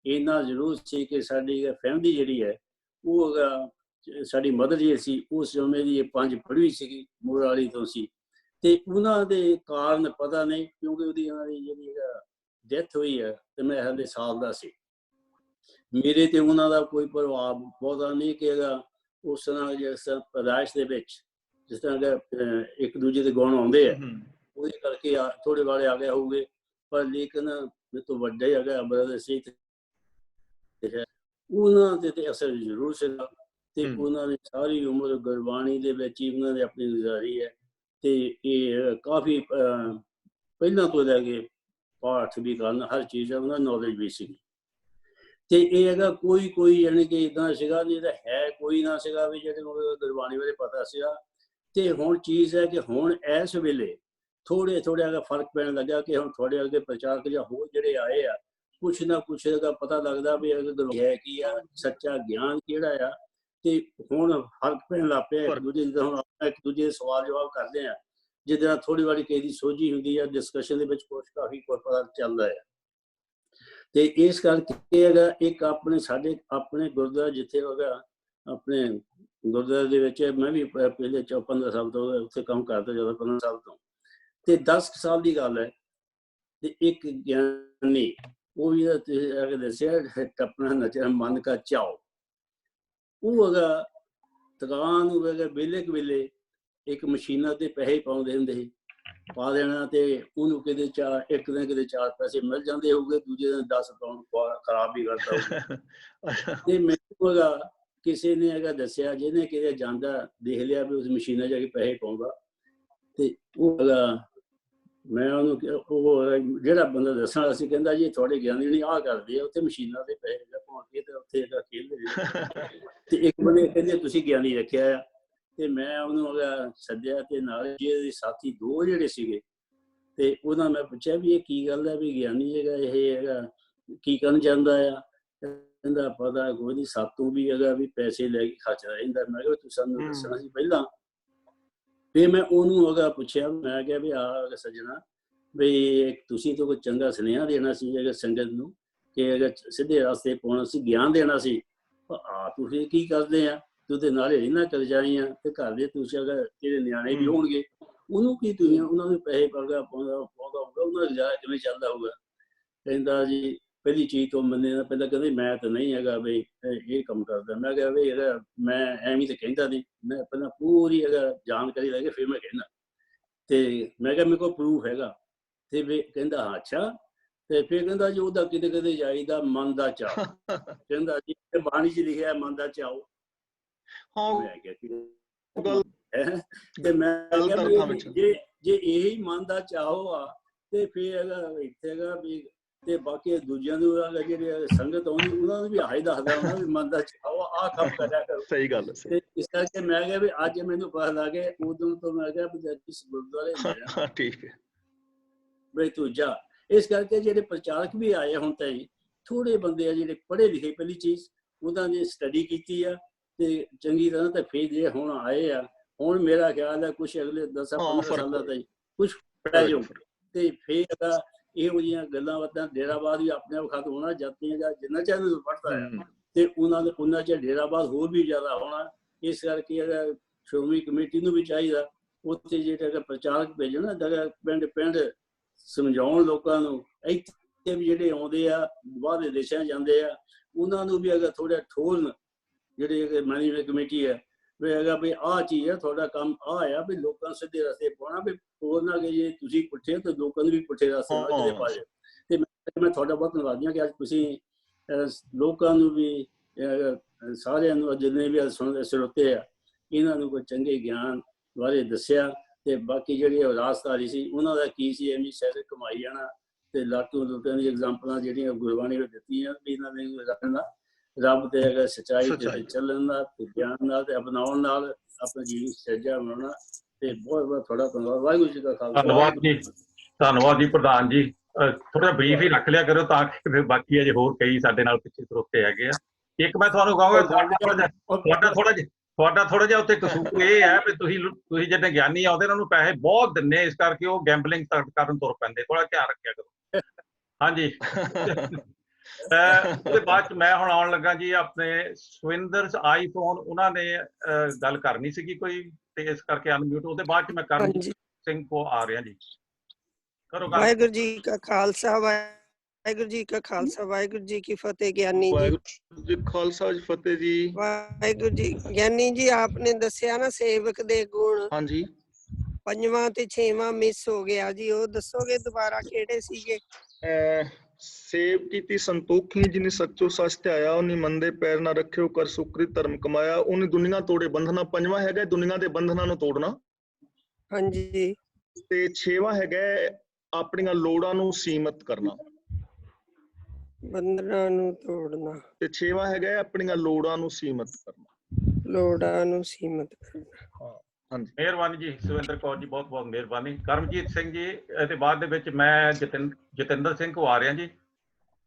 ਇੰਨਾ ਜ਼ਰੂਰ ਸੀ ਕਿ ਸਾਡੀ ਫੈਮਿਲੀ ਜਿਹੜੀ ਹੈ, ਉਹ ਸਾਡੀ ਮਦਰ ਜੀ ਸੀ, ਉਸ ਸਮੇਂ ਦੀ 5 ਪੜ੍ਹੀ ਸੀਗੀ, ਮੋਰਾਲੀ ਤੋਂ ਸੀ। ਤੇ ਉਹਨਾਂ ਦੇ ਕਾਰਨ ਪਤਾ ਨਹੀਂ, ਕਿਉਂਕਿ ਉਹਦੀ ਜਿਹੜੀ ਡੈਥ ਹੋਈ ਹੈ, ਤੇ ਮੈਂ ਹਾਲੇ ਸਾਲ ਦਾ ਸੀ। ਮੇਰੇ ਤੇ ਉਹਨਾਂ ਦਾ ਕੋਈ ਪ੍ਰਭਾਵ ਬਹੁਤਾ ਨਹੀਂ ਕਿ ਉਸ ਤਰ੍ਹਾਂ ਜਿਸ ਪੈਦਾਇਸ਼ ਦੇ ਵਿੱਚ ਜਿਸ ਤਰ੍ਹਾਂ ਇੱਕ ਦੂਜੇ ਦੇ ਗੁਣ ਆਉਂਦੇ ਆ, ਉਹਦੇ ਕਰਕੇ ਥੋੜੇ ਵਾਲੇ ਆ ਗਏ ਹੋਊਗੇ। ਪਰ ਲੇਕਿਨ ਮੇਰੇ ਤੋਂ ਵੱਡਾ ਹੀ ਹੈਗਾ ਬ੍ਰਦਰ ਸੀ, ਉਹਨਾਂ ਦੇ ਤੇ ਅਸਰ ਜ਼ਰੂਰ ਸੀਗਾ। ਤੇ ਉਹਨਾਂ ਨੇ ਸਾਰੀ ਉਮਰ ਗੁਰਬਾਣੀ ਦੇ ਵਿੱਚ ਹੀ ਉਹਨਾਂ ਨੇ ਆਪਣੀ ਗੁਜ਼ਾਰੀ ਹੈ। ਤੇ ਇਹ ਕਾਫੀ ਪਹਿਲਾਂ ਤੋਂ ਲੈ ਕੇ ਪਾਠ ਵੀ ਕਰਨ, ਹਰ ਚੀਜ਼ ਦਾ ਉਹਨਾਂ ਨੌਲੇਜ ਵੀ ਸੀ। ਤੇ ਇਹ ਹੈਗਾ ਕੋਈ ਯਾਨੀ ਕਿ ਇਦਾਂ ਸੀਗਾ ਜਿਹੜਾ ਹੈ ਕੋਈ ਨਾ ਸੀਗਾ ਵੀ ਜਿਹੜੇ ਗੁਰਬਾਣੀ ਬਾਰੇ ਪਤਾ ਸੀਗਾ। ਤੇ ਹੁਣ ਚੀਜ਼ ਹੈ ਕਿ ਹੁਣ ਇਸ ਵੇਲੇ ਥੋੜੇ ਅਗਾ ਫਰਕ ਪੈਣ ਲੱਗਾ ਕਿ ਹੁਣ ਤੁਹਾਡੇ ਅੱਗੇ ਪ੍ਰਚਾਰਕ ਜਾਂ ਹੋਰ ਜਿਹੜੇ ਆਏ ਆ ਕੁਛ ਨਾ ਕੁਛ ਦਾ ਪਤਾ ਲੱਗਦਾ ਵੀ ਹੈ ਕੀ ਆ, ਸੱਚਾ ਗਿਆਨ ਕਿਹੜਾ ਆ। ਤੇ ਹੁਣ ਫਰਕ ਪੈਣ ਲੱਗ ਪਿਆ ਇੱਕ ਦੂਜੇ ਦਾ। ਹੁਣ ਆਪਾਂ ਇੱਕ ਦੂਜੇ ਦੇ ਸਵਾਲ ਜਵਾਬ ਕਰਦੇ ਆ, ਜਿਹਦੇ ਨਾਲ ਥੋੜੀ ਵਾਰੀ ਕਿਸੇ ਦੀ ਸੋਝੀ ਹੁੰਦੀ ਆ, ਡਿਸਕਸ਼ਨ ਦੇ ਵਿੱਚ ਕੁਛ ਕਾਫੀ ਪਤਾ ਚੱਲਦਾ ਹੈ। ਤੇ ਇਸ ਕਰਕੇ ਹੈਗਾ ਇੱਕ ਸਾਡੇ ਆਪਣੇ ਗੁਰਦੁਆਰਾ ਜਿੱਥੇ ਹੈਗਾ ਆਪਣੇ ਗੁਰਦੁਆਰੇ ਦੇ ਵਿੱਚ ਮੈਂ ਵੀ ਪਹਿਲੇ 15 ਸਾਲ ਤੋਂ ਉੱਥੇ ਕੰਮ ਕਰਦਾ, ਜਦੋਂ 15 ਸਾਲ ਤੋਂ। ਤੇ 10 ਸਾਲ ਦੀ ਗੱਲ ਹੈ। ਤੇ ਇੱਕ ਗਿਆਨੀ ਉਹ ਵੀ ਤੁਸੀਂ ਦੱਸਿਆ ਟੱਪਣਾ ਨੱਚਣਾ ਮਨ ਕਾ ਚਾਓ, ਉਹ ਹੈਗਾ ਦੁਕਾਨ ਨੂੰ ਹੈਗਾ ਵੇਲੇ ਇੱਕ ਮਸ਼ੀਨਾਂ ਤੇ ਪੈਸੇ ਪਾਉਂਦੇ ਹੁੰਦੇ ਸੀ, ਪਾ ਦੇਣਾ ਤੇ ਉਹਨੂੰ ਕਿਤੇ ਇੱਕ ਦਿਨ ਕਿਤੇ 4 ਪੈਸੇ ਮਿਲ ਜਾਂਦੇ ਹੋਊਗੇ, ਦੂਜੇ ਦਿਨ 10 ਪਾਉਂਡ ਖਰਾਬ ਵੀ ਕਰਦਾ ਹੋਊਗਾ। ਤੇ ਮੈਨੂੰ ਹੈਗਾ ਕਿਸੇ ਨੇ ਹੈਗਾ ਦੱਸਿਆ, ਜਿਹਨੇ ਕਿਤੇ ਜਾਂਦਾ ਦੇਖ ਲਿਆ ਵੀ ਉਸ ਮਸ਼ੀਨਾਂ ਜਾ ਕੇ ਪੈਸੇ ਪਾਉਂਦਾ। ਤੇ ਉਹ ਹੈਗਾ ਮੈਂ ਉਹਨੂੰ ਉਹ ਜਿਹੜਾ ਬੰਦਾ ਦੱਸਣਾ ਸੀ ਕਹਿੰਦਾ ਜੀ ਤੁਹਾਡੇ ਗਿਆਨੀ ਨਹੀਂ ਆਹ ਕਰਦੇ ਆ, ਉੱਥੇ ਮਸ਼ੀਨਾਂ ਦੇ ਪੈਸੇ ਪਾਉਣ ਕੇ ਤੇ ਉੱਥੇ ਹੈਗਾ ਖੇਲਦੇ। ਤੇ ਇੱਕ ਬੰਦੇ ਕਹਿੰਦੇ ਤੁਸੀਂ ਗਿਆਨੀ ਰੱਖਿਆ ਆ। ਤੇ ਮੈਂ ਉਹਨੂੰ ਹੈਗਾ ਸੱਦਿਆ ਤੇ ਨਾਲ ਜਿਹਦੇ ਸਾਥੀ 2 ਜਿਹੜੇ ਸੀਗੇ, ਤੇ ਉਹਨਾਂ ਮੈਂ ਪੁੱਛਿਆ ਵੀ ਇਹ ਕੀ ਗੱਲ ਹੈ ਵੀ ਗਿਆਨੀ ਹੈਗਾ ਇਹ ਹੈਗਾ ਕੀ ਕਰਨ ਚਾਹੁੰਦਾ ਆ। ਕਹਿੰਦਾ ਪਤਾ ਕੋਈ ਨਹੀਂ, ਸਾਤੋਂ ਵੀ ਹੈਗਾ ਵੀ ਪੈਸੇ ਲੈ ਕੇ ਖਰਚਦਾ ਰਹਿੰਦਾ। ਮੈਂ ਕਿਹਾ ਤੁਸੀਂ ਸਾਨੂੰ ਦੱਸਣਾ ਸੀ ਪਹਿਲਾਂ। ਫਿਰ ਮੈਂ ਉਹਨੂੰ ਹੈਗਾ ਪੁੱਛਿਆ, ਮੈਂ ਕਿਹਾ ਵੀ ਆਹ ਸੱਜਣਾ ਵੀ ਤੁਸੀਂ ਤਾਂ ਕੋਈ ਚੰਗਾ ਸੁਨੇਹਾ ਦੇਣਾ ਸੀ ਹੈਗਾ ਸੰਗਤ ਨੂੰ ਕਿ ਹੈਗਾ ਸਿੱਧੇ ਰਸਤੇ ਪਾਉਣਾ ਸੀ, ਗਿਆਨ ਦੇਣਾ ਸੀ। ਤੁਸੀਂ ਕੀ ਕਰਦੇ ਆ, ਤੂੰ ਤੇ ਨਾਲੇ ਇਹਨਾਂ ਕਰ ਜਾਈ ਆ ਤੇ ਘਰ ਦੇ ਤੁਸੀਂ ਅਗਰ ਤੇਰੇ ਨਿਆਣੇ ਵੀ ਹੋਣਗੇ, ਉਹਨੂੰ ਕੀ ਤੁਸੀਂ ਉਹਨਾਂ ਨੂੰ ਪੈਸੇ ਪਾਉਂਦਾ ਹੋਊਗਾ, ਉਹਨਾਂ ਦਾ ਗੁਜ਼ਾਰਾ ਕਿਵੇਂ ਚੱਲਦਾ ਹੋਊਗਾ। ਕਹਿੰਦਾ ਜੀ ਪਹਿਲੀ ਚੀਜ਼ ਤੋਂ ਮੰਨੇ ਨਾ, ਪਹਿਲਾਂ ਕਹਿੰਦੇ ਮੈਂ ਤਾਂ ਨਹੀਂ ਹੈਗਾ ਵੀ ਇਹ ਕੰਮ ਕਰਦਾ। ਮੈਂ ਕਿਹਾ ਵੀ ਹੈਗਾ ਮੈਂ ਐਵੇਂ ਤਾਂ ਕਹਿੰਦਾ ਨਹੀਂ, ਮੈਂ ਪਹਿਲਾਂ ਪੂਰੀ ਹੈਗਾ ਜਾਣਕਾਰੀ ਲੈ ਕੇ ਫਿਰ ਮੈਂ ਕਹਿੰਦਾ। ਤੇ ਮੈਂ ਕਿਹਾ ਮੇਰੇ ਕੋਲ ਪ੍ਰੂਫ ਹੈਗਾ। ਤੇ ਵੀ ਕਹਿੰਦਾ ਅੱਛਾ। ਤੇ ਫਿਰ ਕਹਿੰਦਾ ਜੀ ਉਹਦਾ ਕਿਤੇ ਜਾਈਦਾ ਮਨ ਦਾ ਚਾਅ। ਕਹਿੰਦਾ ਜੀ ਬਾਣੀ 'ਚ ਲਿਖਿਆ ਮਨ ਦਾ ਚਾਓ। ਮੈਂ ਕਿਹਾ ਤੇ ਮੈਂ ਕਿਹਾ ਜੇ ਇਹੀ ਮਨ ਦਾ ਚਾਹੋ ਆ ਤੇ ਫਿਰ ਹੈਗਾ ਇੱਥੇ ਹੈਗਾ ਵੀ ਤੇ ਬਾਕੀ ਦੂਜਿਆਂ ਨੂੰ ਜਿਹੜੇ ਸੰਗਤ ਆਉਂਦੀ ਉਹਨਾਂ ਨੂੰ ਵੀ ਆਹੀ ਦੱਸਦਾ ਉਹਨਾਂ ਵੀ ਮਨ ਦਾ ਚਾਹੋ ਆਹ ਕੰਮ ਕਰਿਆ ਕਰੋ। ਸਹੀ ਗੱਲ ਹੈ। ਇਸ ਕਰਕੇ ਮੈਂ ਕਿਹਾ ਵੀ ਅੱਜ ਮੈਨੂੰ ਪਤਾ ਲੱਗ ਗਿਆ, ਉਦੋਂ ਤੋਂ ਮੈਂ ਕਿਹਾ ਵੀ ਇਸ ਗੁਰਦੁਆਰੇ ਠੀਕ ਹੈ ਬਈ ਤੂੰ ਜਾ। ਇਸ ਕਰਕੇ ਜਿਹੜੇ ਪ੍ਰਚਾਰਕ ਵੀ ਆਏ ਹੁਣ ਤਾਈਂ ਥੋੜੇ ਬੰਦੇ ਆ ਜਿਹੜੇ ਪੜ੍ਹੇ ਲਿਖੇ, ਪਹਿਲੀ ਚੀਜ਼ ਉਹਨਾਂ ਨੇ ਸਟੱਡੀ ਕੀਤੀ ਆ ਤੇ ਚੰਗੀ ਤਰ੍ਹਾਂ। ਤੇ ਫਿਰ ਜੇ ਹੁਣ ਆਏ ਆ, ਹੁਣ ਮੇਰਾ ਖਿਆਲ ਹੈ ਕੁਛ ਅਗਲੇ 10-15 ਸਾਲਾਂ ਤਾਈਂ ਕੁਛ ਪੜ੍ਹਿਆ ਜਾਊ। ਤੇ ਫਿਰ ਇਹੋ ਜਿਹੀਆਂ ਗੱਲਾਂ ਬਾਤਾਂ ਡੇਰਾਬਾਦ ਵੀ ਆਪਣੇ ਆਪ ਖਤਮ ਹੋਣਾ, ਜਾਂਦੀਆਂ ਜਾਂ ਜਿੰਨਾ ਚਿਰ ਪੜ੍ਹਦਾ ਹੈ ਤੇ ਉਹਨਾਂ ਚ ਡੇਰਾਬਾਦ ਹੋਰ ਵੀ ਜ਼ਿਆਦਾ ਹੋਣਾ। ਇਸ ਕਰਕੇ ਸ਼੍ਰੋਮਣੀ ਕਮੇਟੀ ਨੂੰ ਵੀ ਚਾਹੀਦਾ ਉੱਥੇ ਜਿਹੜਾ ਪ੍ਰਚਾਰਕ ਭੇਜਣਾ ਪਿੰਡ ਸਮਝਾਉਣ ਲੋਕਾਂ ਨੂੰ। ਇੱਥੇ ਵੀ ਜਿਹੜੇ ਆਉਂਦੇ ਆ ਬਾਹਰਲੇ ਦੇਸ਼ਾਂ ਜਾਂਦੇ ਆ ਉਹਨਾਂ ਨੂੰ ਵੀ ਅਗਰ ਥੋੜ੍ਹਾ ਠੋਲਣ, ਜਿਹੜੇ ਮੈਨੇਜਮੈਂਟ ਕਮੇਟੀ ਹੈ ਵੀ ਹੈਗਾ ਵੀ ਆਹ ਚੀਜ਼ ਹੈ, ਤੁਹਾਡਾ ਕੰਮ ਆਹ ਆ ਵੀ ਲੋਕਾਂ ਨੂੰ ਸਿੱਧੇ ਰਸਤੇ ਪਾਉਣਾ, ਵੀ ਹੋਰ ਨਾ ਕਿ ਜੇ ਤੁਸੀਂ ਪੁੱਠੇ ਤਾਂ ਲੋਕਾਂ ਨੂੰ ਵੀ ਪੁੱਠੇ ਰਸਤੇ ਨਾਲ ਕਿਤੇ ਪਾ ਜਾਓ। ਤੇ ਮੈਂ ਤੁਹਾਡਾ ਬਹੁਤ ਧੰਨਵਾਦੀ ਹਾਂ ਕਿ ਅੱਜ ਤੁਸੀਂ ਲੋਕਾਂ ਨੂੰ ਵੀ ਸਾਰਿਆਂ ਨੂੰ ਜਿੰਨੇ ਵੀ ਸਰੋਤੇ ਆ ਇਹਨਾਂ ਨੂੰ ਕੋਈ ਚੰਗੇ ਗਿਆਨ ਬਾਰੇ ਦੱਸਿਆ। ਤੇ ਬਾਕੀ ਜਿਹੜੀ ਰਾਸਤਾਰੀ ਸੀ ਉਹਨਾਂ ਦਾ ਕੀ ਸੀ, ਐਵੇਂ ਸ਼ਹਿਰ ਕਮਾਈ ਜਾਣਾ ਤੇ ਲਾਟੂ ਲੁੱਟਾਂ ਦੀ ਐਗਜ਼ਾਮਪਲਾਂ ਜਿਹੜੀਆਂ ਗੁਰਬਾਣੀ ਵਿੱਚ ਦਿੱਤੀਆਂ ਵੀ ਇਹਨਾਂ ਨੇ ਰੱਖਣਾ। ਰੱਬ ਤੇ ਹੈਗਾ ਸੱਚਾਈ ਤੇ ਚੱਲਣ ਦਾ ਤੇ ਗਿਆਨ ਨਾਲ ਤੇ ਅਪਣਾਉਣ ਨਾਲ ਆਪਣਾ ਜੀਵਨ ਸੱਜਾ ਬਣਾਉਣਾ। ਤੇ ਬਹੁਤ ਬਹੁਤ ਤੁਹਾਡਾ ਧੰਨਵਾਦ। ਵਾਹਿਗੁਰੂ ਜੀ ਦਾ ਖਾਲਸਾ। ਧੰਨਵਾਦ ਜੀ ਪ੍ਰਧਾਨ ਜੀ। ਥੋੜਾ ਬਰੀਫ ਹੀ ਰੱਖ ਲਿਆ ਕਰੋ ਤਾਂ ਕਿ ਬਾਕੀ ਅਜੇ ਹੋਰ ਕਈ ਸਾਡੇ ਨਾਲ ਪਿੱਛੇ ਸਰੋਤੇ ਹੈਗੇ ਆ। ਇੱਕ ਮੈਂ ਤੁਹਾਨੂੰ ਕਹਾਂਗਾ ਤੁਹਾਡਾ ਥੋੜਾ ਜਿਹਾ ਉੱਥੇ ਕਸੂਰ ਇਹ ਹੈ ਵੀ ਤੁਸੀਂ ਜਿਹੜੇ ਗਿਆਨੀ ਆਉਂਦੇ ਉਹਨਾਂ ਨੂੰ ਪੈਸੇ ਬਹੁਤ ਦਿੰਦੇ, ਇਸ ਕਰਕੇ ਉਹ ਗੈਂਬਲਿੰਗ ਕਰਨ ਤੁਰ ਪੈਂਦੇ। ਥੋੜਾ ਧਿਆਨ ਰੱਖਿਆ ਕਰੋ। ਹਾਂਜੀ। ਉਹਦੇ ਬਾਅਦ ਚ ਮੈਂ ਹੁਣ ਆਉਣ ਲੱਗਾ ਜੀ ਆਪਣੇ ਸਵਿੰਦਰਸ ਆਈਫੋਨ, ਉਹਨਾਂ ਨੇ ਗੱਲ ਕਰਨੀ ਸੀਗੀ ਕੋਈ ਤੇ ਇਸ ਕਰਕੇ ਅਨਮਿਊਟ। ਉਹਦੇ ਬਾਅਦ ਚ ਮੈਂ ਕਰਮਜੀਤ ਸਿੰਘ ਕੋ ਆ ਰਿਹਾ ਜੀ। ਕਰੋ ਗੱਲ। ਵਾਹਿਗੁਰੂ ਜੀ ਕਾ ਖਾਲਸਾ ਵਾਹਿਗੁਰੂ ਜੀ ਕਾ ਖਾਲਸਾ ਵਾਹਿਗੁਰੂ ਜੀ ਕੀ ਫਤਿਹ। ਗਿਆਨੀ ਜੀ ਵਾਹਿਗੁਰੂ ਜੀ ਖਾਲਸਾ ਜੀ ਫਤਿਹ ਜੀ। ਵਾਹਿਗੁਰੂ ਜੀ। ਗਿਆਨੀ ਜੀ ਆਪਨੇ ਦੱਸਿਆ ਨਾ ਸੇਵਕ ਦੇ ਗੁਣ। ਹਾਂਜੀ। 5ਵਾਂ ਤੇ 6ਵਾਂ ਮਿਸ ਹੋ ਗਿਆ ਜੀ, ਉਹ ਦੱਸੋਗੇ ਦੁਬਾਰਾ ਕਿਹੜੇ ਸੀਗੇ? ਸੇਵ ਕੀਤੀ ਸੰਤੋਖੀ ਜਿਨੇ ਸੱਚੋ ਸੱਚ ਤੇ ਆਇਆ, ਉਹਨੇ ਮੰਦੇ ਪੈਰ ਨਾ ਰੱਖਿਓ, ਕਰ ਸੁਕ੍ਰਿਤ ਧਰਮ ਕਮਾਇਆ, ਉਹਨੇ ਦੁਨੀਆ ਤੋੜੇ ਬੰਧਨਾ। ਪੰਜਵਾਂ ਹੈਗਾ ਦੁਨੀਆ ਦੇ ਬੰਧਨਾਂ ਨੂੰ ਤੋੜਨਾ। ਹਾਂਜੀ। ਤੇ ਛੇਵਾਂ ਹੈਗਾ ਆਪਣੀਆਂ ਲੋੜਾਂ ਨੂੰ ਸੀਮਤ ਕਰਨਾ। ਬੰਧਨਾਂ ਨੂੰ ਤੋੜਨਾ ਤੇ ਛੇਵਾਂ ਹੈਗਾ ਆਪਣੀਆਂ ਲੋੜਾਂ ਨੂੰ ਸੀਮਤ ਕਰਨਾ। ਲੋੜਾਂ ਨੂੰ ਸੀਮਤ ਕਰਨਾ। ਹਾਂ ਹਾਂਜੀ, ਮਿਹਰਬਾਨੀ ਜੀ ਸੁਵਿੰਦਰ ਕੌਰ ਜੀ, ਬਹੁਤ ਬਹੁਤ ਮਿਹਰਬਾਨੀ। ਕਰਮਜੀਤ ਸਿੰਘ ਜੀ, ਇਹਦੇ ਬਾਅਦ ਦੇ ਵਿੱਚ ਮੈਂ ਜਤਿੰਦਰ ਸਿੰਘ ਕੋ ਆ ਰਿਹਾ ਜੀ।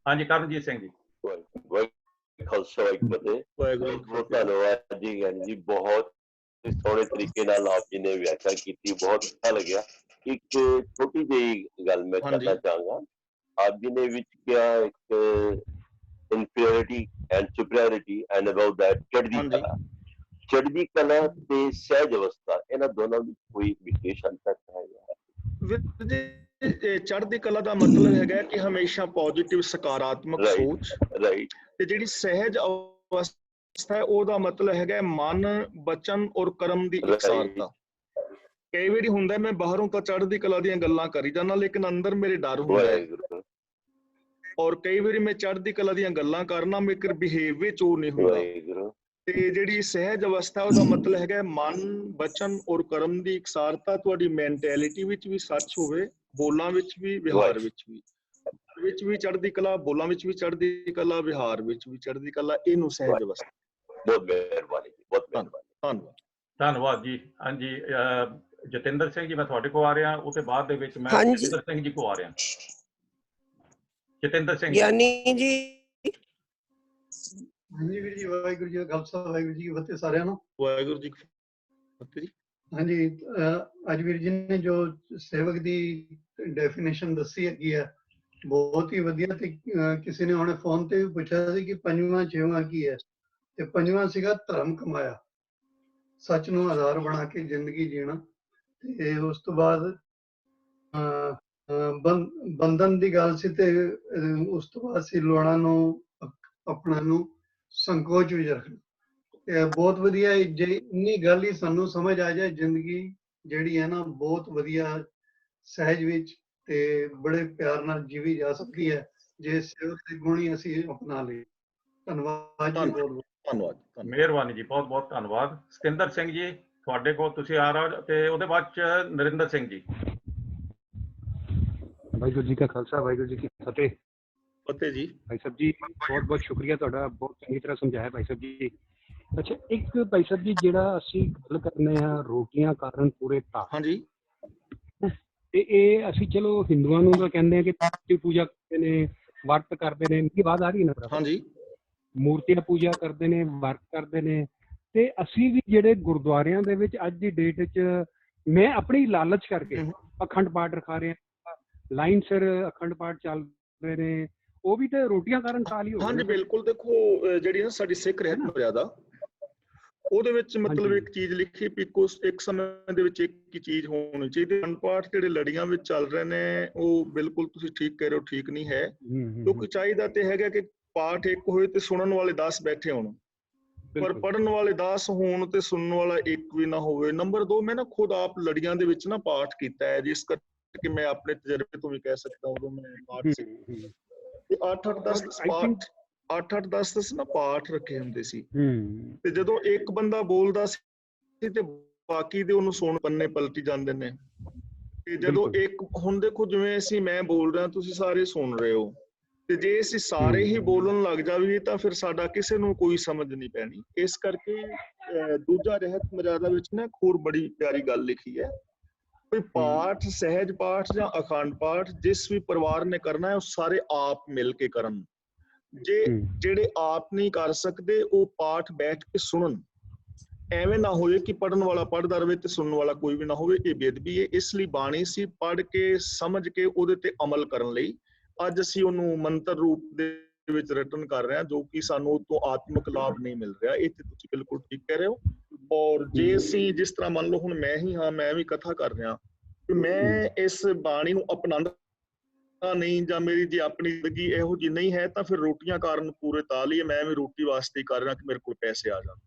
ਹਾਂਜੀ ਕਰਮਜੀਤ ਸਿੰਘ ਜੀ। ਖਾਲਸਾ ਵਾਹਿਗੁਰੂ ਬਹੁਤ ਧੰਨਵਾਦ ਜੀ ਗਿਆਨੀ ਜੀ, ਬਹੁਤ ਸੋਹਣੇ ਤਰੀਕੇ ਨਾਲ ਆਪ ਜੀ ਨੇ ਵਿਆਖਿਆ ਕੀਤੀ, ਬਹੁਤ ਅੱਛਾ ਲੱਗਿਆ। ਇੱਕ ਛੋਟੀ ਜਿਹੀ ਗੱਲ ਮੈਂ ਕਰਨਾ ਚਾਹਾਂਗਾ। ਆਪ ਜੀ ਨੇ ਵਿੱਚ ਕਿਹਾ ਇੱਕ inferiority and superiority and about that ਚੜ੍ਹਦੀ ਕਲਾ ਤੇ ਸਹਿਜ ਅਵਸਥਾ, ਇਹਨਾਂ ਦੋਨਾਂ ਵਿੱਚ ਕੋਈ ਵਿਸ਼ੇਸ਼ ਅੰਤਰ ਹੈਗਾ? ਚੜ੍ਹਦੀ ਕਲਾ ਦਾ ਮਤਲਬ ਹੈਗਾ ਕਿ ਹਮੇਸ਼ਾ ਪੋਜ਼ਿਟਿਵ ਸਕਾਰਾਤਮਕ ਸੋਚ। ਤੇ ਜਿਹੜੀ ਸਹਿਜ ਅਵਸਥਾ ਹੈ ਉਹਦਾ ਮਤਲਬ ਹੈਗਾ ਮਨ, ਬਚਨ ਔਰ ਕਰਮ ਦੀ ਇਕਸਾਰਤਾ। ਕਈ ਵਾਰੀ ਹੁੰਦਾ ਮੈਂ ਬਾਹਰੋਂ ਤਾਂ ਚੜ੍ਹਦੀ ਕਲਾ ਦੀਆਂ ਗੱਲਾਂ ਕਰੀ ਜਾਂਦਾ, ਲੇਕਿਨ ਅੰਦਰ ਮੇਰੇ ਡਰ ਹੁੰਦਾ ਹੈ। ਔਰ ਕਈ ਵਾਰੀ ਮੈਂ ਚੜ੍ਹਦੀ ਕਲਾ ਦੀਆਂ ਗੱਲਾਂ ਕਰਨਾ, ਮੇਰਾ ਬਿਹੇਵ ਵਿੱਚ ਉਹ ਨਹੀਂ ਹੁੰਦਾ। ਤੇ ਜਿਹੜੀ ਸਹਿਜ ਅਵਸਥਾ ਉਹਦਾ ਮਤਲਬ ਹੈਗਾ ਮਨ, ਬਚਨ ਔਰ ਕਰਮ ਦੀ ਇਕਸਾਰਤਾ। ਤੁਹਾਡੀ ਮੈਂਟੈਲਿਟੀ ਵਿੱਚ ਵੀ ਸੱਚ ਹੋਵੇ, ਬੋਲਾਂ ਵਿੱਚ ਵੀ, ਵਿਹਾਰ ਵਿੱਚ ਵੀ ਚੜ੍ਹਦੀ ਕਲਾ, ਬੋਲਾਂ ਵਿੱਚ ਵੀ ਚੜ੍ਹਦੀ ਕਲਾ, ਵਿਹਾਰ ਵਿੱਚ ਵੀ ਚੜ੍ਹਦੀ ਕਲਾ, ਇਹਨੂੰ ਸਹਿਜ ਅਵਸਥਾ। ਬਹੁਤ ਮਿਹਰਬਾਨੀ ਜੀ, ਬਹੁਤ ਮਿਹਰਬਾਨੀ। ਧੰਨਵਾਦ ਜੀ। ਹਾਂਜੀ ਜਤਿੰਦਰ ਸਿੰਘ ਜੀ, ਮੈਂ ਤੁਹਾਡੇ ਕੋਲ ਆ ਰਿਹਾ। ਉਹਦੇ ਬਾਅਦ ਦੇ ਵਿੱਚ ਮੈਂ ਜਤਿੰਦਰ ਸਿੰਘ ਜੀ ਕੋ ਆ ਰਿਹਾ। ਜਤਿੰਦਰ ਸਿੰਘ ਗਿਆਨੀ ਜੀ। ਹਾਂਜੀ ਵੀਰ ਜੀ, ਵਾਹਿਗੁਰੂ ਜੀ ਦਾ ਖਾਲਸਾ, ਵਾਹਿਗੁਰੂ ਜੀ ਕੀ ਫਤਿਹ ਸਾਰਿਆਂ ਨੂੰ। ਵਾਹਿਗੁਰੂ ਜੀ ਕੀ ਫਤਿਹ ਜੀ। ਹਾਂਜੀ, ਅੱਜ ਵੀਰ ਜੀ ਨੇ ਜੋ ਸੇਵਕ ਦੀ ਡੈਫੀਨੇਸ਼ਨ ਦੱਸੀ ਹੈਗੀ ਹੈ, ਬਹੁਤ ਹੀ ਵਧੀਆ। ਤੇ ਕਿਸੇ ਨੇ ਹੁਣੇ ਫੋਨ ਤੇ ਵੀ ਪੁੱਛਿਆ ਸੀ ਕਿ ਪੰਜਵਾਂ ਛੇਵਾਂ ਕੀ ਹੈ, ਤੇ ਪੰਜਵਾਂ ਸੀਗਾ ਧਰਮ ਕਮਾਇਆ, ਸੱਚ ਨੂੰ ਆਧਾਰ ਬਣਾ ਕੇ ਜ਼ਿੰਦਗੀ ਜੀਣਾ। ਤੇ ਉਸ ਤੋਂ ਬਾਅਦ ਬੰਧਨ ਦੀ ਗੱਲ ਸੀ, ਤੇ ਉਸ ਤੋਂ ਬਾਅਦ ਸੀ ਲੋੜਾਂ ਨੂੰ ਆਪਣਾ ਨੂੰ ਸੰਕੋਚ ਵਿੱਚ ਰੱਖਣਾ। ਬਹੁਤ ਵਧੀਆ। ਜੇ ਇੰਨੀ ਗੱਲ ਹੀ ਸਾਨੂੰ ਸਮਝ ਆ ਜਾਏ, ਜ਼ਿੰਦਗੀ ਜਿਹੜੀ ਹੈ ਨਾ ਬਹੁਤ ਵਧੀਆ ਸਹਿਜ ਵਿੱਚ ਤੇ ਬੜੇ ਪਿਆਰ ਨਾਲ ਜੀਵੀ ਜਾ ਸਕਦੀ ਹੈ, ਜੇ ਸੇਵਕ ਦੇ ਗੁਣ ਹੀ ਅਸੀਂ ਅਪਣਾ ਲਈਏ। ਧੰਨਵਾਦ ਜੀ, ਬਹੁਤ ਬਹੁਤ ਧੰਨਵਾਦ। ਮਿਹਰਬਾਨੀ ਜੀ, ਬਹੁਤ ਬਹੁਤ ਧੰਨਵਾਦ। ਸਤਿੰਦਰ ਸਿੰਘ ਜੀ ਤੁਹਾਡੇ ਕੋਲ ਤੁਸੀਂ ਆ ਰਹੇ ਹੋ, ਤੇ ਉਹਦੇ ਬਾਅਦ ਚ ਨਰਿੰਦਰ ਸਿੰਘ ਜੀ। ਵਾਹਿਗੁਰੂ ਜੀ ਕਾ ਖਾਲਸਾ, ਵਾਹਿਗੁਰੂ ਜੀ ਕੀ ਫਤਿਹ। ਫਤਿਹ ਜੀ। ਭਾਈ ਸਾਹਿਬ ਜੀ ਬਹੁਤ ਬਹੁਤ ਸ਼ੁਕਰੀਆ ਤੁਹਾਡਾ, ਬਹੁਤ ਚੰਗੀ ਤਰ੍ਹਾਂ ਸਮਝਾਇਆ ਭਾਈ ਸਾਹਿਬ ਜੀ। ਅੱਛਾ, ਇੱਕ ਭਾਈ ਸਾਹਿਬ ਜੀ ਜਿਹੜਾ ਅਸੀਂ ਗੱਲ ਕਰਨੇ ਆ ਰੋਟੀਆਂ ਕਾਰਨ ਪੂਰੇ ਤਾਂ, ਹਾਂਜੀ, ਤੇ ਇਹ ਅਸੀਂ ਚਲੋ ਹਿੰਦੂਆਂ ਨੂੰ ਤਾਂ ਕਹਿੰਦੇ ਆ ਕਿ ਪੂਜਾ ਕਰਦੇ ਨੇ, ਵਰਤ ਕਰਦੇ ਨੇ, ਇਹਦੀ ਬਾਤ ਆ ਰਹੀ ਨਾ? ਹਾਂਜੀ, ਮੂਰਤੀਆਂ ਪੂਜਾ ਕਰਦੇ ਨੇ, ਵਰਤ ਕਰਦੇ ਨੇ। ਤੇ ਅਸੀਂ ਵੀ ਜਿਹੜੇ ਗੁਰਦੁਆਰਿਆਂ ਦੇ ਵਿੱਚ ਅੱਜ ਦੀ ਡੇਟ 'ਚ, ਮੈਂ ਆਪਣੀ ਲਾਲਚ ਕਰਕੇ ਅਖੰਡ ਪਾਠ ਰਖਾ ਰਿਹਾ, ਲਾਈਨ ਸਿਰ ਅਖੰਡ ਪਾਠ ਚੱਲ ਰਹੇ ਨੇ, ਉਹ ਵੀ ਤੇ ਰੋਟੀਆਂ ਕਾਰਨ ਸਾਲ ਹੀ ਹੋ ਗਏ। ਹਾਂਜੀ ਬਿਲਕੁਲ। ਦੇਖੋ ਜਿਹੜੀ ਨਾ ਸਾਡੀ ਸਿੱਖ ਰਹਿਤ ਮਰਿਆਦਾ, ਉਹਦੇ ਵਿੱਚ ਮਤਲਬ ਇੱਕ ਚੀਜ਼ ਲਿਖੀ ਵੀ ਇੱਕ ਸਮੇਂ ਦੇ ਵਿੱਚ ਇੱਕ ਹੀ ਚੀਜ਼ ਹੋਣੀ ਚਾਹੀਦੀ। ਅਖੰਡ ਪਾਠ ਜਿਹੜੇ ਲੜੀਆਂ ਵਿੱਚ ਚੱਲ ਰਹੇ ਨੇ, ਉਹ ਬਿਲਕੁਲ ਤੁਸੀਂ ਠੀਕ ਕਹਿ ਰਹੇ ਹੋ, ਠੀਕ ਨਹੀਂ ਹੈ। ਕਿਉਂਕਿ ਚਾਹੀਦਾ ਤੇ ਹੈਗਾ ਕਿ ਪਾਠ ਇੱਕ ਹੋਏ ਤੇ ਸੁਣਨ ਵਾਲੇ 10 ਬੈਠੇ ਹੋਣ, ਪਰ ਪੜ੍ਹਨ ਵਾਲੇ 10 ਹੋਣ ਤੇ ਸੁਣਨ ਵਾਲਾ ਇੱਕ ਵੀ ਨਾ ਹੋਵੇ। ਨੰਬਰ 2, ਮੈਂ ਨਾ ਖੁਦ ਆਪ ਲੜੀਆਂ ਦੇ ਵਿੱਚ ਨਾ ਪਾਠ ਕੀਤਾ ਹੈ, ਜਿਸ ਕਰਕੇ ਮੈਂ ਆਪਣੇ ਤਜਰਬੇ ਤੋਂ ਵੀ ਕਹਿ ਸਕਦਾ। ਉਦੋਂ ਮੈਂ ਪਾਠ ਸੀ ਤੇ 8-8-10 ਨਾ ਪਾਠ ਰੱਖੇ ਹੁੰਦੇ ਸੀ। ਤੇ ਜਦੋਂ ਇੱਕ ਬੰਦਾ ਬੋਲਦਾ ਸੀ ਤੇ ਬਾਕੀ ਦੇ ਉਹਨੂੰ ਸੁਣ ਪੰਨੇ ਪਲਟੀ ਜਾਂਦੇ ਨੇ। ਤੇ ਜਦੋਂ ਇੱਕ, ਹੁਣ ਦੇਖੋ ਜਿਵੇਂ ਅਸੀਂ ਮੈਂ ਬੋਲ ਰਿਹਾ, ਤੁਸੀਂ ਸਾਰੇ ਸੁਣ ਰਹੇ ਹੋ, ਤੇ ਜੇ ਅਸੀਂ ਸਾਰੇ ਹੀ ਬੋਲਣ ਲੱਗ ਜਾਈਏ ਤਾਂ ਫਿਰ ਸਾਡਾ ਕਿਸੇ ਨੂੰ ਕੋਈ ਸਮਝ ਨਹੀਂ ਪੈਣੀ। ਇਸ ਕਰਕੇ ਦੂਜਾ ਰਹਿਤ ਮਰਿਆਦਾ ਵਿੱਚ ਨਾ ਹੋਰ ਬੜੀ ਪਿਆਰੀ ਗੱਲ ਲਿਖੀ ਹੈ, ਕੋਈ ਪਾਠ, ਸਹਿਜ ਪਾਠ ਜਾਂ ਅਖੰਡ ਪਾਠ ਜਿਸ ਵੀ ਪਰਿਵਾਰ ਨੇ ਕਰਨਾ ਹੈ, ਉਹ ਸਾਰੇ ਆਪ ਮਿਲ ਕੇ ਕਰਨ। ਜਿਹੜੇ ਆਪ ਨਹੀਂ ਕਰ ਸਕਦੇ, ਉਹ ਪਾਠ ਬੈਠ ਕੇ ਸੁਣਨ। ਐਵੇਂ ਨਾ ਹੋਵੇ ਕਿ ਪੜ੍ਹਨ ਵਾਲਾ ਪੜ੍ਹਦਾ ਰਹੇ ਤੇ ਸੁਣਨ ਵਾਲਾ ਕੋਈ ਵੀ ਨਾ ਹੋਵੇ। ਇਹ ਬੇਅਦਬੀ ਹੈ। ਇਸ ਲਈ ਬਾਣੀ ਸੀ ਪੜ੍ਹ ਕੇ, ਸਮਝ ਕੇ, ਉਹਦੇ ਤੇ ਅਮਲ ਕਰਨ ਲਈ। ਅੱਜ ਅਸੀਂ ਉਹਨੂੰ ਮੰਤਰ ਰੂਪ ਦੇ ਵਿੱਚ ਰਿਟਨ ਕਰ ਰਹੇ ਹਾਂ, ਜੋ ਕਿ ਸਾਨੂੰ ਉਹ ਤੋਂ ਆਤਮਿਕ ਲਾਭ ਨਹੀਂ ਮਿਲ ਰਿਹਾ। ਇਹ ਤੇ ਤੁਸੀਂ ਬਿਲਕੁਲ ਠੀਕ ਕਹਿ ਰਹੇ ਹੋ। ਔਰ ਜੇ ਅਸੀਂ ਜਿਸ ਤਰ੍ਹਾਂ ਮੰਨ ਲਓ ਹੁਣ ਮੈਂ ਹੀ ਹਾਂ, ਮੈਂ ਵੀ ਕਥਾ ਕਰ ਰਿਹਾ, ਕਿ ਮੈਂ ਇਸ ਬਾਣੀ ਨੂੰ ਅਪਣਾਉਂਦਾ ਨਹੀਂ, ਜਾਂ ਮੇਰੀ ਜੇ ਆਪਣੀ ਜ਼ਿੰਦਗੀ ਇਹੋ ਜਿਹੀ ਨਹੀਂ ਹੈ, ਤਾਂ ਫਿਰ ਰੋਟੀਆਂ ਕਾਰਨ ਪੂਰੇ ਤਾਲ ਹੀ, ਮੈਂ ਵੀ ਰੋਟੀ ਵਾਸਤੇ ਕਰ ਰਿਹਾ ਕਿ ਮੇਰੇ ਕੋਲ ਪੈਸੇ ਆ ਜਾਣ।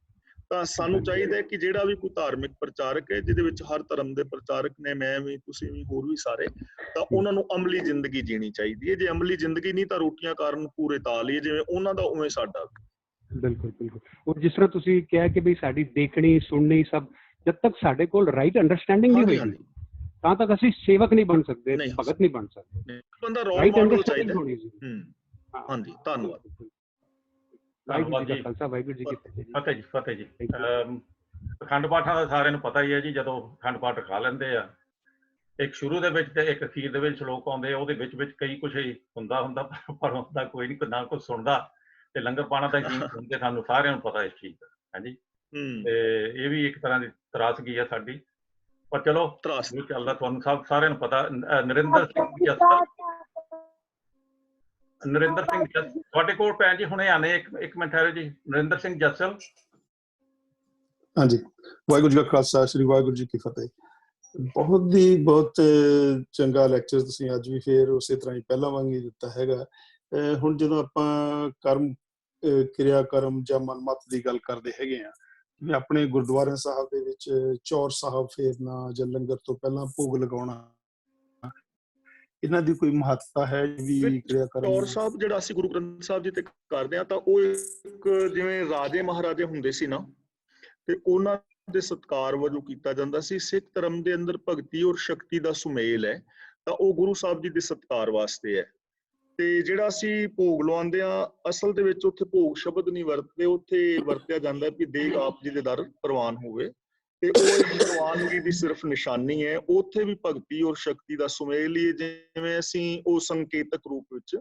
ਤਾਂ ਸਾਨੂੰ ਚਾਹੀਦਾ ਹੈ ਕਿ ਜਿਹੜਾ ਵੀ ਕੋਈ ਧਾਰਮਿਕ ਪ੍ਰਚਾਰਕ ਹੈ, ਜਿਹਦੇ ਵਿੱਚ ਹਰ ਧਰਮ ਦੇ ਪ੍ਰਚਾਰਕ ਨੇ, ਮੈਂ ਵੀ, ਤੁਸੀਂ ਵੀ, ਹੋਰ ਵੀ ਸਾਰੇ, ਤਾਂ ਉਹਨਾਂ ਨੂੰ ਅਮਲੀ ਜ਼ਿੰਦਗੀ ਜੀਣੀ ਚਾਹੀਦੀ ਹੈ। ਜੇ ਅਮਲੀ ਜ਼ਿੰਦਗੀ ਨਹੀਂ ਤਾਂ ਰੋਟੀਆਂ ਕਾਰਨ ਪੂਰੇ ਤਾ ਲਈਏ, ਜਿਵੇਂ ਉਹਨਾਂ ਦਾ ਉਵੇਂ ਸਾਡਾ। ਬਿਲਕੁਲ ਬਿਲਕੁਲ। ਔਰ ਜਿਸ ਤਰ੍ਹਾਂ ਤੁਸੀਂ ਕਿਹਾ ਕਿ ਵੀ ਸਾਡੀ ਦੇਖਣੀ ਸੁਣਨੀ ਸਭ, ਜਦ ਤੱਕ ਸਾਡੇ ਕੋਲ ਰਾਈਟ ਅੰਡਰਸਟੈਂਡਿੰਗ ਨਹੀਂ ਹੋਏਗੀ ਤਾਂ ਤੱਕ ਅਸੀਂ ਸੇਵਕ ਨਹੀਂ ਬਣ ਸਕਦੇ, ਭਗਤ ਨਹੀਂ ਬਣ ਸਕਦੇ। ਬੰਦਾ ਰੋਲ ਰਾਈਟ ਮਾਡਲ ਅੰਡਰਸਟੈਂਡਿੰਗ ਚਾਹੀਦਾ। ਹੋਣੀ ਜੀ। ਹਾਂਜੀ, ਧੰਨਵਾਦ। ਵਾਹਿਗੁਰੂ ਜੀ ਕਾ ਖਾਲਸਾ, ਵਾਹਿਗੁਰੂ ਜੀ ਕੀ ਫਤਿਹ। ਫਤਿਹ ਜੀ, ਫਤਿਹ ਜੀ। ਅਖੰਡ ਪਾਠਾਂ ਦਾ ਸਾਰਿਆਂ ਨੂੰ ਪਤਾ ਹੀ ਹੈ ਜੀ। ਜਦੋਂ ਅਖੰਡ ਪਾਠ ਰਖਾ ਲੈਂਦੇ ਆ, ਇੱਕ ਸ਼ੁਰੂ ਦੇ ਵਿੱਚ ਤੇ ਇੱਕ ਅਖੀਰ ਦੇ ਵਿੱਚ ਸ਼ਲੋਕ ਆਉਂਦੇ ਆ, ਉਹਦੇ ਵਿੱਚ ਕਈ ਕੁਛ ਹੁੰਦਾ ਪਰ ਹੁੰਦਾ ਕੋਈ ਨਹੀਂ, ਨਾ ਕੁਛ ਸੁਣਦਾ। ਤੇ ਲੰਗਰ ਪਾਣਾ ਦਾ ਕੀ ਸੁਣਦੇ, ਸਾਨੂੰ ਸਾਰਿਆਂ ਨੂੰ ਪਤਾ ਇਸ ਚੀਜ਼ ਦਾ। ਹਾਂਜੀ, ਤੇ ਇਹ ਵੀ ਇੱਕ ਤਰ੍ਹਾਂ ਦੀ ਤਰਾਸਗੀ ਆ ਸਾਡੀ, ਪਰ ਚਲੋ ਜੋ ਚੱਲਦਾ ਤੁਹਾਨੂੰ ਸਾਰਿਆਂ ਨੂੰ ਪਤਾ। ਨਰਿੰਦਰ ਸਿੰਘ ਜੱਸਲ, ਨਰਿੰਦਰ ਸਿੰਘ ਜੱਸਲ ਤੁਹਾਡੇ ਕੋਲ ਭੈਣ ਜੀ ਹੁਣੇ ਆਨੇ, ਇੱਕ ਮਿੰਟ ਠਹਿਰੋ ਜੀ। ਨਰਿੰਦਰ ਸਿੰਘ ਜੱਸਲ। ਹਾਂਜੀ, ਵਾਹਿਗੁਰੂ ਜੀ ਕਾ ਖਾਲਸਾ, ਸ੍ਰੀ ਵਾਹਿਗੁਰੂ ਜੀ ਕੀ ਫਤਿਹ। ਬਹੁਤ ਚੰਗਾ ਲੈਕਚਰ ਤੁਸੀਂ ਅੱਜ ਵੀ ਫੇਰ ਉਸੇ ਤਰ੍ਹਾਂ ਹੀ ਪਹਿਲਾਂ ਵਾਂਗ ਹੀ ਦਿੱਤਾ ਹੈਗਾ। ਹੁਣ ਜਦੋਂ ਆਪਾਂ ਕਰਮ ਕਿਰਿਆ ਕਰਮ ਜਾਂ ਮਨਮਤ ਦੀ ਗੱਲ ਕਰਦੇ ਹੈਗੇ ਆ, ਜਿਵੇਂ ਆਪਣੇ ਗੁਰਦੁਆਰਿਆਂ ਸਾਹਿਬ ਦੇ ਵਿੱਚ ਚੌਰ ਸਾਹਿਬ ਫੇਰਨਾ ਜਾਂ ਲੰਗਰ ਤੋਂ ਪਹਿਲਾਂ ਭੋਗ ਲਗਾਉਣਾ, ਇਹਨਾਂ ਦੀ ਕੋਈ ਮਹੱਤਤਾ ਹੈ ਵੀ ਕਿਰਿਆ ਕਰਮ? ਚੌਰ ਸਾਹਿਬ ਜਿਹੜਾ ਅਸੀਂ ਗੁਰੂ ਗ੍ਰੰਥ ਸਾਹਿਬ ਜੀ ਤੇ ਕਰਦੇ ਆ, ਤਾਂ ਉਹ ਇੱਕ ਜਿਵੇਂ ਰਾਜੇ ਮਹਾਰਾਜੇ ਹੁੰਦੇ ਸੀ ਨਾ, ਤੇ ਉਹਨਾਂ ਦੇ ਸਤਿਕਾਰ ਵਜੋਂ ਕੀਤਾ ਜਾਂਦਾ ਸੀ। ਸਿੱਖ ਧਰਮ ਦੇ ਅੰਦਰ ਭਗਤੀ ਔਰ ਸ਼ਕਤੀ ਦਾ ਸੁਮੇਲ ਹੈ, ਤਾਂ ਉਹ ਗੁਰੂ ਸਾਹਿਬ ਜੀ ਦੇ ਸਤਿਕਾਰ ਵਾਸਤੇ ਹੈ। ਤੇ ਜਿਹੜਾ ਅਸੀਂ ਭੋਗ ਲਵਾਉਂਦੇ ਆ, ਅਸਲ ਦੇ ਵਿੱਚ ਉੱਥੇ ਭੋਗ ਸ਼ਬਦ ਨਹੀਂ ਵਰਤਦੇ, ਉੱਥੇ ਵਰਤਿਆ ਜਾਂਦਾ ਵੀ ਦੇਗ ਆਪ ਜੀ ਦੇ ਦਰ ਪ੍ਰਵਾਨ ਹੋਵੇ, ਤੇ ਉਹ ਇੱਕ ਪ੍ਰਵਾਨਗੀ ਦੀ ਸਿਰਫ ਨਿਸ਼ਾਨੀ ਹੈ। ਉੱਥੇ ਵੀ ਭਗਤੀ ਔਰ ਸ਼ਕਤੀ ਦਾ ਸੁਮੇਲ ਹੀ, ਜਿਵੇਂ ਅਸੀਂ ਉਹ ਸੰਕੇਤਕ ਰੂਪ ਵਿੱਚ,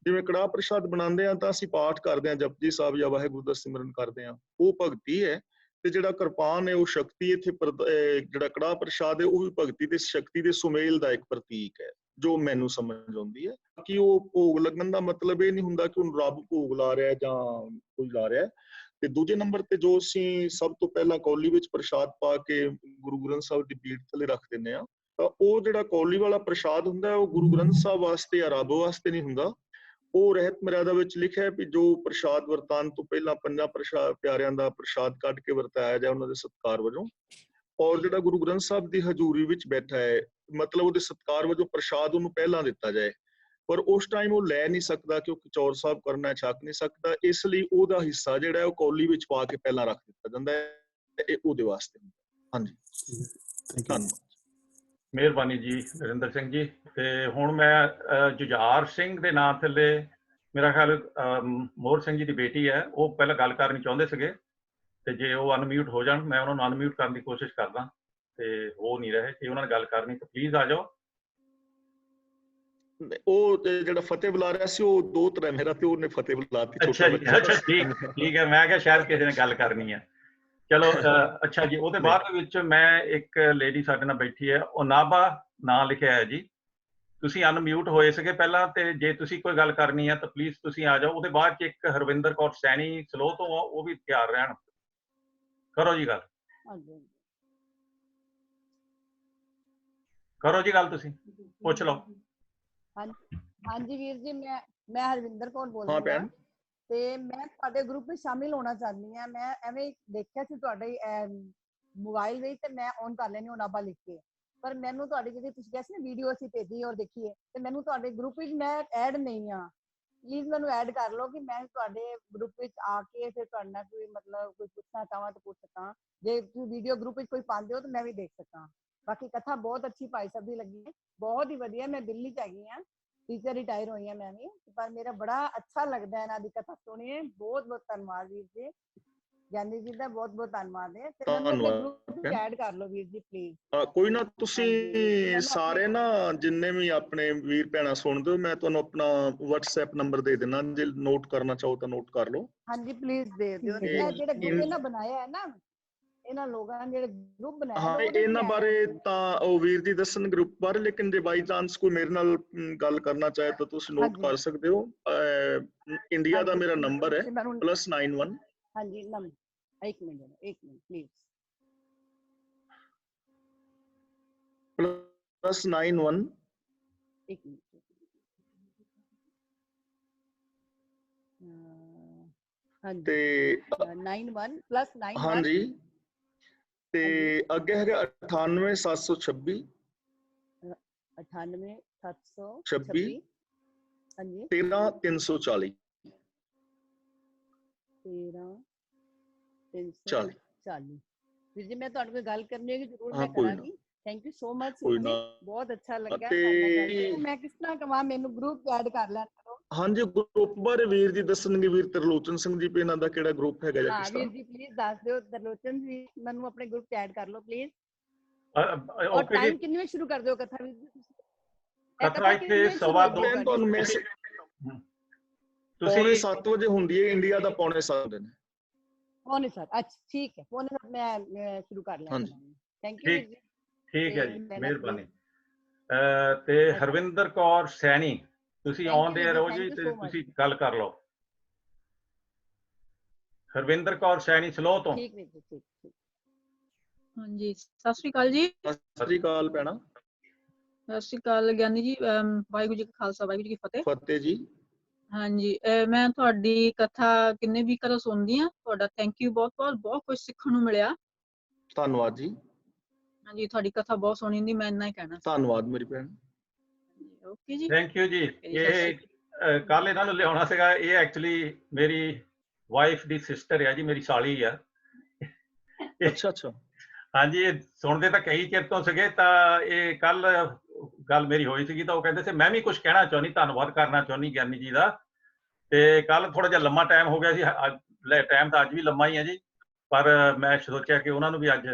ਜਿਵੇਂ ਕੜਾਹ ਪ੍ਰਸ਼ਾਦ ਬਣਾਉਂਦੇ ਆ ਤਾਂ ਅਸੀਂ ਪਾਠ ਕਰਦੇ ਹਾਂ, ਜਪਜੀ ਸਾਹਿਬ ਜਾਂ ਵਾਹਿਗੁਰੂ ਦਾ ਸਿਮਰਨ ਕਰਦੇ ਹਾਂ, ਉਹ ਭਗਤੀ ਹੈ। ਤੇ ਜਿਹੜਾ ਕਿਰਪਾਨ ਹੈ ਉਹ ਸ਼ਕਤੀ। ਇੱਥੇ ਜਿਹੜਾ ਕੜਾਹ ਪ੍ਰਸ਼ਾਦ ਹੈ ਉਹ ਵੀ ਭਗਤੀ ਤੇ ਸ਼ਕਤੀ ਦੇ ਸੁਮੇਲ ਦਾ ਇੱਕ ਪ੍ਰਤੀਕ ਹੈ, ਜੋ ਮੈਨੂੰ ਸਮਝ ਆਉਂਦੀ ਹੈ। ਕਿ ਉਹ ਭੋਗ ਲੱਗਣ ਦਾ ਮਤਲਬ ਇਹ ਨਹੀਂ ਹੁੰਦਾ ਕਿ ਉਹਨੂੰ ਰੱਬ ਭੋਗ ਲਾ ਰਿਹਾ ਜਾਂ ਕੋਈ ਲਾ ਰਿਹਾ। ਤੇ ਦੂਜੇ ਨੰਬਰ ਤੇ ਜੋ ਅਸੀਂ ਸਭ ਤੋਂ ਪਹਿਲਾਂ ਕੌਲੀ ਵਿੱਚ ਪ੍ਰਸ਼ਾਦ ਪਾ ਕੇ ਗੁਰੂ ਗ੍ਰੰਥ ਸਾਹਿਬ ਦੀ ਪੀਠ ਥੱਲੇ ਰੱਖ ਦਿੰਦੇ ਆ, ਤਾਂ ਉਹ ਜਿਹੜਾ ਕੌਲੀ ਵਾਲਾ ਪ੍ਰਸ਼ਾਦ ਹੁੰਦਾ ਉਹ ਗੁਰੂ ਗ੍ਰੰਥ ਸਾਹਿਬ ਵਾਸਤੇ ਜਾਂ ਰੱਬ ਵਾਸਤੇ ਨਹੀਂ ਹੁੰਦਾ। ਉਹ ਰਹਿਤ ਮਰਿਆਦਾ ਵਿੱਚ ਲਿਖਿਆ ਹੈ ਵੀ ਜੋ ਪ੍ਰਸ਼ਾਦ ਵਰਤਾਨ ਤੋਂ ਪਹਿਲਾਂ ਪੰਜਾਂ ਪਿਆਰਿਆਂ ਦਾ ਪ੍ਰਸ਼ਾਦ ਕੱਢ ਕੇ ਵਰਤਾਇਆ ਜਾਏ ਉਹਨਾਂ ਦੇ ਸਤਿਕਾਰ ਵਜੋਂ, ਔਰ ਜਿਹੜਾ ਗੁਰੂ ਗ੍ਰੰਥ ਸਾਹਿਬ ਦੀ ਹਜ਼ੂਰੀ ਵਿੱਚ ਬੈਠਾ ਹੈ, ਮਤਲਬ ਉਹਦੇ ਸਤਿਕਾਰ ਵਜੋਂ ਪ੍ਰਸ਼ਾਦ ਉਹਨੂੰ ਪਹਿਲਾਂ ਦਿੱਤਾ ਜਾਏ। ਪਰ ਉਸ ਟਾਈਮ ਉਹ ਲੈ ਨਹੀਂ ਸਕਦਾ ਕਿਉਂਕਿ ਚੌਰ ਸਾਹਿਬ ਕਰਨਾ, ਛਕ ਨਹੀਂ ਸਕਦਾ, ਇਸ ਲਈ ਉਹਦਾ ਹਿੱਸਾ ਜਿਹੜਾ ਉਹ ਕੌਲੀ ਵਿੱਚ ਪਾ ਕੇ ਪਹਿਲਾਂ ਰੱਖ ਦਿੱਤਾ ਜਾਂਦਾ ਹੈ, ਇਹ ਉਹਦੇ ਵਾਸਤੇ। ਹਾਂਜੀ, ਧੰਨਵਾਦ, ਮਿਹਰਬਾਨੀ ਜੀ ਨਰਿੰਦਰ ਸਿੰਘ ਜੀ। ਤੇ ਹੁਣ ਮੈਂ ਜੁਝਾਰ ਸਿੰਘ ਦੇ ਨਾਂ ਥੱਲੇ, ਮੇਰਾ ਖਿਆਲ ਮੋਹਰ ਸਿੰਘ ਜੀ ਦੀ ਬੇਟੀ ਹੈ, ਉਹ ਪਹਿਲਾਂ ਗੱਲ ਕਰਨੀ ਚਾਹੁੰਦੇ ਸੀਗੇ, ਤੇ ਜੇ ਉਹ ਅਨਮਿਊਟ ਹੋ ਜਾਣ, ਮੈਂ ਉਹਨਾਂ ਨੂੰ ਅਨਮਿਊਟ ਕਰਨ ਦੀ ਕੋਸ਼ਿਸ਼ ਕਰਦਾ, ਤੇ ਹੋ ਨਹੀਂ ਰਹੇ। ਜੇ ਉਹਨਾਂ ਨੇ ਗੱਲ ਕਰਨੀ ਤਾਂ ਪਲੀਜ਼ ਆ ਜਾਓ। ਉਹ ਜਿਹੜਾ ਫਤਿਹ ਬੁਲਾ ਰਿਹਾ ਸੀ ਉਹ ਦੋ ਤਰ੍ਹਾਂ ਮੇਰਾ, ਤੇ ਉਹਨੇ ਫਤਿਹ ਬੁਲਾਤੀ। ਅੱਛਾ ਜੀ, ਅੱਛਾ, ਠੀਕ ਹੈ। ਮੈਂ ਕਿਹਾ ਸ਼ਾਇਦ ਕਿਸੇ ਨੇ ਗੱਲ ਕਰਨੀ ਹੈ। ਚਲੋ, ਅੱਛਾ ਜੀ। ਉਹਦੇ ਬਾਅਦ ਵਿੱਚ ਮੈਂ ਇੱਕ ਲੇਡੀ ਸਾਡੇ ਨਾਲ ਬੈਠੀ ਹੈ, ਉਹ ਨਾਭਾ ਨਾਂ ਲਿਖਿਆ ਹੈ ਜੀ। ਤੁਸੀਂ ਅਨਮਿਊਟ ਹੋਏ ਸੀਗੇ ਪਹਿਲਾਂ, ਤੇ ਜੇ ਤੁਸੀਂ ਕੋਈ ਗੱਲ ਕਰਨੀ ਹੈ ਤਾਂ ਪਲੀਜ਼ ਤੁਸੀਂ ਆ ਜਾਓ। ਉਹਦੇ ਬਾਅਦ ਚ ਇੱਕ ਹਰਵਿੰਦਰ ਕੌਰ ਸੈਣੀ ਸਲੋ ਤੋਂ, ਉਹ ਵੀ ਤਿਆਰ ਰਹਿਣ। ਕਰੋ ਜੀ ਗੱਲ, ਕਰੋ ਜੀ ਗੱਲ, ਤੁਸੀਂ ਪੁੱਛ ਲਓ। ਹਾਂਜੀ ਵੀਰ ਜੀ, ਮੈਂ ਹਰਵਿੰਦਰ ਕੌਰ ਬੋਲ ਰਹੀ ਹਾਂ, ਤੇ ਮੈਂ ਤੁਹਾਡੇ ਗਰੁੱਪ ਵਿੱਚ ਸ਼ਾਮਿਲ ਹੋਣਾ ਚਾਹੁੰਦੀ ਹਾਂ। ਮੈਂ ਐਵੇਂ ਦੇਖਿਆ ਸੀ ਤੁਹਾਡੇ ਮੋਬਾਈਲ ਵਿੱਚ, ਤੇ ਮੈਂ ਔਨ ਕਰ ਲੈਣੀ ਉਹ ਨਾਭਾ ਲਿਖ ਕੇ, ਪਰ ਮੈਨੂੰ ਤੁਹਾਡੀ ਜਿਹੜੀ ਤੁਸੀਂ ਕਿਹਾ ਸੀ ਨਾ ਵੀਡੀਓ ਅਸੀਂ ਭੇਜੀ ਔਰ ਦੇਖੀਏ, ਤੇ ਮੈਨੂੰ ਤੁਹਾਡੇ ਗਰੁੱਪ ਵਿੱਚ ਮੈਂ ਐਡ ਨਹੀਂ ਆ। ਪਲੀਜ਼ ਮੈਨੂੰ ਐਡ ਕਰ ਲਓ ਕਿ ਮੈਂ ਤੁਹਾਡੇ ਗਰੁੱਪ ਵਿੱਚ ਆ ਕੇ ਫਿਰ ਤੁਹਾਡੇ ਨਾਲ ਕੋਈ ਮਤਲਬ ਕੋਈ ਪੁੱਛਣਾ ਚਾਹਾਂ ਤਾਂ ਪੁੱਛ ਸਕਾਂ। ਜੇ ਤੁਸੀਂ ਵੀਡੀਓ ਗਰੁੱਪ ਵਿੱਚ ਕੋਈ ਪਾਉਂਦੇ ਹੋ ਤਾਂ ਮੈਂ ਵੀ ਦੇਖ ਸਕਾਂ। ਬਾਕੀ ਕਥਾ ਬਹੁਤ ਅੱਛੀ ਭਾਈ ਸਾਹਿਬ ਦੀ ਲੱਗੀ ਹੈ, ਬਹੁਤ ਹੀ ਵਧੀਆ। ਮੈਂ ਦਿੱਲੀ ਚ ਹੈਗੀ ਹਾਂ, ਟੀਚਰ ਰਿਟਾਇਰ ਹੋਈ ਹਾਂ ਮੈਂ ਵੀ, ਪਰ ਮੇਰਾ ਬੜਾ ਅੱਛਾ ਲੱਗਦਾ ਇਹਨਾਂ ਦੀ ਕਥਾ ਸੁਣੀਏ। ਬਹੁਤ ਬਹੁਤ ਧੰਨਵਾਦ ਵੀਰ ਜੀ, ਗਿਆਨੀ ਜੀ ਦਾ ਬਹੁਤ ਬਹੁਤ ਧੰਨਵਾਦ ਹੈ। ਤੇ ਮੈਨੂੰ ਆਪਣੇ ਗਰੁੱਪ ਵਿੱਚ ਐਡ ਕਰ ਲਓ ਵੀਰ ਜੀ ਪਲੀਜ਼। ਕੋਈ ਨਾ, ਤੁਸੀਂ ਸਾਰੇ ਨਾ ਜਿੰਨੇ ਵੀ ਆਪਣੇ ਵੀਰ ਭੈਣਾਂ ਸੁਣਦੇ ਹੋ, ਮੈਂ ਤੁਹਾਨੂੰ ਆਪਣਾ WhatsApp ਨੰਬਰ ਦੇ ਦੇਣਾ, ਜੇ ਨੋਟ ਕਰਨਾ ਚਾਹੋ ਤਾਂ ਨੋਟ ਕਰ ਲਓ। ਹਾਂਜੀ ਪਲੀਜ਼ ਦੇ ਦਿਓ। ਇਹ ਜਿਹੜਾ ਗਰੁੱਪ ਇਹਨਾਂ ਬਣਾਇਆ ਹੈ ਨਾ, ਇਹਨਾਂ ਲੋਕਾਂ ਨੇ ਜਿਹੜੇ ਗਰੁੱਪ ਬਣਾਇਆ, ਹਾਂ, ਇਹਨਾਂ ਬਾਰੇ ਤਾਂ ਉਹ ਵੀਰ ਜੀ ਦੱਸਣ ਗਰੁੱਪ ਬਾਰੇ, ਲੇਕਿਨ ਜੇ ਬਾਈ ਚਾਂਸ ਕੋਈ ਮੇਰੇ ਨਾਲ ਗੱਲ ਕਰਨਾ ਚਾਹੇ ਤਾਂ ਤੁਸੀਂ ਨੋਟ ਕਰ ਸਕਦੇ ਹੋ। ਇੰਡੀਆ ਦਾ ਮੇਰਾ ਨੰਬਰ ਹੈ +91। ਹਾਂਜੀ, ਇੱਕ ਮਿੰਟ ਪਲੀਜ਼। +91 ਇੱਕ ਮਿੰਟ ਹਾਂਜੀ ਤੇ 91 plus 91 ਹਾਂਜੀ ਤੇ ਅੱਗੇ ਹੈਗਾ 98726 98726 ਹਾਂਜੀ 13340 13340 ਵੀਰ ਜੀ ਮੈਂ ਤੁਹਾਡੇ ਨਾਲ ਗੱਲ ਕਰਨੀ ਹੈ ਜ਼ਰੂਰ ਹਾਂ ਮੈਂ ਕੋਈ ਨਾ ਕਰਾਂਗੀ। ਥੈਂਕ ਯੂ ਸੋ ਮਚ ਕੋਈ ਵੀਰ ਨਾ ਜੀ, ਬਹੁਤ ਅੱਛਾ ਲੱਗਾ ਤੇ ਤੁਹਾਡੇ ਨਾਲ ਗੱਲ ਕਰਕੇ। ਮੈਂ ਕਿਸ ਤਰ੍ਹਾਂ ਕਵਾਂ, ਮੈਨੂੰ ਗਰੁੱਪ ਐਡ ਕਰ ਲੈਣ ਕਰੋ। ਹਾਂਜੀ ਗਰੁੱਪ ਬਾਰੇ ਵੀਰ ਜੀ ਦੱਸਣਗੇ, ਵੀਰ ਤਰਲੋਚਨ ਸਿੰਘ ਜੀ ਪੇ ਇਹਨਾਂ ਦਾ ਕਿਹੜਾ ਗਰੁੱਪ ਹੈਗਾ ਜਾਂ ਹਾਂ ਕਿਸ ਵੀਰ ਤਰ੍ਹਾਂ। ਜੀ ਪਲੀਜ਼ ਦੱਸ ਦਿਓ, ਤਰਲੋਚਨ ਜੀ ਮੈਨੂੰ ਆਪਣੇ ਗਰੁੱਪ ਚ ਐਡ ਕਰ ਲਓ ਪਲੀਜ਼। ਔਰ ਓਕੇ ਟਾਈਮ ਜੀ। ਕਿੰਨੇ ਵਜੇ ਸ਼ੁਰੂ ਕਰ ਦਿਓ ਕਥਾ ਵੀਰ ਜੀ ਤੁਸੀਂ? ਕਥਾ ਇੱਥੇ 2:15 ਮੈਂ ਤੁਹਾਨੂੰ ਮੈਸੇਜ ਪੌਣੇ 7 ਵਜੇ ਹੁੰਦੀ ਹੈ ਇੰਡੀਆ ਦਾ, ਪੌਣੇ 7 ਨੇ। ਪੌਣੇ 7 ਅੱਛਾ ਠੀਕ ਹੈ, ਪੌਣੇ 7 ਮੈਂ ਸ਼ੁਰੂ ਕਰ ਲਿਆ। ਥੈਂਕ ਯੂ ਵੀਰ ਜੀ। ਠੀਕ ਹੈ ਜੀ, ਮਿਹਰਬਾਨੀ। ਤੇ ਹਰਵਿੰਦਰ ਕੌਰ ਸੈਣੀ, ਤੁਸੀਂ ਆਉਂਦੇ ਰਹੋ ਜੀ ਤੇ ਤੁਸੀਂ ਗੱਲ ਕਰ ਲਓ। ਹਰਵਿੰਦਰ ਕੌਰ ਸੈਣੀ ਸਲੋ ਤੋਂ। ਠੀਕ ਵੀਰ ਜੀ, ਠੀਕ। ਹਾਂਜੀ ਸਤਿ ਸ਼੍ਰੀ ਅਕਾਲ ਜੀ। ਸਤਿ ਸ਼੍ਰੀ ਅਕਾਲ ਭੈਣਾ। ਸਤਿ ਸ਼੍ਰੀ ਅਕਾਲ ਗਿਆਨੀ ਜੀ। ਵਾਹਿਗੁਰੂ ਜੀ ਕਾ ਖਾਲਸਾ ਵਾਹਿਗੁਰੂ ਜੀ ਕੀ ਫਤਿਹ। ਫਤਿਹ ਜੀ। ਹਾਂਜੀ ਮੈਂ ਤੁਹਾਡੀ ਕਥਾ ਕਿੰਨੇ ਵੀ ਕਦੋਂ ਸੁਣਦੀ ਆ, ਤੁਹਾਡਾ ਥੈਂਕ ਯੂ ਬਹੁਤ ਬਹੁਤ, ਬਹੁਤ ਕੁਝ ਸਿੱਖਣ ਨੂੰ ਮਿਲਿਆ। ਧੰਨਵਾਦ ਜੀ। ਹਾਂਜੀ ਤੁਹਾਡੀ ਕਥਾ ਬਹੁਤ ਸੋਹਣੀ ਹੁੰਦੀ, ਮੈਂ ਇੰਨਾ ਹੀ ਕਹਿਣਾ। ਧੰਨਵਾਦ ਮੇਰੀ ਭੈਣ। ਓਕੇ ਜੀ, ਥੈਂਕ ਯੂ ਜੀ। ਇਹ ਕੱਲ ਇਹਨਾਂ ਨੂੰ ਲਿਆਉਣਾ ਸੀਗਾ, ਇਹ ਐਕਚੁਅਲੀ ਮੇਰੀ ਵਾਈਫ ਦੀ ਸਿਸਟਰ ਹੈ ਜੀ, ਮੇਰੀ ਸਾਲੀ ਆ। ਅੱਛਾ। ਹਾਂਜੀ ਇਹ ਸੁਣਦੇ ਤਾਂ ਕਈ ਚਿਰ ਤੋਂ ਸੀਗੇ, ਤਾਂ ਇਹ ਕੱਲ ਗੱਲ ਮੇਰੀ ਹੋਈ ਸੀਗੀ ਤਾਂ ਉਹ ਕਹਿੰਦੇ ਸੀ ਮੈਂ ਵੀ ਕੁਝ ਕਹਿਣਾ ਚਾਹੁੰਦੀ, ਧੰਨਵਾਦ ਕਰਨਾ ਚਾਹੁੰਦੀ ਗਿਆਨੀ ਜੀ ਦਾ। ਤੇ ਕੱਲ ਥੋੜਾ ਜਿਹਾ ਲੰਮਾ ਟਾਈਮ ਹੋ ਗਿਆ ਸੀ, ਟਾਈਮ ਤਾਂ ਅੱਜ ਵੀ ਲੰਮਾ ਹੀ ਹੈ ਜੀ, ਪਰ ਮੈਂ ਸੋਚਿਆ ਕਿ ਉਹਨਾਂ ਨੂੰ ਵੀ ਅੱਜ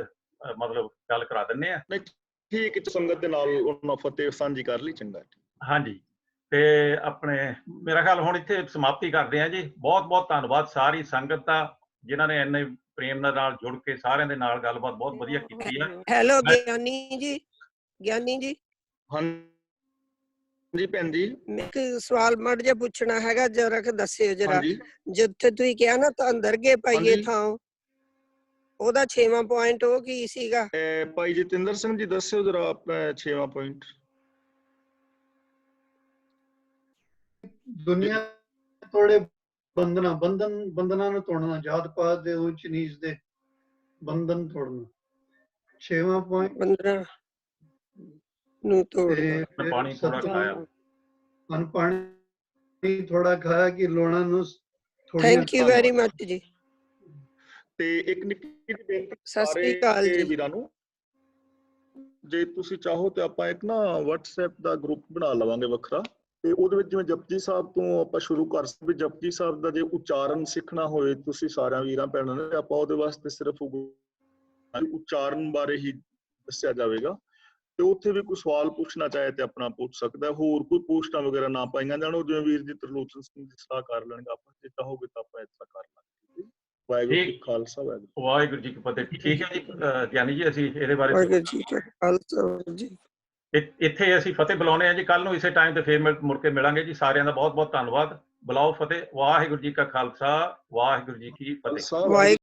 ਮਤਲਬ ਗੱਲ ਕਰਾ ਦਿੰਦੇ ਆ। ਠੀਕ ਹੈ, ਸੰਗਤ ਦੇ ਨਾਲ ਉਹਨਾਂ ਫਤਿਹ ਸਾਂਝੀ ਕਰ ਲਈ, ਚੰਗਾ। ਹਾਂਜੀ ਤੇ ਆਪਣੇ ਮੇਰਾ ਖਿਆਲ ਹੁਣ ਇੱਥੇ ਸਮਾਪਤੀ ਕਰਦੇ ਆ ਜੀ। ਬਹੁਤ ਬਹੁਤ ਧੰਨਵਾਦ ਸਾਰੀ ਸੰਗਤ ਦਾ, ਜਿਨ੍ਹਾਂ ਨੇ ਇੰਨੇ ਪ੍ਰੇਮ ਨਾਲ ਜੁੜ ਕੇ ਸਾਰਿਆਂ ਦੇ ਨਾਲ ਗੱਲਬਾਤ ਬਹੁਤ ਵਧੀਆ ਕੀਤੀ ਆ। ਹੈਲੋ ਗਿਆਨੀ ਜੀ, ਗਿਆਨੀ ਜੀ। ਹਾਂਜੀ ਭੈਣ ਜੀ। ਮੈਂ ਇੱਕ ਸਵਾਲ ਮੜ ਜਿਹਾ ਪੁੱਛਣਾ ਹੈਗਾ, ਜਰਾ ਕਿ ਦੱਸਿਓ ਜਰਾ। ਜਿੱਥੇ ਤੁਸੀਂ ਕਿਹਾ ਨਾ ਤਾਂ ਦਰਗੇ ਪਾਈਏ ਥਾਂ, ਉਹਦਾ 6ਵਾਂ ਪੁਆਇੰਟ ਉਹ ਕੀ ਸੀਗਾ? ਭਾਈ ਜਤਿੰਦਰ ਸਿੰਘ ਜੀ ਦੱਸਿਓ ਜਰਾ ਆਪਣਾ 6ਵਾਂ ਪੁਆਇੰਟ। ਦੁਨੀਆ ਤੋੜੇ ਬੰਧਨਾਂ ਨੂੰ ਤੋੜਨਾ, ਜਾਤ ਪਾਤ ਦੇ ਉੱਚ ਨੀਚ ਦੇ ਬੰਧਨ ਤੋੜਨਾ। 6ਵਾਂ ਪੁਆਇੰਟ ਬੰਧਨਾਂ ਨੂੰ ਤੋੜਨਾ। ਪਾਣੀ ਥੋੜਾ ਖਾਇਆ, ਪਾਣੀ ਥੋੜਾ ਖਾਇਆ ਕਿ ਲੋੜਾਂ ਨੂੰ ਥੋੜੀਆਂ। ਥੈਂਕ ਯੂ ਵੈਰੀ ਮਚ ਜੀ। ਤੇ ਇੱਕ ਨਿੱਕੀ ਜਿਹੀ ਬੇਨਤੀ ਸਤਿ ਸ੍ਰੀ ਅਕਾਲ ਜੀ ਵੀਰਾਂ ਨੂੰ, ਜੇ ਤੁਸੀਂ ਚਾਹੋ ਤੇ ਆਪਾਂ ਇੱਕ ਨਾ WhatsApp ਦਾ ਗਰੁੱਪ ਬਣਾ ਲਵਾਂਗੇ ਵੱਖਰਾ, ਤੇ ਉਹਦੇ ਵਿੱਚ ਜਿਵੇਂ ਜਪਜੀ ਸਾਹਿਬ ਤੋਂ ਆਪਾਂ ਸ਼ੁਰੂ ਕਰ ਸਕਦੇ। ਜਪਜੀ ਸਾਹਿਬ ਦਾ ਜੇ ਉਚਾਰਨ ਸਿੱਖਣਾ ਹੋਏ ਤੁਸੀਂ ਸਾਰਿਆਂ ਵੀਰਾਂ ਭੈਣਾਂ ਨੇ, ਆਪਾਂ ਉਹਦੇ ਵਾਸਤੇ ਸਿਰਫ ਉਚਾਰਨ ਬਾਰੇ ਹੀ ਦੱਸਿਆ ਜਾਵੇਗਾ, ਤੇ ਉੱਥੇ ਵੀ ਕੋਈ ਸਵਾਲ ਪੁੱਛਣਾ ਚਾਹੇ ਤੇ ਆਪਣਾ ਪੁੱਛ ਸਕਦਾ। ਹੋਰ ਕੋਈ ਪੋਸਟਾਂ ਵਗੈਰਾ ਨਾ ਪਾਈਆਂ ਜਾਣ, ਜਿਵੇਂ ਵੀਰ ਜੀ ਤਰਲੋਚਨ ਸਿੰਘ ਦੀ ਸਲਾਹ ਕਰ ਲੈਣਗੇ, ਆਪਾਂ ਜੇ ਚਾਹੋਗੇ ਤਾਂ ਆਪਾਂ ਇਸ ਤਰ੍ਹਾਂ ਕਰ ਲਾਂਗੇ। ਵਾਹਿਗੁਰੂ ਜੀ ਖਾਲਸਾ, ਵਾਹਿਗੁਰੂ ਜੀ ਕੀ ਫਤਿਹ। ਠੀਕ ਹੈ ਜੀ ਗਿਆਨੀ ਜੀ, ਅਸੀਂ ਇਹਦੇ ਬਾਰੇ ਵਾਹਿਗੁਰੂ ਜੀ ਕਾ ਖਾਲਸਾ ਜੀ। ਇੱਥੇ ਅਸੀਂ ਫਤਿਹ ਬੁਲਾਉਣੇ ਆ ਜੀ। ਕੱਲ ਨੂੰ ਇਸੇ ਟਾਈਮ ਤੇ ਫੇਰ ਮੁੜ ਕੇ ਮਿਲਾਂਗੇ ਜੀ। ਸਾਰਿਆਂ ਦਾ ਬਹੁਤ ਬਹੁਤ ਧੰਨਵਾਦ। ਬੁਲਾਓ ਫਤਿਹ। ਵਾਹਿਗੁਰੂ ਜੀ ਕਾ ਖਾਲਸਾ, ਵਾਹਿਗੁਰੂ ਜੀ ਕੀ ਫਤਿਹ।